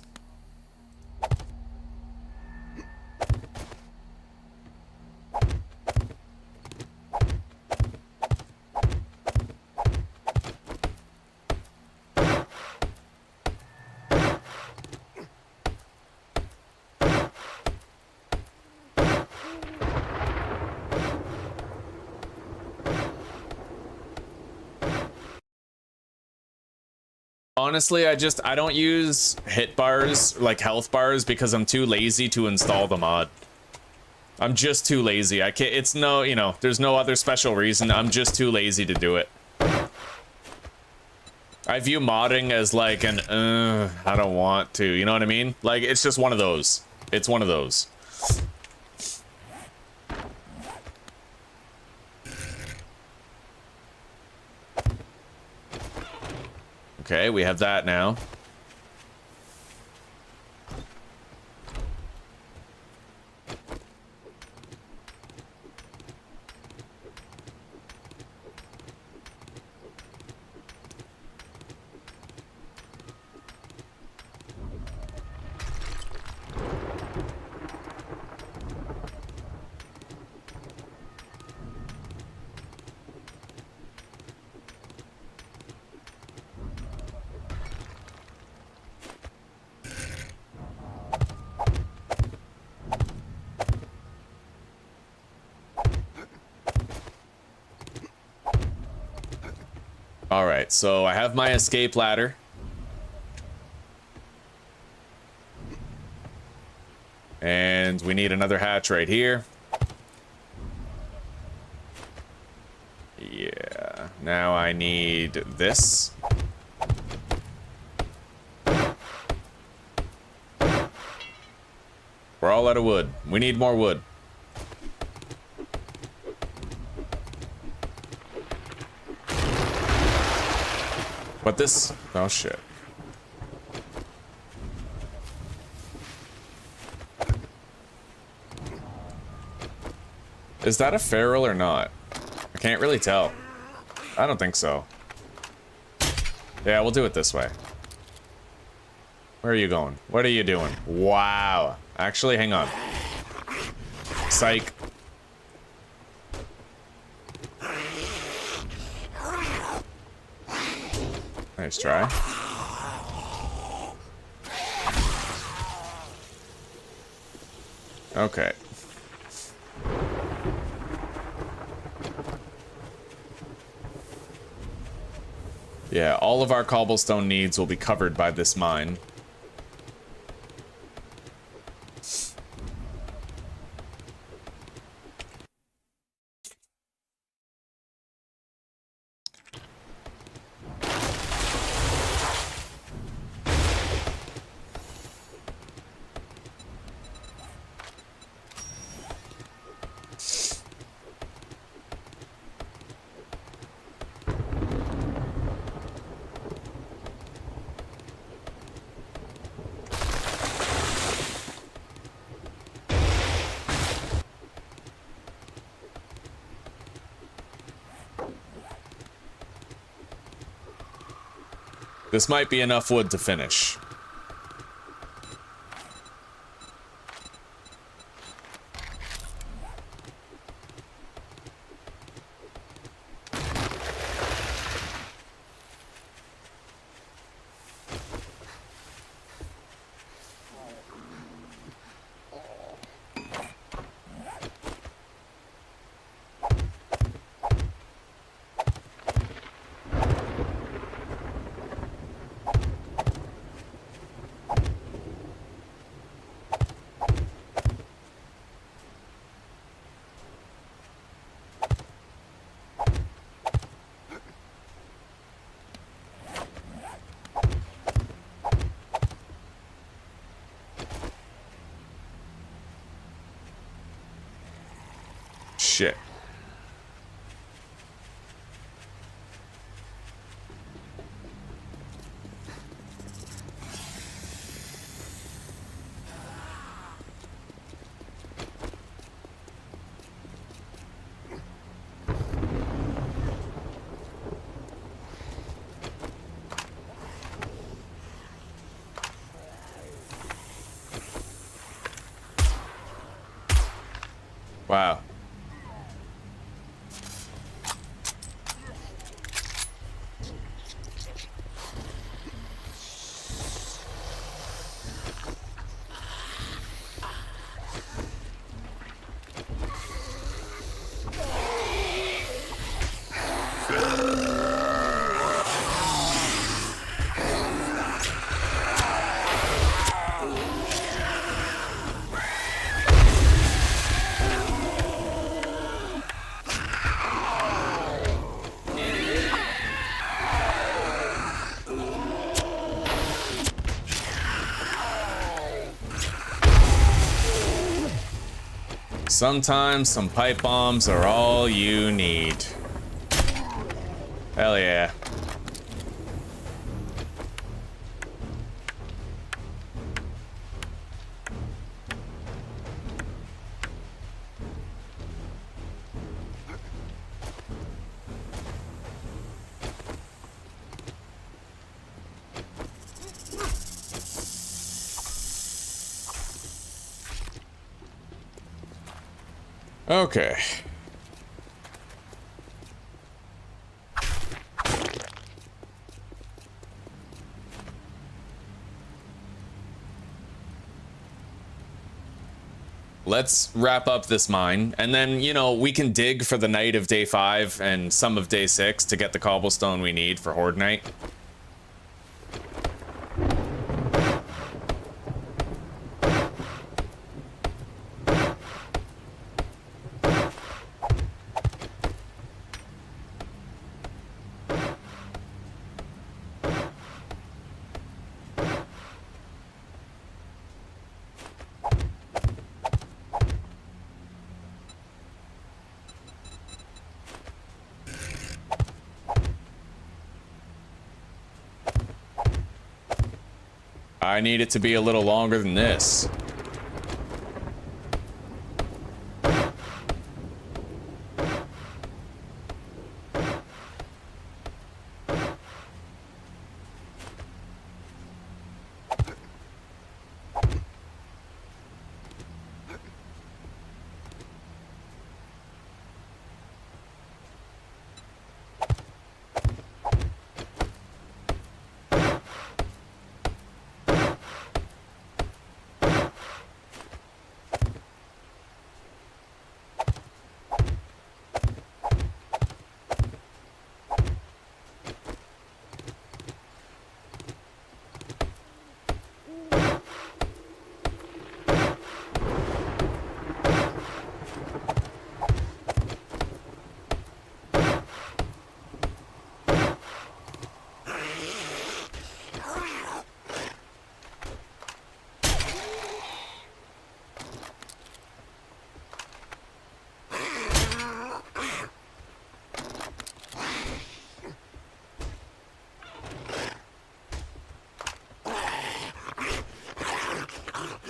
Honestly, I don't use hit bars, like health bars, because I'm too lazy to install the mod. I'm just too lazy. I can't, it's no, you know, there's no other special reason. I'm just too lazy to do it. I view modding as like an, I don't want to, you know what I mean? Like, it's just one of those. It's one of those. Okay, we have that now. All right, so I have my escape ladder. And we need another hatch right here. Yeah, now I need this. We're all out of wood. We need more wood. But this... oh, shit. Is that a feral or not? I can't really tell. I don't think so. Yeah, we'll do it this way. Where are you going? What are you doing? Wow. Actually, hang on. Psych. Nice try. Okay. Yeah, all of our cobblestone needs will be covered by this mine. This might be enough wood to finish. Shit. Wow. Sometimes some pipe bombs are all you need. Hell yeah. Okay. Let's wrap up this mine, and then, you know, we can dig for the night of day 5 and some of day 6 to get the cobblestone we need for Horde Night. I need it to be a little longer than this.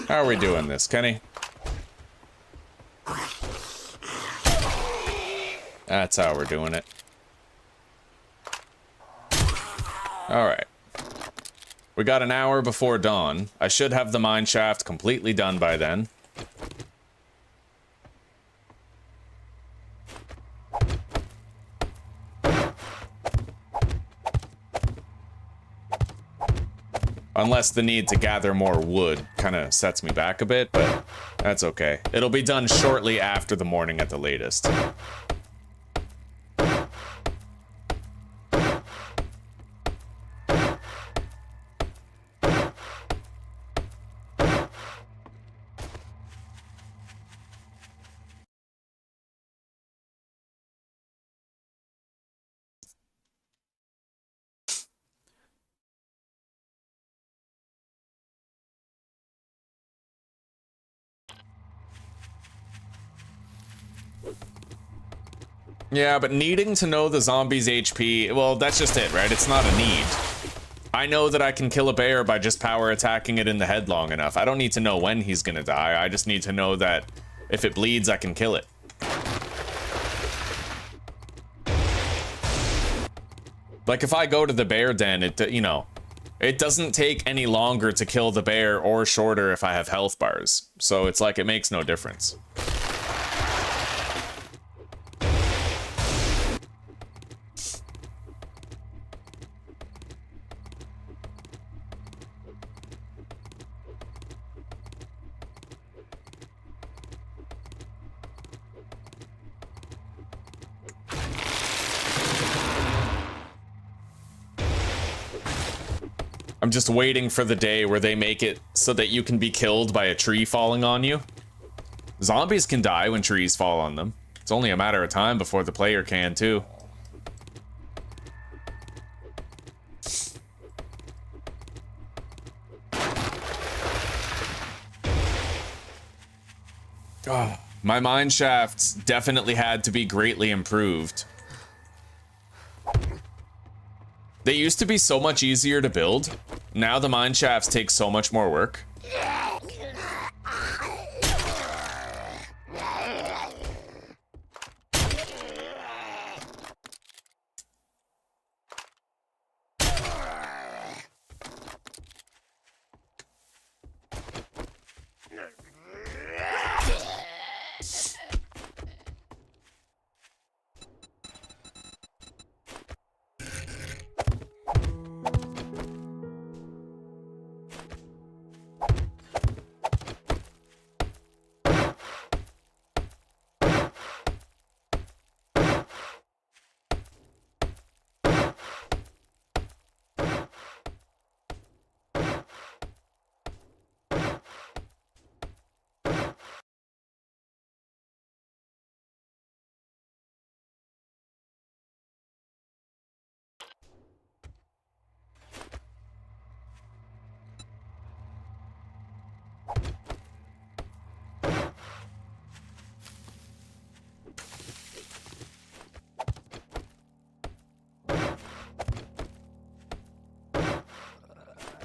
How are we doing this, Kenny? That's how we're doing it. Alright. We got an hour before dawn. I should have the mine shaft completely done by then. Unless the need to gather more wood kind of sets me back a bit, but that's okay. It'll be done shortly after the morning at the latest. Yeah, but needing to know the zombie's HP, well, that's just it, right? It's not a need. I know that I can kill a bear by just power attacking it in the head long enough. I don't need to know when he's gonna die. I just need to know that if it bleeds, I can kill it. Like, if I go to the bear den, it doesn't take any longer to kill the bear or shorter if I have health bars. So it's like, it makes no difference. I'm just waiting for the day where they make it so that you can be killed by a tree falling on you. Zombies can die when trees fall on them. It's only a matter of time before the player can too. Oh, my mine shafts definitely had to be greatly improved. They used to be so much easier to build. Now the mine shafts take so much more work.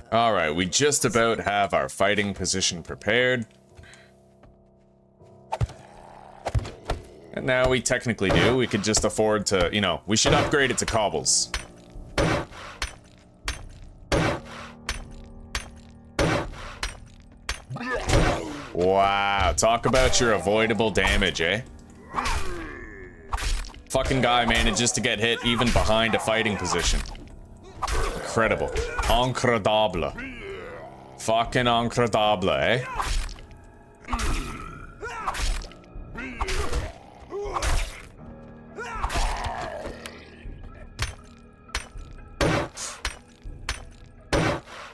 All right, we just about have our fighting position prepared. And now we technically do. We could just afford to, we should upgrade it to cobbles. Wow, talk about your avoidable damage, eh? Fucking guy manages to get hit even behind a fighting position. Incredible. Incredible. Fucking incredible, eh?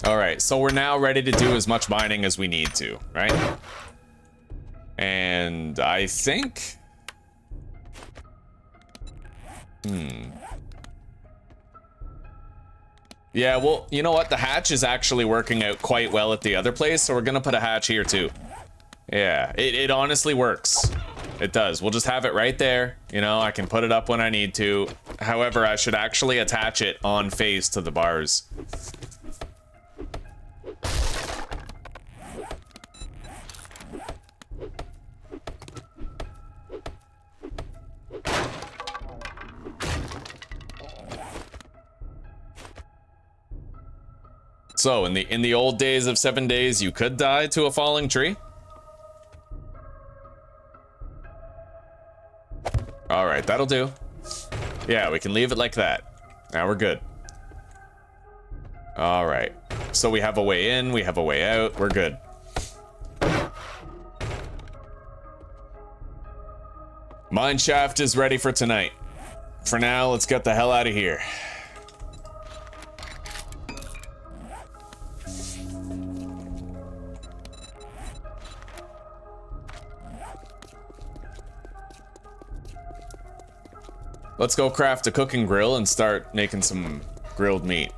Alright, so we're now ready to do as much mining as we need to, right? And I think... Yeah, well, you know what? The hatch is actually working out quite well at the other place, so we're gonna put a hatch here too. Yeah, it honestly works. It does. We'll just have it right there. I can put it up when I need to. However, I should actually attach it on face to the So, in the old days of 7 days, you could die to a falling tree? Alright, that'll do. Yeah, we can leave it like that. Now we're good. Alright. So we have a way in, we have a way out, we're good. Mine shaft is ready for tonight. For now, let's get the hell out of here. Let's go craft a cooking grill and start making some grilled meat.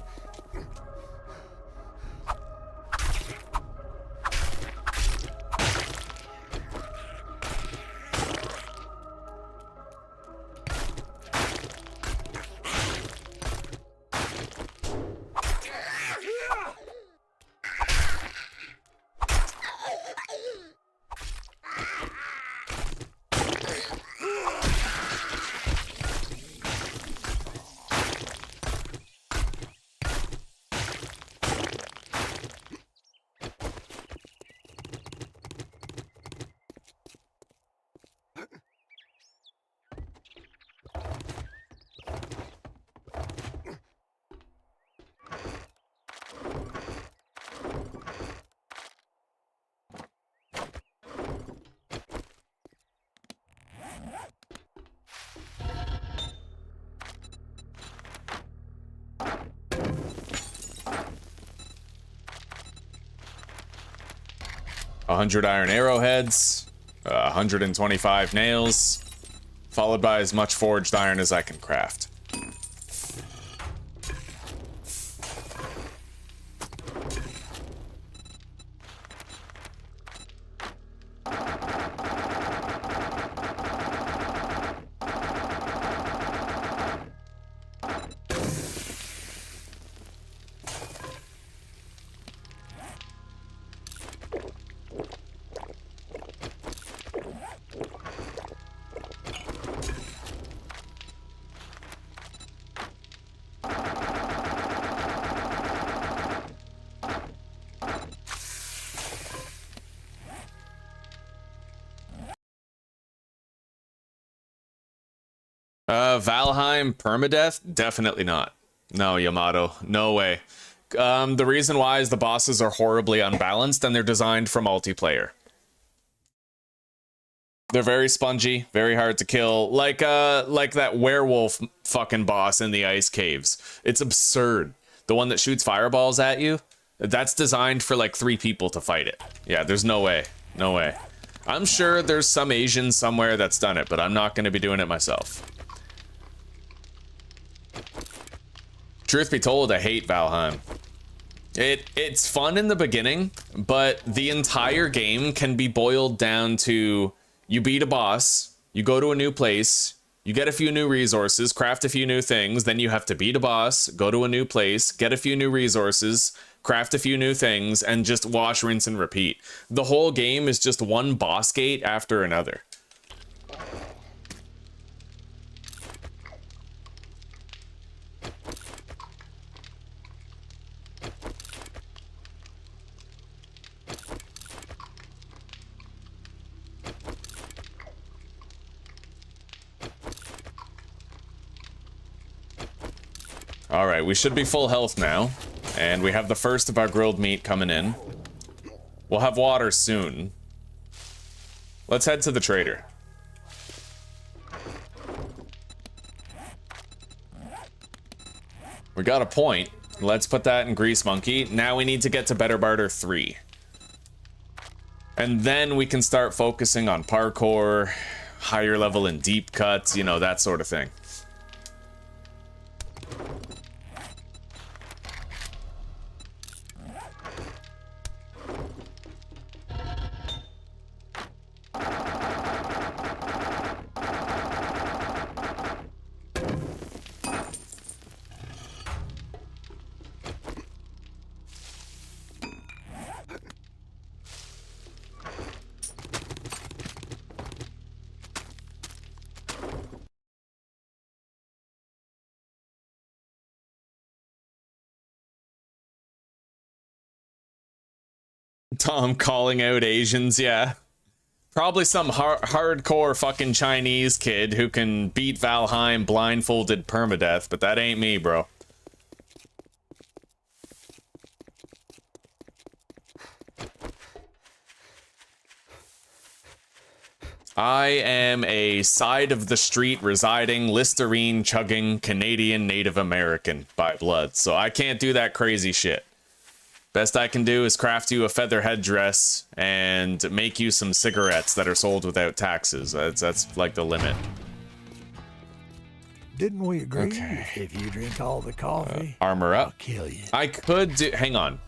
A 100 iron arrowheads, 125 nails, followed by as much forged iron as I can craft. Valheim Permadeath? Definitely not. No, Yamato. No way. The reason why is the bosses are horribly unbalanced and they're designed for multiplayer. They're very spongy, very hard to kill. Like that werewolf fucking boss in the ice caves. It's absurd. The one that shoots fireballs at you? That's designed for like 3 people to fight it. Yeah, there's no way. No way. I'm sure there's some Asian somewhere that's done it, but I'm not going to be doing it myself. Truth be told, I hate Valheim. It's fun in the beginning, but the entire game can be boiled down to you beat a boss, you go to a new place, you get a few new resources, craft a few new things, then you have to beat a boss, go to a new place, get a few new resources, craft a few new things, and just wash, rinse, and repeat. The whole game is just one boss gate after another. All right, we should be full health now, and we have the first of our grilled meat coming in. We'll have water soon. Let's head to the trader. We got a point. Let's put that in Grease Monkey. Now we need to get to Better Barter 3. And then we can start focusing on parkour, higher level and deep cuts, you know, that sort of thing. Tom calling out Asians, yeah. Probably some hardcore fucking Chinese kid who can beat Valheim blindfolded permadeath, but that ain't me, bro. I am a side of the street residing, Listerine chugging Canadian Native American by blood, so I can't do that crazy shit. Best I can do is craft you a feather headdress and make you some cigarettes that are sold without taxes. That's like the limit. Didn't we agree? Okay. If you drink all the coffee, Armor I'll up. kill you. I could do... Hang on.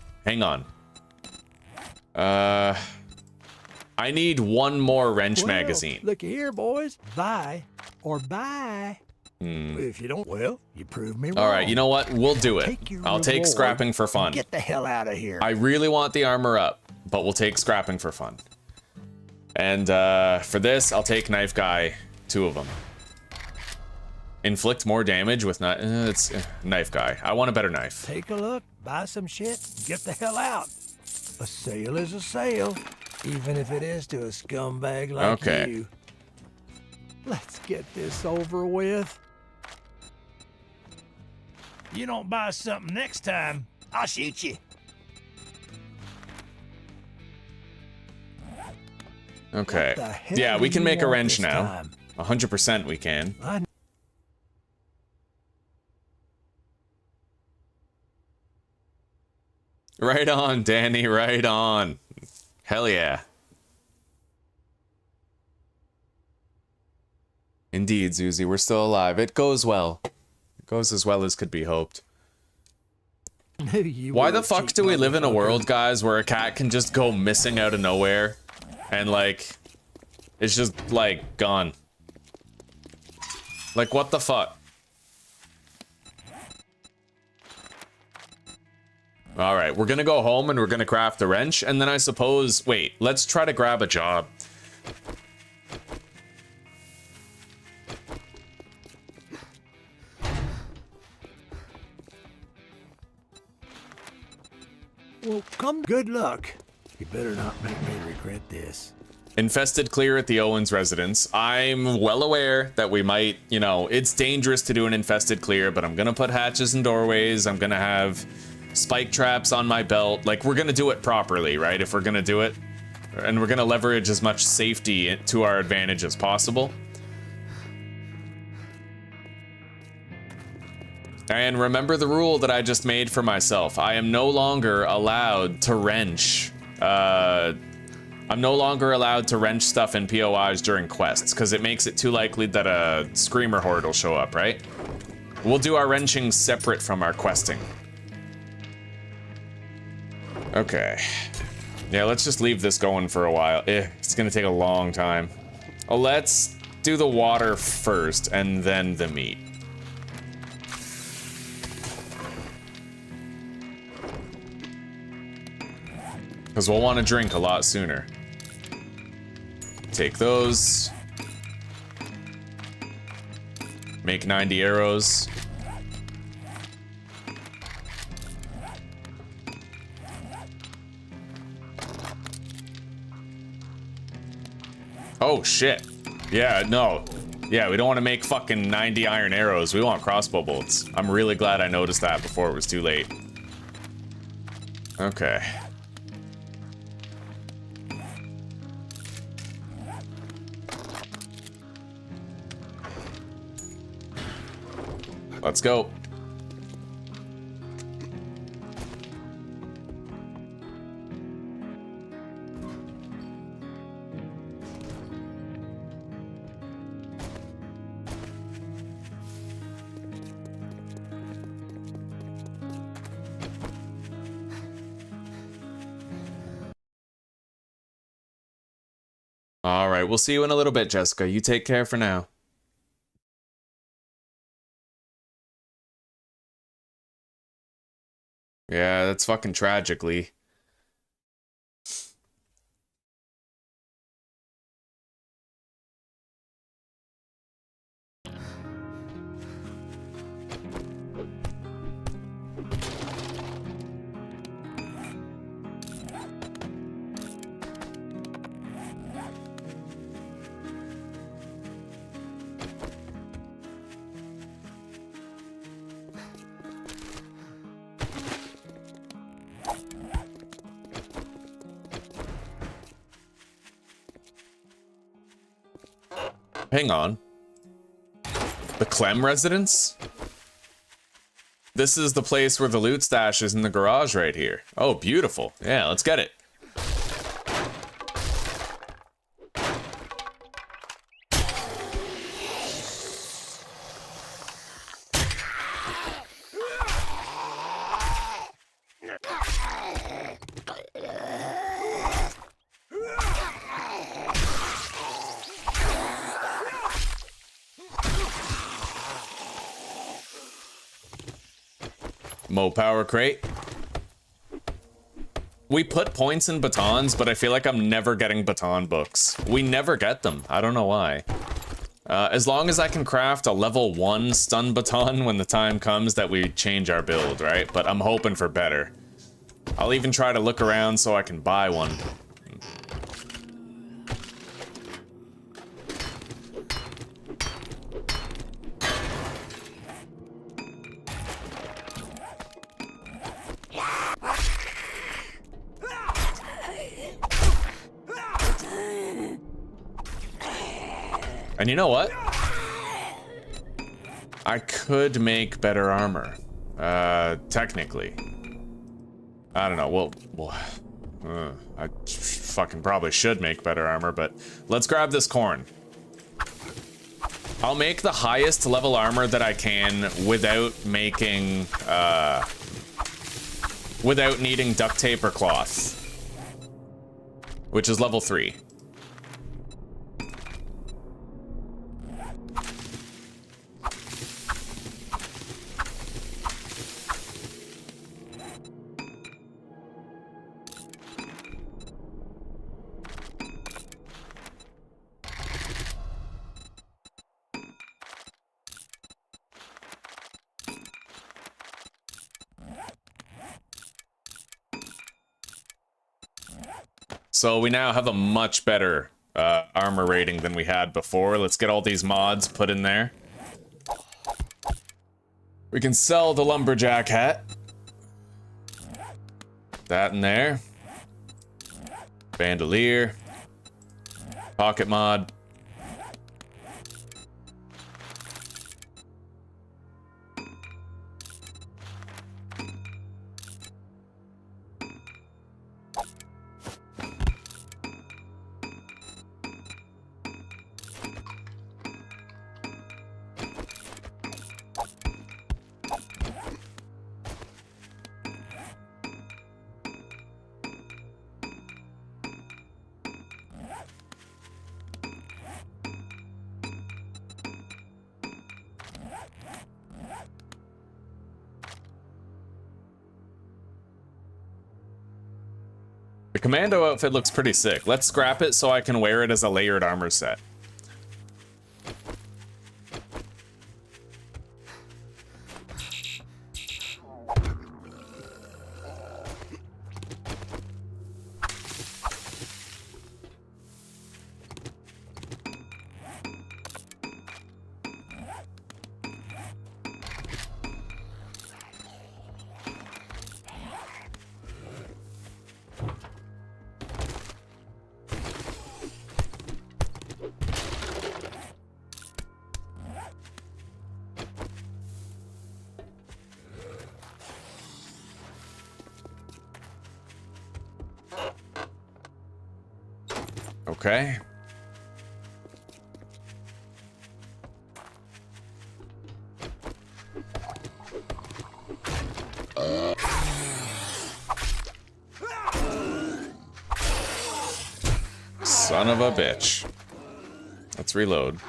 I need one more wrench magazine. Look here, boys. Buy or buy. If you don't, well, you prove me wrong. All right, you know what? We'll do it. Take your I'll take reward scrapping for fun. Get the hell out of here. I really want the armor up, but we'll take scrapping for fun. And for this, I'll take knife guy, 2 of them. Inflict more damage with it's knife guy. I want a better knife. Take a look, buy some shit, get the hell out. A sale is a sale, even if it is to a scumbag like you. Let's get this over with. You don't buy something next time, I'll shoot you. Okay. What the hell Yeah, we do can you make a want wrench this now. time? 100% we can. Right on, Danny, right on. Hell yeah. Indeed, Zuzi, we're still alive. It goes well. It goes as well as could be hoped. Why the fuck do we live in a world, guys, where a cat can just go missing out of nowhere and, like, it's just, like, gone? Like, what the fuck? Alright, we're gonna go home and we're gonna craft the wrench, and then I suppose... Wait, let's try to grab a job. Well, come. Good luck. You better not make me regret this. Infested clear at the Owens residence. I'm well aware that we might, you know, it's dangerous to do an infested clear, but I'm gonna put hatches and doorways. I'm gonna have spike traps on my belt. Like, we're gonna do it properly, right? If we're gonna do it. And we're gonna leverage as much safety to our advantage as possible. And remember the rule that I just made for myself. I am no longer allowed to wrench. I'm no longer allowed to wrench stuff in POIs during quests, because it makes it too likely that a screamer horde will show up, right? We'll do our wrenching separate from our questing. Okay. Yeah, let's just leave this going for a while. It's gonna take a long time. Let's do the water first, and then the meat. Because we'll want to drink a lot sooner. Take those. Make 90 arrows. Oh, shit. Yeah, no. Yeah, we don't want to make fucking 90 iron arrows. We want crossbow bolts. I'm really glad I noticed that before it was too late. Okay. Let's go. All right, we'll see you in a little bit, Jessica. You take care for now. Yeah, that's fucking tragically. Hang on. The Clem residence? This is the place where the loot stash is in the garage right here. Oh, beautiful. Yeah, let's get it. Mo power crate. We put points in batons, but I feel like I'm never getting baton books. We never get them. I don't know why. As long as I can craft a level 1 stun baton when the time comes that we change our build, right? But I'm hoping for better. I'll even try to look around so I can buy one. And you know what? I could make better armor. Technically. I don't know. Well, I fucking probably should make better armor, but let's grab this corn. I'll make the highest level armor that I can without making, without needing duct tape or cloth, which is level 3. So we now have a much better armor rating than we had before. Let's get all these mods put in there. We can sell the lumberjack hat. That in there. Bandolier. Pocket mod. The commando outfit looks pretty sick. Let's scrap it so I can wear it as a layered armor set. Okay. Son of a bitch. Let's reload.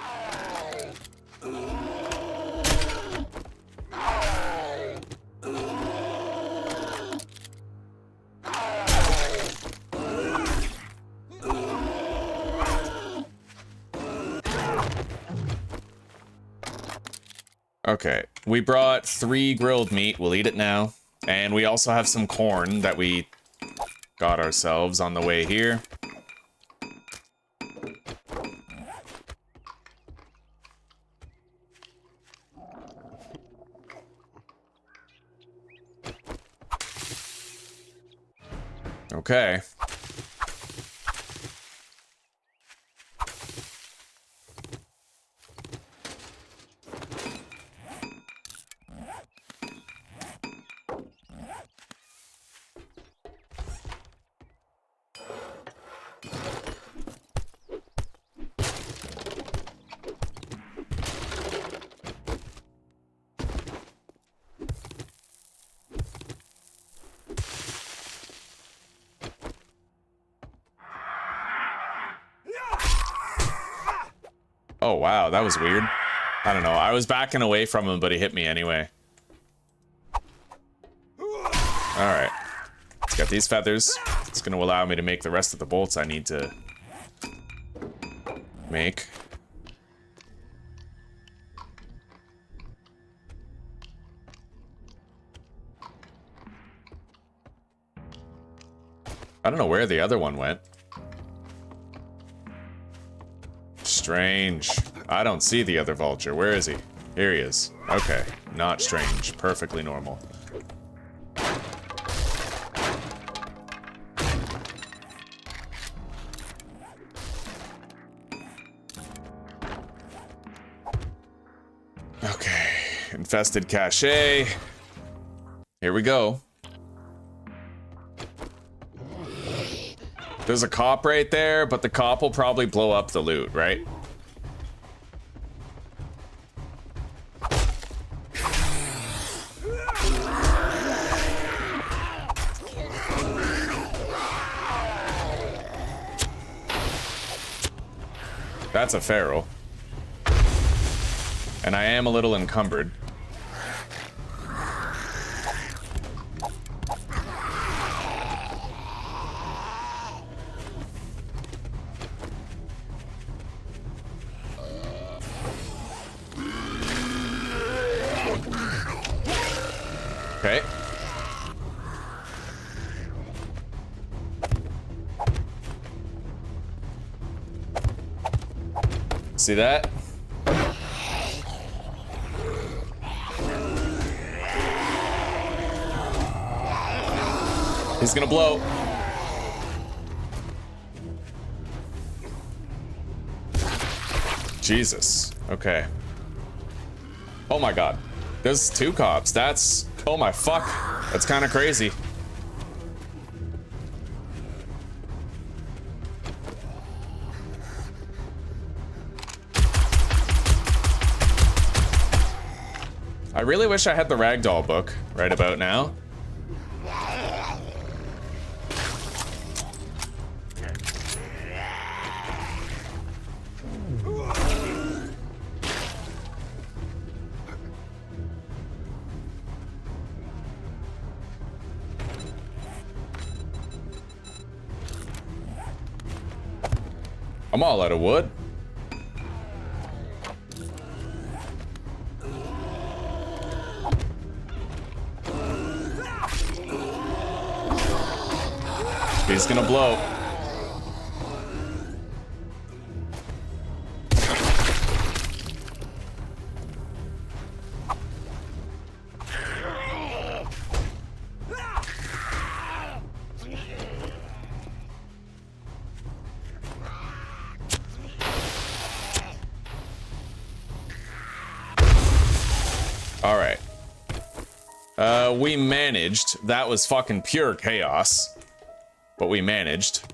Okay, we brought 3 grilled meat. We'll eat it now. And we also have some corn that we got ourselves on the way here. Okay. Oh, wow, that was weird. I don't know. I was backing away from him, but he hit me anyway. Alright. Let's get these feathers. It's going to allow me to make the rest of the bolts I need to make. I don't know where the other one went. Strange. I don't see the other vulture. Where is he? Here he is. Okay. Not strange. Perfectly normal. Okay. Infested cache. Here we go. There's a cop right there, but the cop will probably blow up the loot, right? That's a feral. And I am a little encumbered. Okay. See that? He's gonna blow. Jesus. Okay. Oh my god. There's two cops. That's... Oh my fuck. That's kind of crazy. I really wish I had the ragdoll book right about now. I'm all out of wood. He's gonna blow. We managed. That was fucking pure chaos. But we managed.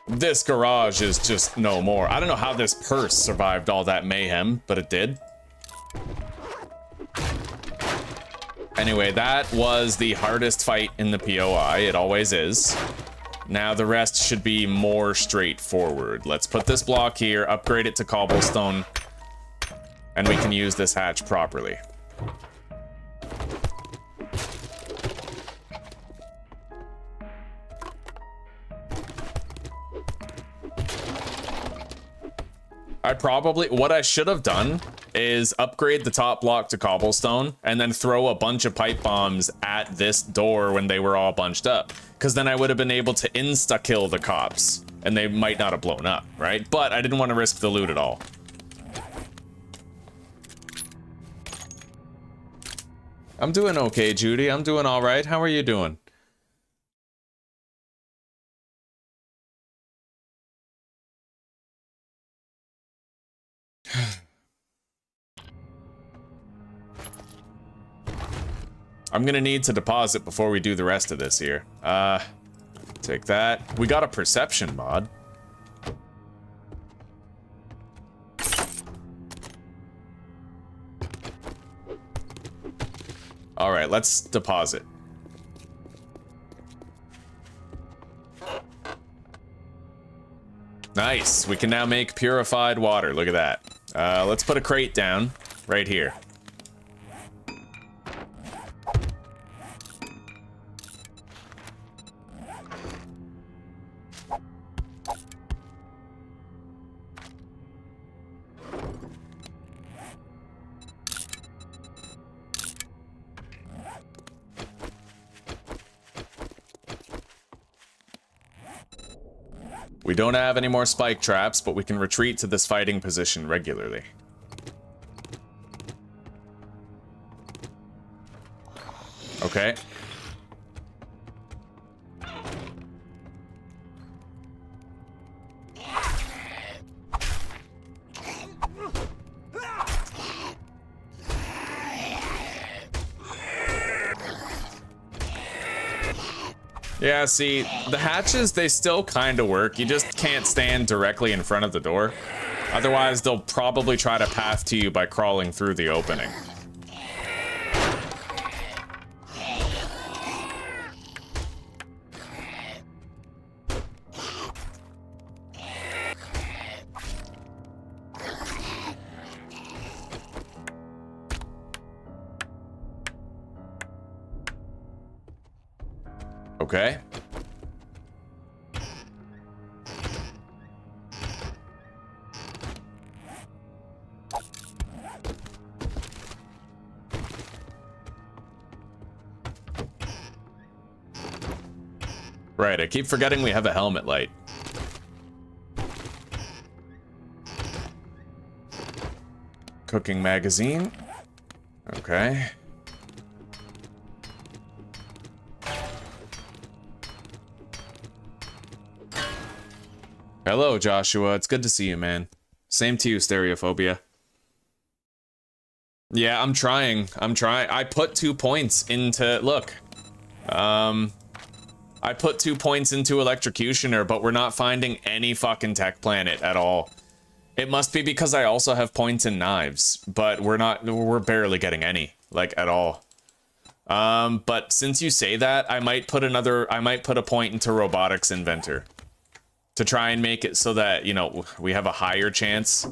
This garage is just no more. I don't know how this purse survived all that mayhem, but it did. Anyway, that was the hardest fight in the POI. It always is. Now the rest should be more straightforward. Let's put this block here, upgrade it to cobblestone, and we can use this hatch properly. What I should have done is upgrade the top block to cobblestone and then throw a bunch of pipe bombs at this door when they were all bunched up. Because then I would have been able to insta-kill the cops and they might not have blown up, right? But I didn't want to risk the loot at all. I'm doing okay, Judy. I'm doing all right. How are you doing? I'm gonna need to deposit before we do the rest of this here. Take that. We got a perception mod. All right, let's deposit. Nice. We can now make purified water. Look at that. Let's put a crate down right here. We don't have any more spike traps, but we can retreat to this fighting position regularly. Okay. Yeah, see, the hatches, they still kind of work. You just can't stand directly in front of the door. Otherwise, they'll probably try to path to you by crawling through the opening. Okay. Right, I keep forgetting we have a helmet light. Cooking magazine. Okay. Hello, Joshua. It's good to see you, man. Same to you, Stereophobia. Yeah, I'm trying. I put 2 points into... Look. I put 2 points into Electrocutioner, but we're not finding any fucking tech planet at all. It must be because I also have points in knives, but we're barely getting any, like, at all. But since you say that, I might put a point into Robotics Inventor. To try and make it so that, you know, we have a higher chance.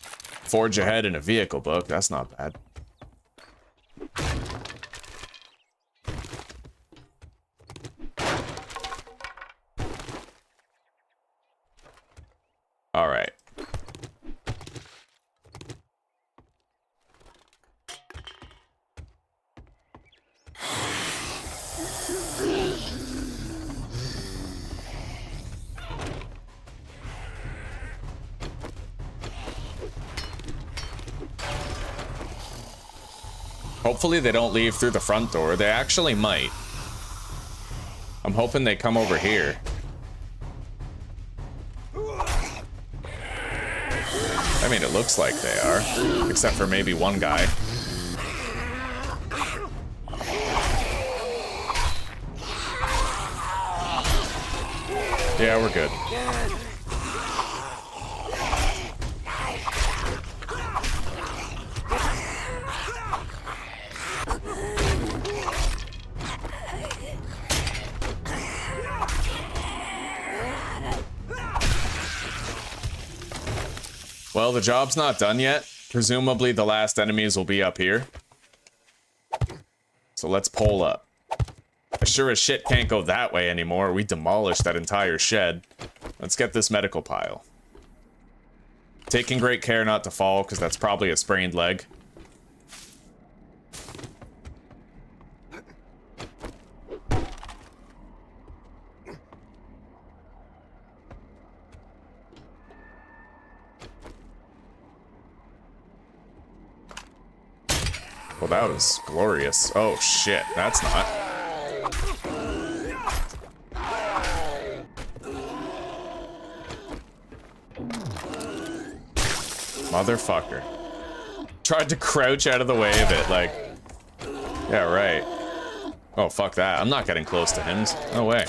Forge ahead in a vehicle book, that's not bad. All right. Hopefully they don't leave through the front door. They actually might. I'm hoping they come over here. I mean, it looks like they are, except for maybe one guy. Yeah, we're good. Well, the job's not done yet. Presumably the last enemies will be up here. So let's pull up. I sure as shit can't go that way anymore. We demolished that entire shed. Let's get this medical pile. Taking great care not to fall, because that's probably a sprained leg. Well, that was glorious. Oh, shit. That's not. Motherfucker. Tried to crouch out of the way of it, like... Yeah, right. Oh, fuck that. I'm not getting close to him. No way.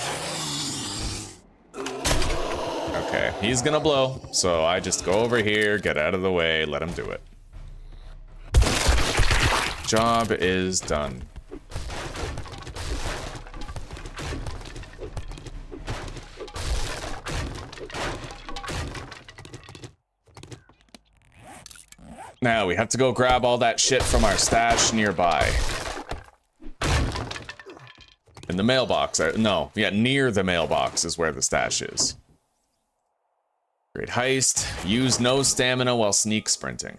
Okay, he's gonna blow. So I just go over here, get out of the way, let him do it. Job is done. Now we have to go grab all that shit from our stash nearby. In the mailbox. No, yeah, near the mailbox is where the stash is. Great heist. Use no stamina while sneak sprinting.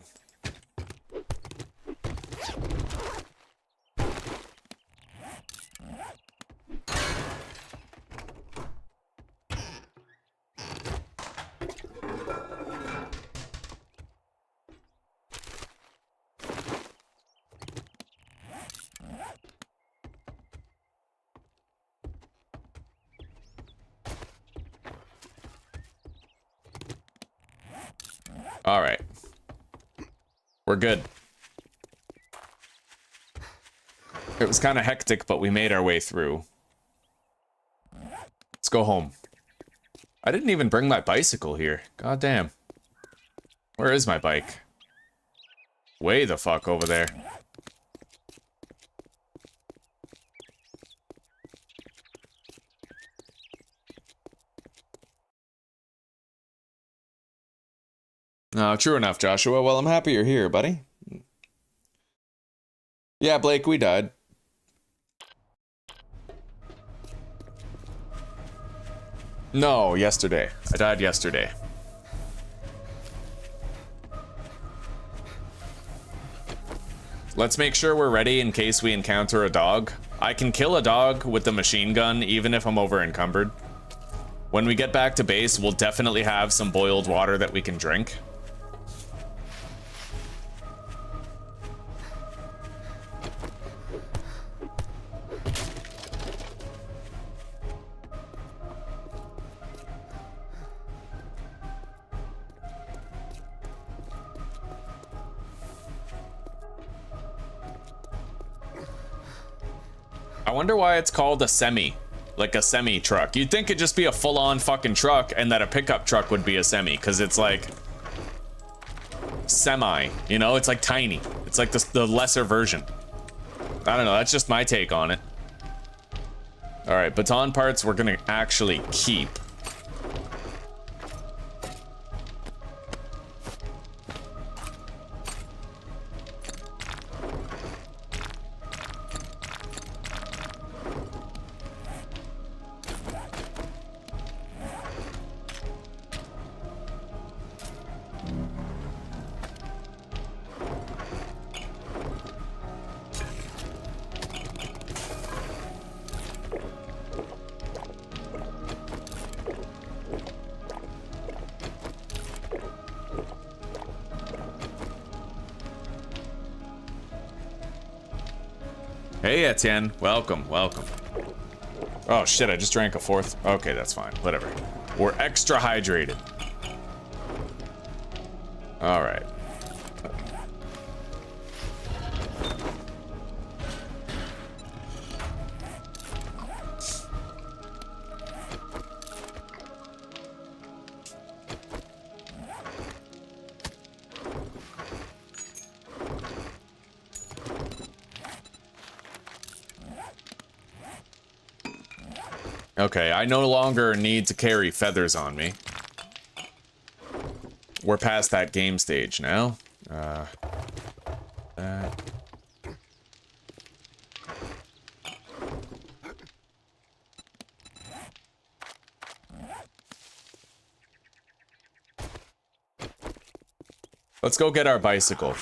All right. We're good. It was kind of hectic, but we made our way through. Let's go home. I didn't even bring my bicycle here. God damn. Where is my bike? Way the fuck over there. No, true enough, Joshua. Well, I'm happy you're here, buddy. Yeah, Blake, we died. No, yesterday. I died yesterday. Let's make sure we're ready in case we encounter a dog. I can kill a dog with the machine gun, even if I'm over encumbered. When we get back to base, we'll definitely have some boiled water that we can drink. I wonder why it's called a semi, like a semi truck. You'd think it'd just be a full-on fucking truck and that a pickup truck would be a semi, because it's like semi, you know, it's like tiny. It's like the lesser version. I don't know, that's just my take on it. All right, baton parts we're gonna actually keep. Hey, Etienne. Welcome, welcome. Oh, shit, I just drank a fourth. Okay, that's fine. Whatever. We're extra hydrated. All right. Okay, I no longer need to carry feathers on me. We're past that game stage now. Let's go get our bicycle.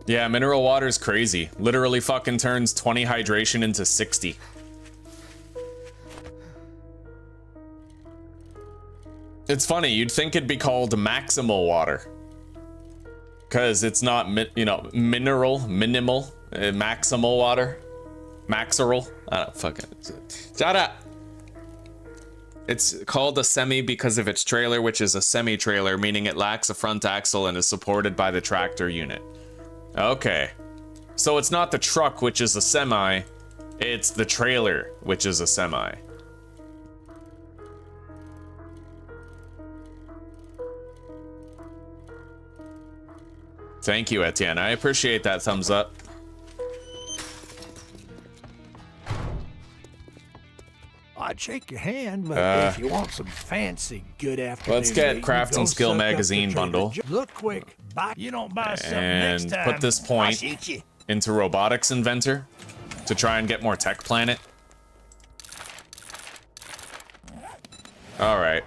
Yeah, mineral water's crazy. Literally fucking turns 20 hydration into 60. It's funny, you'd think it'd be called maximal water. Because it's not, you know, minimal, maximal water. Maxiral. I don't fucking... Shut up! It's called a semi because of its trailer, which is a semi-trailer, meaning it lacks a front axle and is supported by the tractor unit. Okay. So it's not the truck, which is a semi, it's the trailer, which is a semi. Thank you, Etienne. I appreciate that thumbs up. I'd shake your hand, but if you want some fancy good afternoon, let's get meat, Crafting go Skill suck up magazine the Trader bundle. Joe. Look quick, buy. You don't buy something next And time. put this I'll point shoot you. into Robotics Inventor to try and get more Tech Planet. All right.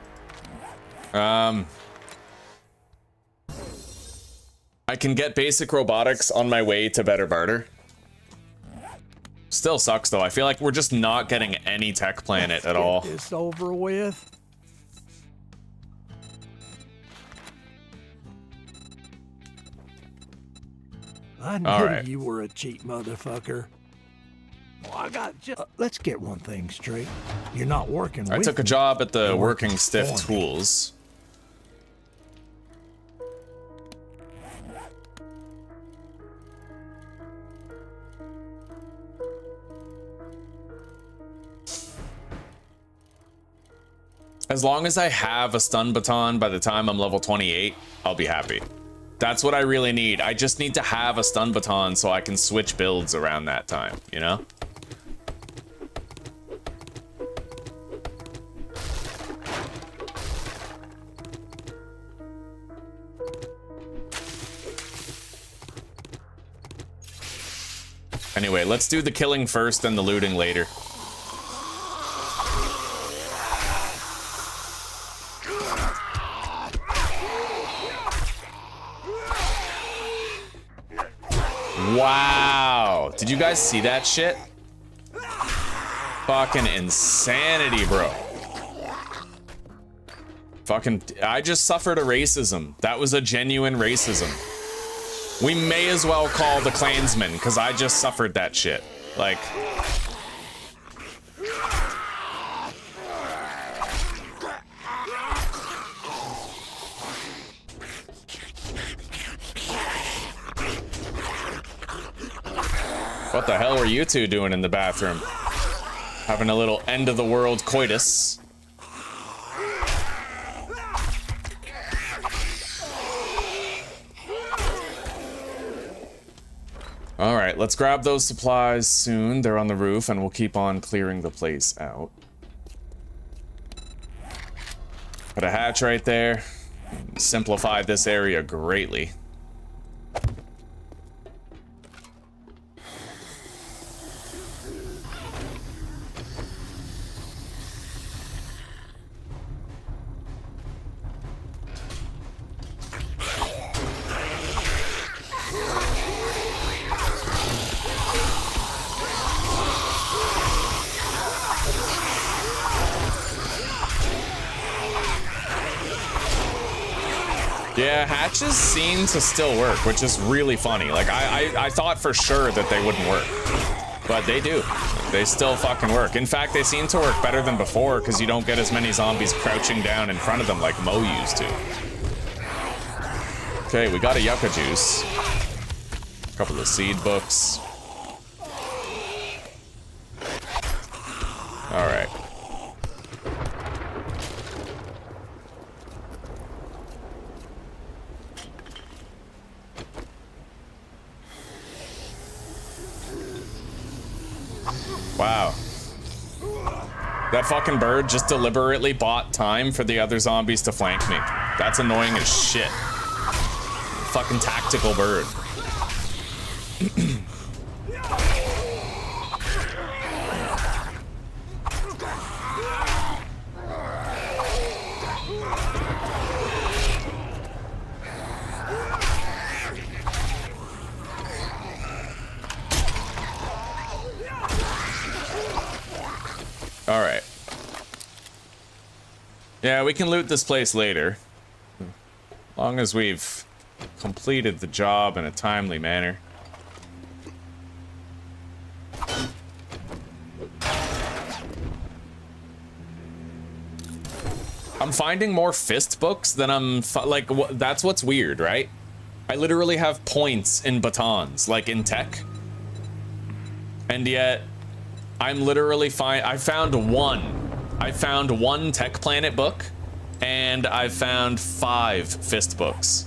I can get basic robotics on my way to better barter. Still sucks though. I feel like we're just not getting any Tech Planet at all. Get this over with. I knew right. you were a cheap motherfucker. Well, I got just. Let's get one thing straight. You're not working. I with took a me. job at the You're Working working Stiff for me. Tools. As long as I have a stun baton by the time I'm level 28, I'll be happy. That's what I really need. I just need to have a stun baton so I can switch builds around that time, you know? Anyway, let's do the killing first and the looting later. Wow. Did you guys see that shit? Fucking insanity, bro. Fucking, I just suffered a racism. That was a genuine racism. We may as well call the Klansmen, because I just suffered that shit. Like... What the hell were you two doing in the bathroom? Having a little end of the world coitus. All right, let's grab those supplies soon. They're on the roof and we'll keep on clearing the place out. Put a hatch right there. Simplify this area greatly. Yeah, hatches seem to still work, which is really funny. Like, I thought for sure that they wouldn't work. But they do. They still fucking work. In fact, they seem to work better than before, because you don't get as many zombies crouching down in front of them like Mo used to. Okay, we got a yucca juice. A couple of seed books. Alright. Wow. That fucking bird just deliberately bought time for the other zombies to flank me. That's annoying as shit. Fucking tactical bird. All right. Yeah, we can loot this place later. As long as we've completed the job in a timely manner. I'm finding more fist books than I'm like, that's what's weird, right? I literally have points in batons, like in tech. And yet I'm literally I found one Tech Planet book, and I found 5 fist books.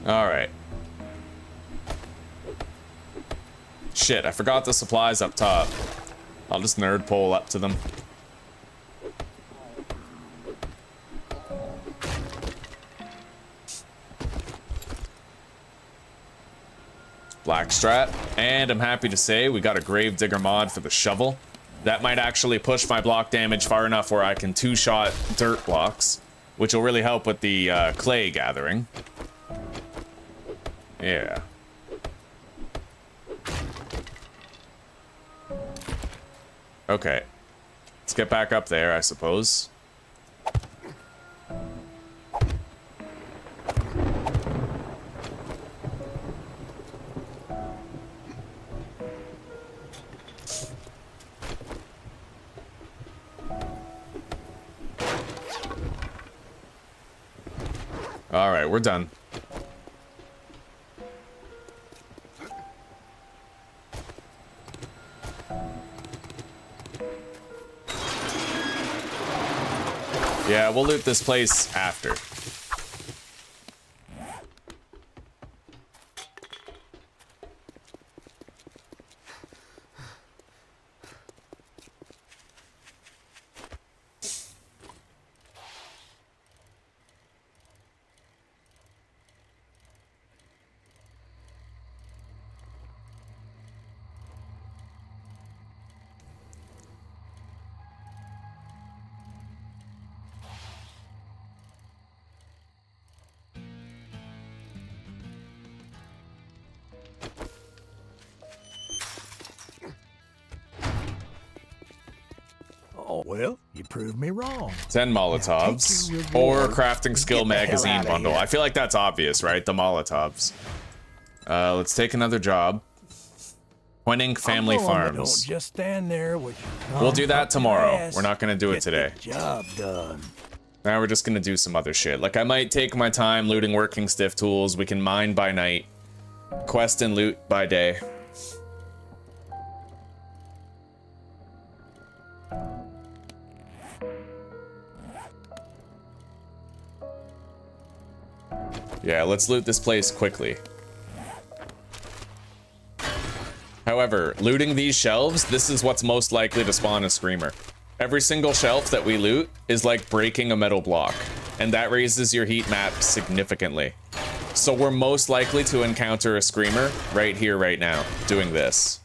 Alright. Shit, I forgot the supplies up top. I'll just nerd pole up to them. Black strat, and I'm happy to say we got a Gravedigger mod for the shovel. That might actually push my block damage far enough where I can two-shot dirt blocks, which will really help with the clay gathering. Yeah. Okay. Let's get back up there, I suppose. All right, we're done. Yeah, we'll loot this place after. Oh, well, you proved me wrong. 10 Molotovs. Or crafting skill magazine bundle. I feel like that's obvious, right? The Molotovs. Let's take another job. Pointing Family Farms. Don't just stand there with We'll do that tomorrow. We're not gonna do it today. Job done. Now we're just gonna do some other shit. Like, I might take my time looting working stiff tools. We can mine by night. Quest and loot by day. Yeah, let's loot this place quickly. However, looting these shelves, this is what's most likely to spawn a screamer. Every single shelf that we loot is like breaking a metal block, and that raises your heat map significantly. So we're most likely to encounter a screamer right here, right now, doing this.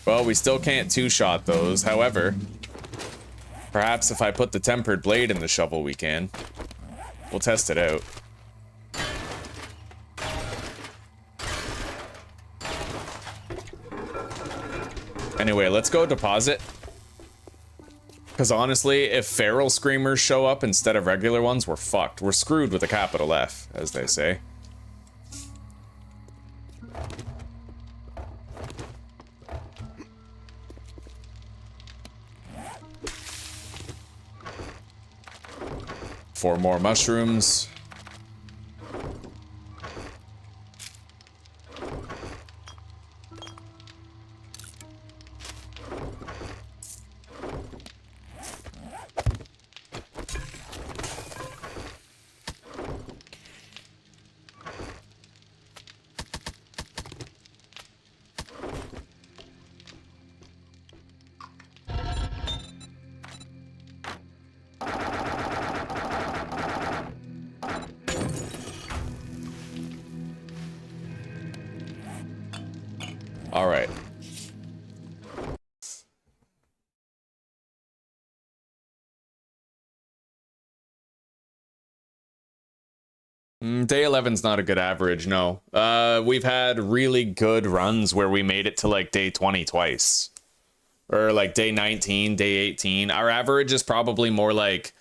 Well, we still can't two-shot those. However, perhaps if I put the tempered blade in the shovel, we can. We'll test it out. Anyway, let's go deposit. Because honestly, if feral screamers show up instead of regular ones, we're fucked. We're screwed with a capital F, as they say. Four more mushrooms. All right. Day 11's not a good average, no. We've had really good runs where we made it to like day 20 twice. or like day 19, day 18. Our average is probably more like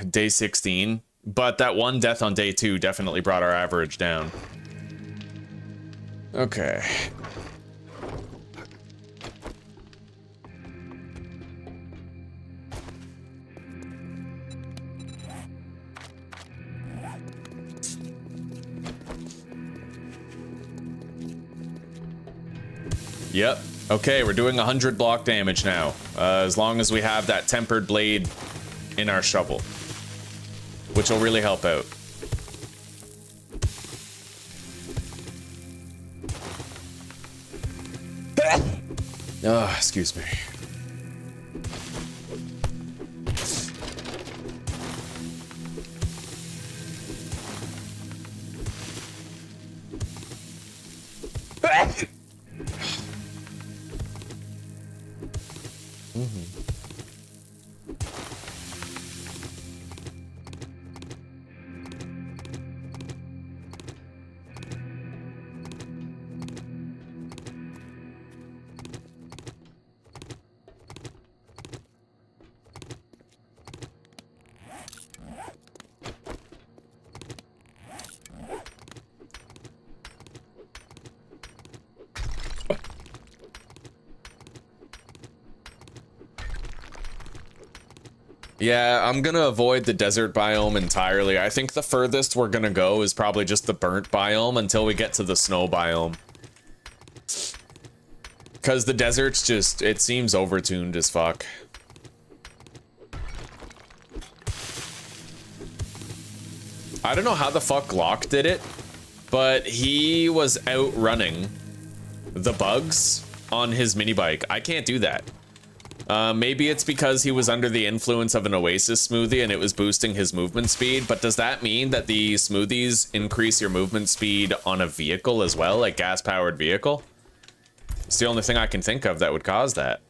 day 16, but that one death on day 2 definitely brought our average down. Okay. Yep. Okay, we're doing 100 block damage now, as long as we have that tempered blade in our shovel, which will really help out. Oh, excuse me. Yeah, I'm gonna avoid the desert biome entirely. I think the furthest we're gonna go is probably just the burnt biome until we get to the snow biome. Because the desert's just, it seems overtuned as fuck. I don't know how the fuck Locke did it, but he was outrunning the bugs on his mini bike. I can't do that. Maybe it's because he was under the influence of an Oasis smoothie and it was boosting his movement speed, but does that mean that the smoothies increase your movement speed on a vehicle as well, like gas-powered vehicle? It's the only thing I can think of that would cause that.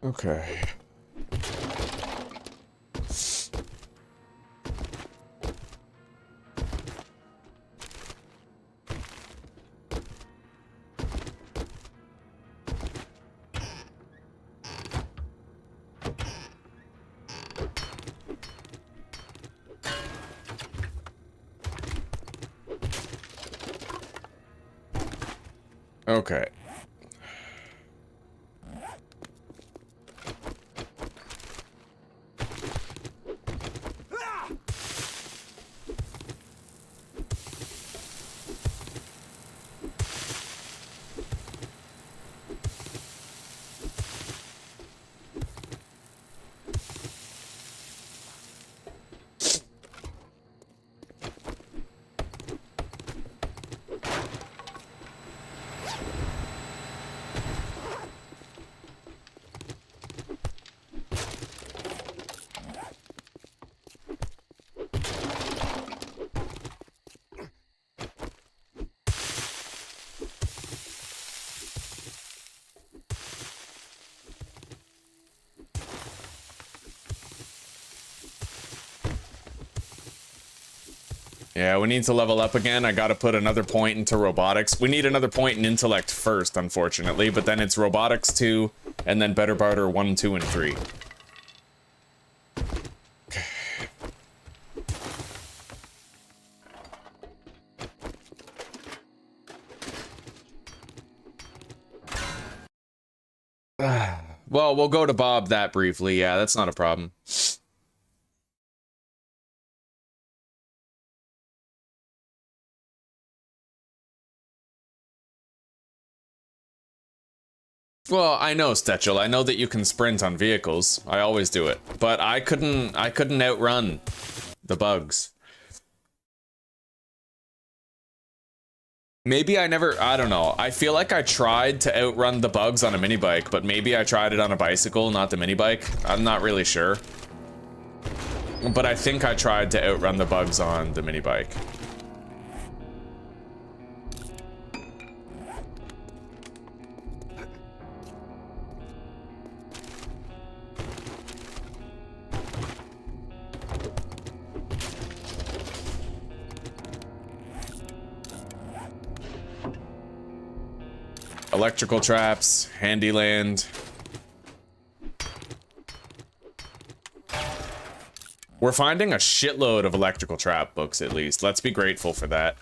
Okay. Okay. Yeah, we need to level up again. I gotta put another point into robotics. We need another point in intellect first, unfortunately, but then it's robotics 2, and then better barter 1, 2, and 3. Well, we'll go to Bob that briefly. Yeah, that's not a problem. Well, I know, Stetchel. I know that you can sprint on vehicles. I always do it. But I couldn't outrun the bugs. Maybe I don't know. I feel like I tried to outrun the bugs on a mini bike, but maybe I tried it on a bicycle, not the mini bike. I'm not really sure. But I think I tried to outrun the bugs on the mini bike. Electrical traps, handy land. We're finding a shitload of electrical trap books, at least. Let's be grateful for that.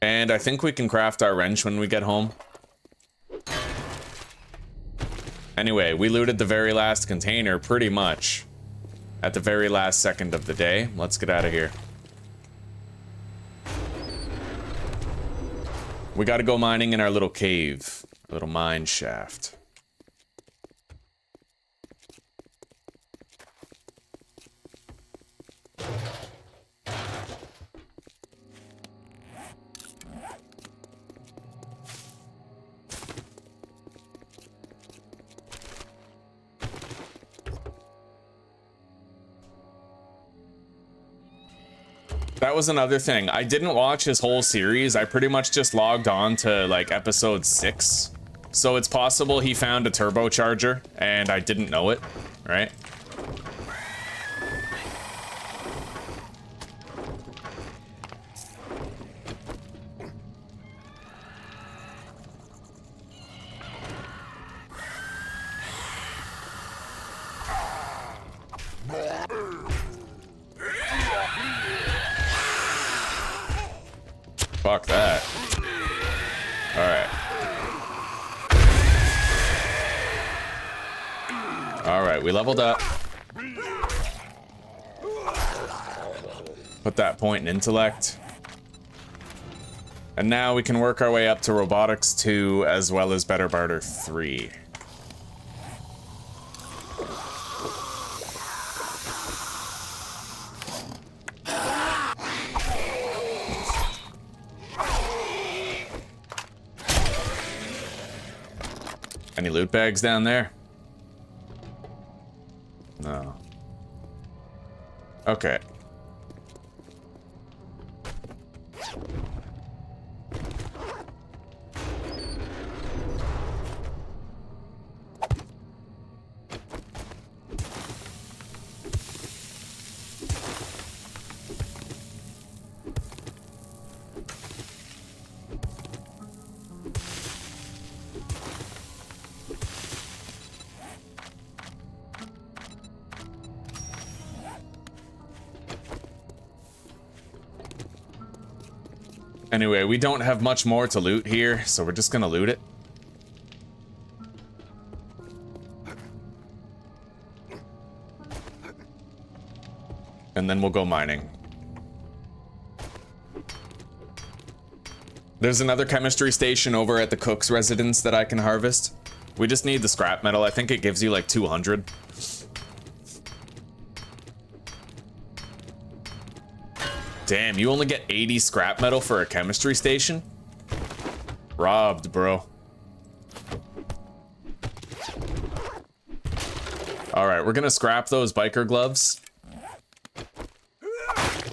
And I think we can craft our wrench when we get home. Anyway, we looted the very last container, pretty much. At the very last second of the day. Let's get out of here. We gotta go mining in our little cave. A little mine shaft. That was another thing. I didn't watch his whole series. I pretty much just logged on to like episode 6. So it's possible he found a turbocharger and I didn't know it, right? Fuck that. Alright. Alright, we leveled up. Put that point in intellect. And now we can work our way up to robotics 2 as well as better barter 3. Any loot bags down there? No. Okay. Anyway, we don't have much more to loot here, so we're just gonna loot it. And then we'll go mining. There's another chemistry station over at the cook's residence that I can harvest. We just need the scrap metal. I think it gives you like 200. Damn, you only get 80 scrap metal for a chemistry station? Robbed, bro. Alright, we're gonna scrap those biker gloves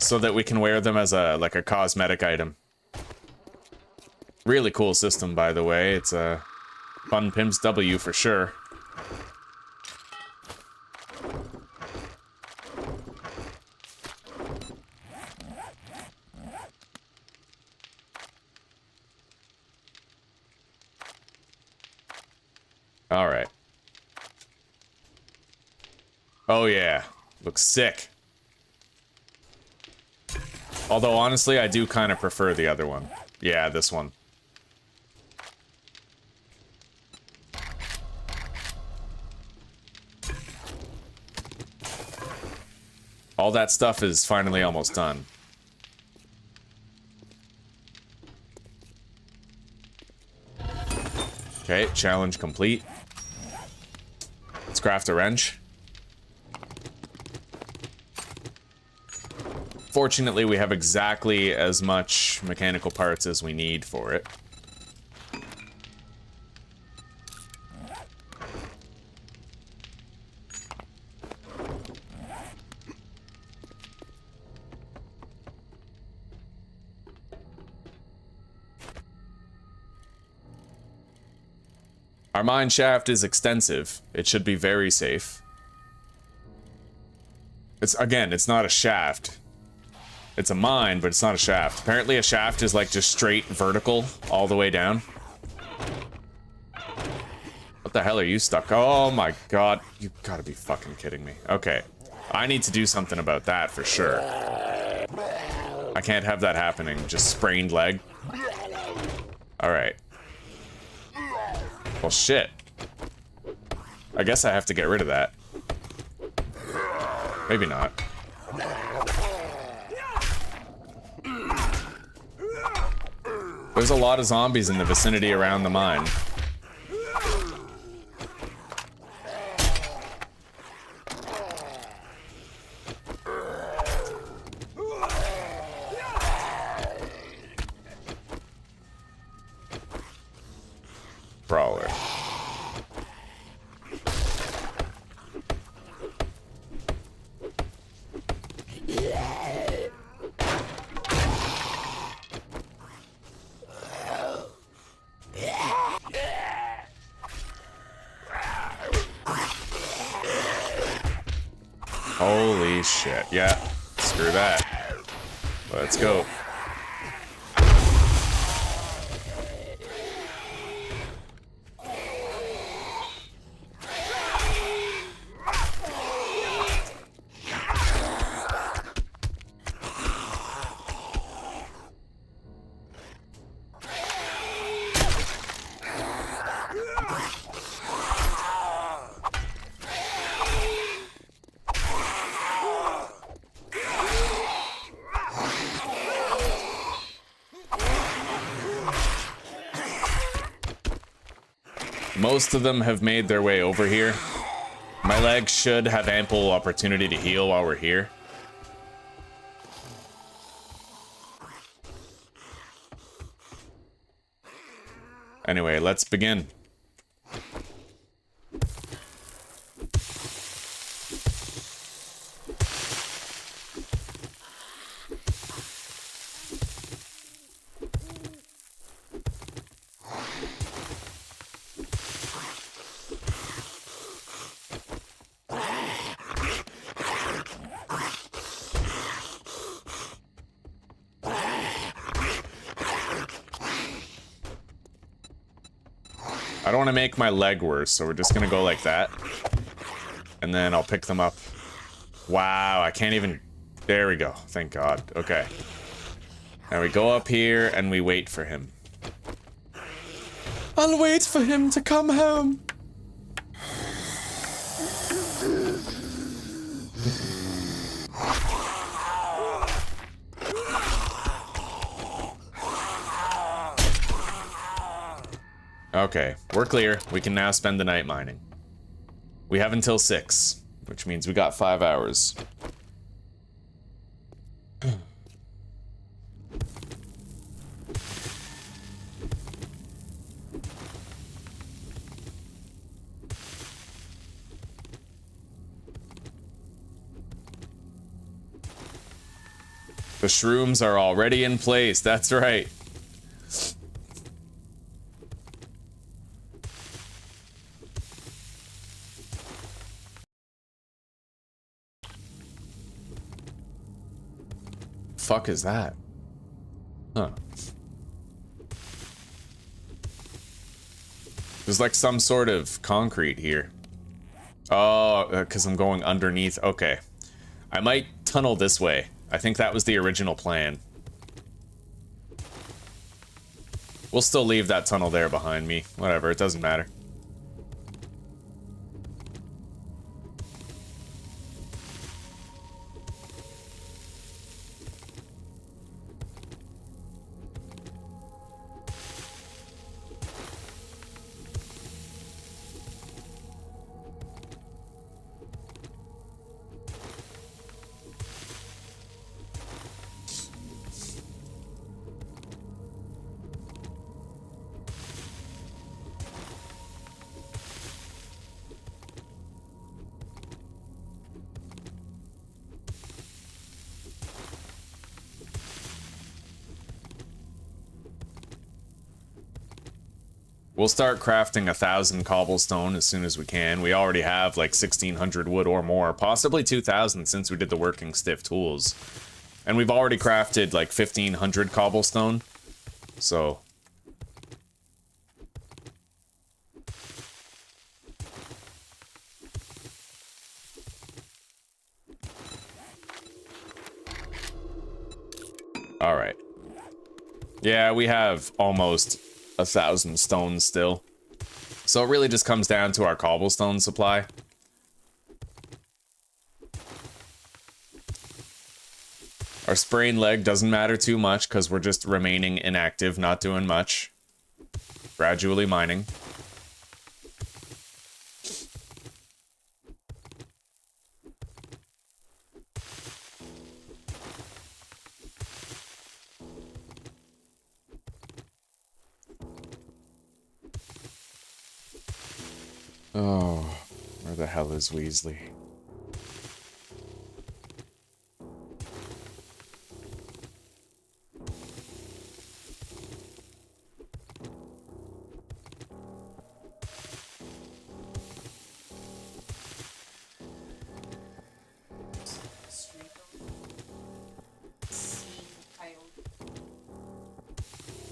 so that we can wear them as a like a cosmetic item. Really cool system, by the way. It's a fun Pimps W for sure. All right. Oh yeah, looks sick. Although honestly, I do kind of prefer the other one. Yeah, this one. All that stuff is finally almost done. Okay, challenge complete. Let's craft a wrench. Fortunately, we have exactly as much mechanical parts as we need for it. Our mine shaft is extensive. It should be very safe. It's not a shaft. It's a mine, but it's not a shaft. Apparently a shaft is like just straight vertical all the way down. What the hell are you stuck? Oh my god. You gotta be fucking kidding me. Okay. I need to do something about that for sure. I can't have that happening. Just sprained leg. Alright. Well, shit. I guess I have to get rid of that. Maybe not. There's a lot of zombies in the vicinity around the mine. Brawler. Holy shit. Yeah, screw that. Let's go. Most of them have made their way over here. My legs should have ample opportunity to heal while we're here. Anyway, let's begin. I don't want to make my leg worse, so we're just gonna go like that. And then I'll pick them up. Wow, I can't even... There we go. Thank God. Okay. Now we go up here and we wait for him. I'll wait for him to come home. Okay, we're clear. We can now spend the night mining. We have until 6, which means we got 5 hours. The shrooms are already in place, that's right. Fuck is that? Huh. There's like some sort of concrete here. Oh, because I'm going underneath. Okay. I might tunnel this way. I think that was the original plan. We'll still leave that tunnel there behind me. Whatever, it doesn't matter. We'll start crafting 1,000 cobblestone as soon as we can. We already have like 1,600 wood or more, possibly 2,000 since we did the working stiff tools. And we've already crafted like 1,500 cobblestone. So... Alright. Yeah, we have almost 1,000 stones still. So it really just comes down to our cobblestone supply. Our sprained leg doesn't matter too much because we're just remaining inactive, not doing much. Gradually mining. Oh, where the hell is Weasley?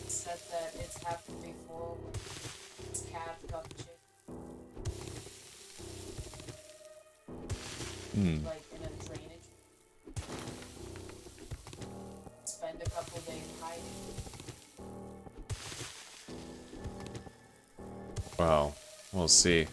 Said that it's happened before when its cat got chick. Like in a drainage. Spend a couple days hiding. Well, we'll see.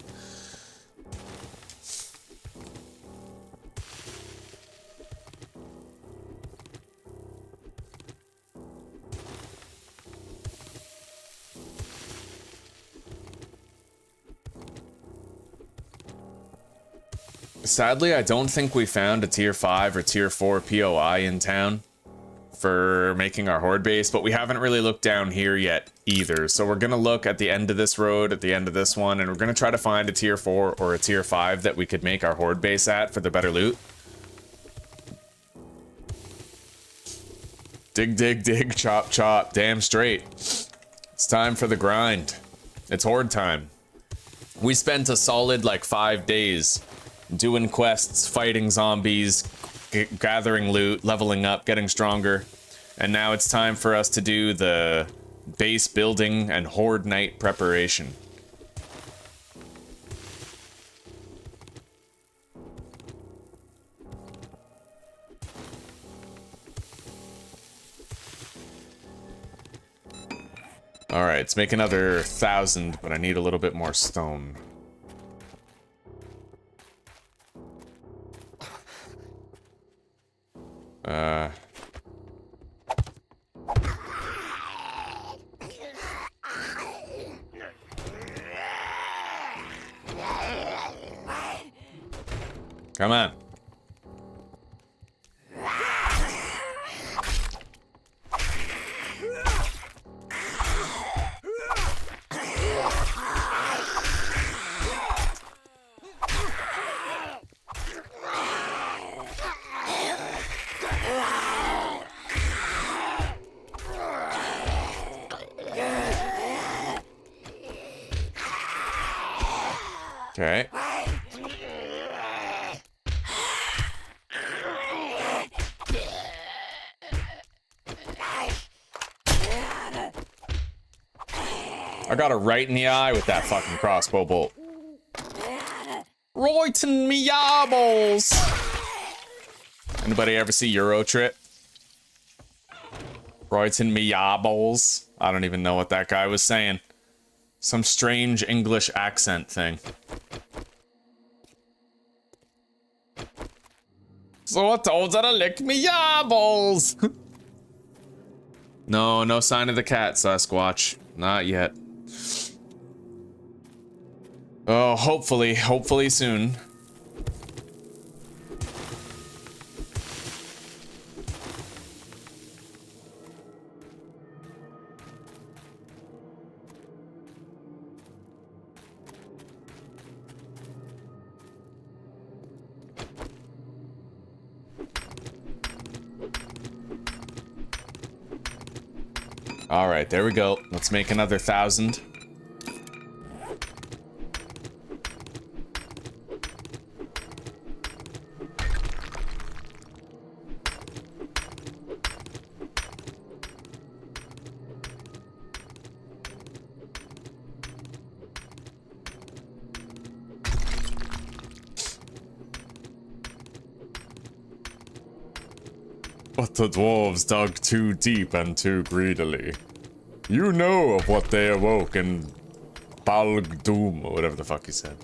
Sadly, I don't think we found a tier 5 or tier 4 POI in town for making our horde base, but we haven't really looked down here yet either. So we're gonna look at the end of this road, at the end of this one, and we're gonna try to find a tier 4 or a tier 5 that we could make our horde base at for the better loot. Dig, dig, dig, chop, chop, damn straight. It's time for the grind. It's horde time. We spent a solid like 5 days doing quests, fighting zombies, gathering loot, leveling up, getting stronger. And now it's time for us to do the base building and horde night preparation. Alright, let's make another 1,000, but I need a little bit more stone. Come on. Okay. I got her right in the eye with that fucking crossbow bolt. Right in me eyeballs. Anybody ever see Euro Trip? Right in me eyeballs. I don't even know what that guy was saying. Some strange English accent thing. So I told her to lick me eyeballs. No, no sign of the cat, Sasquatch. Not yet. Oh, hopefully soon. All right, there we go. Let's make another 1,000. The dwarves dug too deep and too greedily. You know of what they awoke in Balgdoom, or whatever the fuck he said.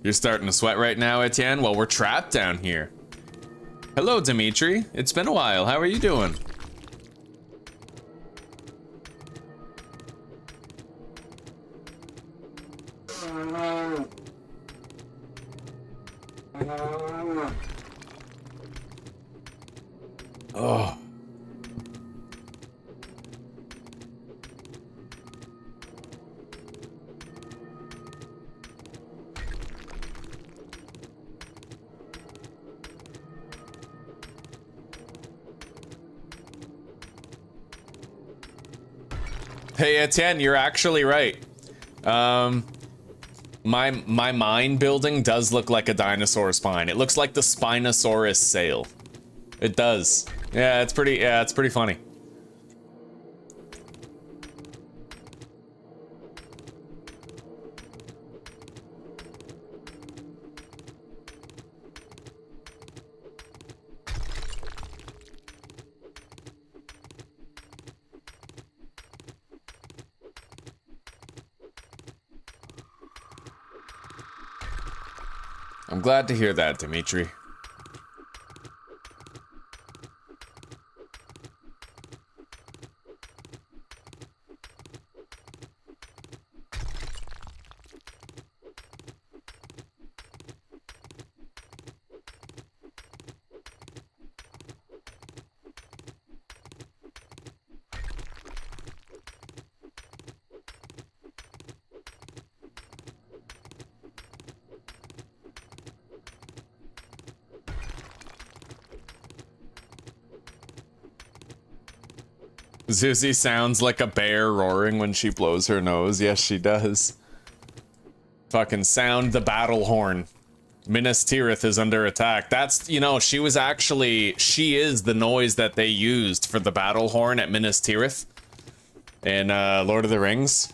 You're starting to sweat right now, Etienne? Well, we're trapped down here. Hello, Dimitri. It's been a while. How are you doing? Oh. Hey, Etienne, you're actually right. My mind building does look like a dinosaur spine. It looks like the Spinosaurus sail. It does. Yeah, it's pretty funny. I'm glad to hear that, Dimitri. Zuzi sounds like a bear roaring when she blows her nose. Yes, she does. Fucking sound the battle horn. Minas Tirith is under attack. That's, you know, she is the noise that they used for the battle horn at Minas Tirith in Lord of the Rings.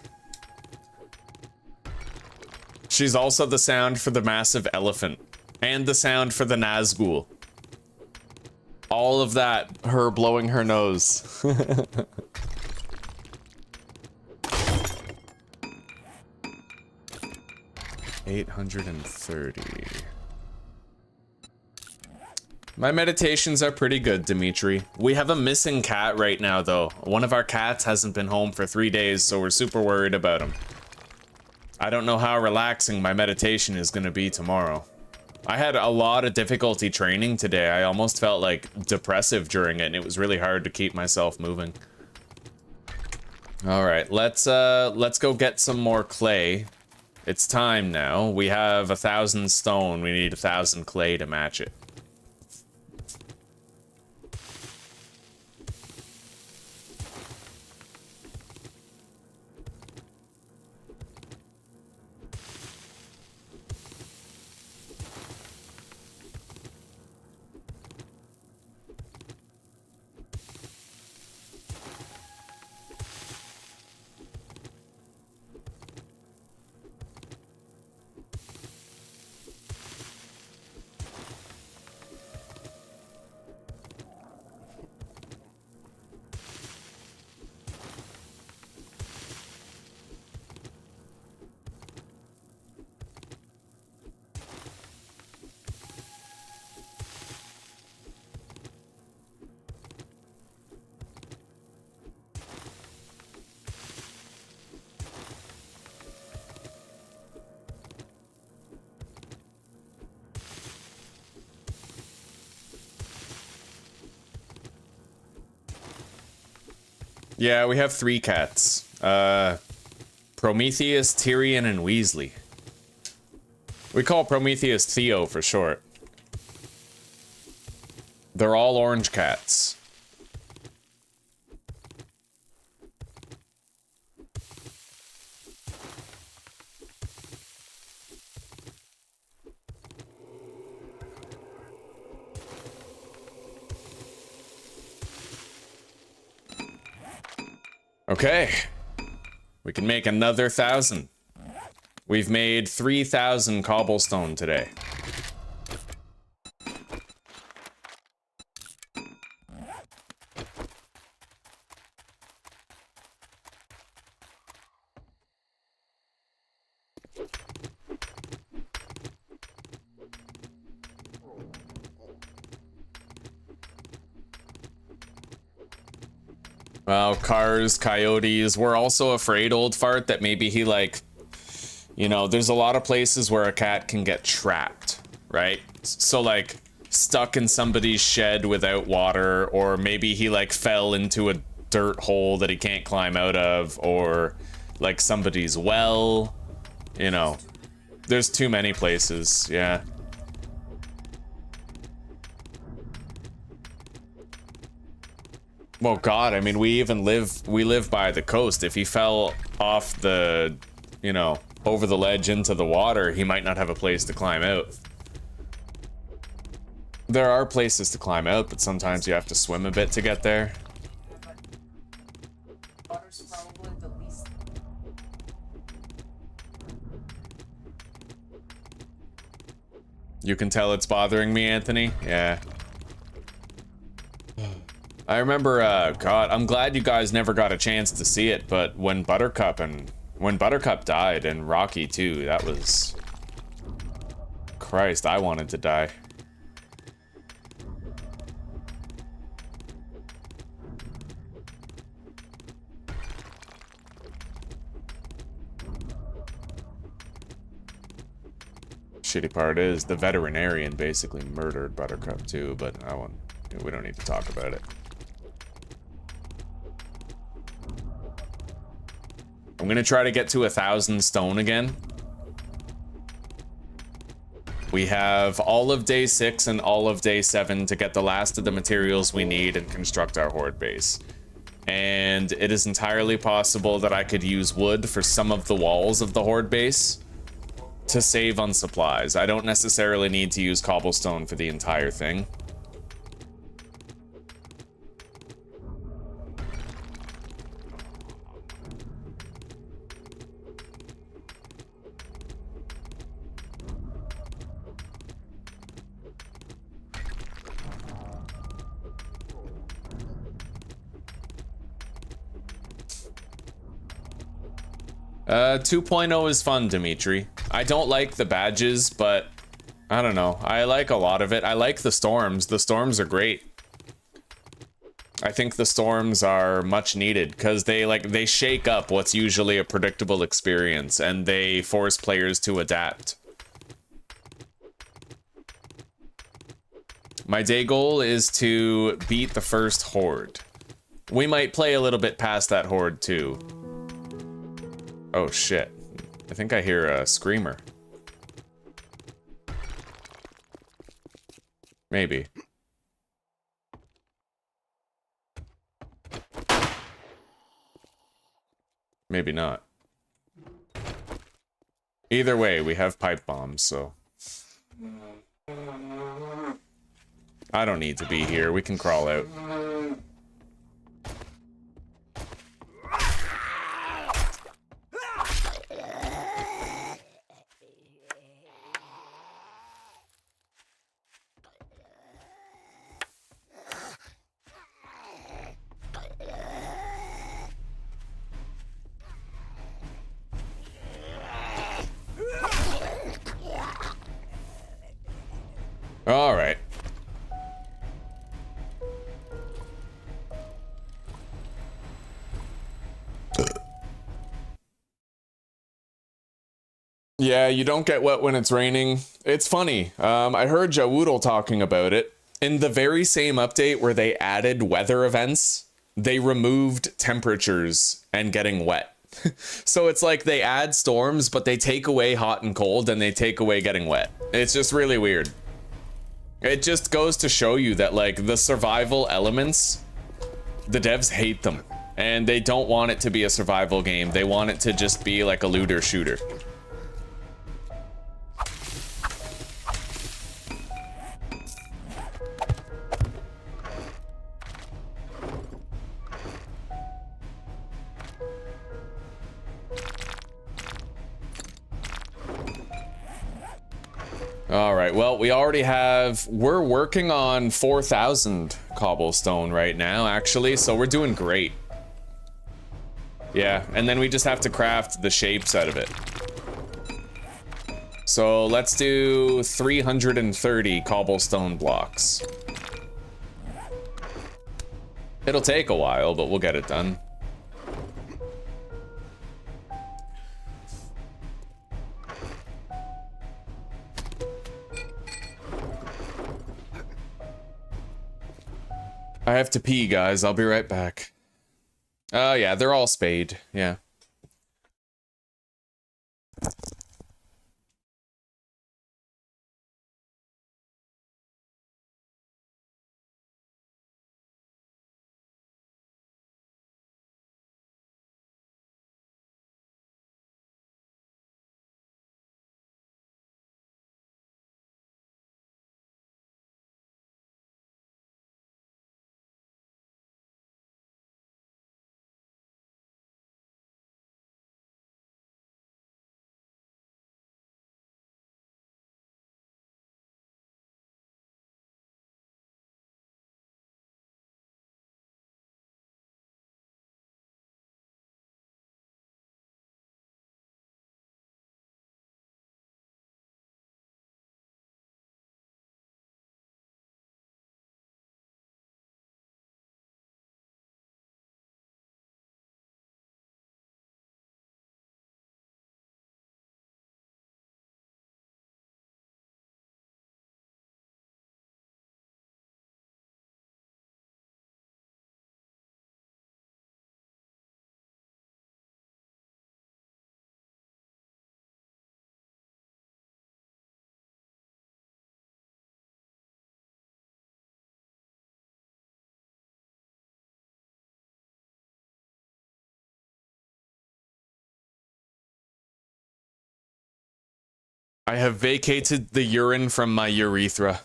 She's also the sound for the massive elephant and the sound for the Nazgul. All of that, her blowing her nose. 830. My meditations are pretty good, Dimitri. We have a missing cat right now, though. One of our cats hasn't been home for 3 days, so we're super worried about him. I don't know how relaxing my meditation is gonna be tomorrow. I had a lot of difficulty training today. I almost felt like depressive during it, and it was really hard to keep myself moving. All right, let's go get some more clay. It's time now. We have 1,000 stone. We need 1,000 clay to match it. Yeah, we have 3 cats. Prometheus, Tyrion, and Weasley. We call Prometheus Theo for short. They're all orange cats. Okay. We can make another 1,000. We've made 3,000 cobblestone today. Well, cars, coyotes, we're also afraid, Old Fart, that maybe he, like, you know, there's a lot of places where a cat can get trapped, right? So, like, stuck in somebody's shed without water, or maybe he, like, fell into a dirt hole that he can't climb out of, or, like, somebody's well, you know. There's too many places, yeah. Well, God, I mean, we live by the coast. If he fell off the, you know, over the ledge into the water, he might not have a place to climb out. There are places to climb out, but sometimes you have to swim a bit to get there. Water's probably the least. You can tell it's bothering me, Anthony? Yeah. I remember, God, I'm glad you guys never got a chance to see it, but when Buttercup died, and Rocky too, that was... Christ, I wanted to die. Shitty part is, the veterinarian basically murdered Buttercup too, but we don't need to talk about it. I'm gonna try to get to 1,000 stone again. We have all of day 6 and all of day 7 to get the last of the materials we need and construct our horde base. And it is entirely possible that I could use wood for some of the walls of the horde base to save on supplies. I don't necessarily need to use cobblestone for the entire thing. Uh, 2.0 is fun, Dimitri. I don't like the badges, but I don't know. I like a lot of it. I like the storms. The storms are great. I think the storms are much needed because they shake up what's usually a predictable experience and they force players to adapt. My day goal is to beat the first horde. We might play a little bit past that horde too. Oh shit. I think I hear a screamer. Maybe. Maybe not. Either way, we have pipe bombs, so... I don't need to be here. We can crawl out. All right. Yeah, you don't get wet when it's raining. It's funny. I heard Jawoodle talking about it. In the very same update where they added weather events, they removed temperatures and getting wet. So it's like they add storms, but they take away hot and cold and they take away getting wet. It's just really weird. It just goes to show you that, like, the survival elements, the devs hate them. And they don't want it to be a survival game. They want it to just be like a looter shooter. All right, well, we already have, we're working on 4,000 cobblestone right now, actually, so we're doing great. Yeah, and then we just have to craft the shapes out of it. So let's do 330 cobblestone blocks. It'll take a while, but we'll get it done. I have to pee, guys. I'll be right back. Oh, yeah, they're all spayed. Yeah. I have vacated the urine from my urethra.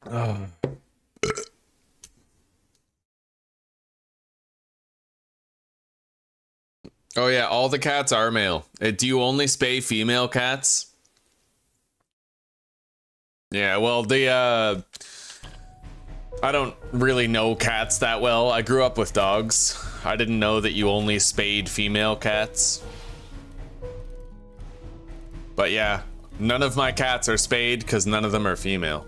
Oh. Oh yeah, all the cats are male. Do you only spay female cats? Yeah, well, I don't really know cats that well. I grew up with dogs. I didn't know that you only spayed female cats. But yeah, none of my cats are spayed because none of them are female.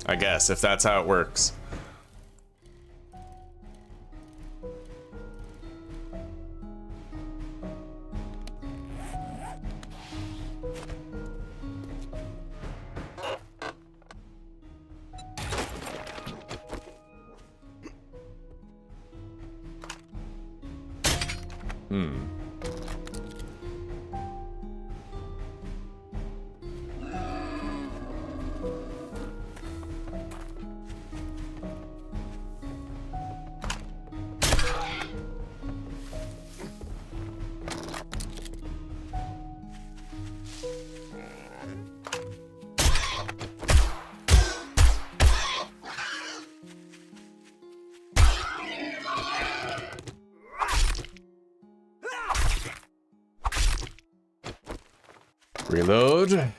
I guess, if that's how it works. Reload.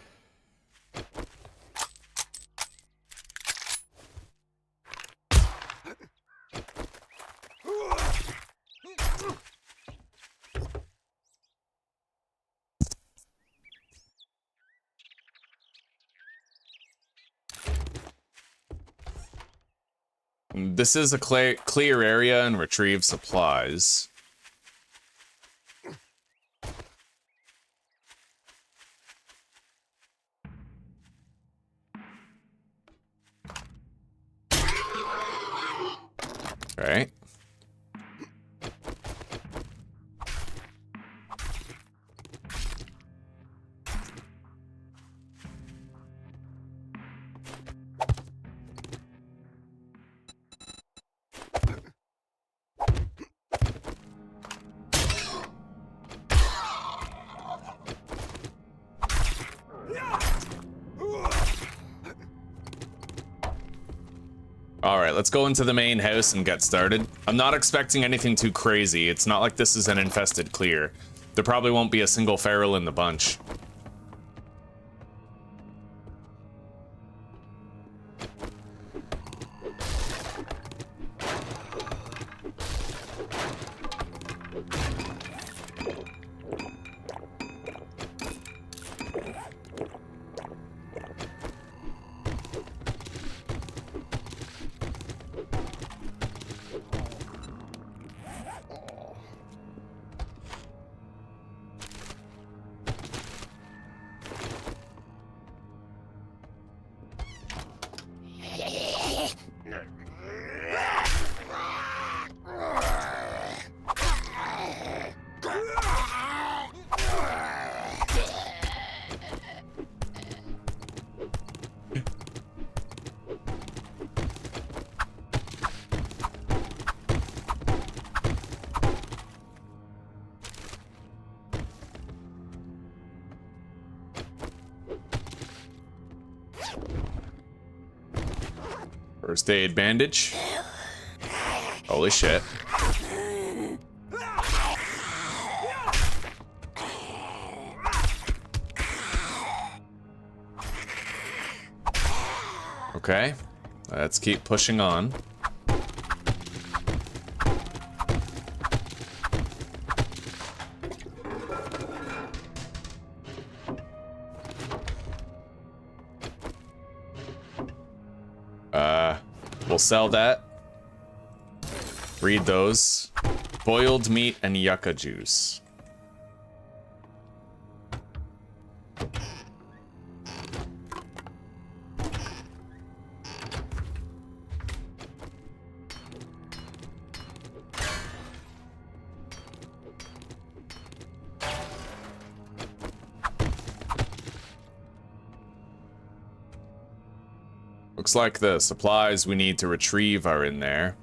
This is a clear area and retrieve supplies. Right. Alright, let's go into the main house and get started. I'm not expecting anything too crazy. It's not like this is an infested clear. There probably won't be a single feral in the bunch. First aid bandage. Holy shit. Okay, let's keep pushing on. We'll sell that. Read those. Boiled meat and yucca juice. Looks like the supplies we need to retrieve are in there.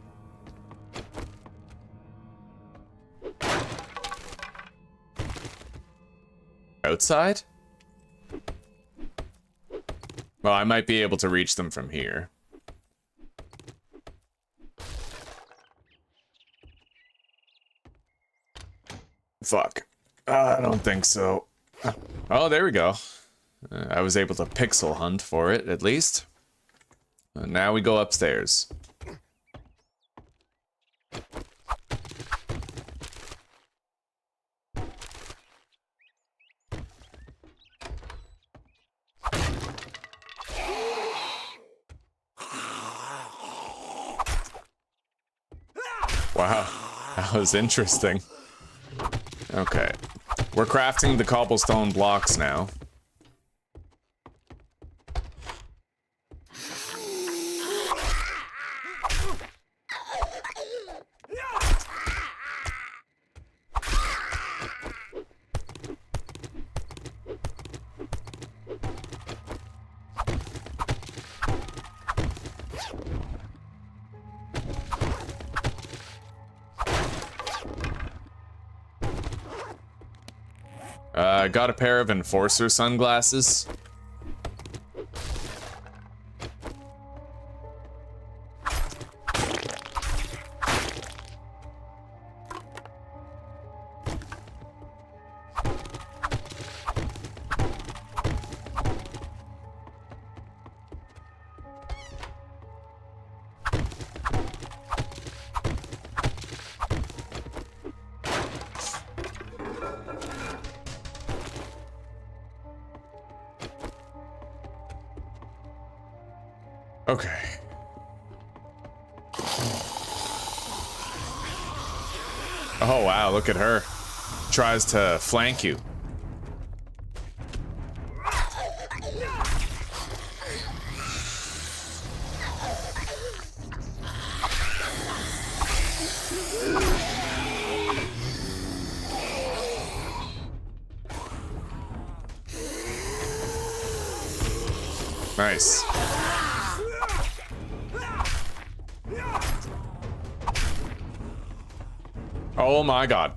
Outside? Well, I might be able to reach them from here. Fuck. I don't think so. Oh, there we go. I was able to pixel hunt for it, at least. Now we go upstairs. Wow, that was interesting. Okay, we're crafting the cobblestone blocks now. I got a pair of enforcer sunglasses. Okay. Oh wow, look at her. Tries to flank you. Nice. Oh my god.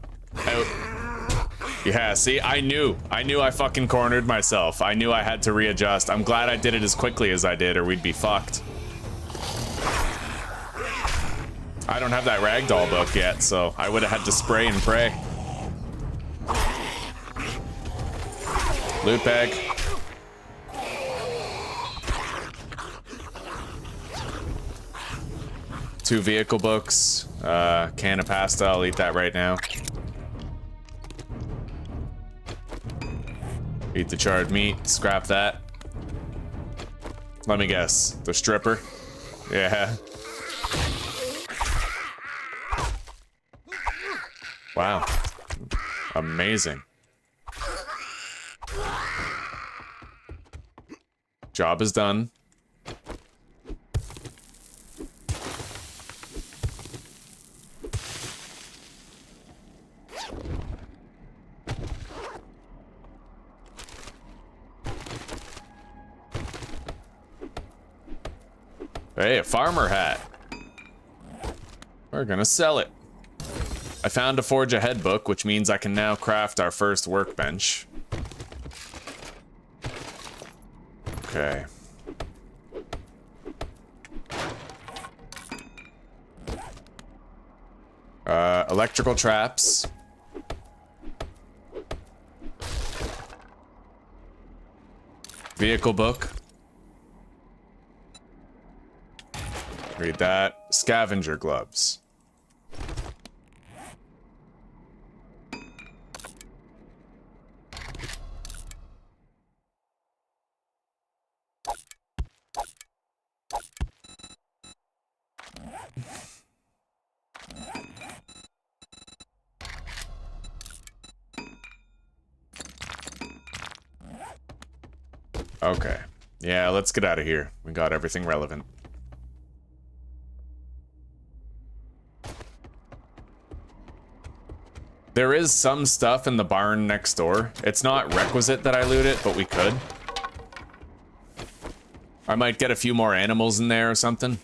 Yeah, see, I knew I fucking cornered myself. I knew I had to readjust. I'm glad I did it as quickly as I did or we'd be fucked. I don't have that ragdoll book yet, so I would have had to spray and pray. Loot bag. Two vehicle books. Can of pasta, I'll eat that right now. Eat the charred meat, scrap that. Let me guess, the stripper? Yeah. Wow. Amazing. Job is done. Hey, a farmer hat. We're gonna sell it. I found a Forge Ahead book, which means I can now craft our first workbench. Okay. Electrical traps. Vehicle book. Read that. Scavenger gloves. Okay. Yeah, let's get out of here. We got everything relevant. There is some stuff in the barn next door. It's not requisite that I loot it, but we could. I might get a few more animals in there or something.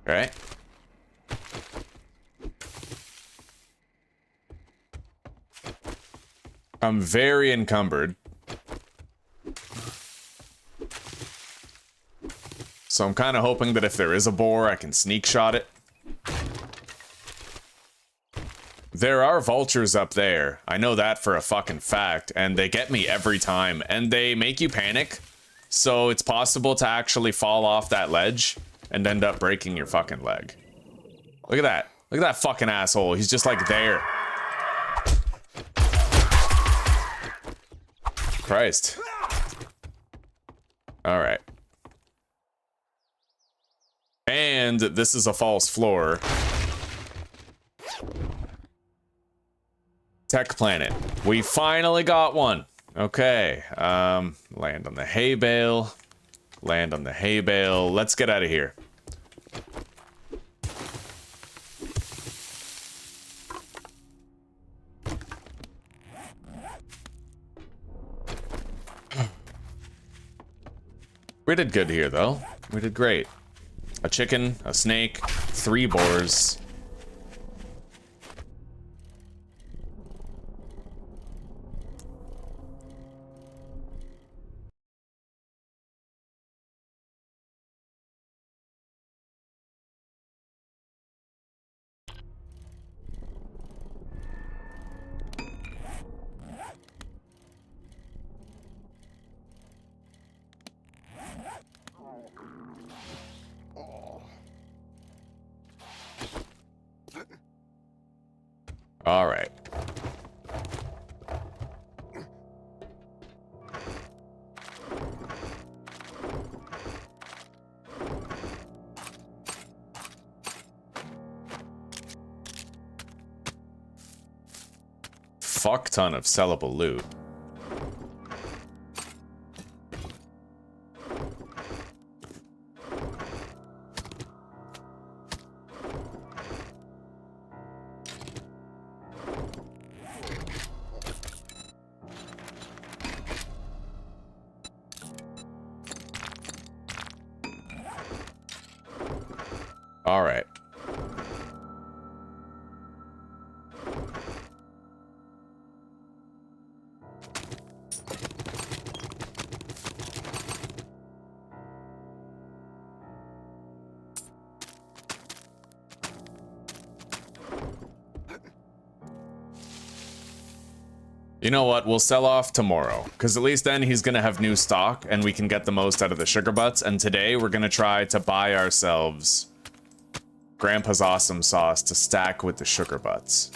Right. I'm very encumbered. So I'm kind of hoping that if there is a boar, I can sneak shot it. There are vultures up there. I know that for a fucking fact, and they get me every time, and they make you panic. So it's possible to actually fall off that ledge and end up breaking your fucking leg. Look at that. Look at that fucking asshole. He's just like there. Christ. All right. And this is a false floor. Tech planet. We finally got one. Okay. Land on the hay bale. Land on the hay bale. Let's get out of here. We did good here, though. We did great. A chicken, a snake, 3 boars. All right. Fuck ton of sellable loot. All right. You know what? We'll sell off tomorrow, because at least then he's going to have new stock and we can get the most out of the sugar butts. And today we're going to try to buy ourselves Grandpa's awesome sauce to stack with the sugar butts.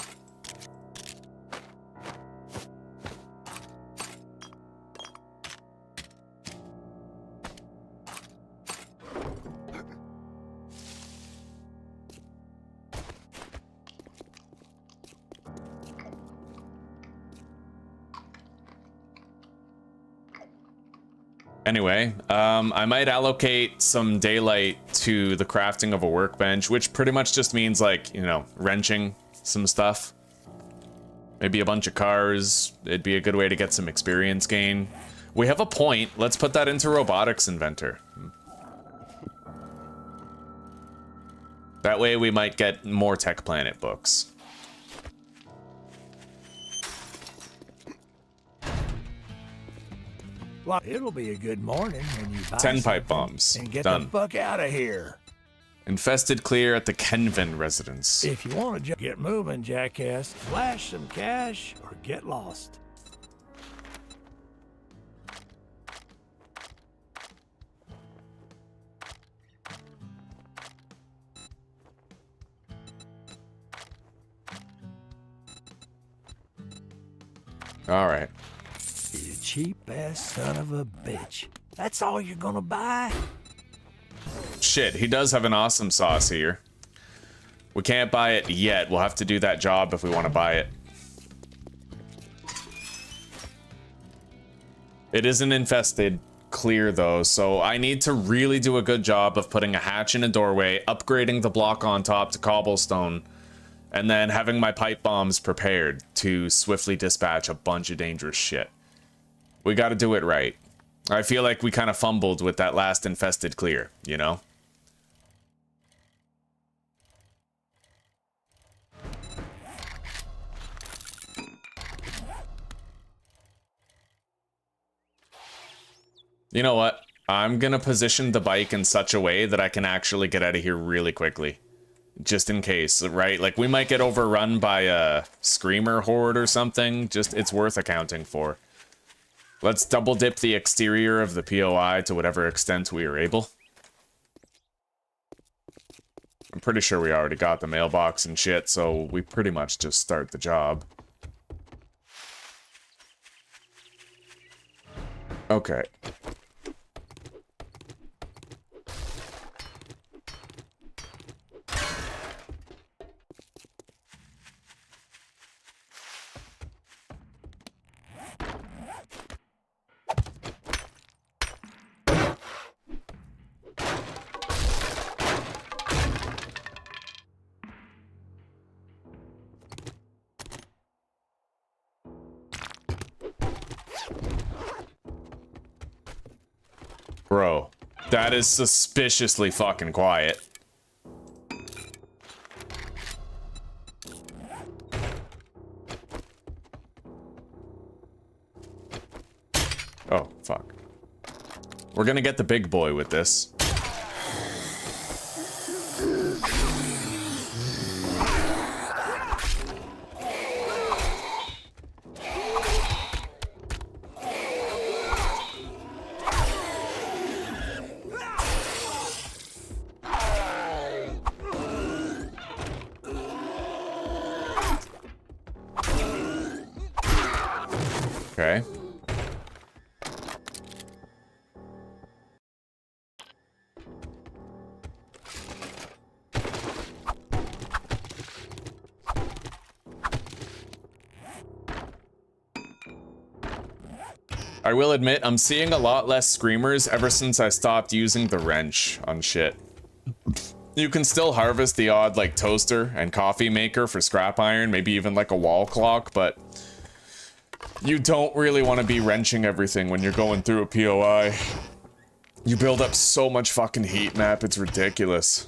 Anyway, I might allocate some daylight to the crafting of a workbench, which pretty much just means, like, you know, wrenching some stuff. Maybe a bunch of cars. It'd be a good way to get some experience gain. We have a point. Let's put that into Robotics Inventor. That way we might get more Tech Planet books. Well, it'll be a good morning when you buy 10 pipe something bombs. and get Done. the fuck out of here. Infested clear at the Kenvin residence. If you want to get moving, jackass, flash some cash or get lost. All right. You cheap ass son of a bitch. That's all you're gonna buy? Shit, he does have an awesome sauce here. We can't buy it yet. We'll have to do that job if we want to buy it. It isn't infested clear though, so I need to really do a good job of putting a hatch in a doorway, upgrading the block on top to cobblestone, and then having my pipe bombs prepared to swiftly dispatch a bunch of dangerous shit. We gotta do it right. I feel like we kind of fumbled with that last infested clear, you know? You know what? I'm gonna position the bike in such a way that I can actually get out of here really quickly. Just in case, right? Like, we might get overrun by a screamer horde or something. Just, it's worth accounting for. Let's double dip the exterior of the POI to whatever extent we are able. I'm pretty sure we already got the mailbox and shit, so we pretty much just start the job. Okay. Bro, that is suspiciously fucking quiet. Oh, fuck. We're gonna get the big boy with this. Okay. I will admit, I'm seeing a lot less screamers ever since I stopped using the wrench on shit. You can still harvest the odd, like, toaster and coffee maker for scrap iron, maybe even like a wall clock, but you don't really want to be wrenching everything when you're going through a POI. You build up so much fucking heat map, it's ridiculous.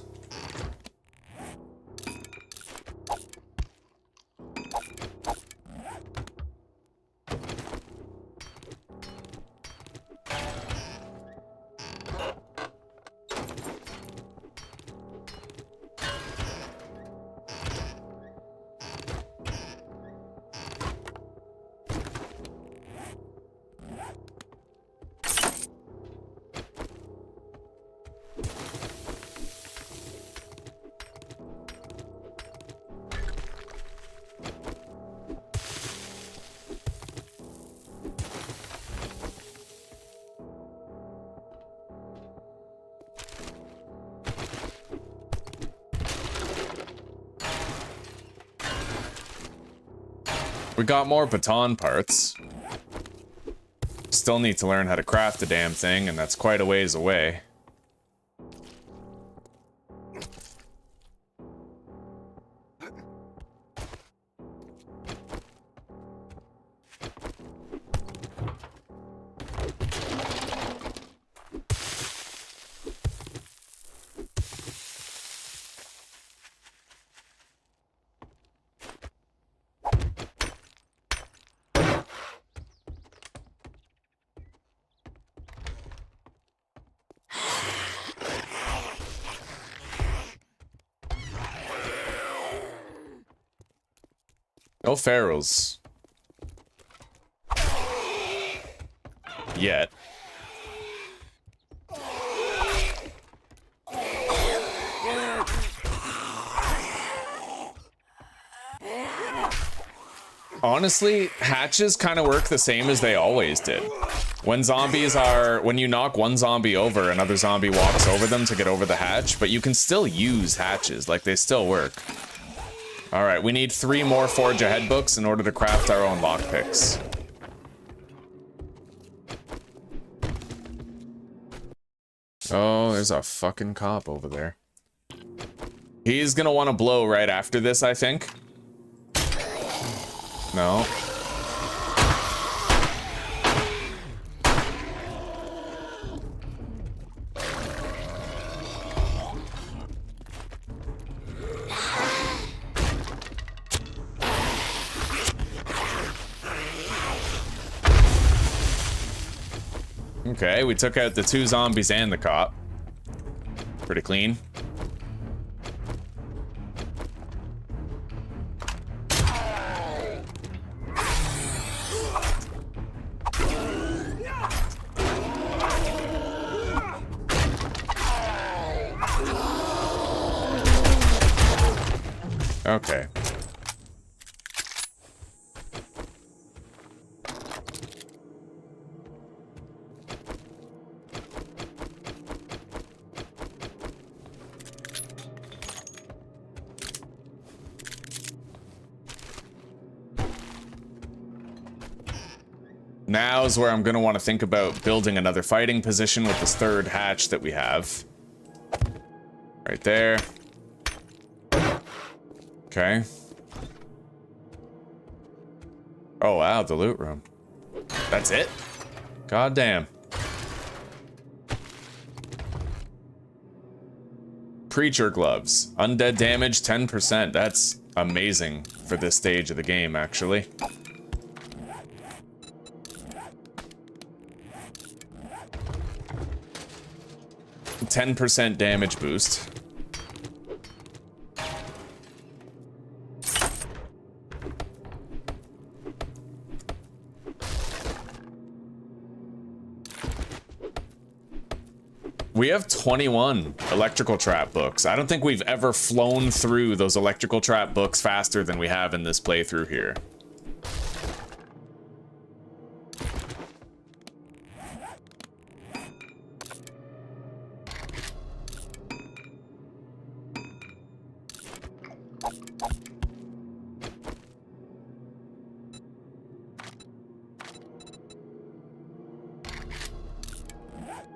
We got more baton parts. Still need to learn how to craft the damn thing, and that's quite a ways away. No ferals. Yet. Honestly, hatches kind of work the same as they always did. When you knock one zombie over, another zombie walks over them to get over the hatch, but you can still use hatches, like they still work. Alright, we need 3 more Forge Ahead books in order to craft our own lockpicks. Oh, there's a fucking cop over there. He's gonna want to blow right after this, I think. No. Okay, we took out the 2 zombies and the cop. Pretty clean. Okay. Now's where I'm gonna want to think about building another fighting position with this 3rd hatch that we have. Right there. Okay. Oh wow, the loot room. That's it? God damn. Preacher gloves. Undead damage 10%. That's amazing for this stage of the game, actually. 10% damage boost. We have 21 electrical trap books. I don't think we've ever flown through those electrical trap books faster than we have in this playthrough here.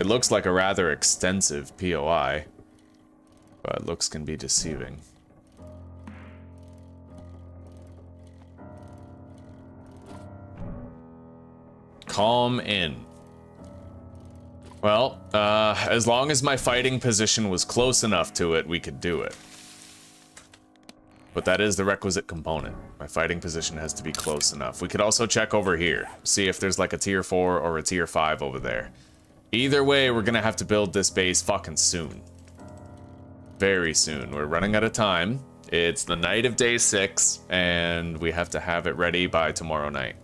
It looks like a rather extensive POI, but looks can be deceiving. Calm Inn. Well, as long as my fighting position was close enough to it, we could do it. But that is the requisite component. My fighting position has to be close enough. We could also check over here, see if there's like a tier 4 or a tier 5 over there. Either way, we're gonna have to build this base fucking soon. Very soon. We're running out of time. It's the night of day 6, and we have to have it ready by tomorrow night.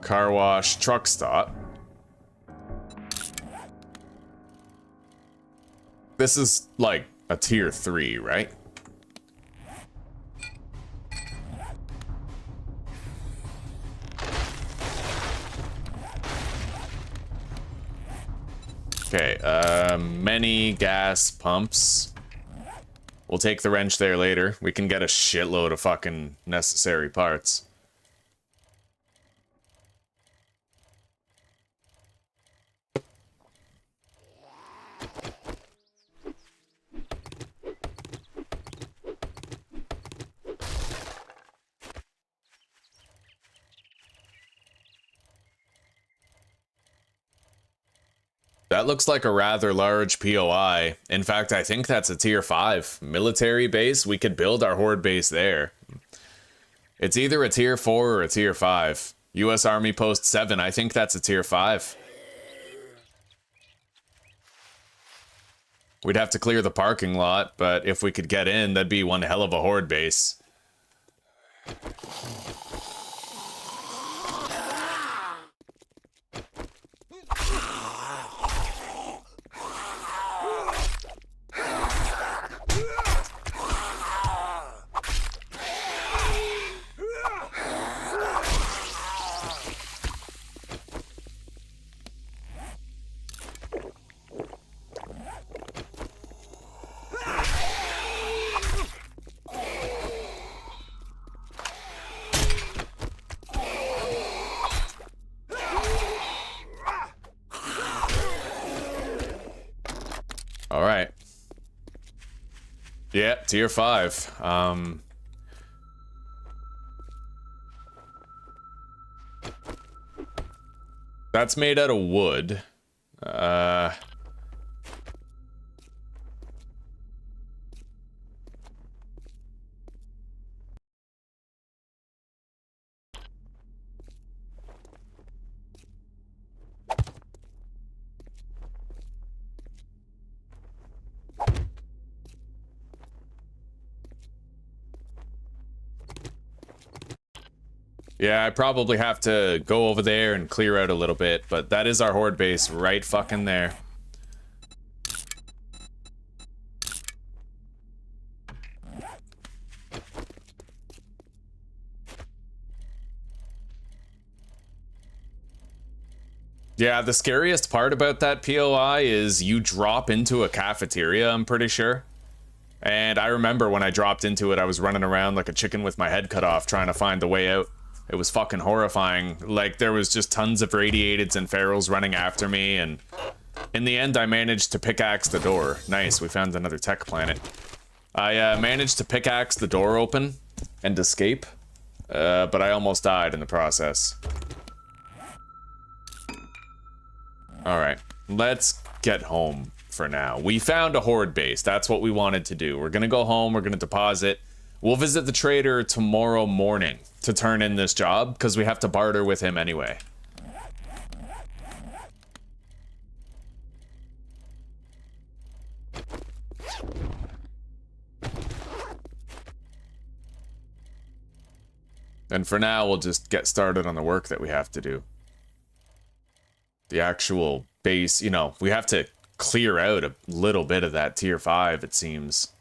Car wash, truck stop. This is like a tier 3, right? Okay, many gas pumps. We'll take the wrench there later. We can get a shitload of fucking necessary parts. That looks like a rather large POI. In fact, I think that's a tier 5 military base. We could build our horde base there. It's either a tier 4 or a tier 5. US Army Post 7, I think that's a tier 5. We'd have to clear the parking lot, but if we could get in, that'd be one hell of a horde base. All right. Yeah, tier 5. That's made out of wood. Yeah, I probably have to go over there and clear out a little bit, but that is our horde base right fucking there. Yeah, the scariest part about that POI is you drop into a cafeteria, I'm pretty sure. And I remember when I dropped into it, I was running around like a chicken with my head cut off trying to find the way out. It was fucking horrifying. Like, there was just tons of radiateds and ferals running after me, and in the end, I managed to pickaxe the door. Nice, we found another tech planet. I managed to pickaxe the door open and escape, but I almost died in the process. Alright, let's get home for now. We found a horde base. That's what we wanted to do. We're gonna go home, we're gonna deposit. We'll visit the trader tomorrow morning to turn in this job, because we have to barter with him anyway. And for now, we'll just get started on the work that we have to do. The actual base, you know, we have to clear out a little bit of that tier 5, it seems.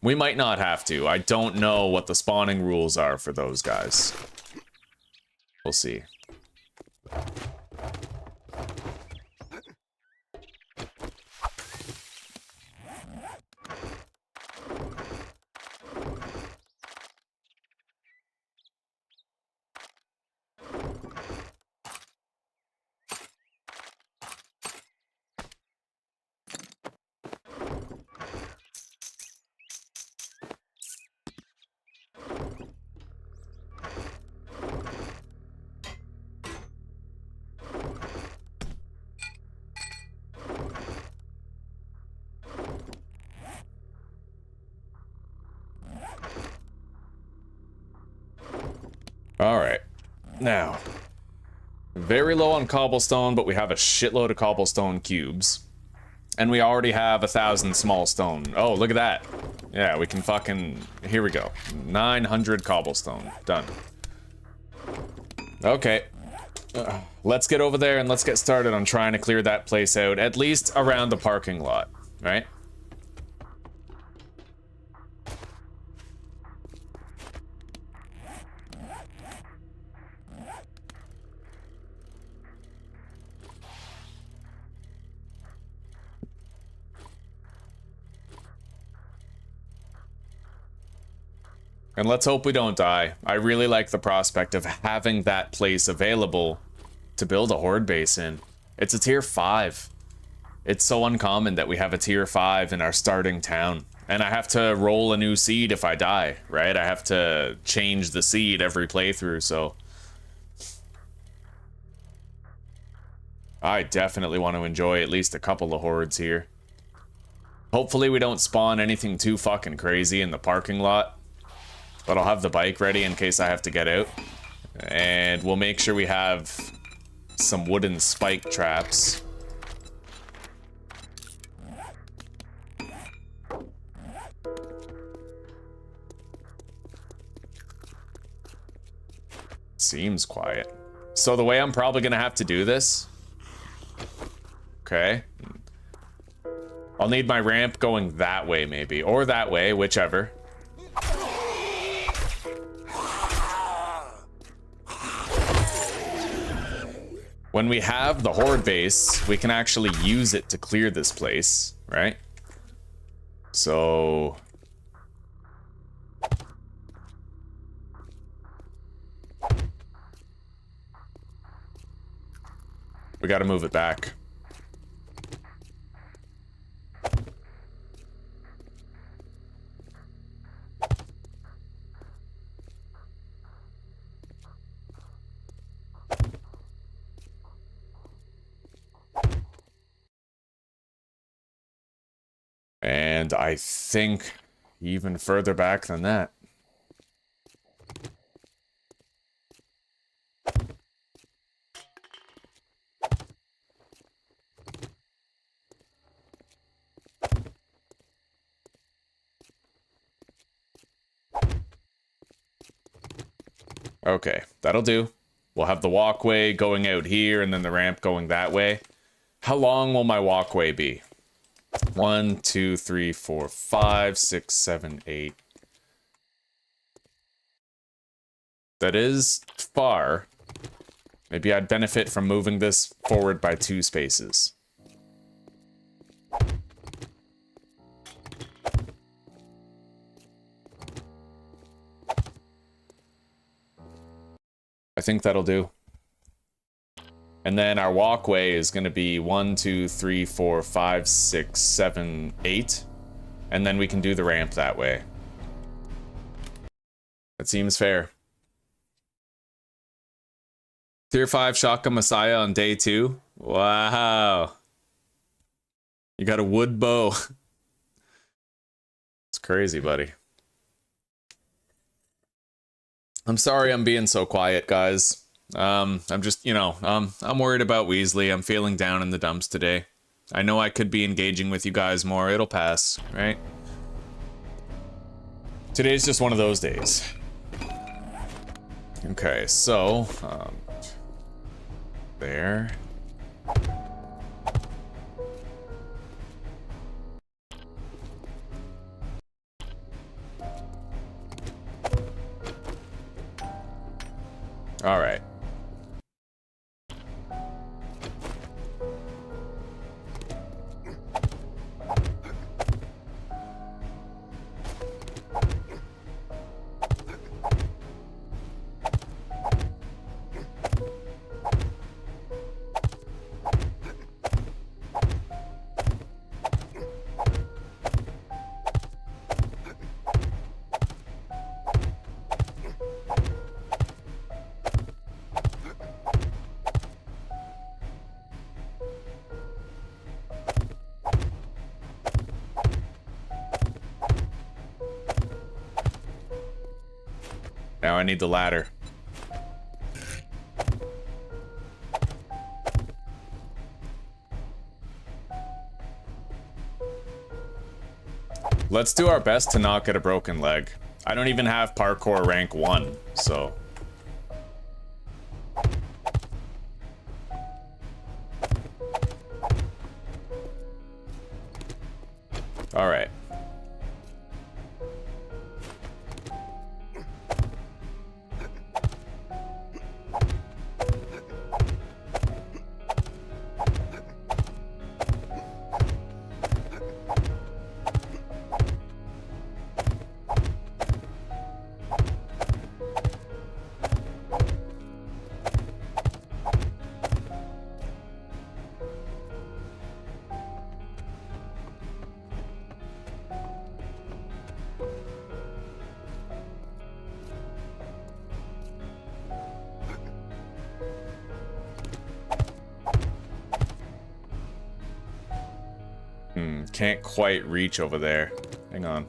We might not have to. I don't know what the spawning rules are for those guys. We'll see. Alright, now, very low on cobblestone, but we have a shitload of cobblestone cubes. And we already have 1,000 small stone. Oh, look at that. Yeah, we can fucking, here we go. 900 cobblestone, done. Okay, let's get over there and let's get started on trying to clear that place out, at least around the parking lot, right? And let's hope we don't die. I really like the prospect of having that place available to build a horde base in. It's a tier 5. It's so uncommon that we have a tier 5 in our starting town. And I have to roll a new seed if I die, right? I have to change the seed every playthrough, so... I definitely want to enjoy at least a couple of hordes here. Hopefully we don't spawn anything too fucking crazy in the parking lot. But I'll have the bike ready in case I have to get out. And we'll make sure we have some wooden spike traps. Seems quiet. So the way I'm probably gonna have to do this... Okay. I'll need my ramp going that way maybe, or that way, whichever. When we have the horde base, we can actually use it to clear this place, right? So... we gotta move it back. And I think even further back than that. Okay, that'll do. We'll have the walkway going out here and then the ramp going that way. How long will my walkway be? 1, 2, 3, 4, 5, 6, 7, 8. That is far. Maybe I'd benefit from moving this forward by 2 spaces. I think that'll do. And then our walkway is going to be 1, 2, 3, 4, 5, 6, 7, 8. And then we can do the ramp that way. That seems fair. Tier 5 Shotgun Messiah on day 2. Wow. You got a wood bow. It's crazy, buddy. I'm sorry I'm being so quiet, guys. I'm just, you know, I'm worried about Weasley. I'm feeling down in the dumps today. I know I could be engaging with you guys more. It'll pass, right? Today's just one of those days. Okay, so, there. All right. Now I need the ladder. Let's do our best to not get a broken leg. I don't even have parkour rank 1, so... Alright. Can't quite reach over there. Hang on.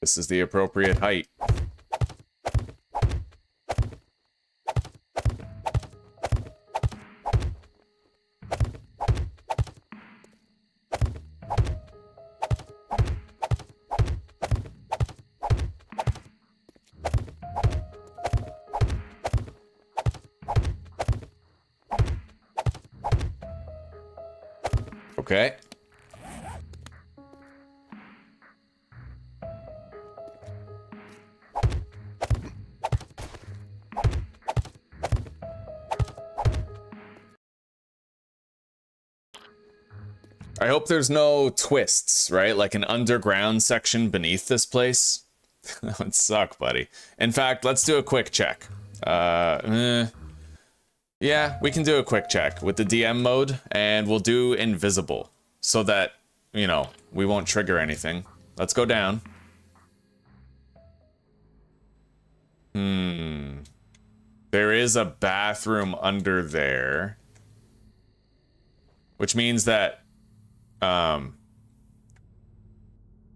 This is the appropriate height. Okay. I hope there's no twists, right? Like an underground section beneath this place. That would suck, buddy. In fact, let's do a quick check. Yeah, we can do a quick check with the DM mode, and we'll do invisible so that, you know, we won't trigger anything. Let's go down. There is a bathroom under there, which means that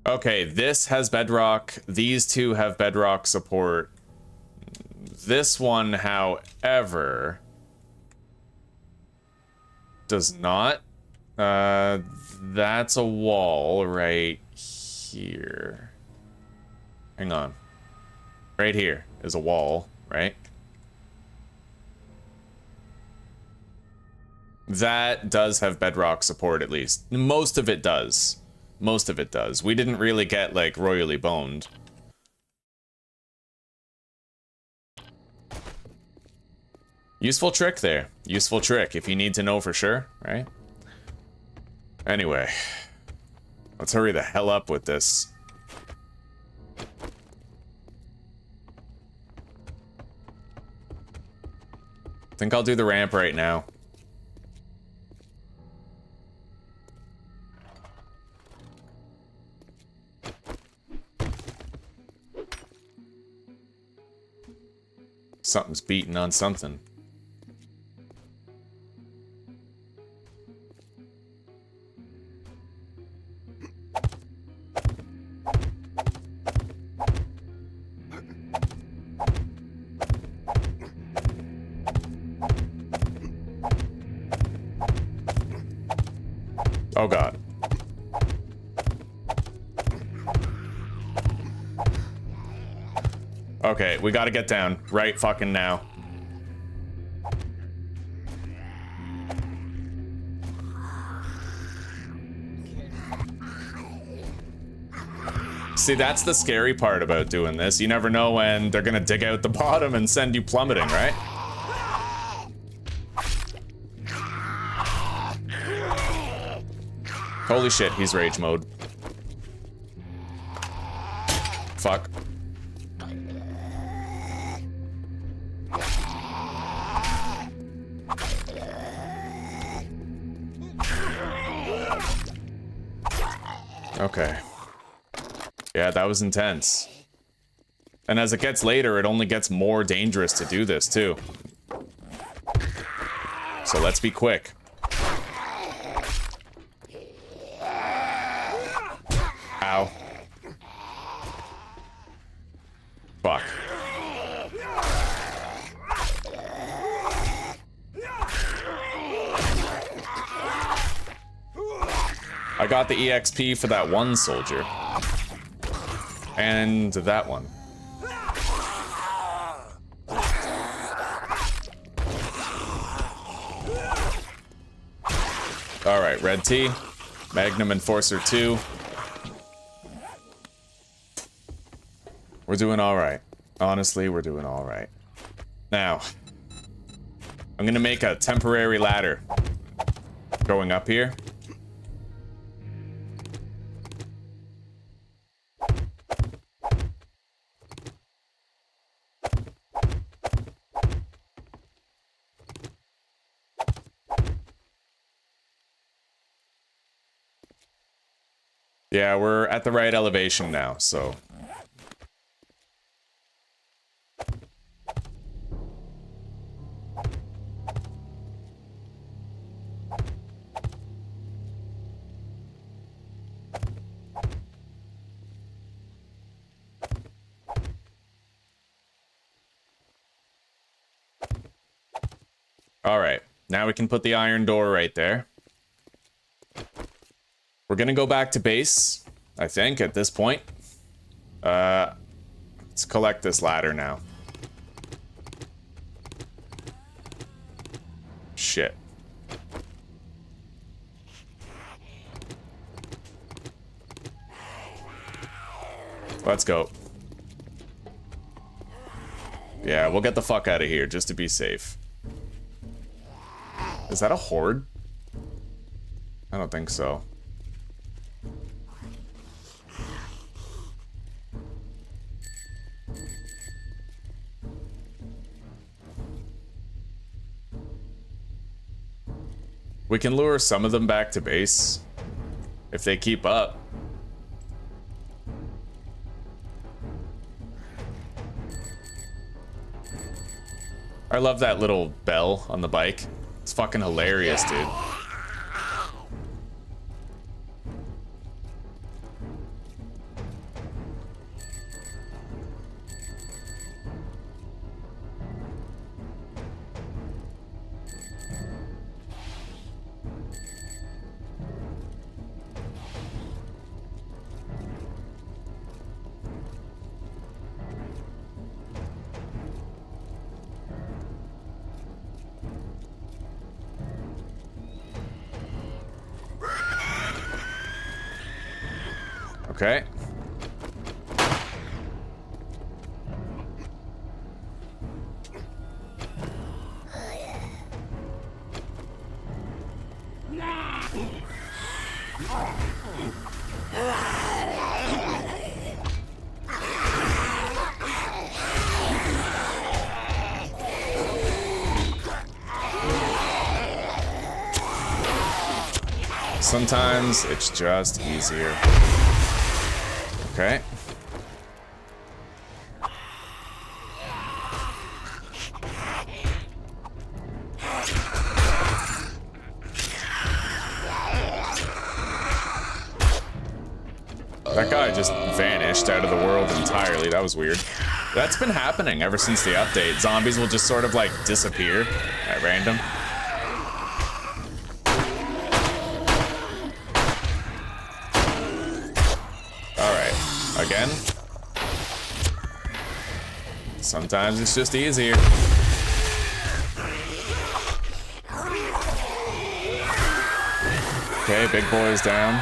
okay, this has bedrock. These two have bedrock support. This one, however, does not. That's a wall right here. Hang on. Right here is a wall, right? That does have bedrock support, at least. Most of it does. Most of it does. We didn't really get, like, royally boned. Useful trick there. Useful trick if you need to know for sure, right? Anyway. Let's hurry the hell up with this. I think I'll do the ramp right now. Something's beating on something. Oh god. Okay, we gotta get down right fucking now. See, that's the scary part about doing this. You never know when they're gonna dig out the bottom and send you plummeting, right? Holy shit, he's rage mode. Fuck. Okay. Yeah, that was intense. And as it gets later, it only gets more dangerous to do this, too. So let's be quick. Ow. Fuck. I got the EXP for that one soldier. And that one. Alright, Red T. Magnum Enforcer 2. We're doing alright. Honestly, we're doing alright. Now, I'm gonna make a temporary ladder going up here. Yeah, we're at the right elevation now, so. All right, now we can put the iron door right there. We're gonna go back to base, I think, at this point. Let's collect this ladder now. Shit. Let's go. Yeah, we'll get the fuck out of here just to be safe. Is that a horde? I don't think so. We can lure some of them back to base if they keep up. I love that little bell on the bike. It's fucking hilarious, dude. Okay. Sometimes it's just easier. Okay. That guy just vanished out of the world entirely. That was weird. That's been happening ever since the update. Zombies will just sort of like disappear at random. Sometimes it's just easier. Okay, big boy is down.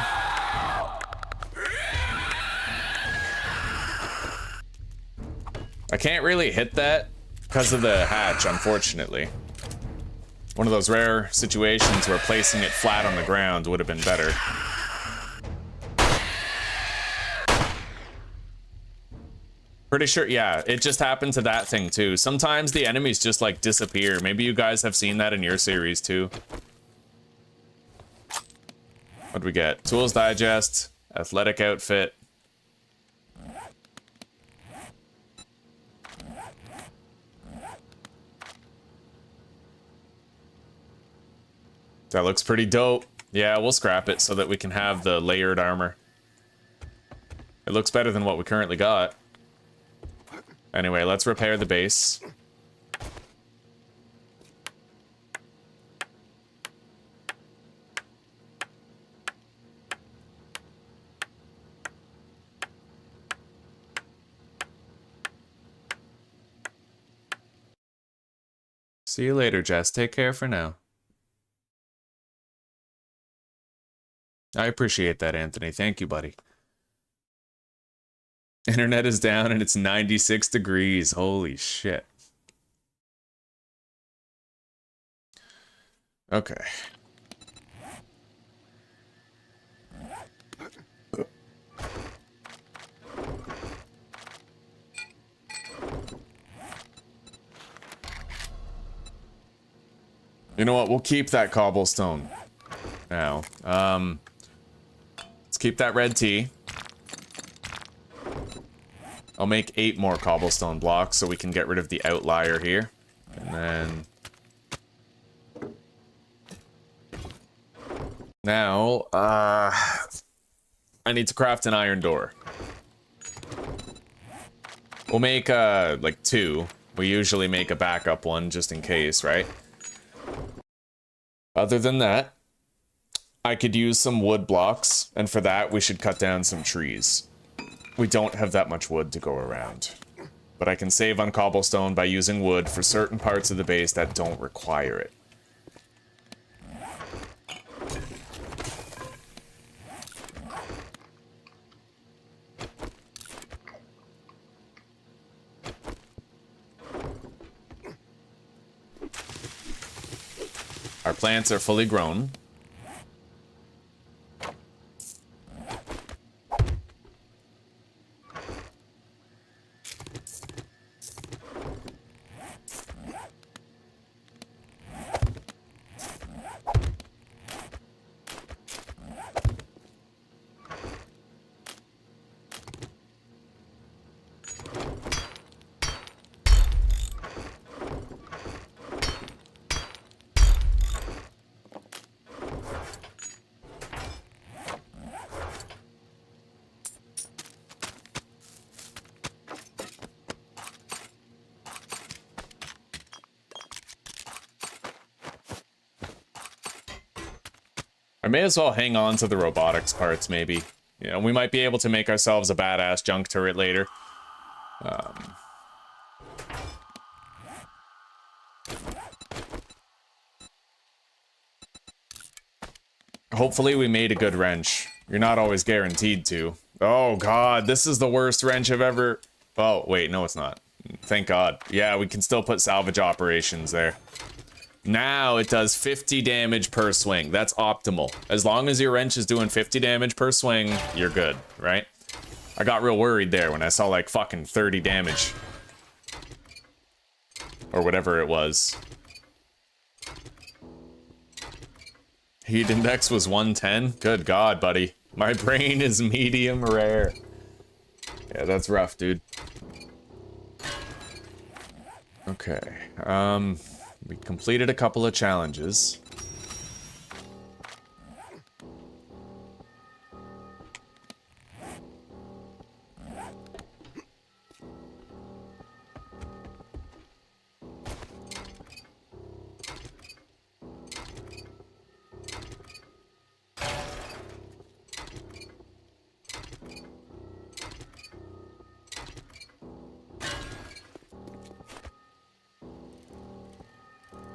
I can't really hit that because of the hatch, unfortunately. One of those rare situations where placing it flat on the ground would have been better. Pretty sure, yeah, it just happened to that thing too. Sometimes the enemies just like disappear. Maybe you guys have seen that in your series too. What'd we get? Tools Digest, Athletic Outfit. That looks pretty dope. Yeah, we'll scrap it so that we can have the layered armor. It looks better than what we currently got. Anyway, let's repair the base. See you later, Jess. Take care for now. I appreciate that, Anthony. Thank you, buddy. Internet is down and it's 96 degrees. Holy shit. Okay. You know what? We'll keep that cobblestone now. Let's keep that red tea. I'll make 8 more cobblestone blocks so we can get rid of the outlier here. And then... now, I need to craft an iron door. We'll make, like 2. We usually make a backup one just in case, right? Other than that, I could use some wood blocks, and for that we should cut down some trees. We don't have that much wood to go around. But I can save on cobblestone by using wood for certain parts of the base that don't require it. Our plants are fully grown. I may as well hang on to the robotics parts, maybe. You know, we might be able to make ourselves a badass junk turret later. Hopefully we made a good wrench. You're not always guaranteed to. Oh god, this is the worst wrench I've ever... oh, wait, no it's not. Thank god. Yeah, we can still put salvage operations there. Now it does 50 damage per swing. That's optimal. As long as your wrench is doing 50 damage per swing, you're good, right? I got real worried there when I saw like fucking 30 damage. Or whatever it was. Heat index was 110? Good god, buddy. My brain is medium rare. Yeah, that's rough, dude. Okay, we completed a couple of challenges.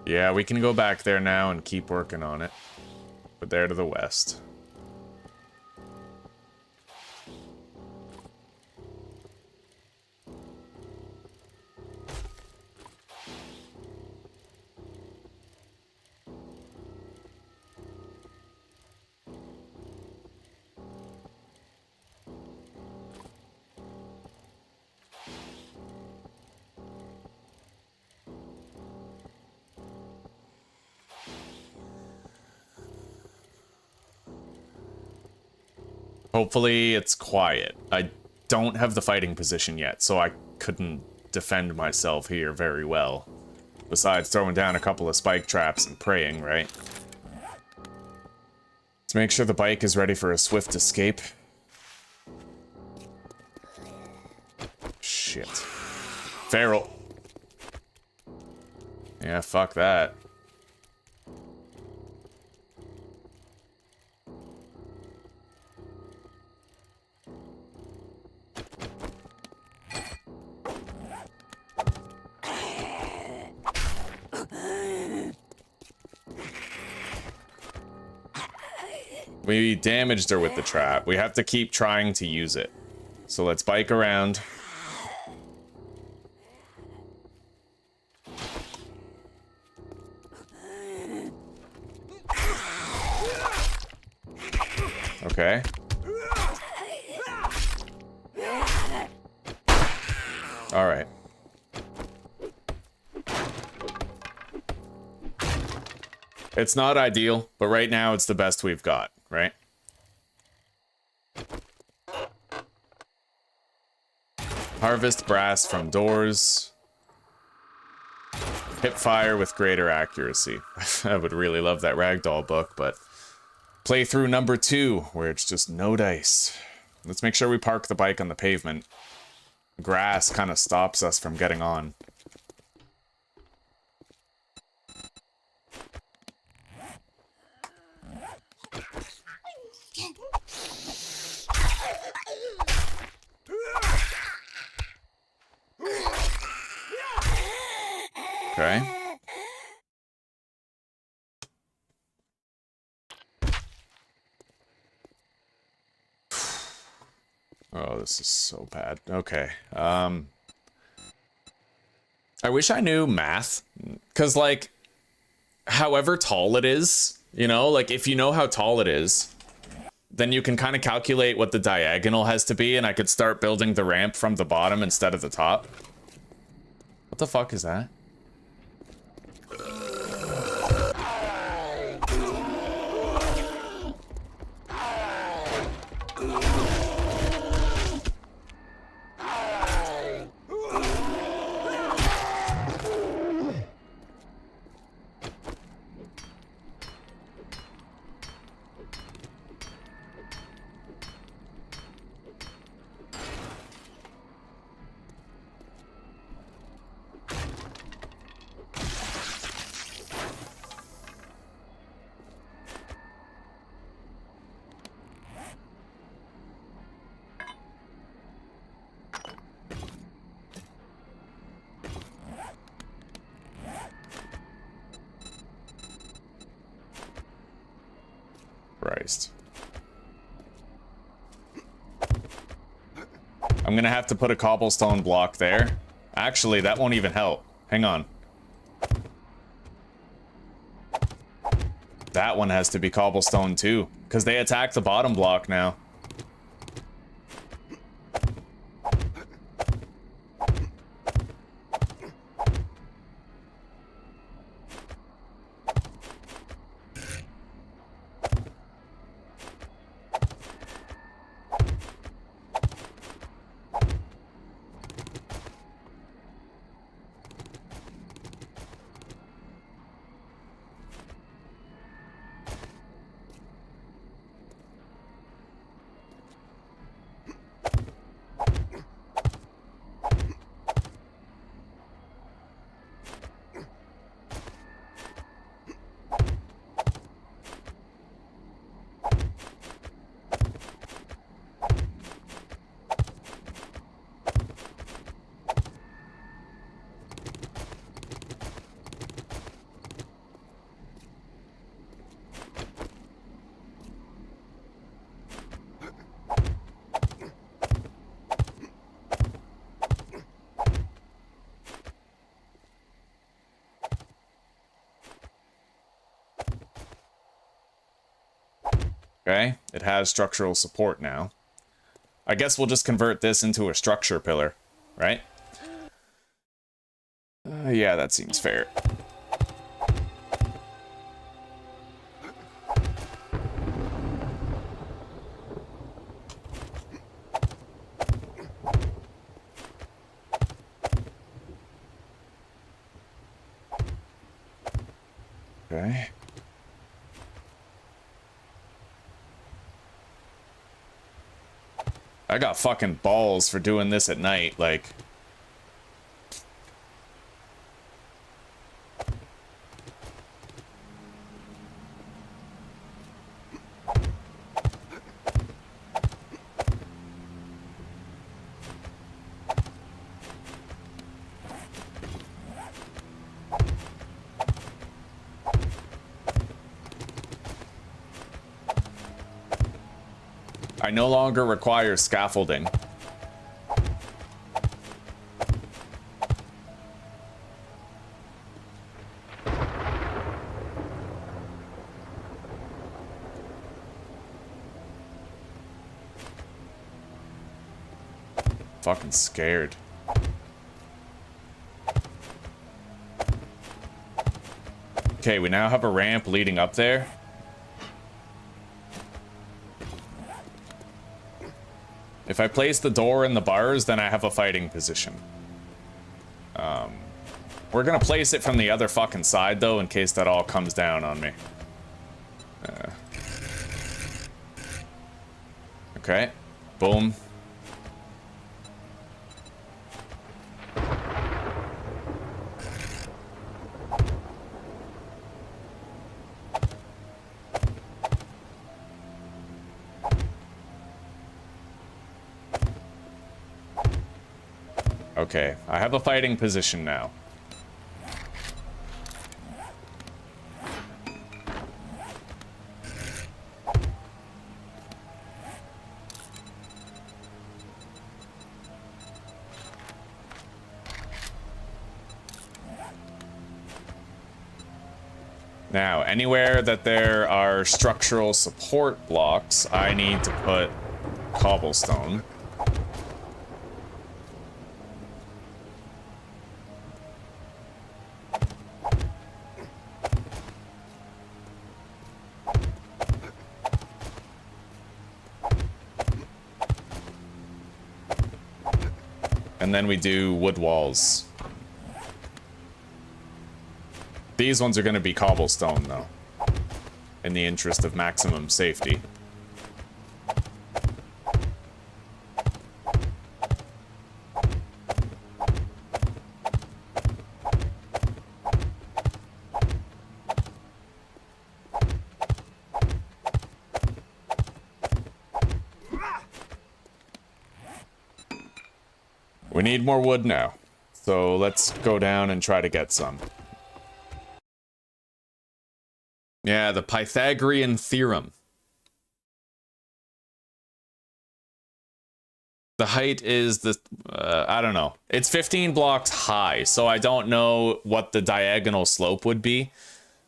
Yeah, we can go back there now and keep working on it. But there to the west. Hopefully it's quiet. I don't have the fighting position yet, so I couldn't defend myself here very well. Besides throwing down a couple of spike traps and praying, right? Let's make sure the bike is ready for a swift escape. Shit. Feral. Yeah, fuck that. We damaged her with the trap. We have to keep trying to use it. So let's bike around. Okay. All right. It's not ideal, but right now it's the best we've got, right? Harvest brass from doors. Hip fire with greater accuracy. I would really love that ragdoll book, but playthrough number 2, where it's just no dice. Let's make sure we park the bike on the pavement. Grass kind of stops us from getting on. Okay. Oh, this is so bad. Okay. I wish I knew math, because, like, however tall it is, you know, like, if you know how tall it is, then you can kind of calculate what the diagonal has to be, and I could start building the ramp from the bottom instead of the top. What the fuck is that? Christ. I'm gonna have to put a cobblestone block there. Actually, that won't even help. Hang on. That one has to be cobblestone too, because they attack the bottom block now. Okay, it has structural support now. I guess we'll just convert this into a structure pillar, right? Yeah, that seems fair. Okay. I got fucking balls for doing this at night, like... I no longer require scaffolding. Fucking scared. Okay, we now have a ramp leading up there. If I place the door in the bars, then I have a fighting position. We're gonna place it from the other fucking side, though, in case that all comes down on me. Okay. Boom. Okay, I have a fighting position now. Now, anywhere that there are structural support blocks, I need to put cobblestone. And then we do wood walls. These ones are going to be cobblestone, though, in the interest of maximum safety. We need more wood now, so let's go down and try to get some. Yeah, the Pythagorean theorem. The height is the, I don't know. It's 15 blocks high, so I don't know what the diagonal slope would be.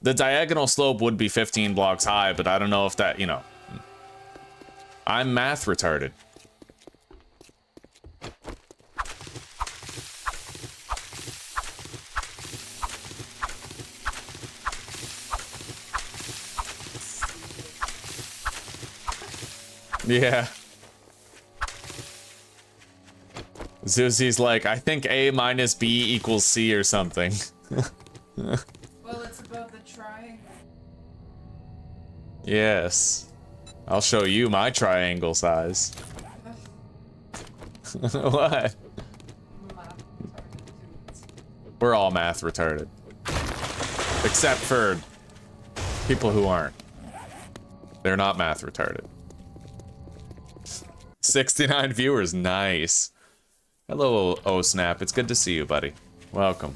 The diagonal slope would be 15 blocks high, but I don't know if that, you know. I'm math retarded. Yeah. Zuzi's like, I think A minus B equals C or something. Well, it's about the triangle. Yes. I'll show you my triangle size. What? We're all math retarded. Except for people who aren't. They're not math retarded. 69 viewers, nice. Hello, oh snap, it's good to see you, buddy. Welcome.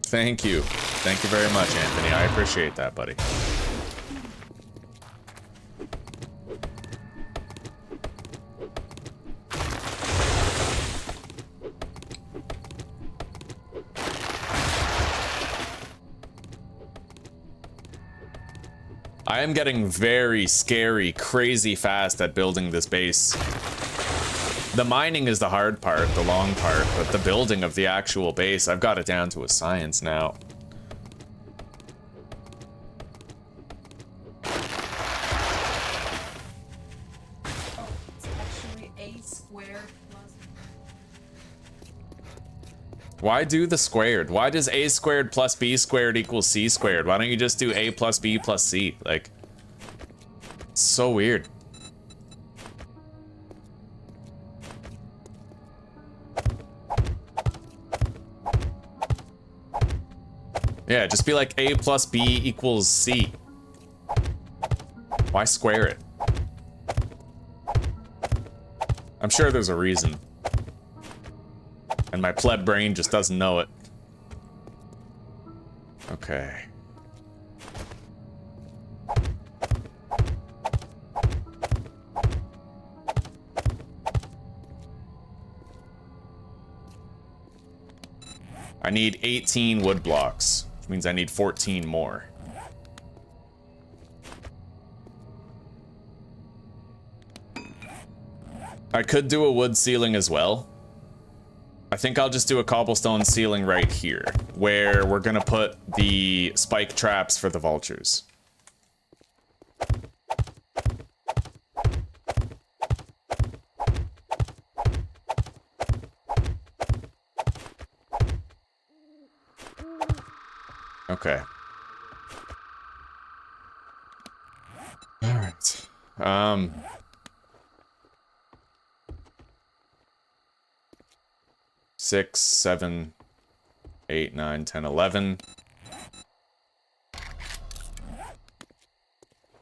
Thank you. Thank you very much, Anthony. I appreciate that, buddy. I am getting very scary, crazy fast at building this base. The mining is the hard part, the long part, but the building of the actual base, I've got it down to a science now. Oh, it's actually a squared plus. Why do the squared? Why does a squared plus b squared equal c squared? Why don't you just do a plus b plus c? Like, it's so weird. Yeah, just be like a plus b equals c. Why square it? I'm sure there's a reason. And my pleb brain just doesn't know it. Okay. I need 18 wood blocks, which means I need 14 more. I could do a wood ceiling as well. I think I'll just do a cobblestone ceiling right here, where we're gonna put the spike traps for the vultures. Okay. All right. 6, 7, 8, 9, 10, 11.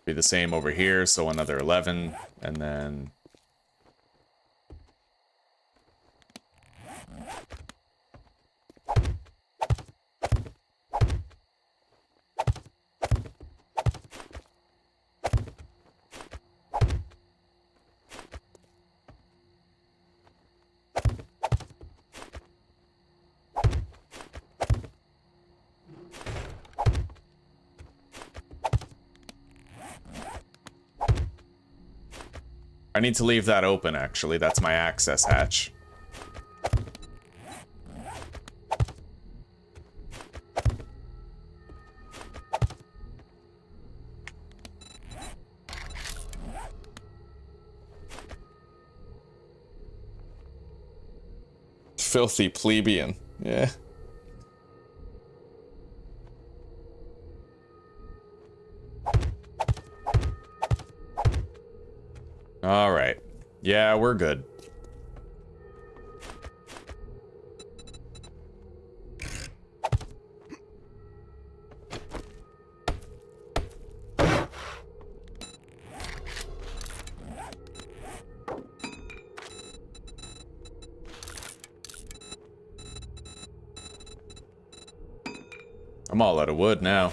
Be the same over here, so another 11, and then... I need to leave that open, actually. That's my access hatch. Filthy plebeian. Yeah. All right. Yeah, we're good. I'm all out of wood now.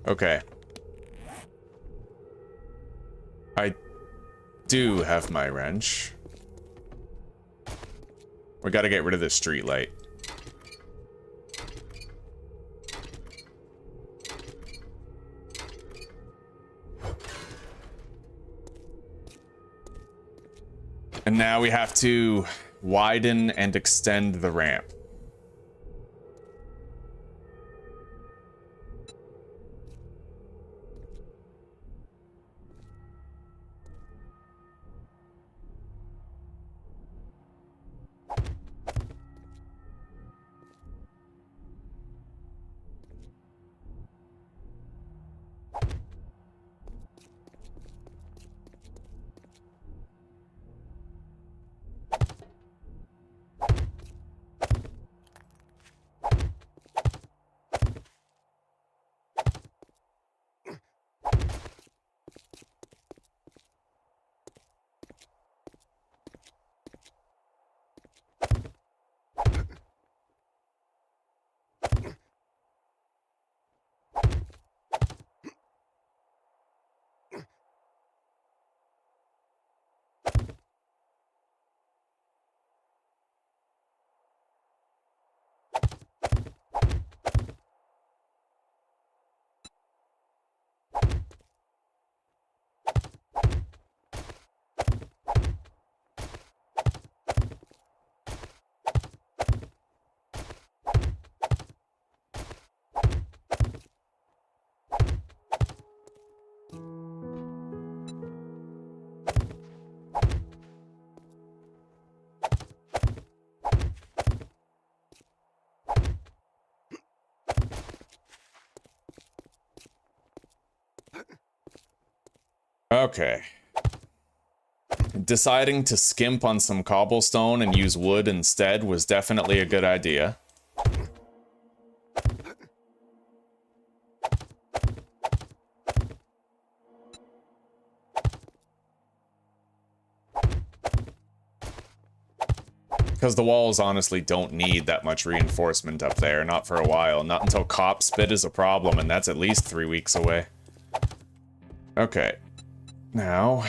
Okay. I do have my wrench. We gotta get rid of this street light. And now we have to widen and extend the ramp. Okay. Deciding to skimp on some cobblestone and use wood instead was definitely a good idea. Because the walls honestly don't need that much reinforcement up there, not for a while. Not until cop spit is a problem, and that's at least 3 weeks away. Okay. Now...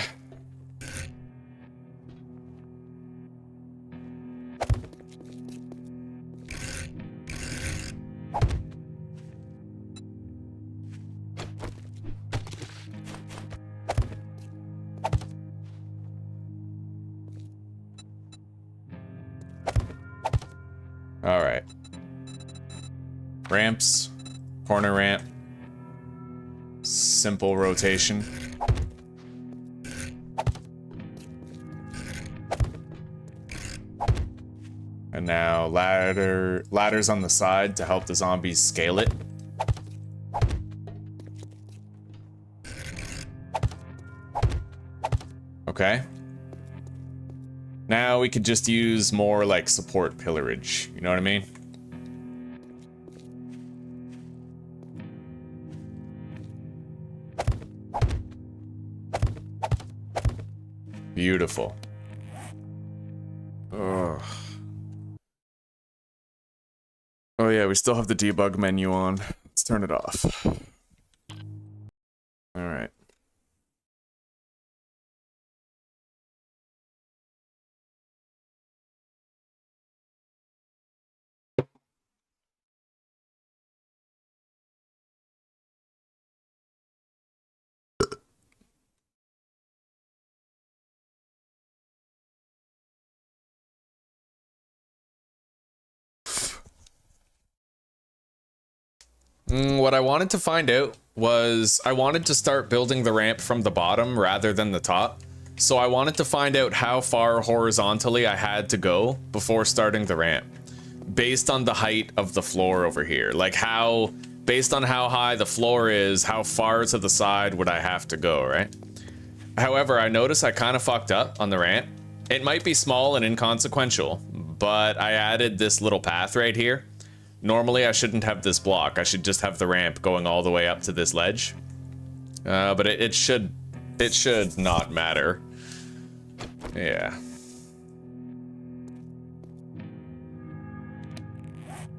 Alright. Ramps. Corner ramp. Simple rotation. And now ladders on the side to help the zombies scale it. Okay. Now we could just use more like support pillarage, you know what I mean? Beautiful. Ugh. Oh yeah, we still have the debug menu on. Let's turn it off. All right. What I wanted to find out was I wanted to start building the ramp from the bottom rather than the top. So I wanted to find out how far horizontally I had to go before starting the ramp, based on the height of the floor over here. Like how, based on how high the floor is, how far to the side would I have to go, right? However, I noticed I kind of fucked up on the ramp. It might be small and inconsequential, but I added this little path right here. Normally, I shouldn't have this block. I should just have the ramp going all the way up to this ledge. But it should not matter. Yeah.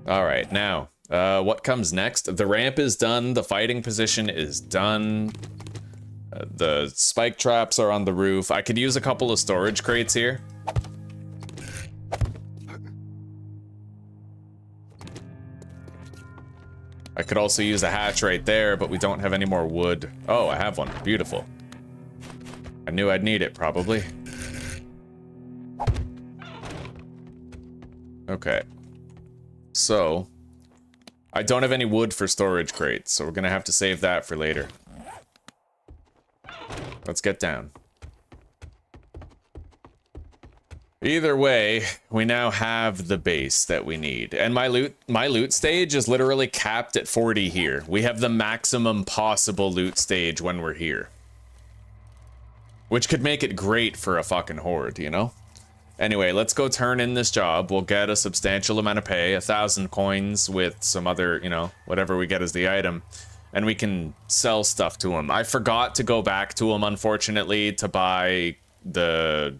All right, now, what comes next? The ramp is done. The fighting position is done. The spike traps are on the roof. I could use a couple of storage crates here. I could also use a hatch right there, but we don't have any more wood. Oh, I have one. Beautiful. I knew I'd need it, probably. Okay. So, I don't have any wood for storage crates, so we're gonna have to save that for later. Let's get down. Either way, we now have the base that we need. And my loot stage is literally capped at 40 here. We have the maximum possible loot stage when we're here. Which could make it great for a fucking horde, you know? Anyway, let's go turn in this job. We'll get a substantial amount of pay, 1,000 coins with some other, you know, whatever we get as the item. And we can sell stuff to him. I forgot to go back to him, unfortunately, to buy the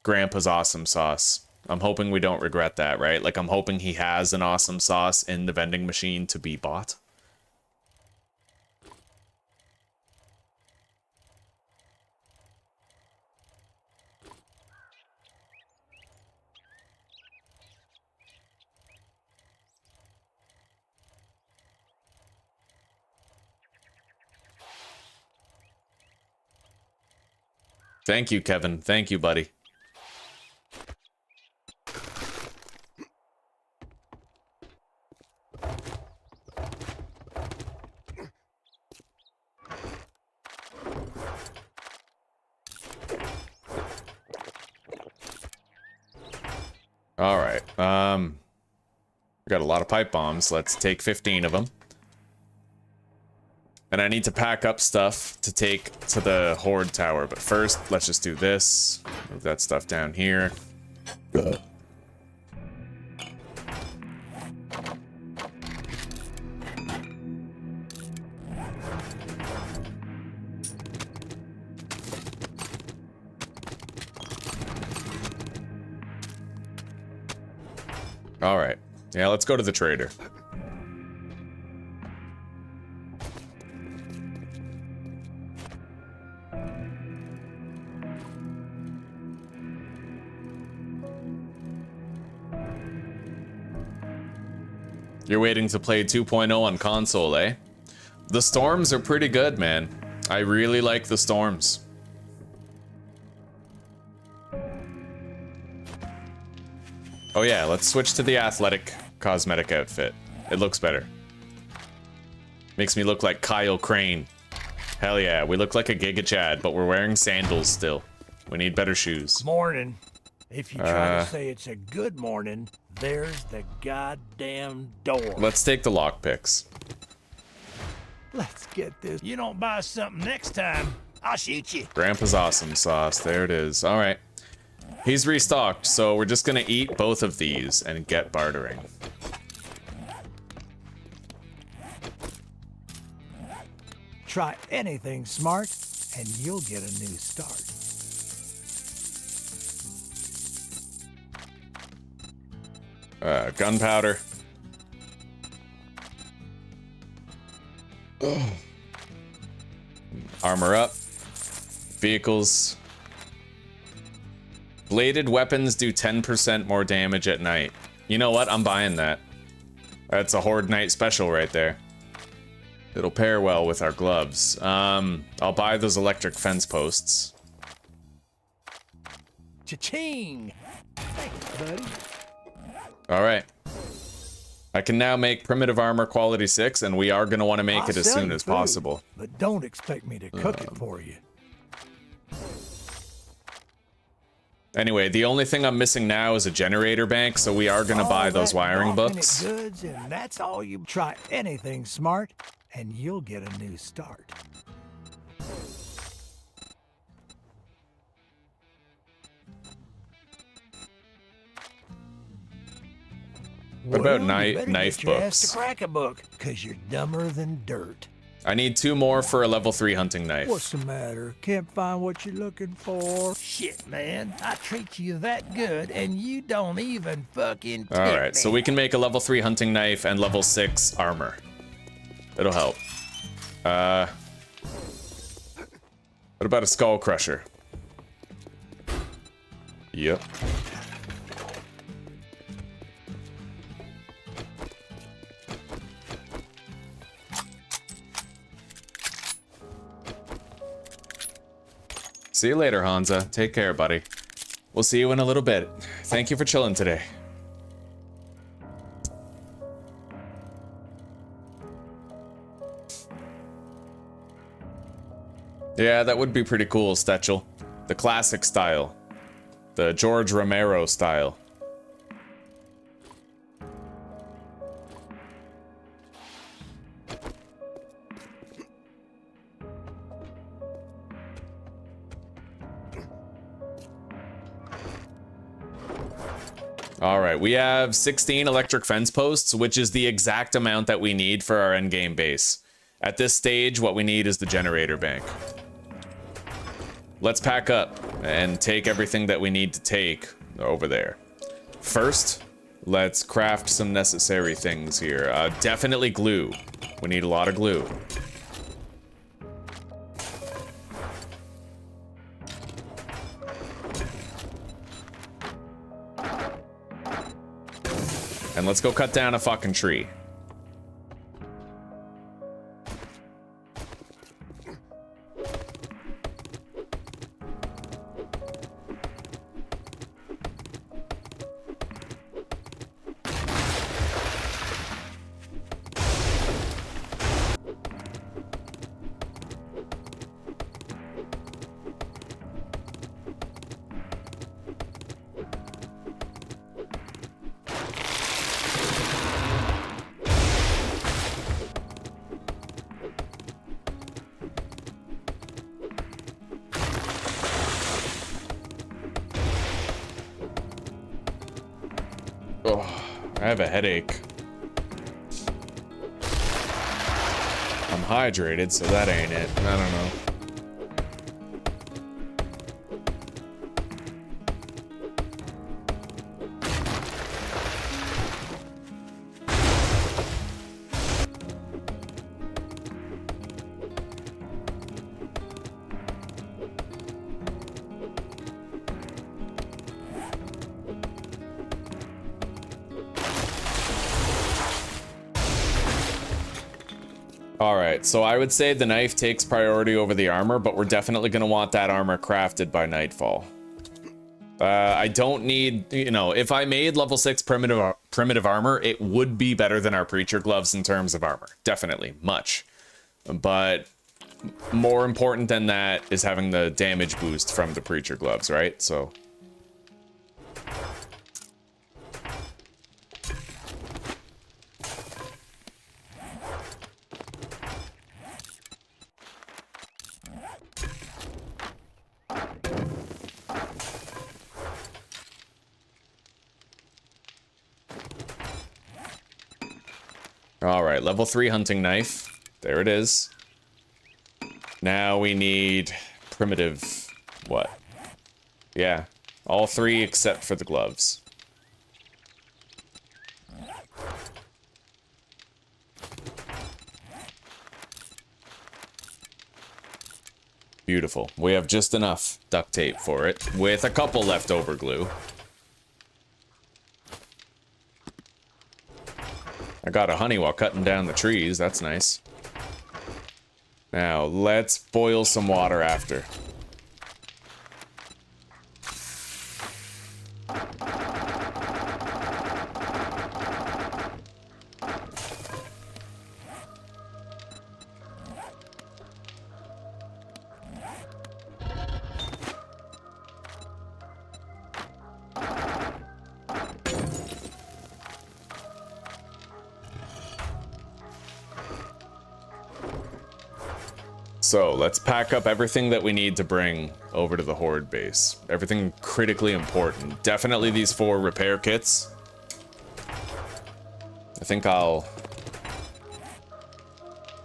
Grandpa's awesome sauce. I'm hoping we don't regret that, right? Like, I'm hoping he has an awesome sauce in the vending machine to be bought. Thank you, Kevin. Thank you, buddy. All right. We got a lot of pipe bombs. Let's take 15 of them. And I need to pack up stuff to take to the horde tower. But first, let's just do this. Move that stuff down here. All right. Yeah, let's go to the trader. You're waiting to play 2.0 on console, eh? The storms are pretty good, man. I really like the storms. Oh yeah, let's switch to the athletic cosmetic outfit. It looks better. Makes me look like Kyle Crane. Hell yeah, we look like a Giga Chad, but we're wearing sandals still. We need better shoes. Morning. If you try to say it's a good morning, there's the goddamn door. Let's take the lockpicks. Let's get this. You don't buy something next time, I'll shoot you. Grandpa's awesome sauce. There it is. All right. He's restocked, so we're just gonna eat both of these and get bartering. Try anything smart, and you'll get a new start. Gunpowder. Ugh. Armor up. Vehicles. Bladed weapons do 10% more damage at night. You know what? I'm buying that. That's a Horde Night special right there. It'll pair well with our gloves. I'll buy those electric fence posts. Cha-ching! Thanks, buddy. All right. I can now make primitive armor quality 6, and we are going to want to make it as soon as possible. But don't expect me to cook it for you. Anyway, the only thing I'm missing now is a generator bank, so we are going to buy those wiring books. Goods, and that's all you try anything smart, and you'll get a new start. What about you knife get your ass books? to crack a book, 'cause you're dumber than dirt. I need 2 more for a level 3 hunting knife. What's the matter? Can't find what you're looking for? Shit, man. I treat you that good, and you don't even fucking tip All right, me. so we can make a level 3 hunting knife and level 6 armor. It'll help. What about a skull crusher? Yep. See you later, Hansa. Take care, buddy. We'll see you in a little bit. Thank you for chilling today. Yeah, that would be pretty cool, Stetchel. The classic style. The George Romero style. Alright, we have 16 electric fence posts, which is the exact amount that we need for our endgame base. At this stage, what we need is the generator bank. Let's pack up and take everything that we need to take over there. First, let's craft some necessary things here. Definitely glue. We need a lot of glue. And let's go cut down a fucking tree. Oh, I have a headache. I'm hydrated, so that ain't it. I don't know. Alright, so I would say the knife takes priority over the armor, but we're definitely going to want that armor crafted by nightfall. I don't need, you know, if I made level 6 primitive armor, it would be better than our preacher gloves in terms of armor. Definitely, much. But more important than that is having the damage boost from the preacher gloves, right? So... Alright, level 3 hunting knife. There it is. Now we need primitive... what? Yeah, all 3 except for the gloves. Beautiful. We have just enough duct tape for it, with a couple leftover glue. I got a honey while cutting down the trees, that's nice. Now, let's boil some water after. So, let's pack up everything that we need to bring over to the Horde base. Everything critically important. Definitely these 4 repair kits. I think I'll...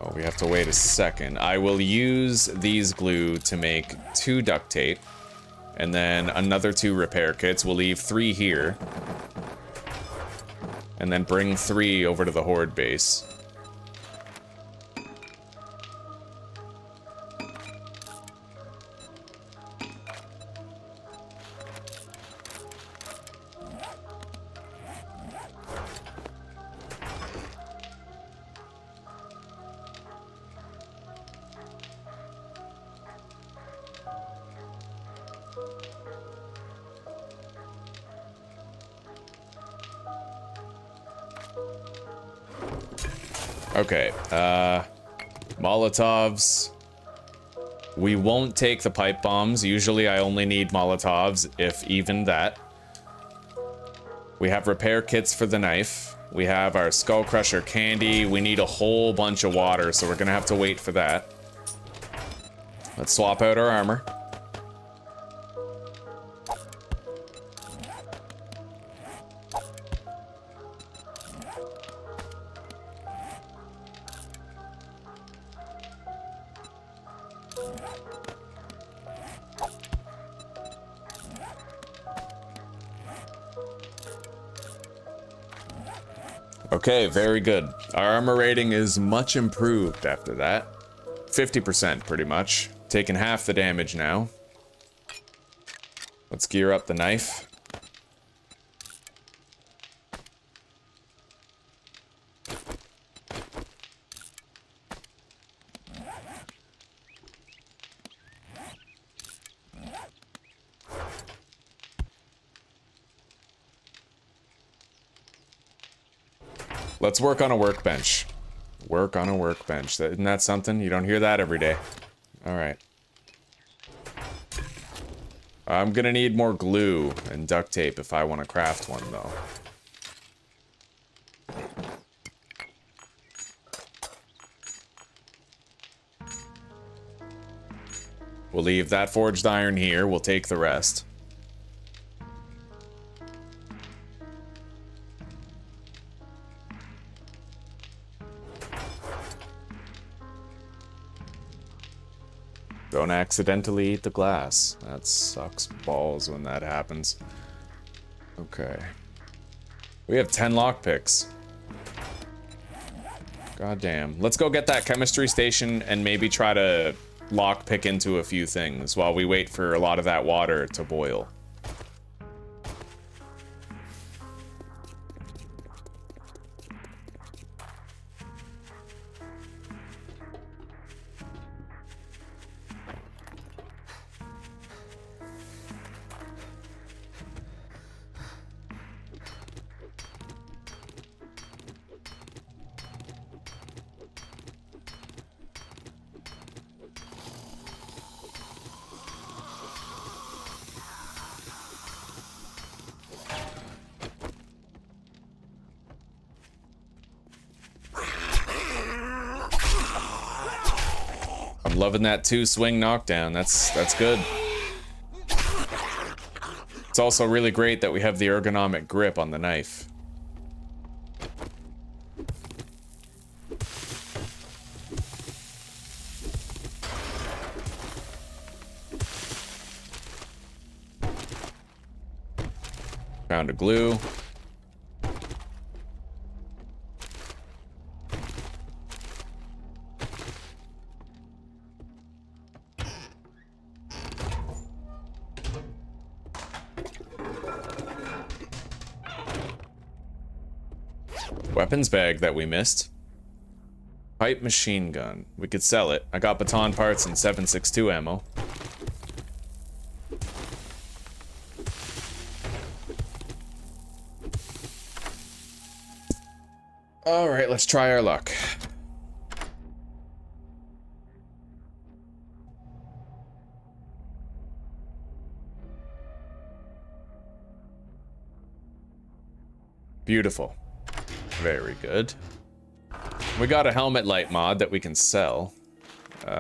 oh, we have to wait a second. I will use these glue to make 2 duct tape. And then another 2 repair kits. We'll leave 3 here. And then bring 3 over to the Horde base. Okay, Molotovs. We won't take the pipe bombs. Usually I only need Molotovs, if even that. We have repair kits for the knife. We have our Skull Crusher candy. We need a whole bunch of water, so we're gonna have to wait for that. Let's swap out our armor. Okay, very good. Our armor rating is much improved after that. 50% pretty much. Taking half the damage now. Let's gear up the knife. Let's work on a workbench. Work on a workbench. Isn't that something? You don't hear that every day. Alright. I'm gonna need more glue and duct tape if I want to craft one, though. We'll leave that forged iron here. We'll take the rest. Don't accidentally eat the glass. That sucks balls when that happens. Okay. We have 10 lockpicks. God damn. Let's go get that chemistry station and maybe try to lockpick into a few things while we wait for a lot of that water to boil. Loving that 2-swing knockdown. That's good. It's also really great that we have the ergonomic grip on the knife. Found a glue. Weapons bag that we missed. Pipe machine gun. We could sell it. I got baton parts and 7.62 ammo. Alright, let's try our luck. Beautiful. Very good. We got a helmet light mod that we can sell. We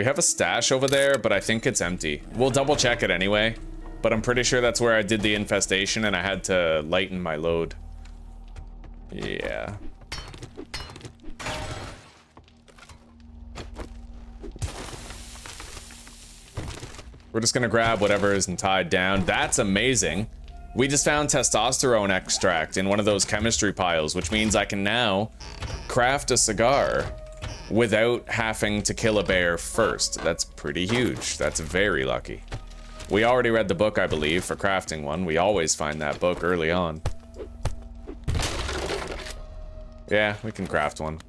have a stash over there, but I think it's empty. We'll double check it anyway, but I'm pretty sure that's where I did the infestation and I had to lighten my load. Yeah. We're just gonna grab whatever isn't tied down. That's amazing. We just found testosterone extract in one of those chemistry piles, which means I can now craft a cigar without having to kill a bear first. That's pretty huge. That's very lucky. We already read the book, I believe, for crafting one. We always find that book early on. Yeah, we can craft one.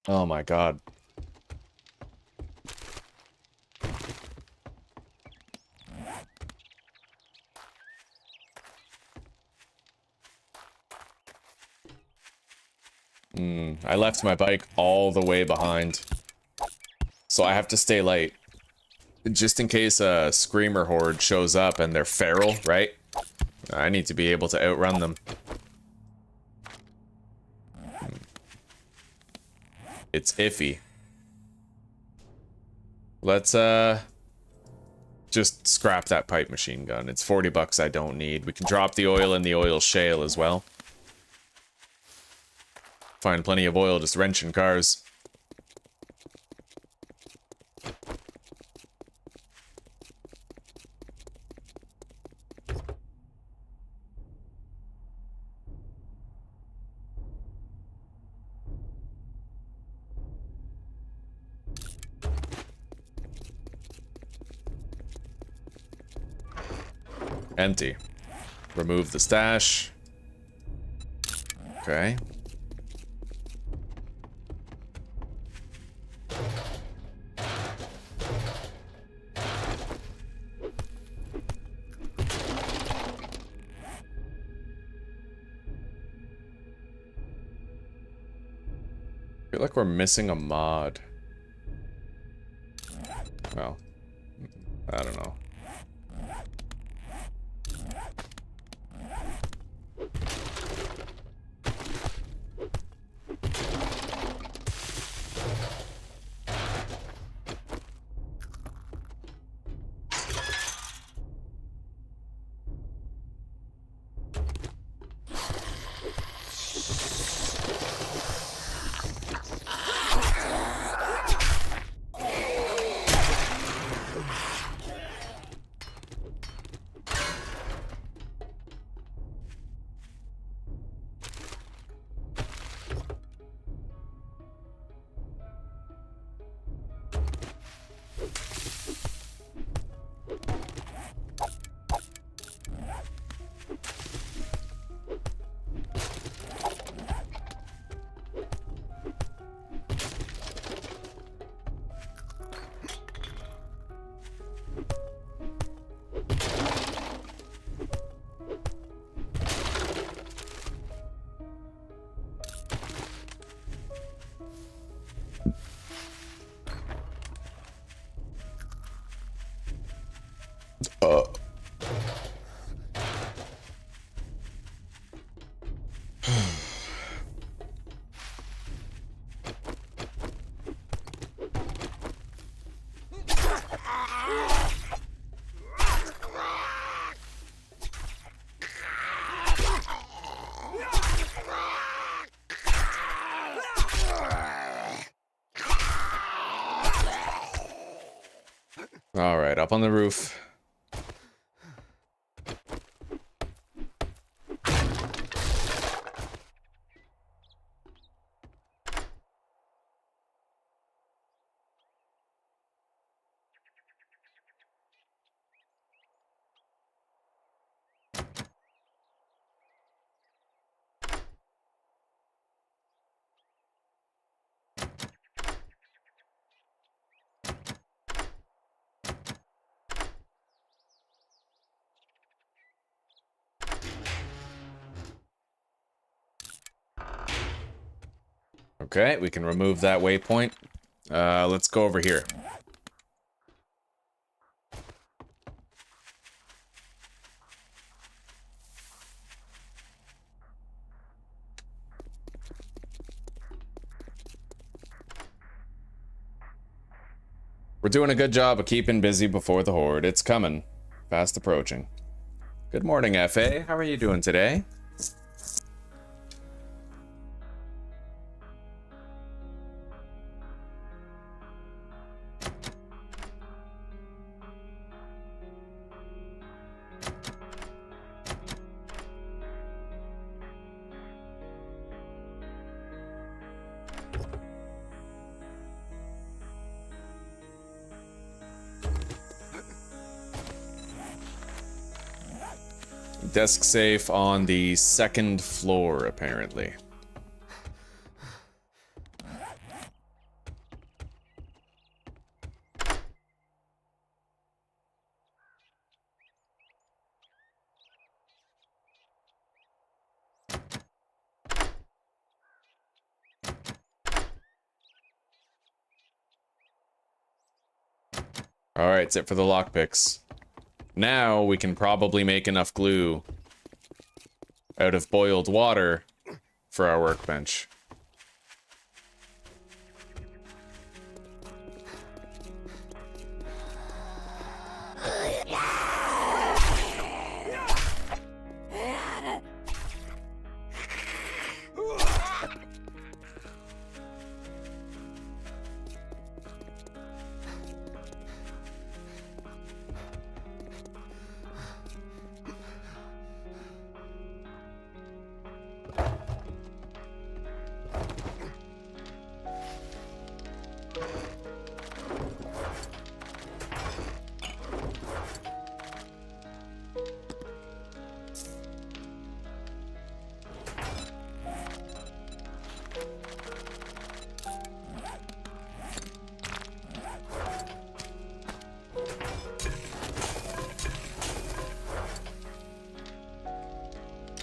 Oh my god. I left my bike all the way behind. So I have to stay late. Just in case a screamer horde shows up and they're feral, right? I need to be able to outrun them. It's iffy. Let's just scrap that pipe machine gun. It's 40 bucks I don't need. We can drop the oil in the oil shale as well. Find plenty of oil just wrenching cars. Empty. Remove the stash. Okay. I feel like we're missing a mod. Well, I don't know. All right, up on the roof. Okay, we can remove that waypoint. Let's go over here. We're doing a good job of keeping busy before the horde. It's coming. Fast approaching. Good morning, FA. How are you doing today? Desk safe on the second floor, apparently. Alright, that's it for the lockpicks. Now we can probably make enough glue out of boiled water for our workbench.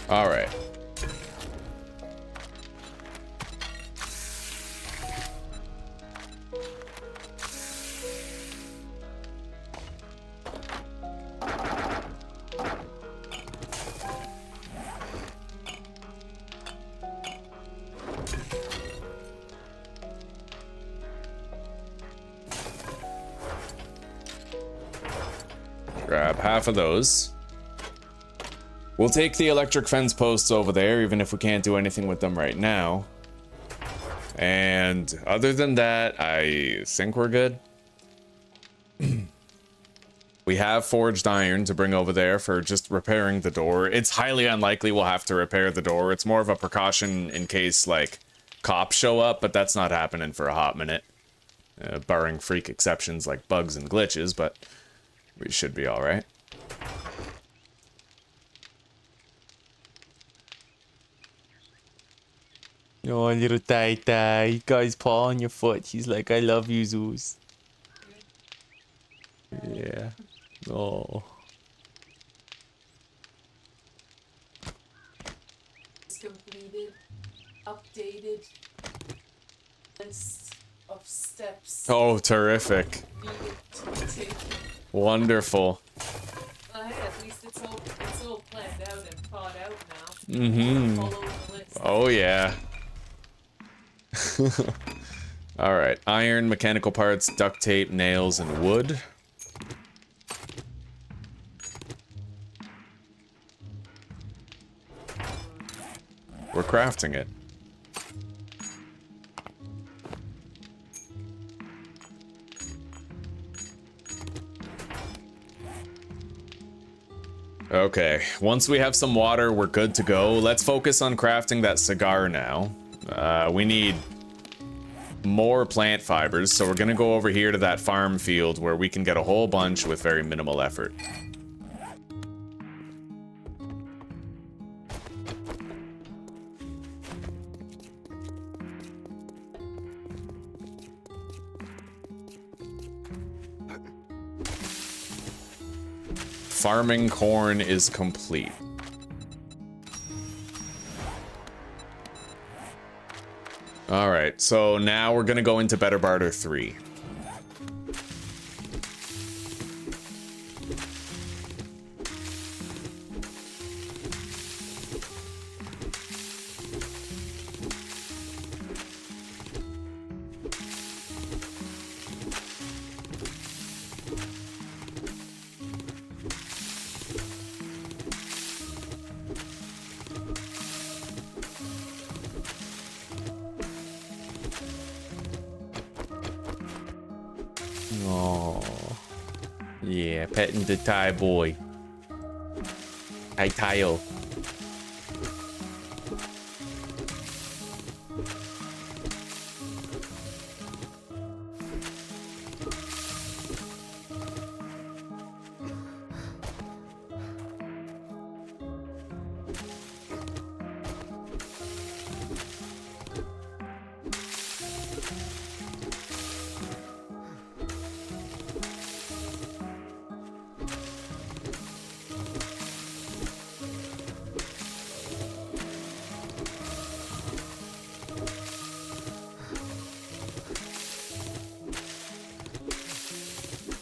All right. Grab half of those. We'll take the electric fence posts over there, even if we can't do anything with them right now. And other than that, I think we're good. We have forged iron to bring over there for just repairing the door. It's highly unlikely we'll have to repair the door. It's more of a precaution in case, like, cops show up, but that's not happening for a hot minute. Barring freak exceptions like bugs and glitches, but we should be alright. Oh, little Tai. He got his paw on your foot. He's like, I love you, Zeus. Yeah. Oh. It's completed, updated list of steps Oh, terrific. needed to be taken. Wonderful. Well, hey, at least it's all planned out and thought out now. Mm-hmm. Follow the list. Oh, yeah. Alright. Iron, mechanical parts, duct tape, nails, and wood. We're crafting it. Okay, once we have some water, we're good to go. Let's focus on crafting that cigar now. We need more plant fibers, so we're gonna go over here to that farm field where we can get a whole bunch with very minimal effort. Farming corn is complete. Alright, so now we're gonna go into Better Barter 3. Yeah, petting the Thai boy. Tile.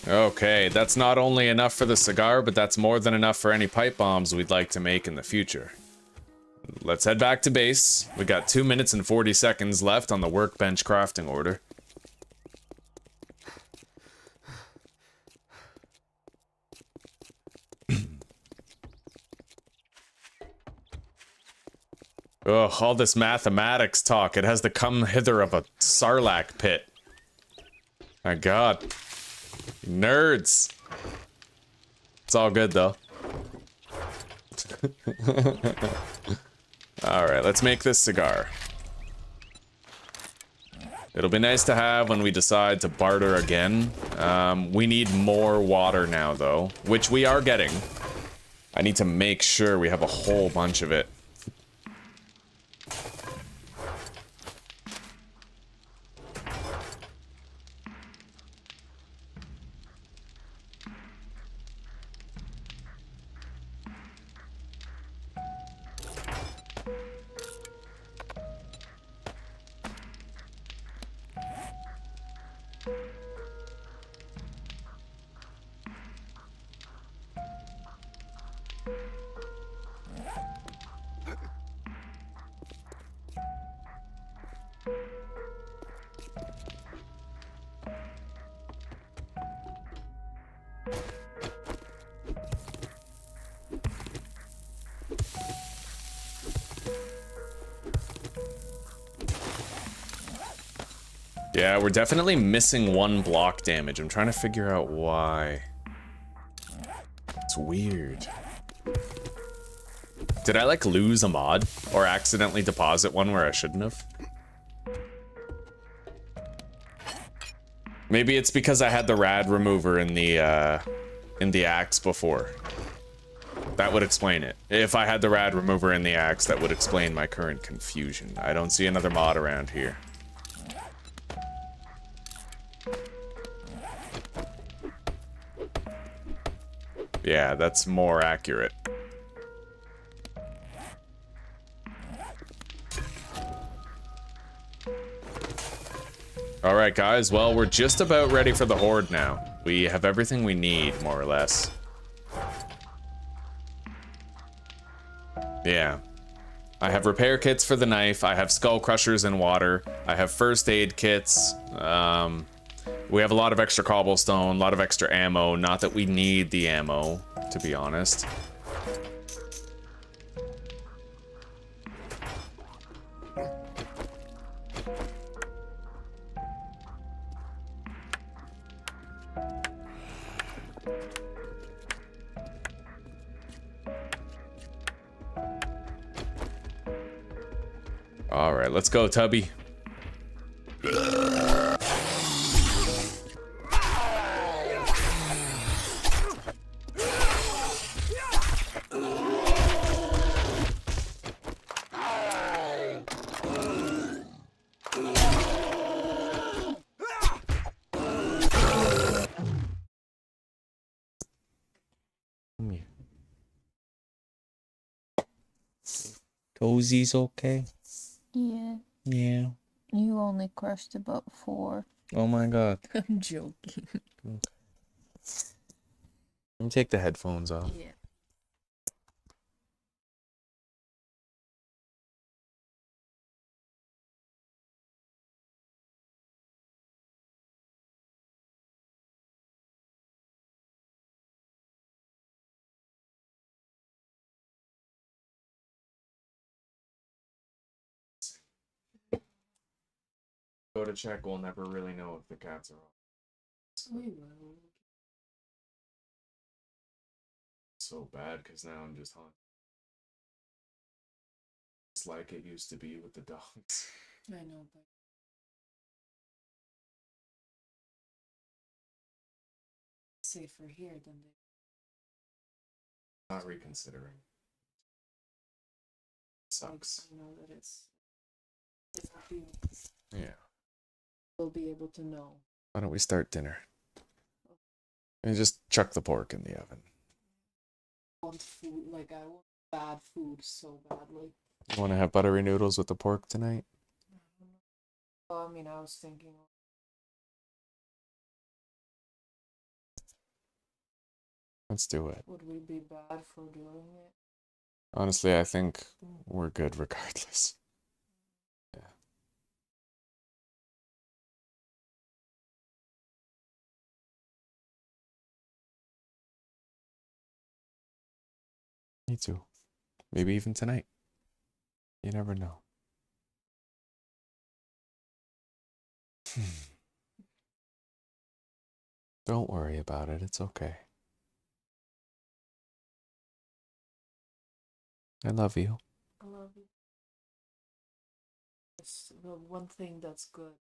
Okay, that's not only enough for the cigar, but that's more than enough for any pipe bombs we'd like to make in the future. Let's head back to base. We got 2 minutes and 40 seconds left on the workbench crafting order. Ugh, all this mathematics talk. It has the come hither of a sarlacc pit. My god. Nerds. It's all good though. Alright, let's make this cigar. It'll be nice to have when we decide to barter again. We need more water now though, which we are getting. I need to make sure we have a whole bunch of it. Yeah, we're definitely missing 1 block damage. I'm trying to figure out why. It's weird. Did I like lose a mod or accidentally deposit one where I shouldn't have? Maybe it's because I had the rad remover in the axe before. That would explain it. If I had the rad remover in the axe, that would explain my current confusion. I don't see another mod around here. Yeah, that's more accurate. All right, guys. Well, we're just about ready for the horde now. We have everything we need, more or less. Yeah. I have repair kits for the knife. I have skull crushers and water. I have first aid kits. We have a lot of extra cobblestone, a lot of extra ammo. Not that we need the ammo, to be honest. All right, let's go, Tubby. Cozy's okay? Yeah. Yeah. You only crushed about 4. Oh my god. I'm joking. Okay. Let me take the headphones off. Yeah. Go to check, we'll never really know if the cats are off. We will. So bad, because now I'm just haunted. It's like it used to be with the dogs. I know, but safer here than they. Not reconsidering. Sucks. I know that it's. It will be. Yeah. We'll be able to know. Why don't we start dinner? And just chuck the pork in the oven. I want food, like I want bad food so badly. You want to have buttery noodles with the pork tonight? Well, I mean, I was thinking. Let's do it. Would we be bad for doing it? Honestly, I think we're good regardless. Yeah. Me too. Maybe even tonight. You never know. Don't worry about it. It's okay. I love you. I love you. It's the one thing that's good.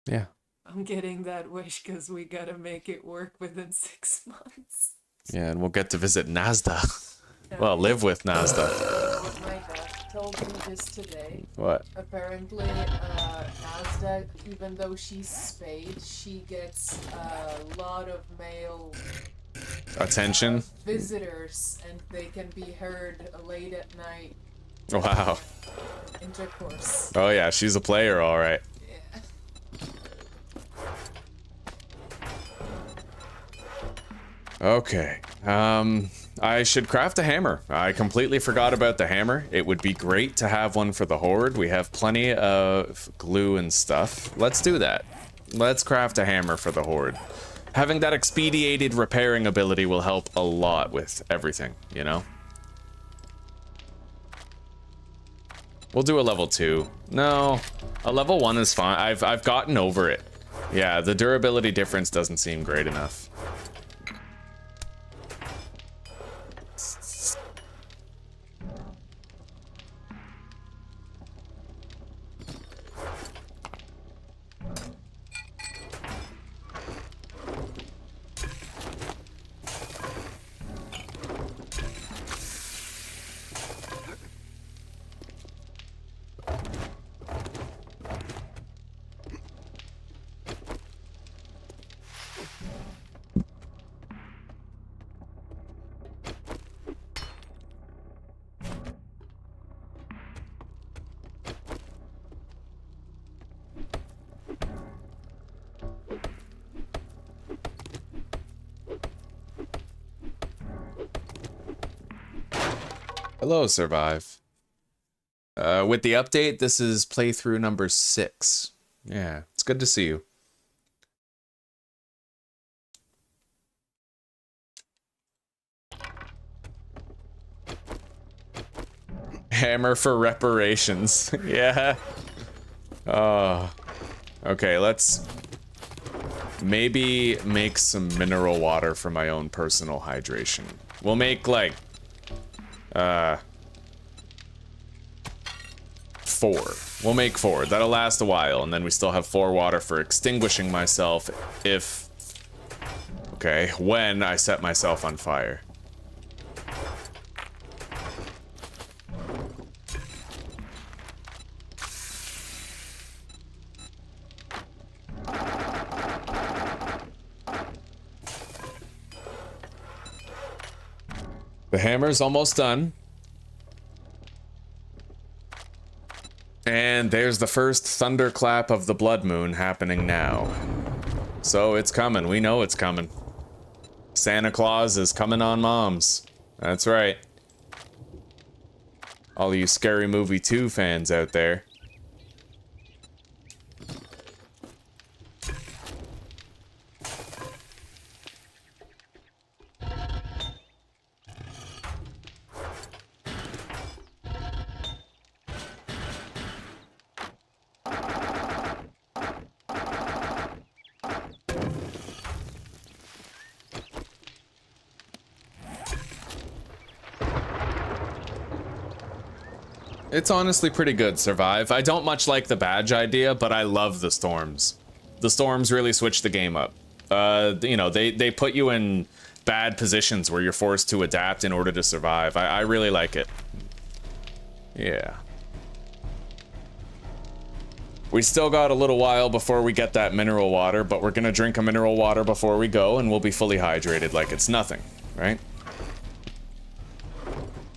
Yeah. I'm getting that wish because we gotta make it work within 6 months. Yeah, and we'll get to visit Nazda. Well, live with Nazda. What my dad told me this today. What? Apparently, Nazda, even though she's spayed, she gets a lot of male Attention? visitors, and they can be heard late at night. Wow. Intercourse. Oh yeah, she's a player, all right. Yeah. Okay. I should craft a hammer. I completely forgot about the hammer. It would be great to have one for the horde. We have plenty of glue and stuff. Let's do that. Let's craft a hammer for the horde. Having that expedited repairing ability will help a lot with everything, you know? We'll do a level 2. No, a level 1 is fine. I've gotten over it. Yeah, the durability difference doesn't seem great enough. Hello, Survive. With the update, this is playthrough number 6. Yeah, it's good to see you. Hammer for reparations. Yeah. Oh. Okay, let's maybe make some mineral water for my own personal hydration. We'll make like 4. We'll make 4. That'll last a while, and then we still have 4 water for extinguishing myself if... Okay, when I set myself on fire. The hammer's almost done. And there's the first thunderclap of the blood moon happening now. So it's coming. We know it's coming. Santa Claus is coming on moms. That's right. All you Scary Movie 2 fans out there. It's honestly pretty good, Survive. I don't much like the badge idea, but I love the storms. The storms really switch the game up. You know, they put you in bad positions where you're forced to adapt in order to survive. I really like it. Yeah. We still got a little while before we get that mineral water, but we're gonna drink a mineral water before we go, and we'll be fully hydrated like it's nothing, right?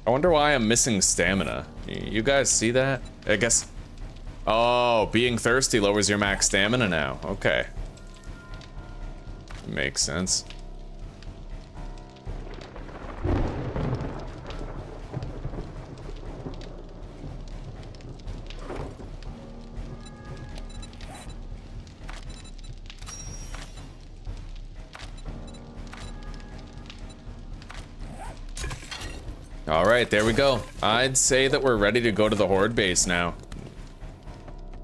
I wonder why I'm missing stamina. You guys see that? I guess... Oh, being thirsty lowers your max stamina now. Okay. Makes sense. All right, there we go. I'd say that we're ready to go to the horde base now.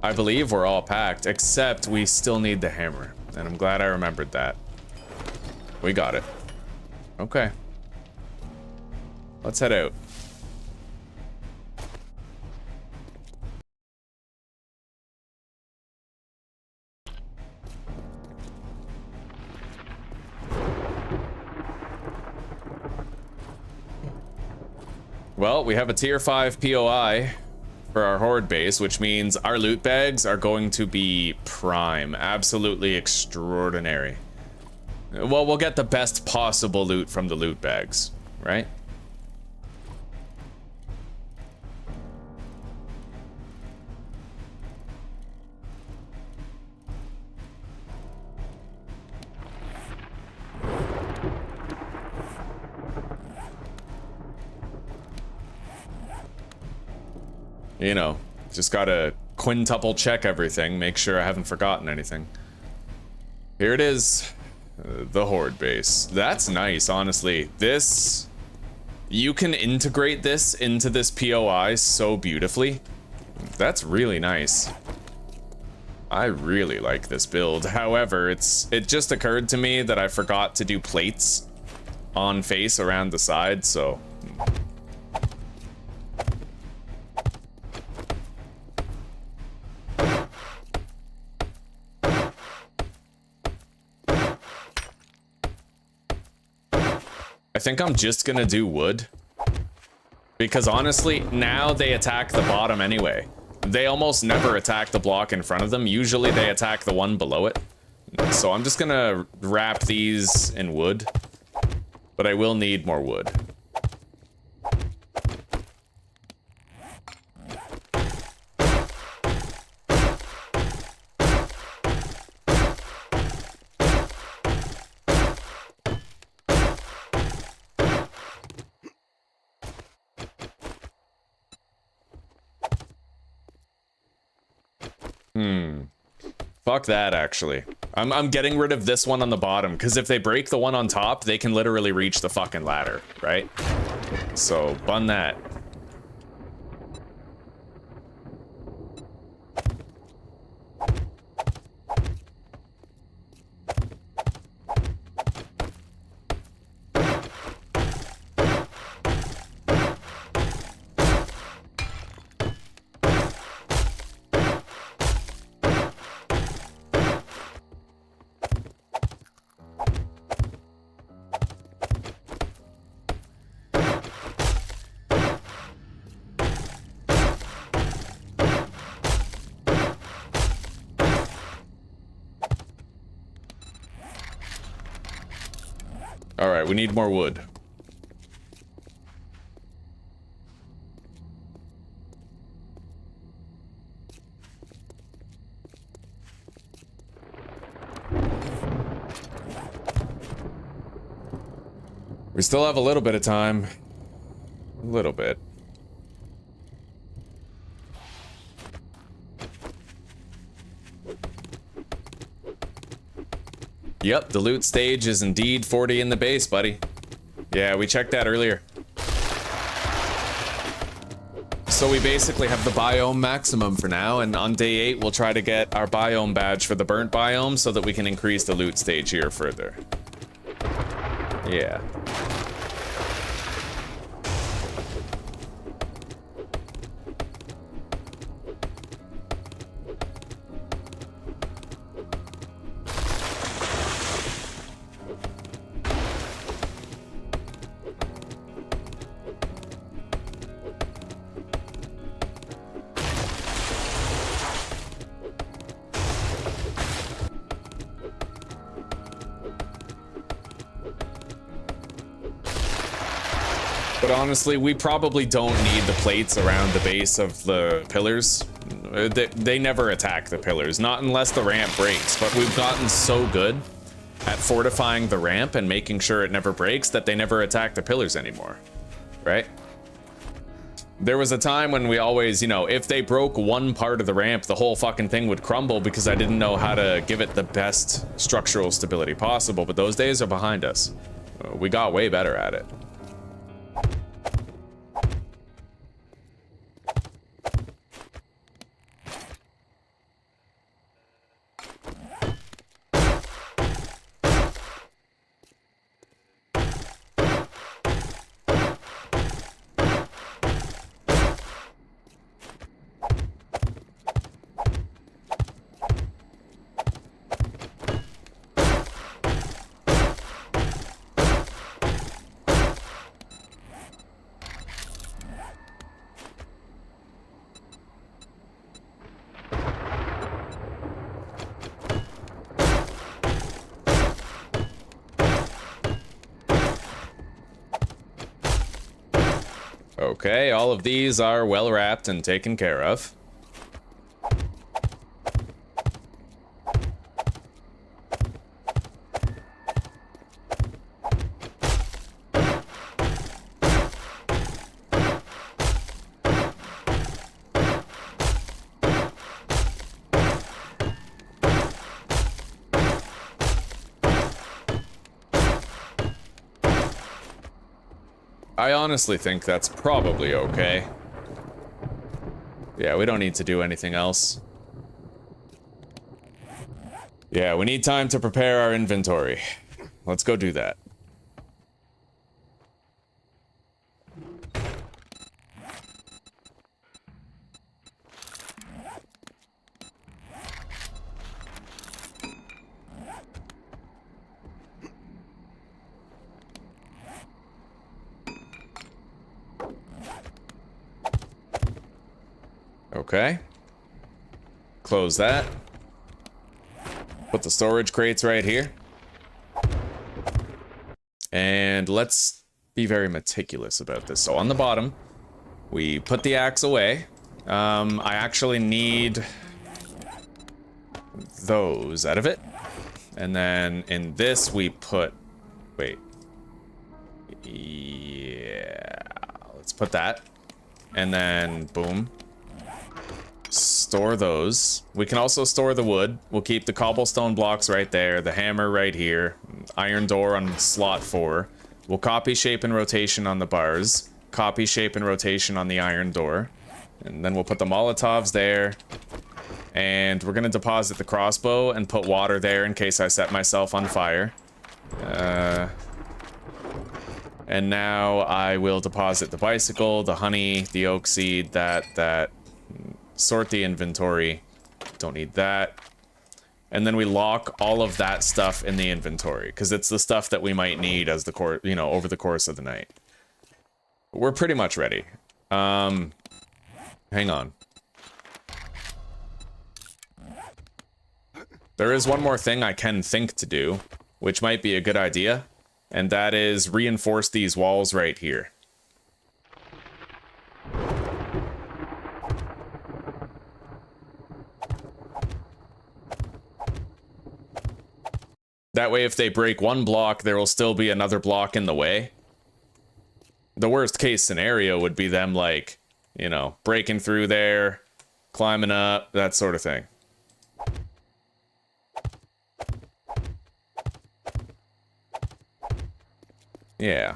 I believe we're all packed, except we still need the hammer. And I'm glad I remembered that. We got it. Okay. Let's head out. Well, we have a tier 5 POI for our horde base, which means our loot bags are going to be prime. Absolutely extraordinary. Well, we'll get the best possible loot from the loot bags, right? You know, just gotta quintuple check everything, make sure I haven't forgotten anything. Here it is, the horde base. That's nice, honestly. This, you can integrate this into this POI so beautifully. That's really nice. I really like this build. However, it just occurred to me that I forgot to do plates on face around the side, so... I think I'm just gonna do wood. Because honestly, now they attack the bottom anyway. They almost never attack the block in front of them. Usually they attack the one below it. So I'm just gonna wrap these in wood. But I will need more wood. Fuck that, actually. I'm getting rid of this one on the bottom, because if they break the one on top, they can literally reach the fucking ladder, right? So, bun that. Alright, we need more wood. We still have a little bit of time. A little bit. Yep, the loot stage is indeed 40 in the base, buddy. Yeah, we checked that earlier. So we basically have the biome maximum for now, and on day 8 we'll try to get our biome badge for the burnt biome so that we can increase the loot stage here further. Yeah. But honestly, we probably don't need the plates around the base of the pillars. They never attack the pillars, not unless the ramp breaks. But we've gotten so good at fortifying the ramp and making sure it never breaks that they never attack the pillars anymore, right? There was a time when we always, you know, if they broke one part of the ramp, the whole fucking thing would crumble because I didn't know how to give it the best structural stability possible. But those days are behind us. We got way better at it. Okay, all of these are well wrapped and taken care of. I honestly think that's probably okay. Yeah, we don't need to do anything else. Yeah, we need time to prepare our inventory. Let's go do that. Okay. Close that. Put the storage crates right here. And let's be very meticulous about this. So on the bottom, we put the axe away. I actually need those out of it. And then in this we put, wait. Yeah, let's put that. And then boom. Store those. We can also store the wood. We'll keep the cobblestone blocks right there, the hammer right here, iron door on slot 4. We'll copy shape and rotation on the bars, copy shape and rotation on the iron door, and then we'll put the Molotovs there. And we're gonna deposit the crossbow and put water there in case I set myself on fire. And now I will deposit the bicycle, the honey, the oak seed, that. Sort the inventory. Don't need that. And then we lock all of that stuff in the inventory because it's the stuff that we might need as the over the course of the night. We're pretty much ready. Hang on. There is one more thing I can think to do, which might be a good idea, and that is reinforce these walls right here. That way, if they break one block, there will still be another block in the way. The worst case scenario would be them, like, you know, breaking through there, climbing up, that sort of thing. Yeah.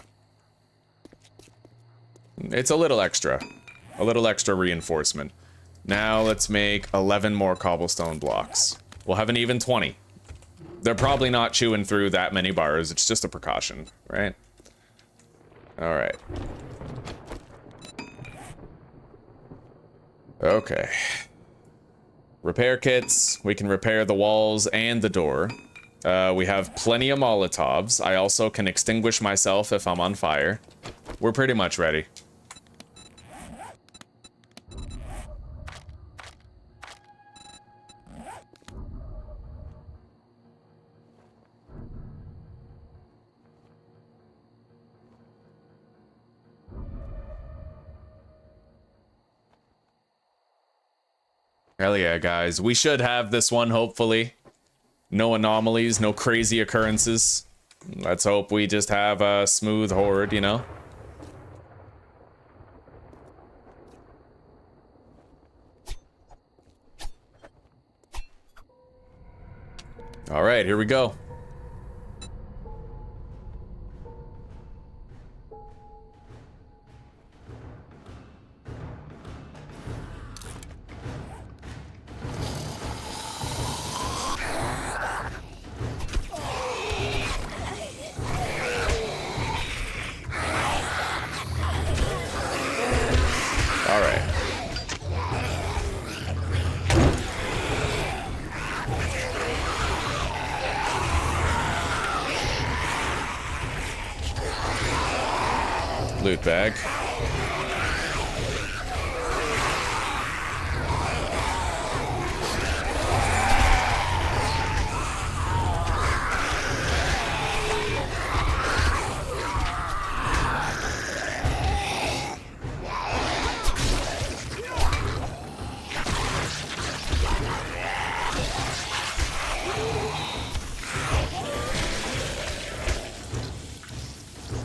It's a little extra reinforcement. Now let's make 11 more cobblestone blocks. We'll have an even 20. They're probably not chewing through that many bars. It's just a precaution, right? All right. Okay. Repair kits. We can repair the walls and the door. We have plenty of Molotovs. I also can extinguish myself if I'm on fire. We're pretty much ready. Hell yeah, guys. We should have this one, hopefully. No anomalies, no crazy occurrences. Let's hope we just have a smooth horde, you know? All right, here we go. All right. Loot bag.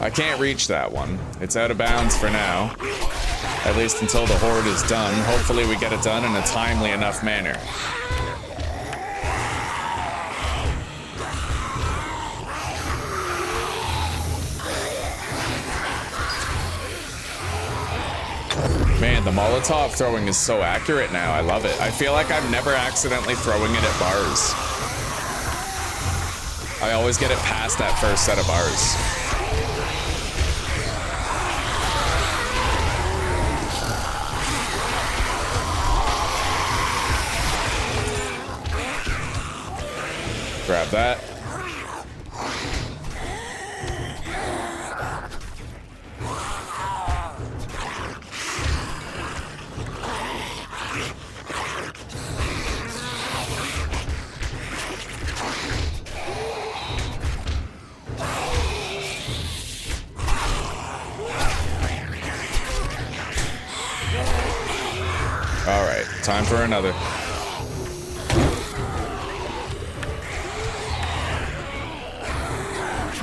I can't reach that one. It's out of bounds for now. At least until the horde is done. Hopefully we get it done in a timely enough manner. Man, the Molotov throwing is so accurate now. I love it. I feel like I'm never accidentally throwing it at bars. I always get it past that first set of bars. Grab that. All right, time for another.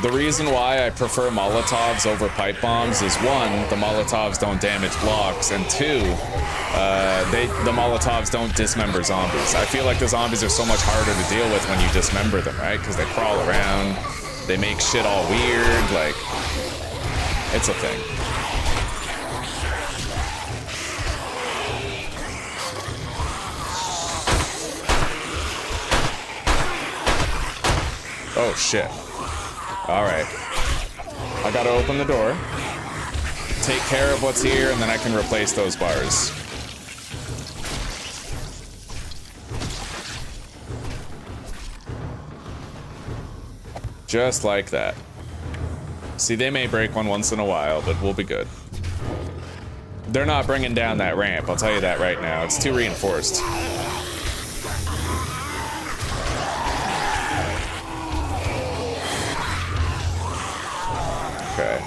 The reason why I prefer Molotovs over pipe bombs is one, the Molotovs don't damage blocks, and two, the Molotovs don't dismember zombies. I feel like the zombies are so much harder to deal with when you dismember them, right? Because they crawl around, they make shit all weird, like, it's a thing. Oh shit. All right. I gotta open the door, take care of what's here, and then I can replace those bars. Just like that. See, they may break one once in a while, but we'll be good. They're not bringing down that ramp, I'll tell you that right now. It's too reinforced. Okay.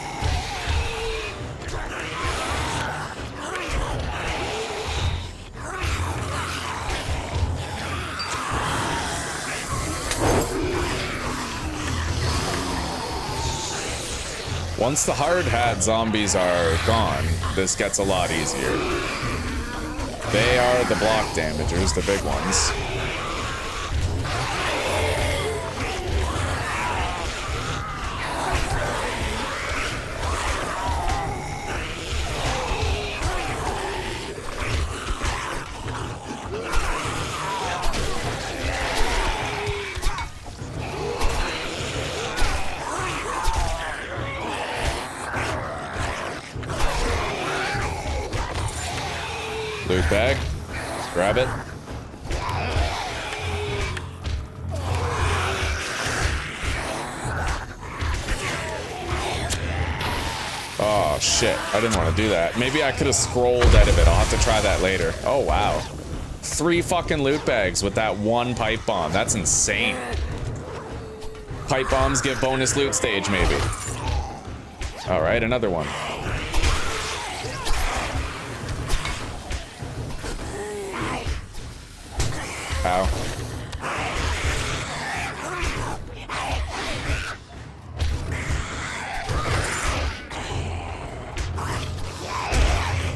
Once the hard hat zombies are gone, this gets a lot easier. They are the block damagers, the big ones. Loot bag. Grab it. Oh shit, I didn't want to do that. Maybe I could have scrolled out of it. I'll have to try that later. Oh wow. 3 fucking loot bags with that 1 pipe bomb. That's insane. Pipe bombs give bonus loot stage, maybe. All right, another one. Ow.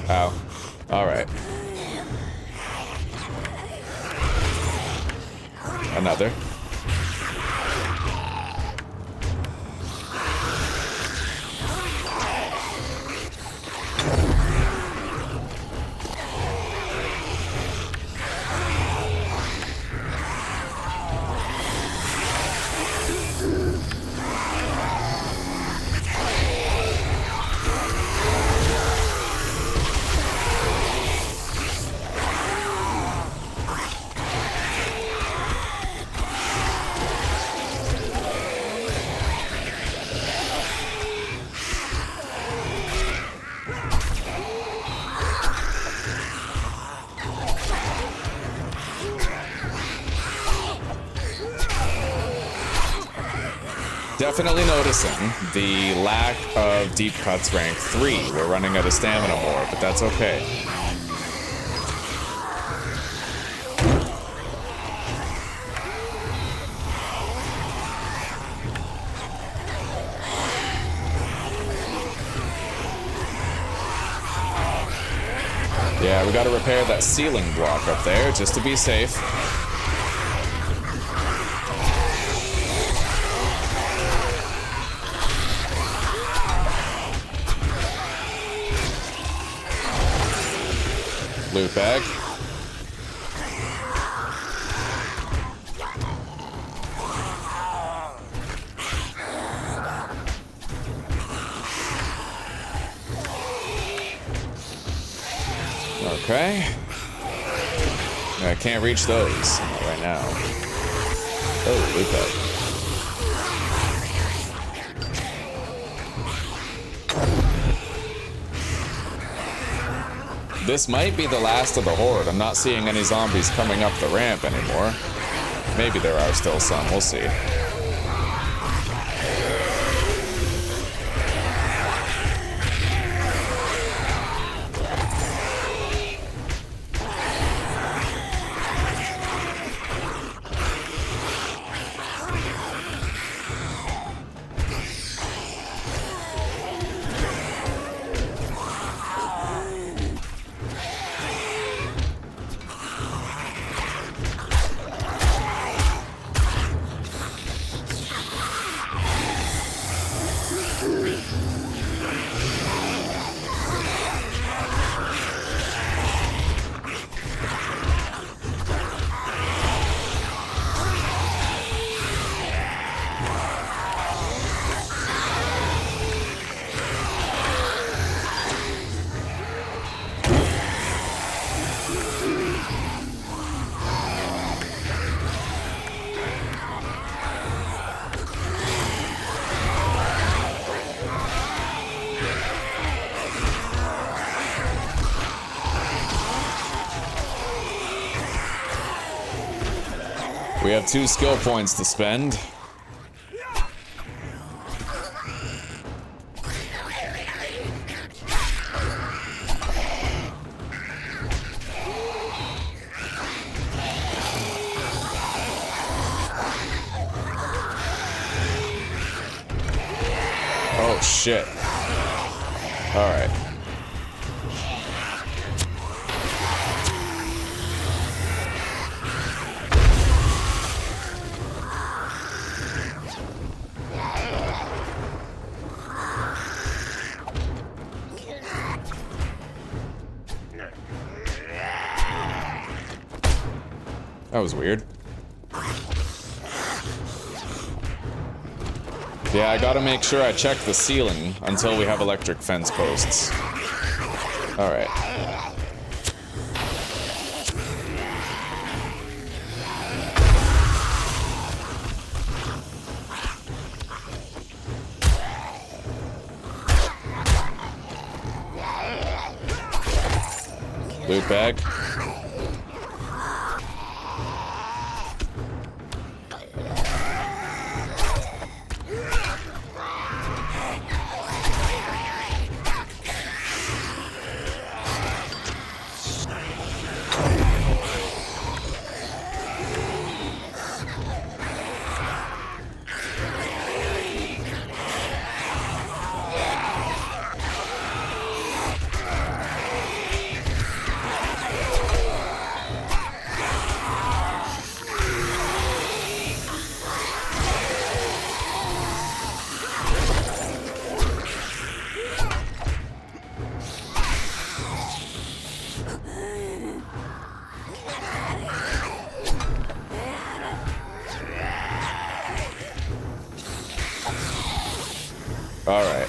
Ow. All right. Another. Definitely noticing the lack of deep cuts rank 3. We're running out of stamina more, but that's okay. Yeah, we gotta repair that ceiling block up there just to be safe. Loot bag. Okay. I can't reach those right now. Oh, loot bag. This might be the last of the horde. I'm not seeing any zombies coming up the ramp anymore. Maybe there are still some. We'll see. We have 2 skill points to spend. Oh shit. All right. That was weird. Yeah, I gotta make sure I check the ceiling until we have electric fence posts. Alright. Loot bag. Alright.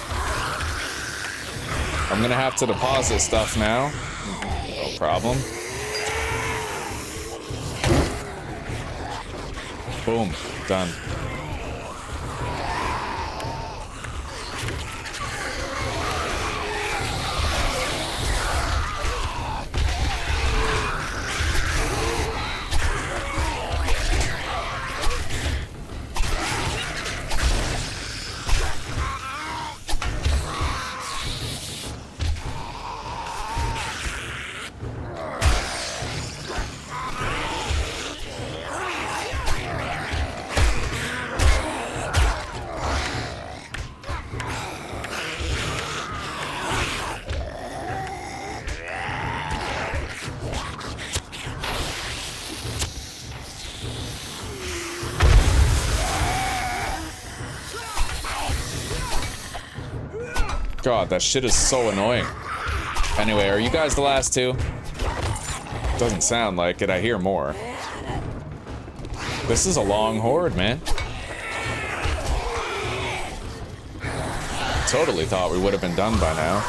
I'm gonna have to deposit stuff now. No problem. Boom. Done. God, that shit is so annoying. Anyway, are you guys the last two? Doesn't sound like it. I hear more. This is a long horde, man. Totally thought we would have been done by now.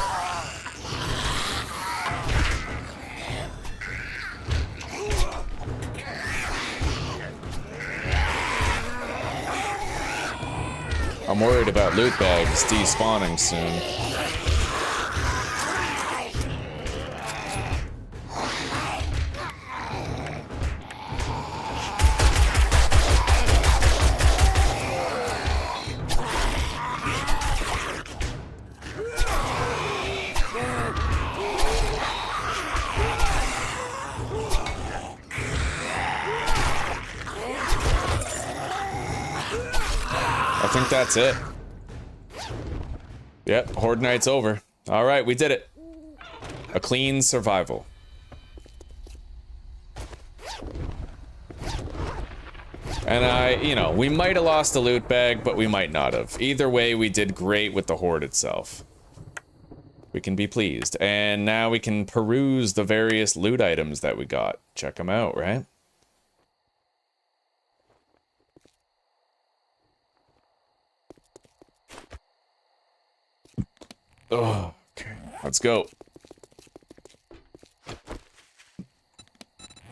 I'm worried about loot bags despawning soon. I think that's it. Yep, Horde Night's over. Alright, we did it. A clean survival. And you know, we might have lost the loot bag, but we might not have. Either way, we did great with the Horde itself. We can be pleased. And now we can peruse the various loot items that we got. Check them out, right? Oh, okay. Let's go.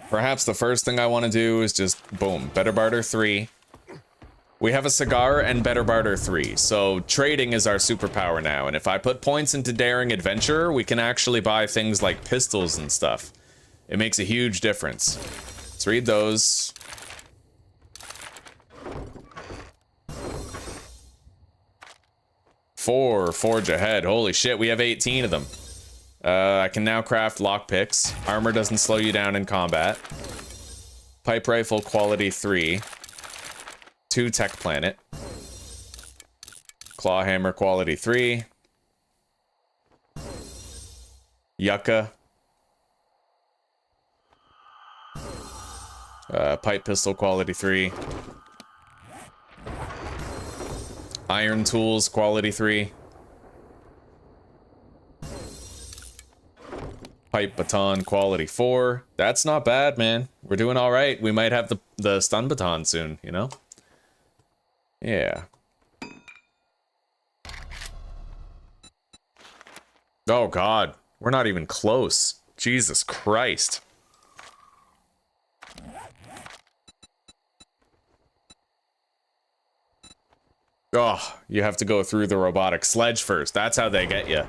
Perhaps the first thing I want to do is just, boom, Better Barter 3. We have a cigar and Better Barter 3, so trading is our superpower now, and if I put points into Daring Adventure, we can actually buy things like pistols and stuff. It makes a huge difference. Let's read those. Forge ahead. Holy shit, we have 18 of them. I can now craft lockpicks. Armor doesn't slow you down in combat. Pipe rifle quality 3. 2 tech planet. Claw hammer quality 3. Yucca. Pipe pistol quality 3. Iron tools quality 3. Pipe baton quality 4. That's not bad, man. We're doing all right. We might have the stun baton soon, you know? Yeah. Oh god, we're not even close. Jesus Christ. Oh, you have to go through the robotic sledge first. That's how they get you.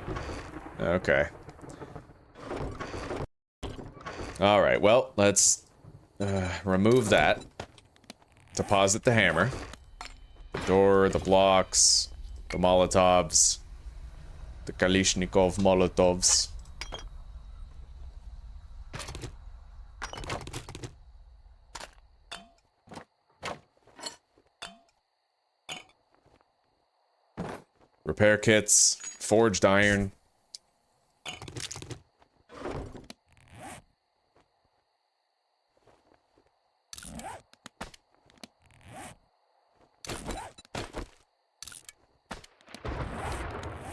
Okay. All right, well, let's remove that. Deposit the hammer. The door, the blocks, the Molotovs, the Kalishnikov Molotovs. Repair kits, forged iron.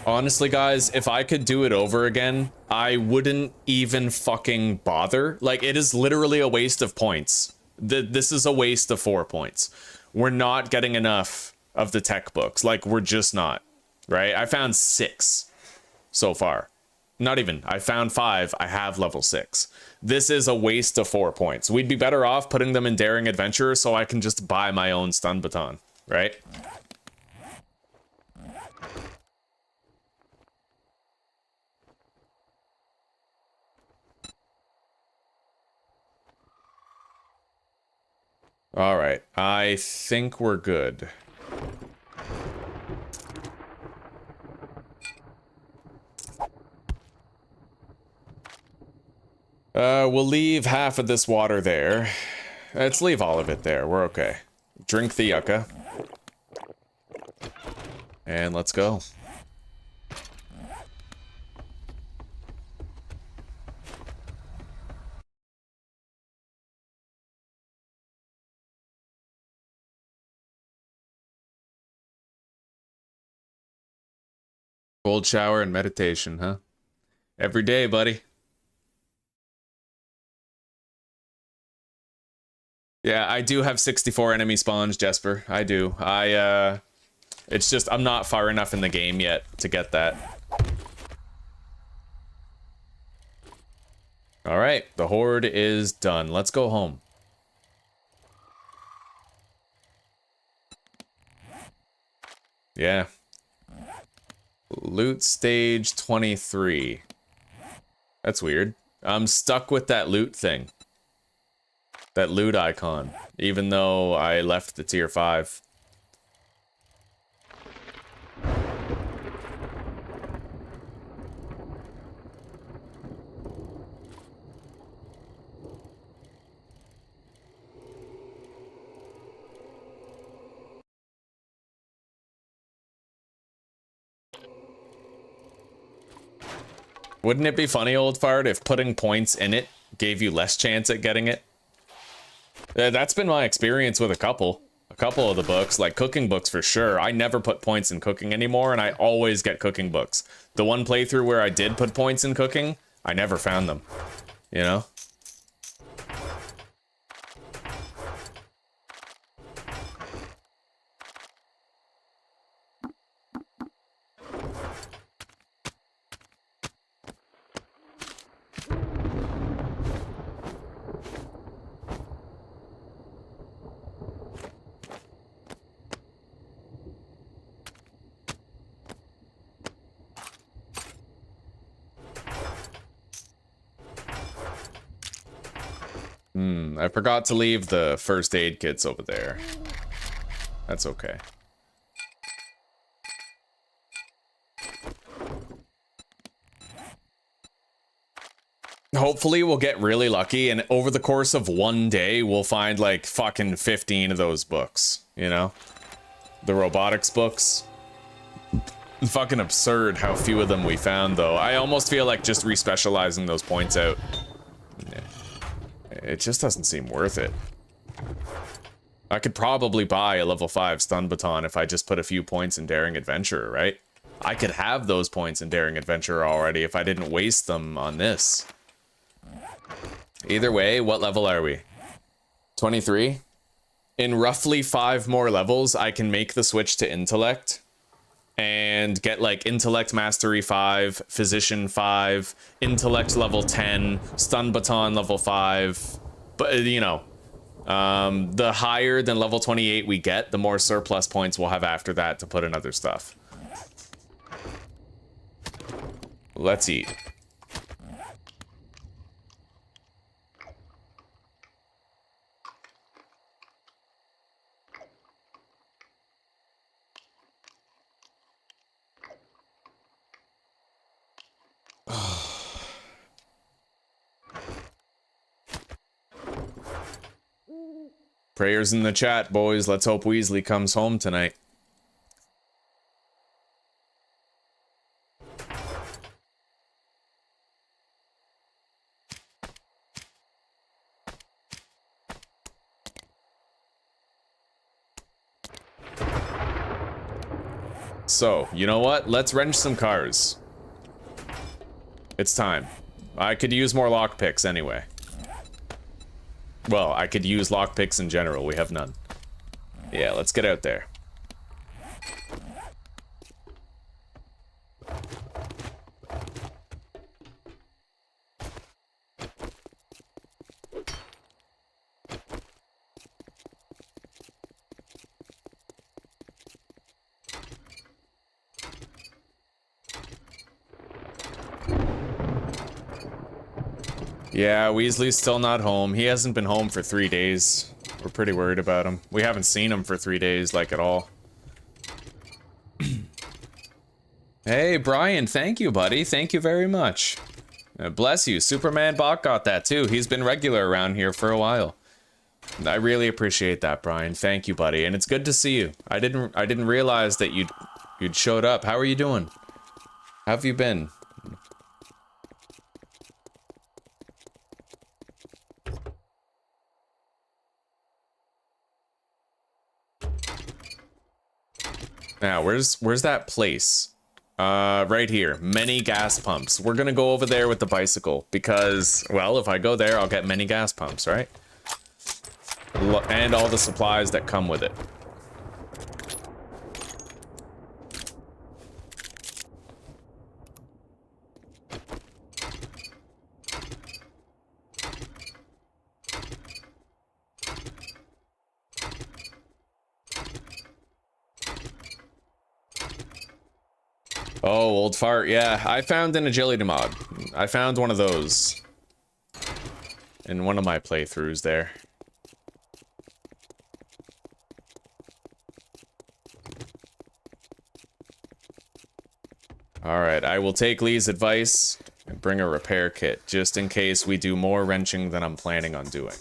Honestly, guys, if I could do it over again, I wouldn't even fucking bother. Like, it is literally a waste of points. This is a waste of 4 points. We're not getting enough of the tech books. Like, we're just not. Right? I found 6 so far. Not even. I found 5. I have level 6. This is a waste of 4 points. We'd be better off putting them in Daring Adventure so I can just buy my own stun baton. Right? All right. I think we're good. We'll leave half of this water there. Let's leave all of it there. We're okay. Drink the yucca. And let's go. Cold shower and meditation, huh? Every day, buddy. Yeah, I do have 64 enemy spawns, Jesper. I do. It's just I'm not far enough in the game yet to get that. All right, the horde is done. Let's go home. Yeah. Loot stage 23. That's weird. I'm stuck with that loot thing. That loot icon, even though I left the tier 5. Wouldn't it be funny, old fart, if putting points in it gave you less chance at getting it? That's been my experience with a couple of the books, like cooking books for sure. I never put points in cooking anymore, and I always get cooking books. The one playthrough where I did put points in cooking, I never found them, you know? I forgot to leave the first aid kits over there. That's okay. Hopefully we'll get really lucky, and over the course of one day, we'll find like fucking 15 of those books, you know? The robotics books. Fucking absurd how few of them we found, though. I almost feel like just respecializing those points out. It just doesn't seem worth it. I could probably buy a level 5 stun baton if I just put a few points in Daring Adventurer, right? I could have those points in Daring Adventurer already if I didn't waste them on this. Either way, what level are we? 23? In roughly 5 more levels, I can make the switch to Intellect and get like Intellect Mastery 5, Physician 5, Intellect level 10, Stun Baton level 5. But, you know, the higher than level 28 we get, the more surplus points we'll have after that to put in other stuff. Let's eat. Prayers in the chat, boys. Let's hope Weasley comes home tonight. So, you know what? Let's wrench some cars. It's time. I could use more lockpicks anyway. Well, I could use lockpicks in general. We have none. Yeah, let's get out there. Yeah, Weasley's still not home. He hasn't been home for 3 days. We're pretty worried about him. We haven't seen him for 3 days, like, at all. Hey, Brian, thank you, buddy. Thank you very much. Bless you. Superman Bot got that, too. He's been regular around here for a while. I really appreciate that, Brian. Thank you, buddy. And it's good to see you. I didn't realize that you'd showed up. How are you doing? How have you been? Now, where's that place? Right here. Many gas pumps. We're gonna go over there with the bicycle because, well, if I go there, I'll get many gas pumps, right? And all the supplies that come with it. Oh, old fart. Yeah, I found an agility mod. I found one of those in one of my playthroughs there. Alright, I will take Lee's advice and bring a repair kit, just in case we do more wrenching than I'm planning on doing.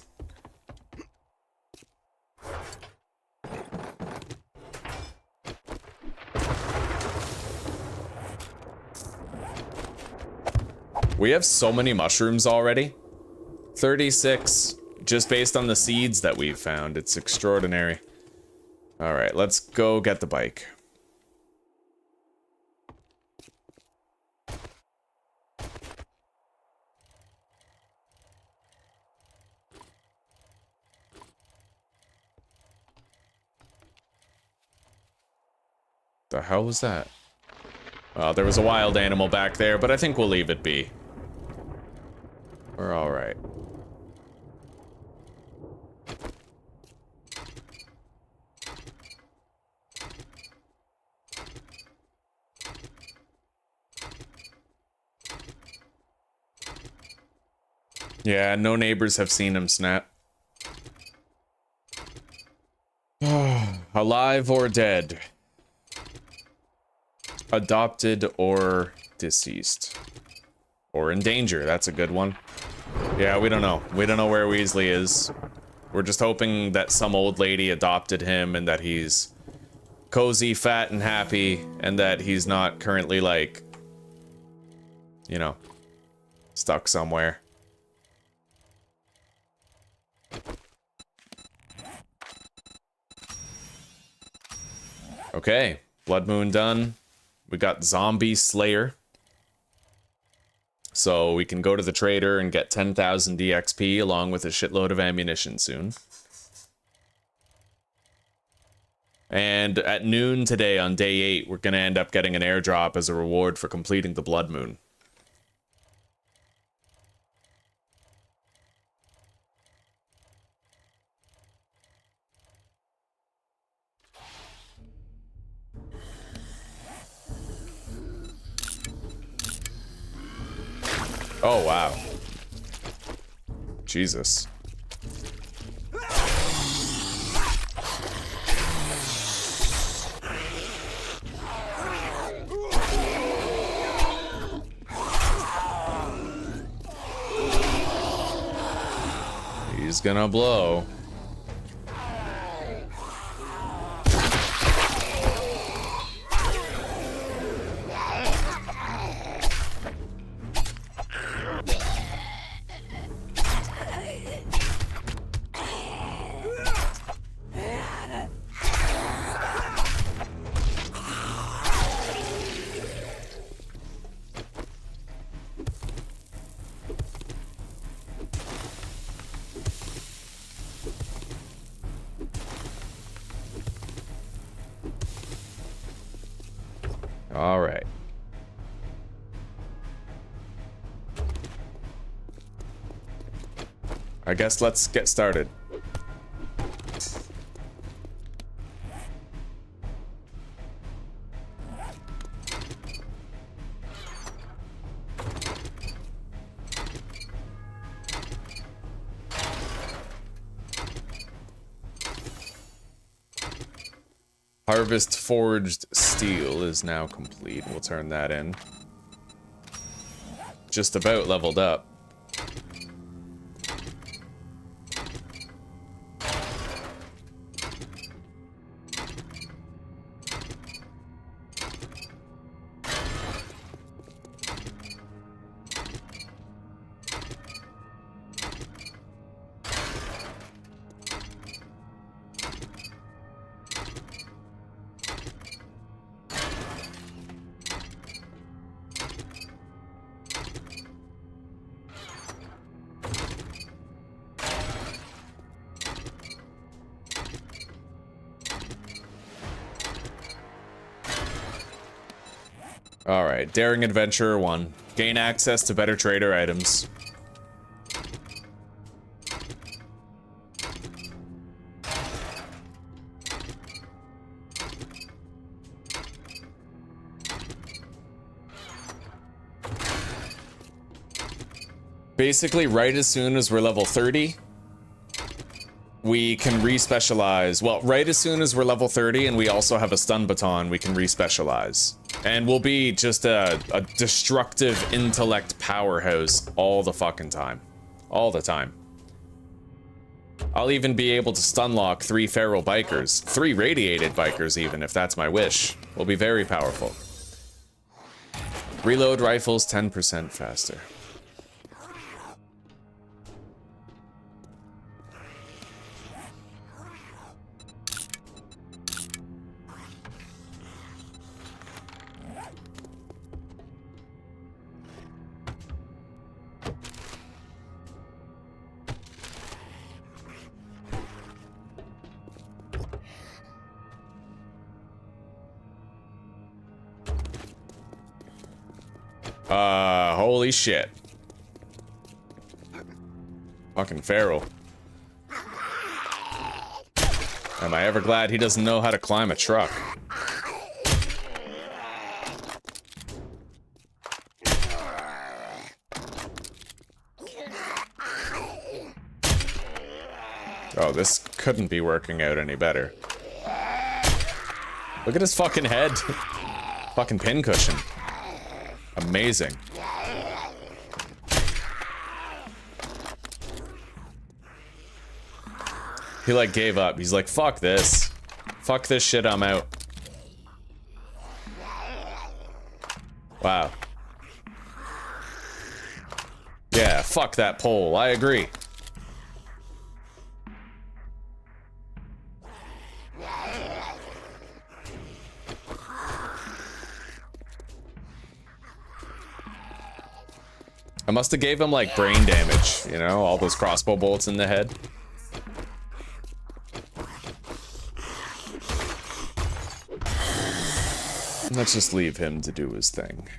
We have so many mushrooms already. 36, just based on the seeds that we've found. It's extraordinary. Alright, let's go get the bike. The hell was that? Well, there was a wild animal back there, but I think we'll leave it be. We're alright. Yeah, no neighbors have seen him snap. Alive or dead? Adopted or deceased? Or in danger, that's a good one. Yeah, we don't know. We don't know where Weasley is. We're just hoping that some old lady adopted him and that he's cozy, fat, and happy, and that he's not currently, like, you know, stuck somewhere. Okay, Blood Moon done. We got Zombie Slayer. So we can go to the trader and get 10,000 DXP along with a shitload of ammunition soon. And at noon today on day 8, we're going to end up getting an airdrop as a reward for completing the Blood Moon. Oh, wow. Jesus. He's gonna blow. All right. I guess let's get started. Harvest forged steel is now complete. We'll turn that in. Just about leveled up. Alright, Daring Adventurer 1. Gain access to better trader items. Basically, right as soon as we're level 30, we can re-specialize. Well, right as soon as we're level 30 and we also have a stun baton, we can re-specialize. And we'll be just a destructive intellect powerhouse all the fucking time. All the time. I'll even be able to stunlock 3 feral bikers. 3 radiated bikers even, if that's my wish. We'll be very powerful. Reload rifles 10% faster. Holy shit. Fucking feral. Am I ever glad he doesn't know how to climb a truck? Oh, this couldn't be working out any better. Look at his fucking head. Fucking pincushion. Amazing. He like gave up. He's like, fuck this. Fuck this shit, I'm out. Wow. Yeah, fuck that pole. I agree. I must have gave him like brain damage, you know, all those crossbow bolts in the head. Let's just leave him to do his thing.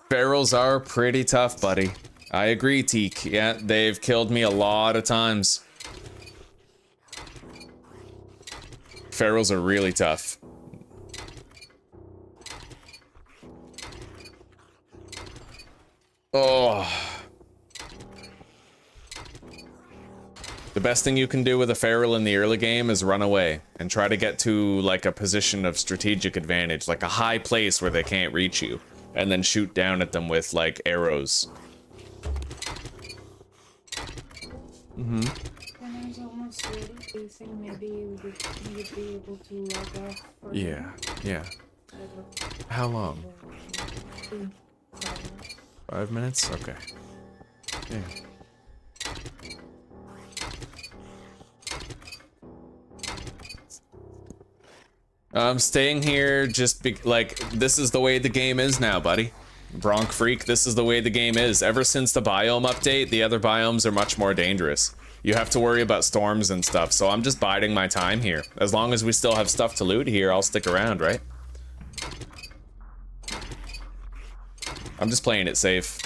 Ferals are pretty tough, buddy. I agree, Teak. Yeah, they've killed me a lot of times. Ferals are really tough. Oh. The best thing you can do with a feral in the early game is run away and try to get to like a position of strategic advantage, like a high place where they can't reach you, and then shoot down at them with like arrows. When I was almost ready, do you think maybe we would be able to log off? Yeah, yeah. How long? 5 minutes? Okay. Yeah. I'm staying here just like, this is the way the game is now, buddy. Bronc Freak, this is the way the game is. Ever since the biome update, the other biomes are much more dangerous. You have to worry about storms and stuff, so I'm just biding my time here. As long as we still have stuff to loot here, I'll stick around, right? I'm just playing it safe.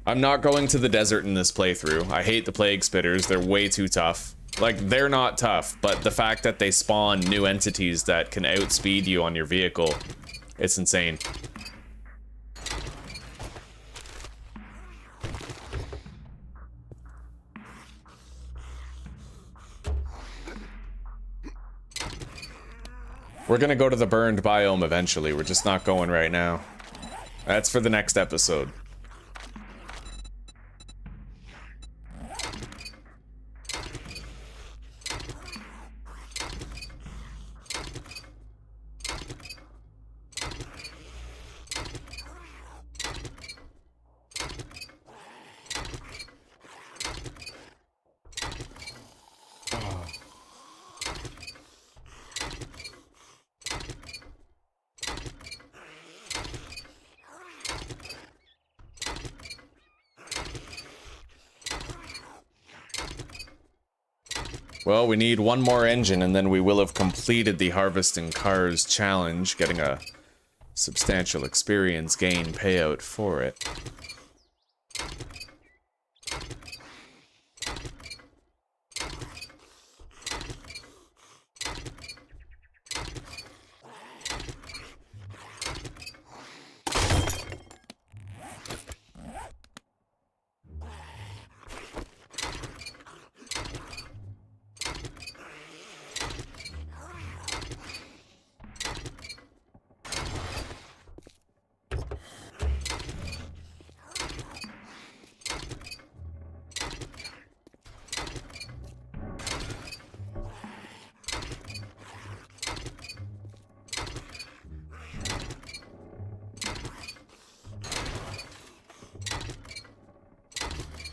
I'm not going to the desert in this playthrough. I hate the plague spitters, they're way too tough. Like, they're not tough, but the fact that they spawn new entities that can outspeed you on your vehicle, it's insane. We're gonna go to the burned biome eventually, we're just not going right now. That's for the next episode. Well, we need one more engine and then we will have completed the Harvesting Cars challenge, getting a substantial experience gain payout for it.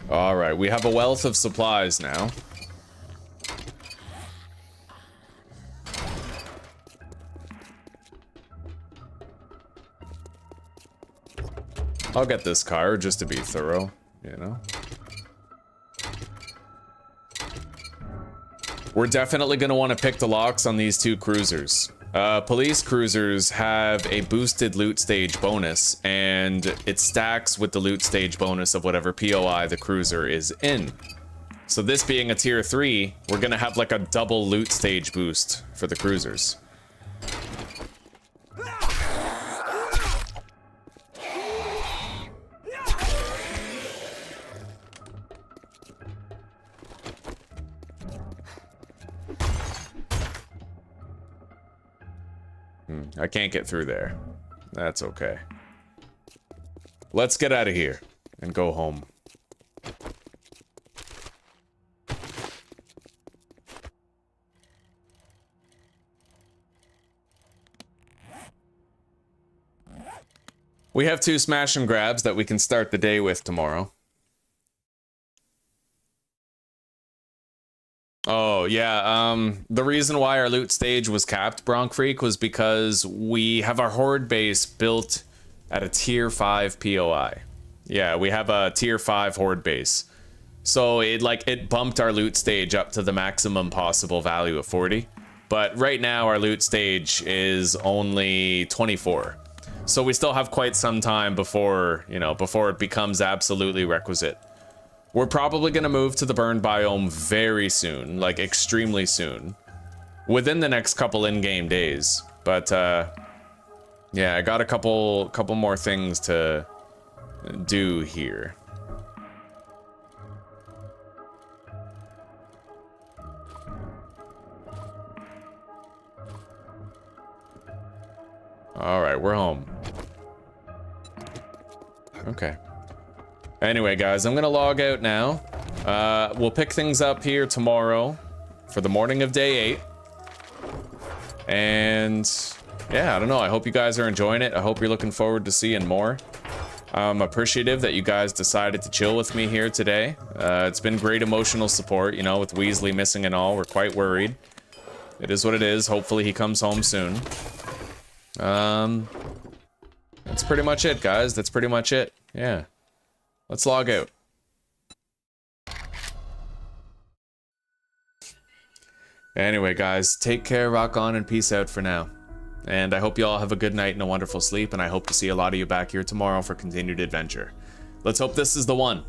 Alright, we have a wealth of supplies now. I'll get this car just to be thorough, you know? We're definitely going to want to pick the locks on these two cruisers. Police cruisers have a boosted loot stage bonus, and it stacks with the loot stage bonus of whatever POI the cruiser is in. So this being a tier 3, we're gonna have like a double loot stage boost for the cruisers. I can't get through there. That's okay. Let's get out of here and go home. We have 2 smash and grabs that we can start the day with tomorrow. Oh, yeah, the reason why our loot stage was capped, Bronc Freak, was because we have our horde base built at a tier 5 POI. Yeah, we have a tier 5 horde base. So it bumped our loot stage up to the maximum possible value of 40. But right now our loot stage is only 24. So we still have quite some time before, you know, before it becomes absolutely requisite. We're probably going to move to the burn biome very soon, like extremely soon. Within the next couple in-game days. But, yeah, I got a couple more things to do here. Alright, we're home. Okay. Anyway, guys, I'm gonna log out now. We'll pick things up here tomorrow for the morning of day 8. And yeah, I don't know. I hope you guys are enjoying it. I hope you're looking forward to seeing more. I'm appreciative that you guys decided to chill with me here today. It's been great emotional support, you know, with Weasley missing and all. We're quite worried. It is what it is. Hopefully he comes home soon. That's pretty much it, guys. That's pretty much it. Yeah. Let's log out. Anyway, guys, take care, rock on, and peace out for now. And I hope you all have a good night and a wonderful sleep, and I hope to see a lot of you back here tomorrow for continued adventure. Let's hope this is the one,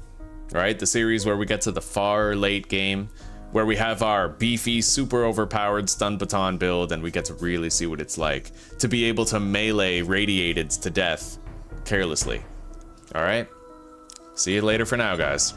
right? The series where we get to the far late game, where we have our beefy, super overpowered stun baton build, and we get to really see what it's like to be able to melee radiateds to death carelessly. All right? See you later for now, guys.